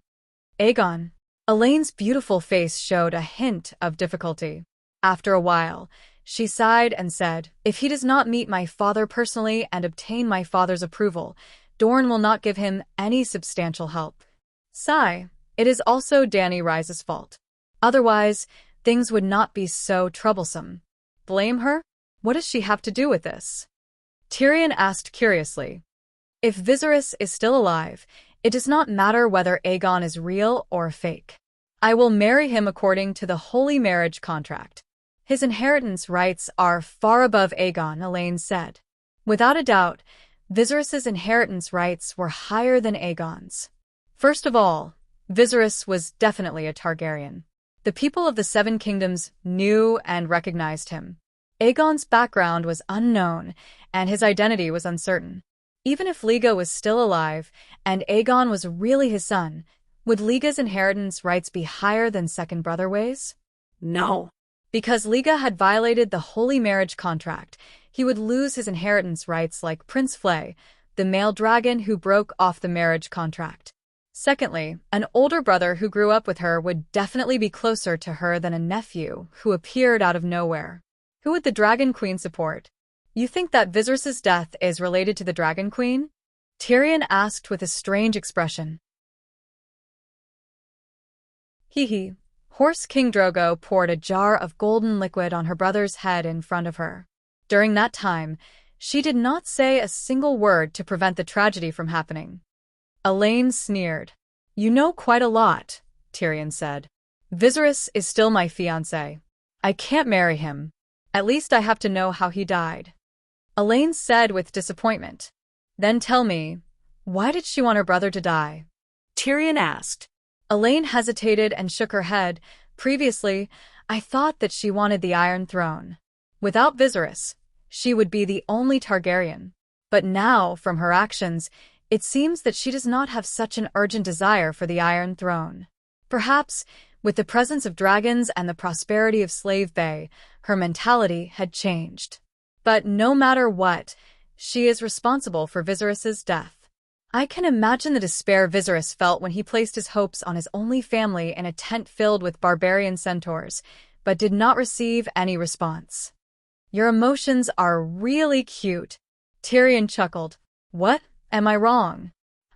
Aegon. Elaine's beautiful face showed a hint of difficulty. After a while, she sighed and said, If he does not meet my father personally and obtain my father's approval, Dorne will not give him any substantial help. Sigh. It is also Dany Rise's fault. Otherwise, things would not be so troublesome. Blame her? What does she have to do with this? Tyrion asked curiously. If Viserys is still alive, it does not matter whether Aegon is real or fake. I will marry him according to the holy marriage contract. His inheritance rights are far above Aegon, Elaine said. Without a doubt, Viserys's inheritance rights were higher than Aegon's. First of all, Viserys was definitely a Targaryen. The people of the Seven Kingdoms knew and recognized him. Aegon's background was unknown, and his identity was uncertain. Even if Liga was still alive, and Aegon was really his son, would Liga's inheritance rights be higher than second brother ways? No. Because Liga had violated the holy marriage contract, he would lose his inheritance rights like Prince Flay, the male dragon who broke off the marriage contract. Secondly, an older brother who grew up with her would definitely be closer to her than a nephew who appeared out of nowhere. Who would the Dragon Queen support? You think that Viserys's death is related to the Dragon Queen? Tyrion asked with a strange expression. Hee. Horse King Drogo poured a jar of golden liquid on her brother's head in front of her. During that time, she did not say a single word to prevent the tragedy from happening. Elaine sneered. You know quite a lot, Tyrion said. Viserys is still my fiancé. I can't marry him. At least I have to know how he died. Elaine said with disappointment. Then tell me, why did she want her brother to die? Tyrion asked. Elaine hesitated and shook her head. Previously, I thought that she wanted the Iron Throne. Without Viserys, she would be the only Targaryen. But now, from her actions, it seems that she does not have such an urgent desire for the Iron Throne. Perhaps, with the presence of dragons and the prosperity of Slave Bay, her mentality had changed. But no matter what, she is responsible for Viserys's death. I can imagine the despair Viserys felt when he placed his hopes on his only family in a tent filled with barbarian centaurs, but did not receive any response. Your emotions are really cute. Tyrion chuckled. What? Am I wrong?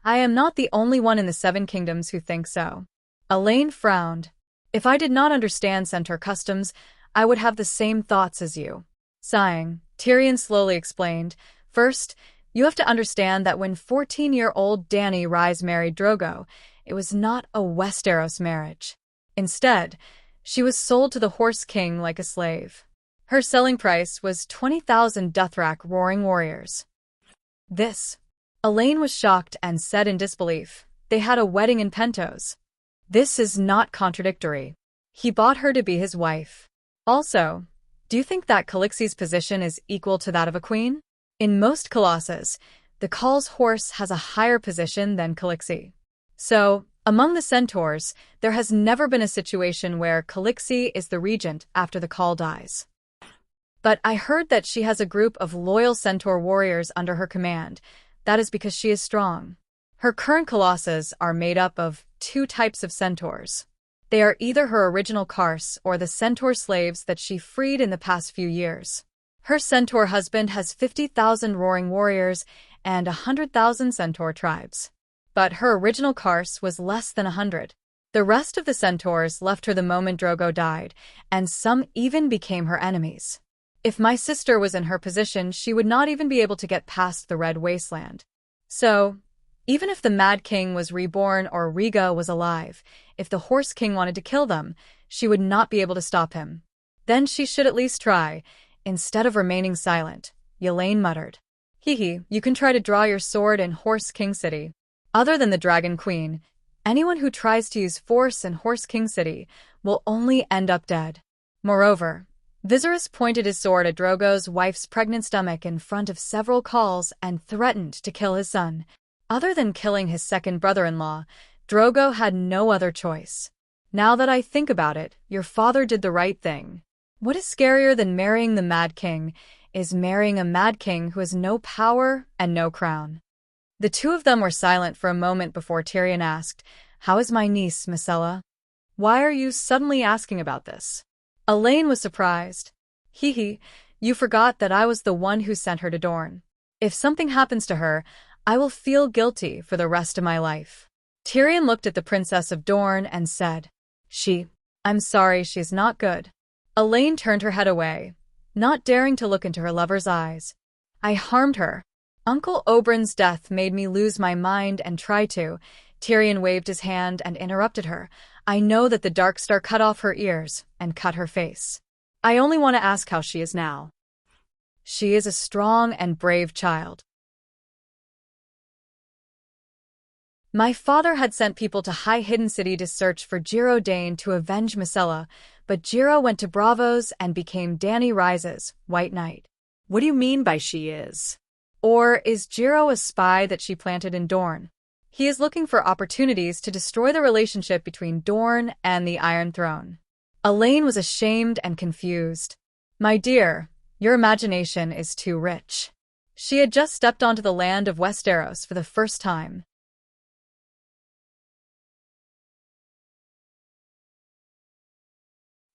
I am not the only one in the Seven Kingdoms who thinks so. Elaine frowned. If I did not understand centaur customs, I would have the same thoughts as you. Sighing, Tyrion slowly explained, First, you have to understand that when 14-year-old Dany Rhys married Drogo, it was not a Westeros marriage. Instead, she was sold to the Horse King like a slave. Her selling price was 20,000 Dothrak roaring warriors. This. Elaine was shocked and said in disbelief, they had a wedding in Pentos. This is not contradictory. He bought her to be his wife. Also, do you think that Khaleesi's position is equal to that of a queen? In most colossus, the Khale's horse has a higher position than Khaleesi. So, among the centaurs, there has never been a situation where Khaleesi is the regent after the Khale dies. But I heard that she has a group of loyal centaur warriors under her command. That is because she is strong. Her current colossus are made up of two types of centaurs. They are either her original Kars or the centaur slaves that she freed in the past few years. Her centaur husband has 50,000 roaring warriors and 100,000 centaur tribes. But her original Kars was less than 100. The rest of the centaurs left her the moment Drogo died, and some even became her enemies. If my sister was in her position, she would not even be able to get past the Red Wasteland. So, even if the Mad King was reborn or Rhaega was alive, if the Horse King wanted to kill them, she would not be able to stop him. Then she should at least try. Instead of remaining silent, Elaine muttered. Hee, you can try to draw your sword in Horse King City. Other than the Dragon Queen, anyone who tries to use force in Horse King City will only end up dead. Moreover, Viserys pointed his sword at Drogo's wife's pregnant stomach in front of several Khals and threatened to kill his son. Other than killing his second brother-in-law, Drogo had no other choice. Now that I think about it, your father did the right thing. What is scarier than marrying the Mad King is marrying a Mad King who has no power and no crown. The two of them were silent for a moment before Tyrion asked, How is my niece, Myrcella? Why are you suddenly asking about this? Elaine was surprised. Hee, you forgot that I was the one who sent her to Dorne. If something happens to her, I will feel guilty for the rest of my life. Tyrion looked at the Princess of Dorne and said, I'm sorry, she's not good. Elaine turned her head away, not daring to look into her lover's eyes. I harmed her. Uncle Oberyn's death made me lose my mind and try to. Tyrion waved his hand and interrupted her. I know that the Darkstar cut off her ears and cut her face. I only want to ask how she is now. She is a strong and brave child. My father had sent people to High Hidden City to search for Jiro Dane to avenge Myrcella, but Jiro went to Braavos and became Dany Rhys's White Knight. What do you mean by she is? Or is Jiro a spy that she planted in Dorne? He is looking for opportunities to destroy the relationship between Dorne and the Iron Throne. Elaine was ashamed and confused. My dear, your imagination is too rich. She had just stepped onto the land of Westeros for the first time.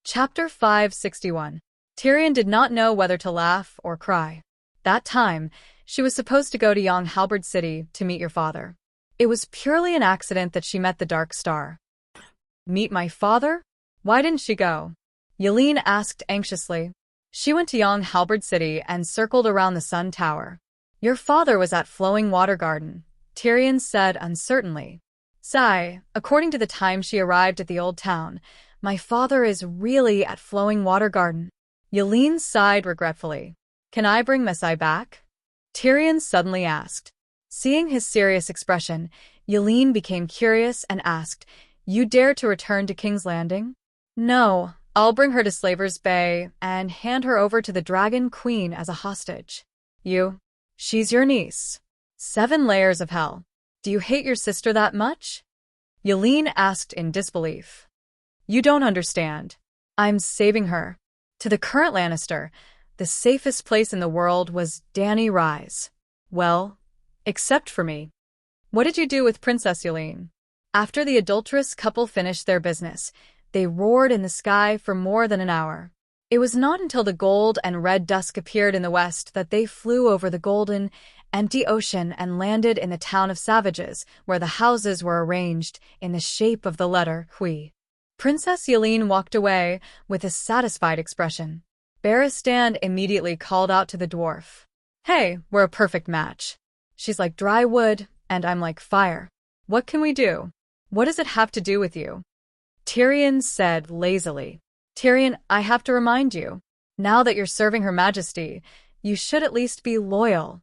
Chapter 561. Tyrion did not know whether to laugh or cry. That time, she was supposed to go to Young Halberd City to meet your father. It was purely an accident that she met the Dark Star. Meet my father? Why didn't she go? Yelene asked anxiously. She went to Young Halberd City and circled around the Sun Tower. Your father was at Flowing Water Garden, Tyrion said uncertainly. Sigh, according to the time she arrived at the old town, my father is really at Flowing Water Garden. Yelene sighed regretfully. Can I bring Messai back? Tyrion suddenly asked. Seeing his serious expression, Yelene became curious and asked, You dare to return to King's Landing? No, I'll bring her to Slaver's Bay and hand her over to the Dragon Queen as a hostage. She's your niece. 7 layers of hell. Do you hate your sister that much? Yelene asked in disbelief. You don't understand. I'm saving her. To the current Lannister, the safest place in the world was Dany Rise. Well, except for me. What did you do with Princess Yelene? After the adulterous couple finished their business, they roared in the sky for more than an hour. It was not until the gold and red dusk appeared in the west that they flew over the golden, empty ocean and landed in the town of savages, where the houses were arranged in the shape of the letter Hui. Princess Yelene walked away with a satisfied expression. Barristan immediately called out to the dwarf. Hey, we're a perfect match. She's like dry wood, and I'm like fire. What can we do? What does it have to do with you? Tyrion said lazily. Tyrion, I have to remind you. Now that you're serving Her Majesty, you should at least be loyal.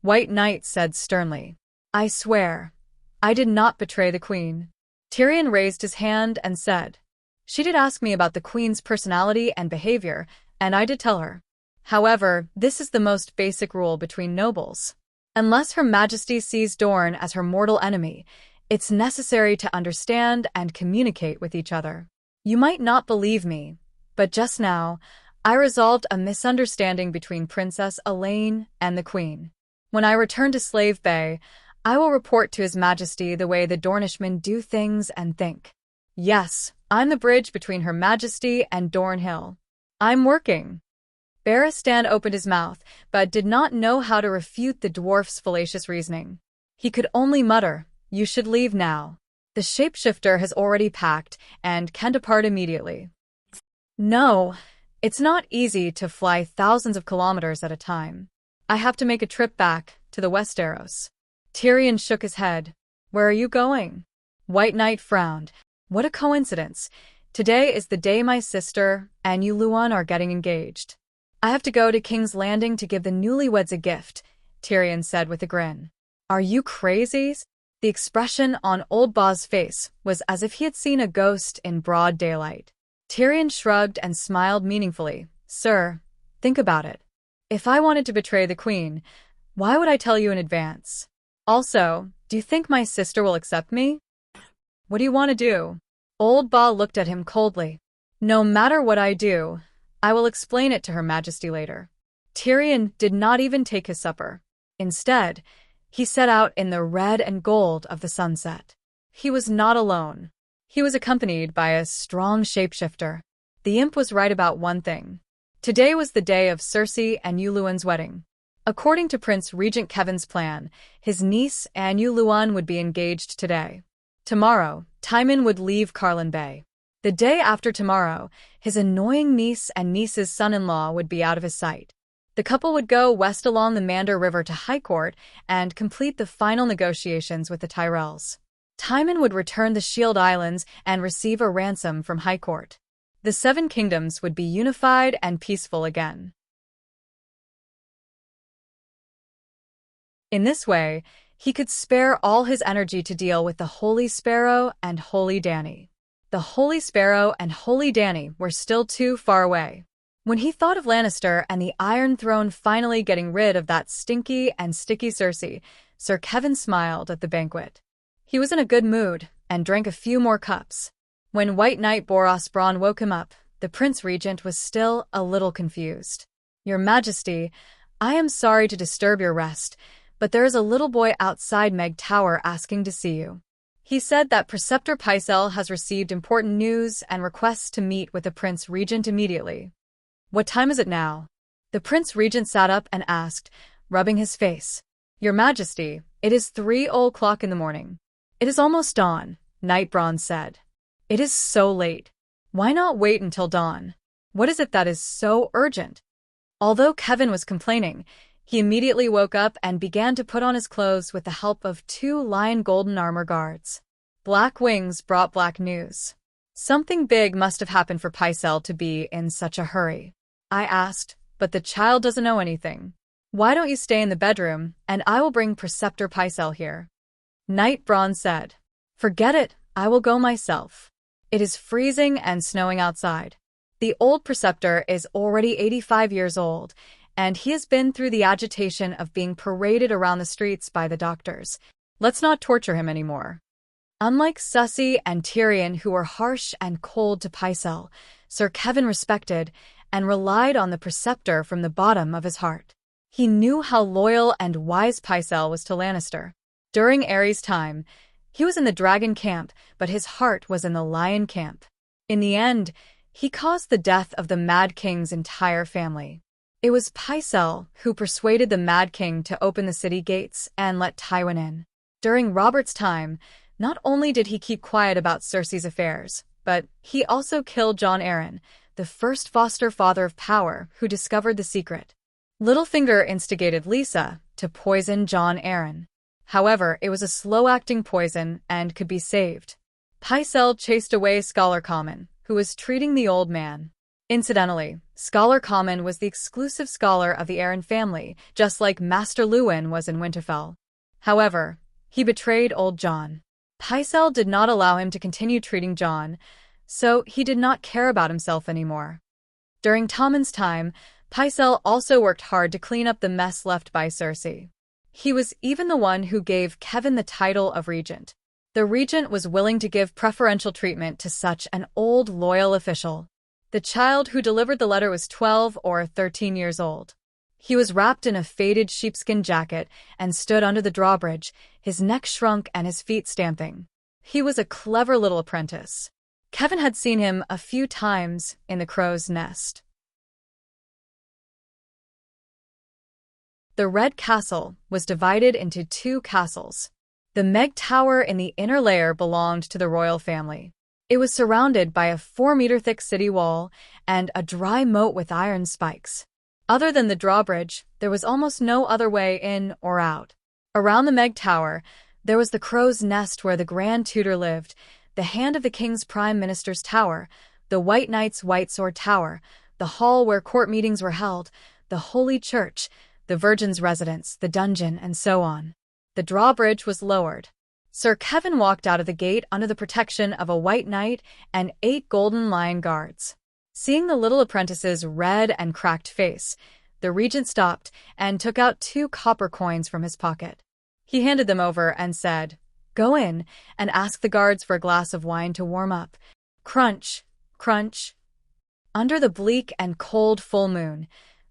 White Knight said sternly. I swear, I did not betray the Queen. Tyrion raised his hand and said, She did ask me about the Queen's personality and behavior, and I did tell her. However, this is the most basic rule between nobles. Unless Her Majesty sees Dorne as her mortal enemy, it's necessary to understand and communicate with each other. You might not believe me, but just now, I resolved a misunderstanding between Princess Elaine and the Queen. When I return to Slave Bay, I will report to His Majesty the way the Dornishmen do things and think. Yes, I'm the bridge between Her Majesty and Dorne Hill. I'm working. Barristan opened his mouth, but did not know how to refute the dwarf's fallacious reasoning. He could only mutter, You should leave now. The shapeshifter has already packed and can depart immediately. No, it's not easy to fly thousands of kilometers at a time. I have to make a trip back to the Westeros. Tyrion shook his head. Where are you going? White Knight frowned. What a coincidence. Today is the day my sister and you Luan are getting engaged. I have to go to King's Landing to give the newlyweds a gift, Tyrion said with a grin. Are you crazy? The expression on Old Ba's face was as if he had seen a ghost in broad daylight. Tyrion shrugged and smiled meaningfully. Sir, think about it. If I wanted to betray the Queen, why would I tell you in advance? Also, do you think my sister will accept me? What do you want to do? Old Ba looked at him coldly. No matter what I do, I will explain it to Her Majesty later. Tyrion did not even take his supper. Instead, he set out in the red and gold of the sunset. He was not alone. He was accompanied by a strong shapeshifter. The imp was right about one thing. Today was the day of Cersei and Yuluan's wedding. According to Prince Regent Kevin's plan, his niece and Yuluan would be engaged today. Tomorrow, Timon would leave Carlin Bay. The day after tomorrow, his annoying niece and niece's son-in-law would be out of his sight. The couple would go west along the Mander River to High Court and complete the final negotiations with the Tyrells. Timon would return the Shield Islands and receive a ransom from High Court. The 7 kingdoms would be unified and peaceful again. In this way, he could spare all his energy to deal with the Holy Sparrow and Holy Dany. The Holy Sparrow and Holy Dany were still too far away. When he thought of Lannister and the Iron Throne finally getting rid of that stinky and sticky Cersei, Sir Kevin smiled at the banquet. He was in a good mood and drank a few more cups. When White Knight Boros Bronn woke him up, the Prince Regent was still a little confused. Your Majesty, I am sorry to disturb your rest, but there is a little boy outside Meg Tower asking to see you. He said that Preceptor Pycelle has received important news and requests to meet with the Prince Regent immediately. What time is it now? The Prince Regent sat up and asked, rubbing his face. Your Majesty, it is 3:00 in the morning. It is almost dawn, Knight Bronze said. It is so late. Why not wait until dawn? What is it that is so urgent? Although Kevin was complaining, he immediately woke up and began to put on his clothes with the help of 2 lion golden armor guards. Black wings brought black news. Something big must have happened for Pycelle to be in such a hurry. I asked, but the child doesn't know anything. Why don't you stay in the bedroom, and I will bring Preceptor Pycelle here? Knight Bronze said. Forget it, I will go myself. It is freezing and snowing outside. The old preceptor is already 85 years old, and he has been through the agitation of being paraded around the streets by the doctors. Let's not torture him anymore. Unlike Sussy and Tyrion, who were harsh and cold to Pycelle, Sir Kevin respected and relied on the preceptor from the bottom of his heart. He knew how loyal and wise Pycelle was to Lannister. During Aerys' time, he was in the dragon camp, but his heart was in the lion camp. In the end, he caused the death of the Mad King's entire family. It was Pycelle who persuaded the Mad King to open the city gates and let Tywin in. During Robert's time, not only did he keep quiet about Cersei's affairs, but he also killed Jon Arryn, the first foster father of power who discovered the secret. Littlefinger instigated Lysa to poison Jon Arryn. However, it was a slow-acting poison and could be saved. Pycelle chased away Scholar Common, who was treating the old man. Incidentally, Scholar Common was the exclusive scholar of the Arryn family, just like Master Luwin was in Winterfell. However, he betrayed old Jon. Pycelle did not allow him to continue treating Jon, so he did not care about himself anymore. During Tommen's time, Pycelle also worked hard to clean up the mess left by Cersei. He was even the one who gave Kevin the title of regent. The regent was willing to give preferential treatment to such an old, loyal official. The child who delivered the letter was 12 or 13 years old. He was wrapped in a faded sheepskin jacket and stood under the drawbridge, his neck shrunk and his feet stamping. He was a clever little apprentice. Kevin had seen him a few times in the crow's nest. The Red Castle was divided into 2 castles. The Meg Tower in the inner layer belonged to the royal family. It was surrounded by a 4-meter-thick city wall and a dry moat with iron spikes. Other than the drawbridge, there was almost no other way in or out. Around the Meg Tower, there was the crow's nest where the Grand Tutor lived, the Hand of the King's Prime Minister's Tower, the White Knight's White Sword Tower, the hall where court meetings were held, the Holy Church, the Virgin's residence, the dungeon, and so on. The drawbridge was lowered. Sir Kevin walked out of the gate under the protection of a White Knight and 8 golden lion guards. Seeing the little apprentice's red and cracked face, the regent stopped and took out 2 copper coins from his pocket. He handed them over and said, "Go in and ask the guards for a glass of wine to warm up." Crunch, crunch. Under the bleak and cold full moon,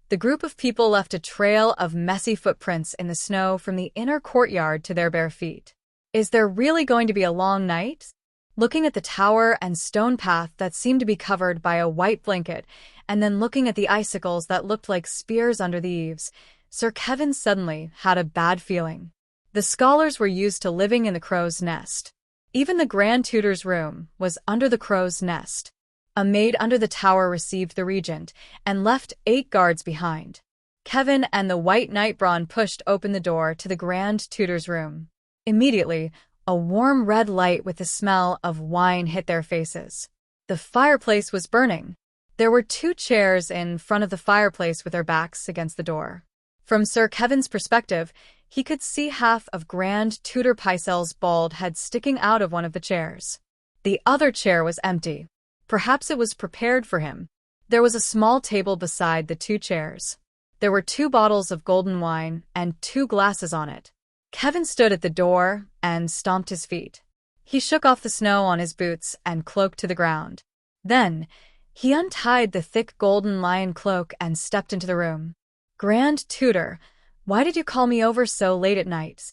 the group of people left a trail of messy footprints in the snow from the inner courtyard to their bare feet. Is there really going to be a long night? Looking at the tower and stone path that seemed to be covered by a white blanket, and then looking at the icicles that looked like spears under the eaves, Sir Kevin suddenly had a bad feeling. The scholars were used to living in the crow's nest. Even the Grand Tutor's room was under the crow's nest. A maid under the tower received the regent and left 8 guards behind. Kevin and the White Knight Bronn pushed open the door to the Grand Tutor's room. Immediately, a warm red light with the smell of wine hit their faces. The fireplace was burning. There were 2 chairs in front of the fireplace with their backs against the door. From Sir Kevin's perspective, he could see half of Grand Tutor Pycelle's bald head sticking out of one of the chairs. The other chair was empty. Perhaps it was prepared for him. There was a small table beside the 2 chairs. There were 2 bottles of golden wine and 2 glasses on it. Kevin stood at the door and stomped his feet. He shook off the snow on his boots and cloak to the ground. Then, he untied the thick golden lion cloak and stepped into the room. "Grand Tutor, why did you call me over so late at night?"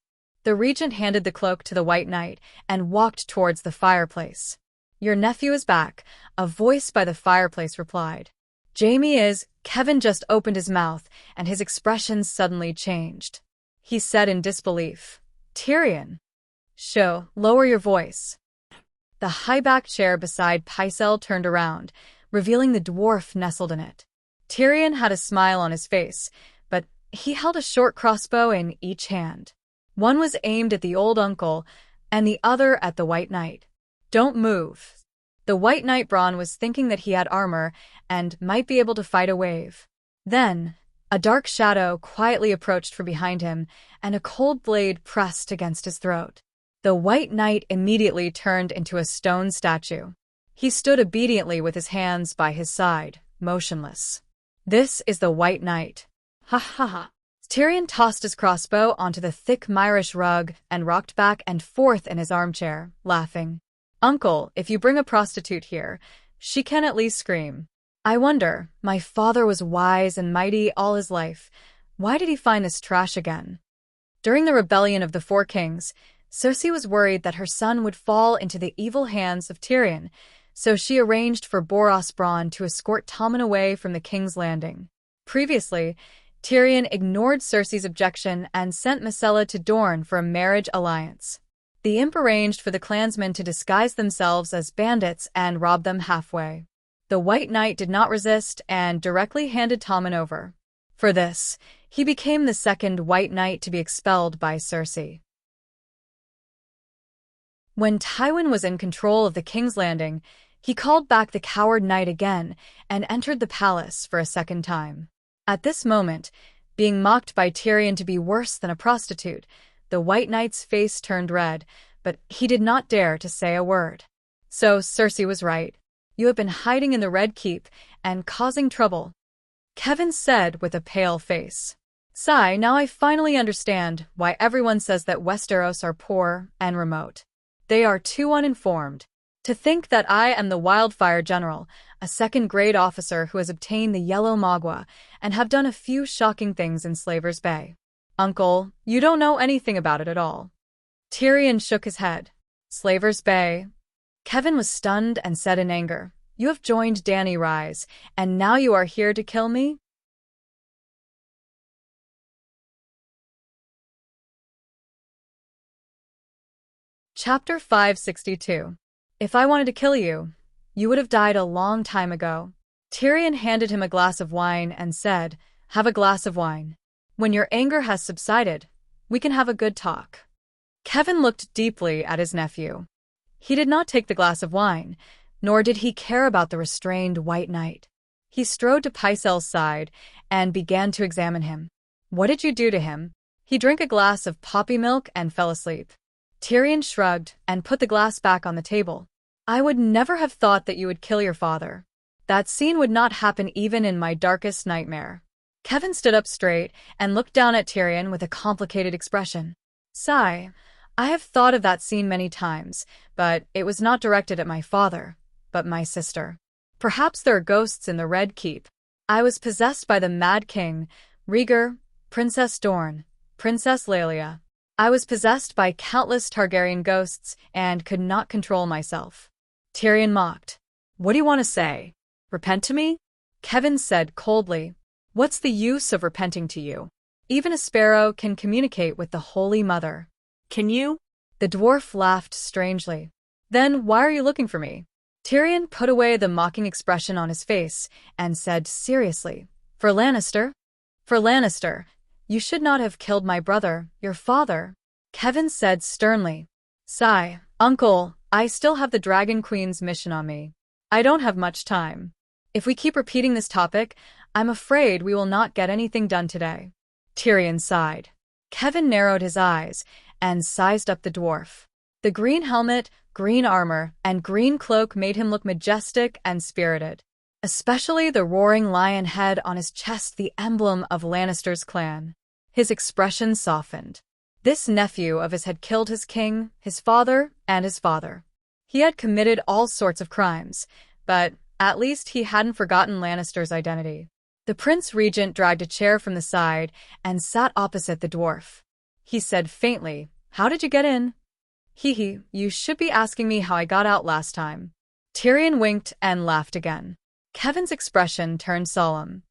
The regent handed the cloak to the White Knight and walked towards the fireplace. "Your nephew is back," a voice by the fireplace replied. "Jamie is." Kevin just opened his mouth, and his expression suddenly changed. He said in disbelief, "Tyrion." "Sho, lower your voice." The high-backed chair beside Pycelle turned around, revealing the dwarf nestled in it. Tyrion had a smile on his face, but he held a short crossbow in each hand. One was aimed at the old uncle, and the other at the White Knight. "Don't move." The White Knight Bronn was thinking that he had armor and might be able to fight a wave. Then, a dark shadow quietly approached from behind him, and a cold blade pressed against his throat. The White Knight immediately turned into a stone statue. He stood obediently with his hands by his side, motionless. "This is the White Knight." "Ha ha ha." Tyrion tossed his crossbow onto the thick Myrish rug and rocked back and forth in his armchair, laughing. "Uncle, if you bring a prostitute here, she can at least scream. I wonder, my father was wise and mighty all his life. Why did he find this trash again?" During the rebellion of the Four Kings, Cersei was worried that her son would fall into the evil hands of Tyrion, so she arranged for Boros Bronn to escort Tommen away from the King's Landing. Previously, Tyrion ignored Cersei's objection and sent Myrcella to Dorne for a marriage alliance. The imp arranged for the clansmen to disguise themselves as bandits and rob them halfway. The White Knight did not resist and directly handed Tommen over. For this, he became the second White Knight to be expelled by Cersei. When Tywin was in control of the King's Landing, he called back the coward knight again and entered the palace for a second time. At this moment, being mocked by Tyrion to be worse than a prostitute, the White Knight's face turned red, but he did not dare to say a word. "So Cersei was right. You have been hiding in the Red Keep and causing trouble," Kevin said with a pale face. "Sigh, now I finally understand why everyone says that Westeros are poor and remote. They are too uninformed. To think that I am the Wildfire General, a second-grade officer who has obtained the Yellow Magua and have done a few shocking things in Slaver's Bay. Uncle, you don't know anything about it at all." Tyrion shook his head. "Slaver's Bay?" Kevin was stunned and said in anger, "You have joined Dany Rise, and now you are here to kill me?" Chapter 562. "If I wanted to kill you, you would have died a long time ago." Tyrion handed him a glass of wine and said, "Have a glass of wine. When your anger has subsided, we can have a good talk." Kevin looked deeply at his nephew. He did not take the glass of wine, nor did he care about the restrained White Knight. He strode to Pycelle's side and began to examine him. "What did you do to him?" He drank a glass of poppy milk and fell asleep. Tyrion shrugged and put the glass back on the table. "I would never have thought that you would kill your father. That scene would not happen even in my darkest nightmare." Kevin stood up straight and looked down at Tyrion with a complicated expression. "Sigh, I have thought of that scene many times, but it was not directed at my father, but my sister. Perhaps there are ghosts in the Red Keep. I was possessed by the Mad King, Rhaegar, Princess Dorne, Princess Lelia. I was possessed by countless Targaryen ghosts and could not control myself." Tyrion mocked. "What do you want to say? Repent to me?" Kevin said coldly. "What's the use of repenting to you? Even a sparrow can communicate with the Holy Mother." Can you? The dwarf laughed strangely. "Then why are you looking for me?" Tyrion put away the mocking expression on his face and said seriously, "For Lannister? For Lannister. You should not have killed my brother, your father." Kevin said sternly. "Sigh, Uncle, I still have the Dragon Queen's mission on me. I don't have much time. If we keep repeating this topic, I'm afraid we will not get anything done today." Tyrion sighed. Kevin narrowed his eyes and sized up the dwarf. The green helmet, green armor, and green cloak made him look majestic and spirited. Especially the roaring lion head on his chest, the emblem of Lannister's clan. His expression softened. This nephew of his had killed his king, his father, and his father. He had committed all sorts of crimes, but at least he hadn't forgotten Lannister's identity. The Prince Regent dragged a chair from the side and sat opposite the dwarf. He said faintly, How did you get in? Hee, you should be asking me how I got out last time. Tyrion winked and laughed again. Kevin's expression turned solemn.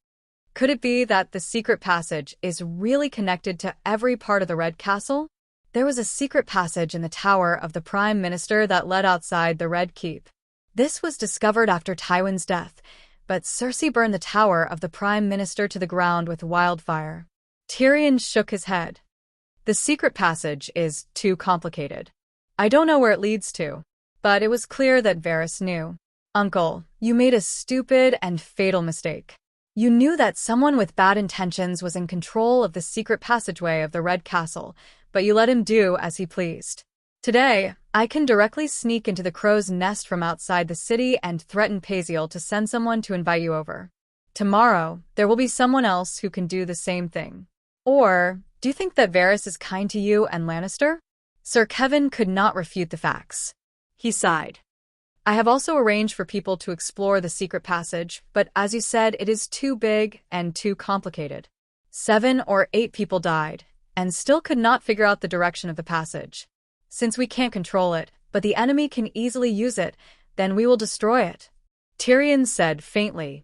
Could it be that the secret passage is really connected to every part of the Red Castle? There was a secret passage in the tower of the Prime Minister that led outside the Red Keep. This was discovered after Tywin's death, but Cersei burned the tower of the Prime Minister to the ground with wildfire. Tyrion shook his head. The secret passage is too complicated. I don't know where it leads to, but it was clear that Varys knew. Uncle, you made a stupid and fatal mistake. You knew that someone with bad intentions was in control of the secret passageway of the Red Castle, but you let him do as he pleased. Today, I can directly sneak into the crow's nest from outside the city and threaten Paziel to send someone to invite you over. Tomorrow, there will be someone else who can do the same thing. Or, do you think that Varys is kind to you and Lannister? Sir Kevin could not refute the facts. He sighed. I have also arranged for people to explore the secret passage, but as you said, it is too big and too complicated. 7 or 8 people died, and still could not figure out the direction of the passage. Since we can't control it, but the enemy can easily use it, then we will destroy it. Tyrion said faintly.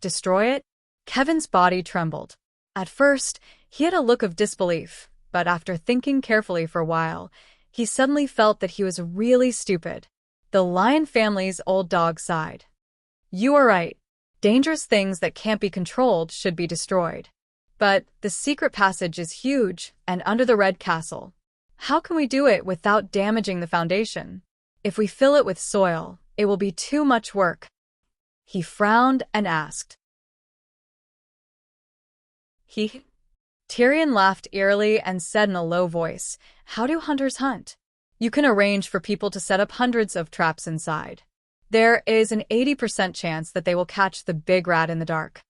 Destroy it? Kevin's body trembled. At first, he had a look of disbelief, but after thinking carefully for a while, he suddenly felt that he was really stupid. The Lion family's old dog sighed. You are right. Dangerous things that can't be controlled should be destroyed. But the secret passage is huge and under the Red Castle. How can we do it without damaging the foundation? If we fill it with soil, it will be too much work. He frowned and asked. Tyrion laughed eerily and said in a low voice, How do hunters hunt? You can arrange for people to set up hundreds of traps inside. There is an 80% chance that they will catch the big rat in the dark.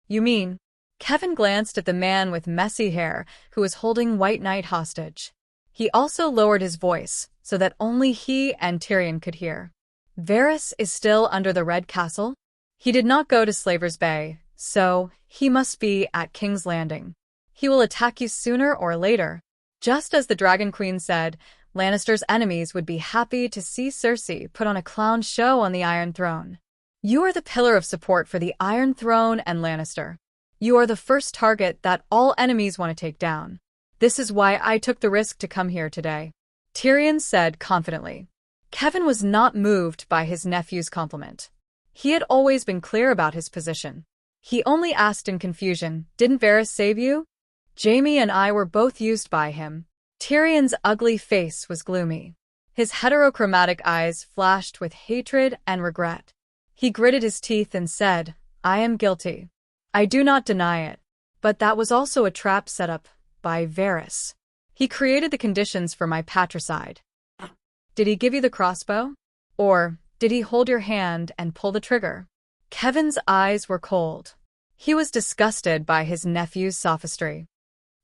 You mean? Kevin glanced at the man with messy hair who was holding White Knight hostage. He also lowered his voice so that only he and Tyrion could hear. Varys is still under the Red Castle? He did not go to Slaver's Bay, so he must be at King's Landing. He will attack you sooner or later. Just as the Dragon Queen said, Lannister's enemies would be happy to see Cersei put on a clown show on the Iron Throne. You are the pillar of support for the Iron Throne and Lannister. You are the first target that all enemies want to take down. This is why I took the risk to come here today. Tyrion said confidently. Kevin was not moved by his nephew's compliment. He had always been clear about his position. He only asked in confusion, Didn't Varys save you? Jaime and I were both used by him. Tyrion's ugly face was gloomy. His heterochromatic eyes flashed with hatred and regret. He gritted his teeth and said, I am guilty. I do not deny it. But that was also a trap set up by Varys. He created the conditions for my patricide. Did he give you the crossbow? Or did he hold your hand and pull the trigger? Kevin's eyes were cold. He was disgusted by his nephew's sophistry.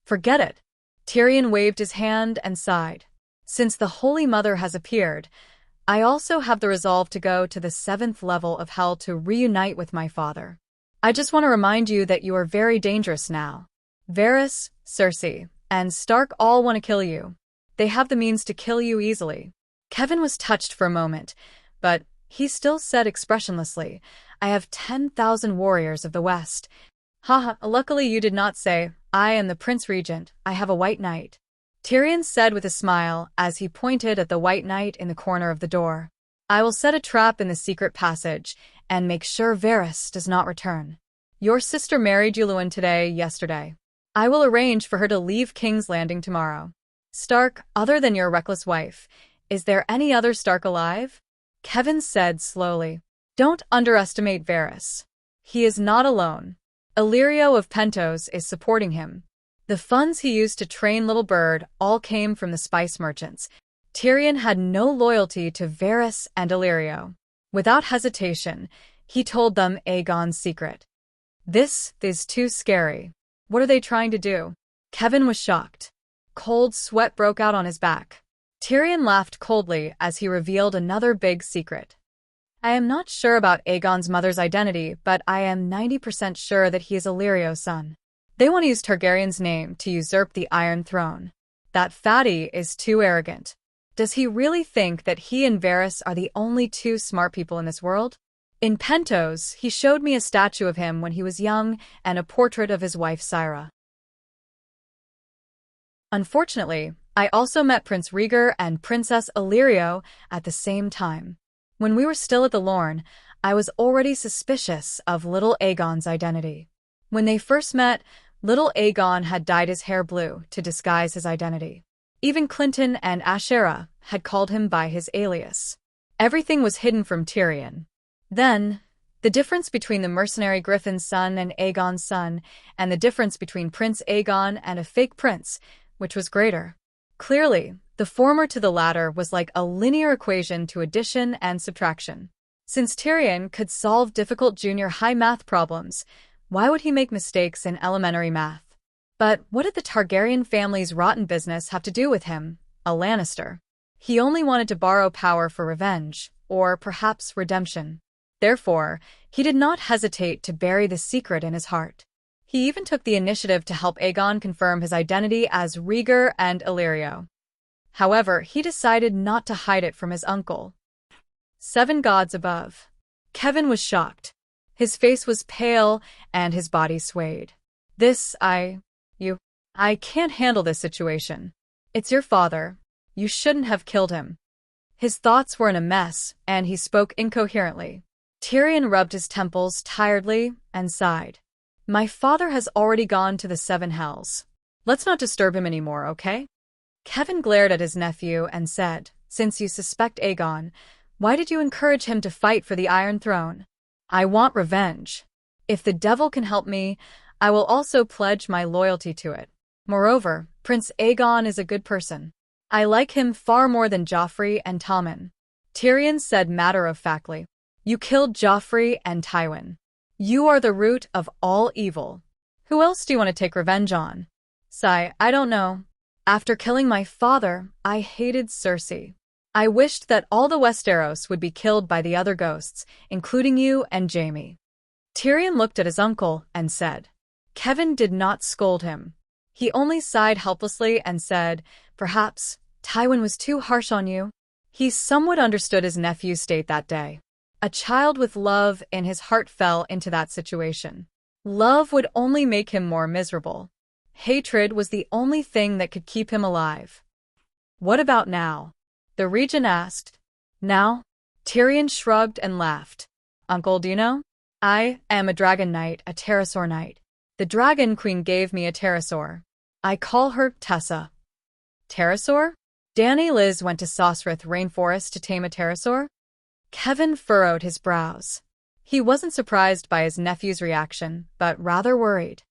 Forget it. Tyrion waved his hand and sighed. Since the Holy Mother has appeared, I also have the resolve to go to the 7th level of hell to reunite with my father. I just want to remind you that you are very dangerous now. Varys, Cersei, and Stark all want to kill you. They have the means to kill you easily. Kevin was touched for a moment, but he still said expressionlessly, I have 10,000 warriors of the West. Haha, luckily you did not say, I am the Prince Regent, I have a White Knight. Tyrion said with a smile as he pointed at the White Knight in the corner of the door. I will set a trap in the secret passage and make sure Varys does not return. Your sister married yesterday. I will arrange for her to leave King's Landing tomorrow. Stark, other than your reckless wife, is there any other Stark alive? Kevin said slowly. Don't underestimate Varys. He is not alone. Illyrio of Pentos is supporting him. The funds he used to train Little Bird all came from the spice merchants. Tyrion had no loyalty to Varys and Illyrio. Without hesitation, he told them Aegon's secret. This is too scary. What are they trying to do? Kevin was shocked. Cold sweat broke out on his back. Tyrion laughed coldly as he revealed another big secret. I am not sure about Aegon's mother's identity, but I am 90% sure that he is Illyrio's son. They want to use Targaryen's name to usurp the Iron Throne. That fatty is too arrogant. Does he really think that he and Varys are the only two smart people in this world? In Pentos, he showed me a statue of him when he was young and a portrait of his wife Syra. Unfortunately, I also met Prince Rhaegar and Princess Illyrio at the same time. When we were still at the Lorne, I was already suspicious of little Aegon's identity. When they first met, little Aegon had dyed his hair blue to disguise his identity. Even Clinton and Ashera had called him by his alias. Everything was hidden from Tyrion. Then, the difference between the mercenary Griffin's son and Aegon's son, and the difference between Prince Aegon and a fake prince, which was greater. Clearly, the former to the latter was like a linear equation to addition and subtraction. Since Tyrion could solve difficult junior high math problems, why would he make mistakes in elementary math? But what did the Targaryen family's rotten business have to do with him, a Lannister? He only wanted to borrow power for revenge, or perhaps redemption. Therefore, he did not hesitate to bury the secret in his heart. He even took the initiative to help Aegon confirm his identity as Rhaegar and Illyrio. However, he decided not to hide it from his uncle. 7 gods above. Kevin was shocked. His face was pale and his body swayed. I can't handle this situation. It's your father. You shouldn't have killed him. His thoughts were in a mess, and he spoke incoherently. Tyrion rubbed his temples tiredly and sighed. My father has already gone to the 7 hells. Let's not disturb him anymore, okay? Kevin glared at his nephew and said, Since you suspect Aegon, why did you encourage him to fight for the Iron Throne? I want revenge. If the devil can help me, I will also pledge my loyalty to it. Moreover, Prince Aegon is a good person. I like him far more than Joffrey and Tommen. Tyrion said matter-of-factly. You killed Joffrey and Tywin. You are the root of all evil. Who else do you want to take revenge on? Sigh, I don't know. After killing my father, I hated Cersei. I wished that all the Westeros would be killed by the other ghosts, including you and Jaime. Tyrion looked at his uncle and said. Kevin did not scold him. He only sighed helplessly and said, Perhaps Tywin was too harsh on you. He somewhat understood his nephew's state that day. A child with love in his heart fell into that situation. Love would only make him more miserable. Hatred was the only thing that could keep him alive. What about now? The regent asked. Now? Tyrion shrugged and laughed. Uncle, do you know? I am a dragon knight, a pterosaur knight. The Dragon Queen gave me a pterosaur. I call her Tessa. Pterosaur? Danny Liz went to Sosrith Rainforest to tame a pterosaur? Kevin furrowed his brows. He wasn't surprised by his nephew's reaction, but rather worried.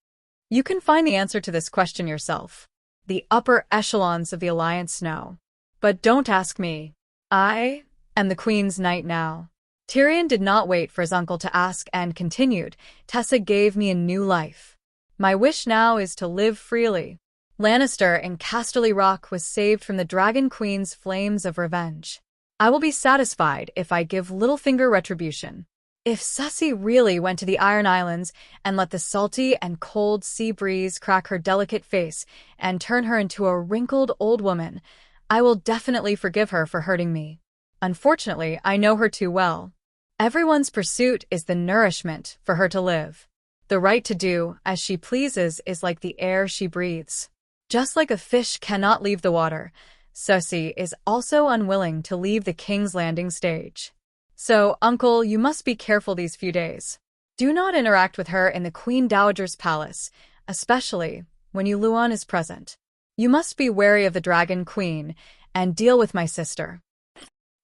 You can find the answer to this question yourself. The upper echelons of the Alliance know. But don't ask me. I am the Queen's knight now. Tyrion did not wait for his uncle to ask and continued, Tessa gave me a new life. My wish now is to live freely. Lannister in Casterly Rock was saved from the Dragon Queen's flames of revenge. I will be satisfied if I give Littlefinger retribution. If Cersei really went to the Iron Islands and let the salty and cold sea breeze crack her delicate face and turn her into a wrinkled old woman, I will definitely forgive her for hurting me. Unfortunately, I know her too well. Everyone's pursuit is the nourishment for her to live. The right to do as she pleases is like the air she breathes. Just like a fish cannot leave the water, Cersei is also unwilling to leave the King's Landing stage. So, Uncle, you must be careful these few days. Do not interact with her in the Queen Dowager's palace, especially when Luan is present. You must be wary of the Dragon Queen and deal with my sister.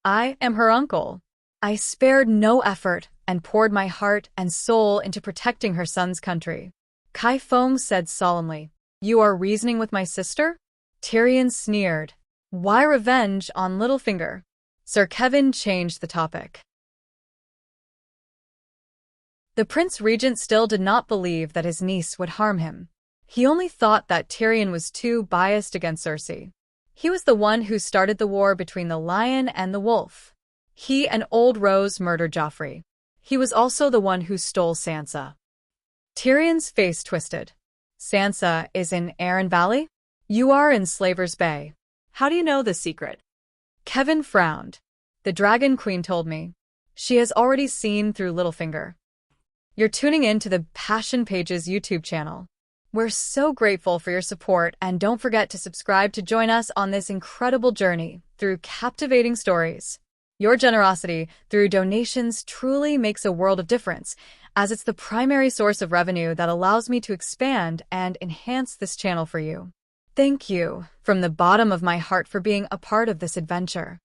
I am her uncle. I spared no effort and poured my heart and soul into protecting her son's country. Kai Fong said solemnly, You are reasoning with my sister? Tyrion sneered. Why revenge on Littlefinger? Sir Kevin changed the topic. The Prince Regent still did not believe that his niece would harm him. He only thought that Tyrion was too biased against Cersei. He was the one who started the war between the lion and the wolf. He and Old Rose murdered Joffrey. He was also the one who stole Sansa. Tyrion's face twisted. Sansa is in Arryn Valley? You are in Slaver's Bay. How do you know this secret? Kevin frowned. The Dragon Queen told me. She has already seen through Littlefinger. You're tuning in to the Passion Pages YouTube channel. We're so grateful for your support, and don't forget to subscribe to join us on this incredible journey through captivating stories. Your generosity through donations truly makes a world of difference, as it's the primary source of revenue that allows me to expand and enhance this channel for you. Thank you from the bottom of my heart for being a part of this adventure.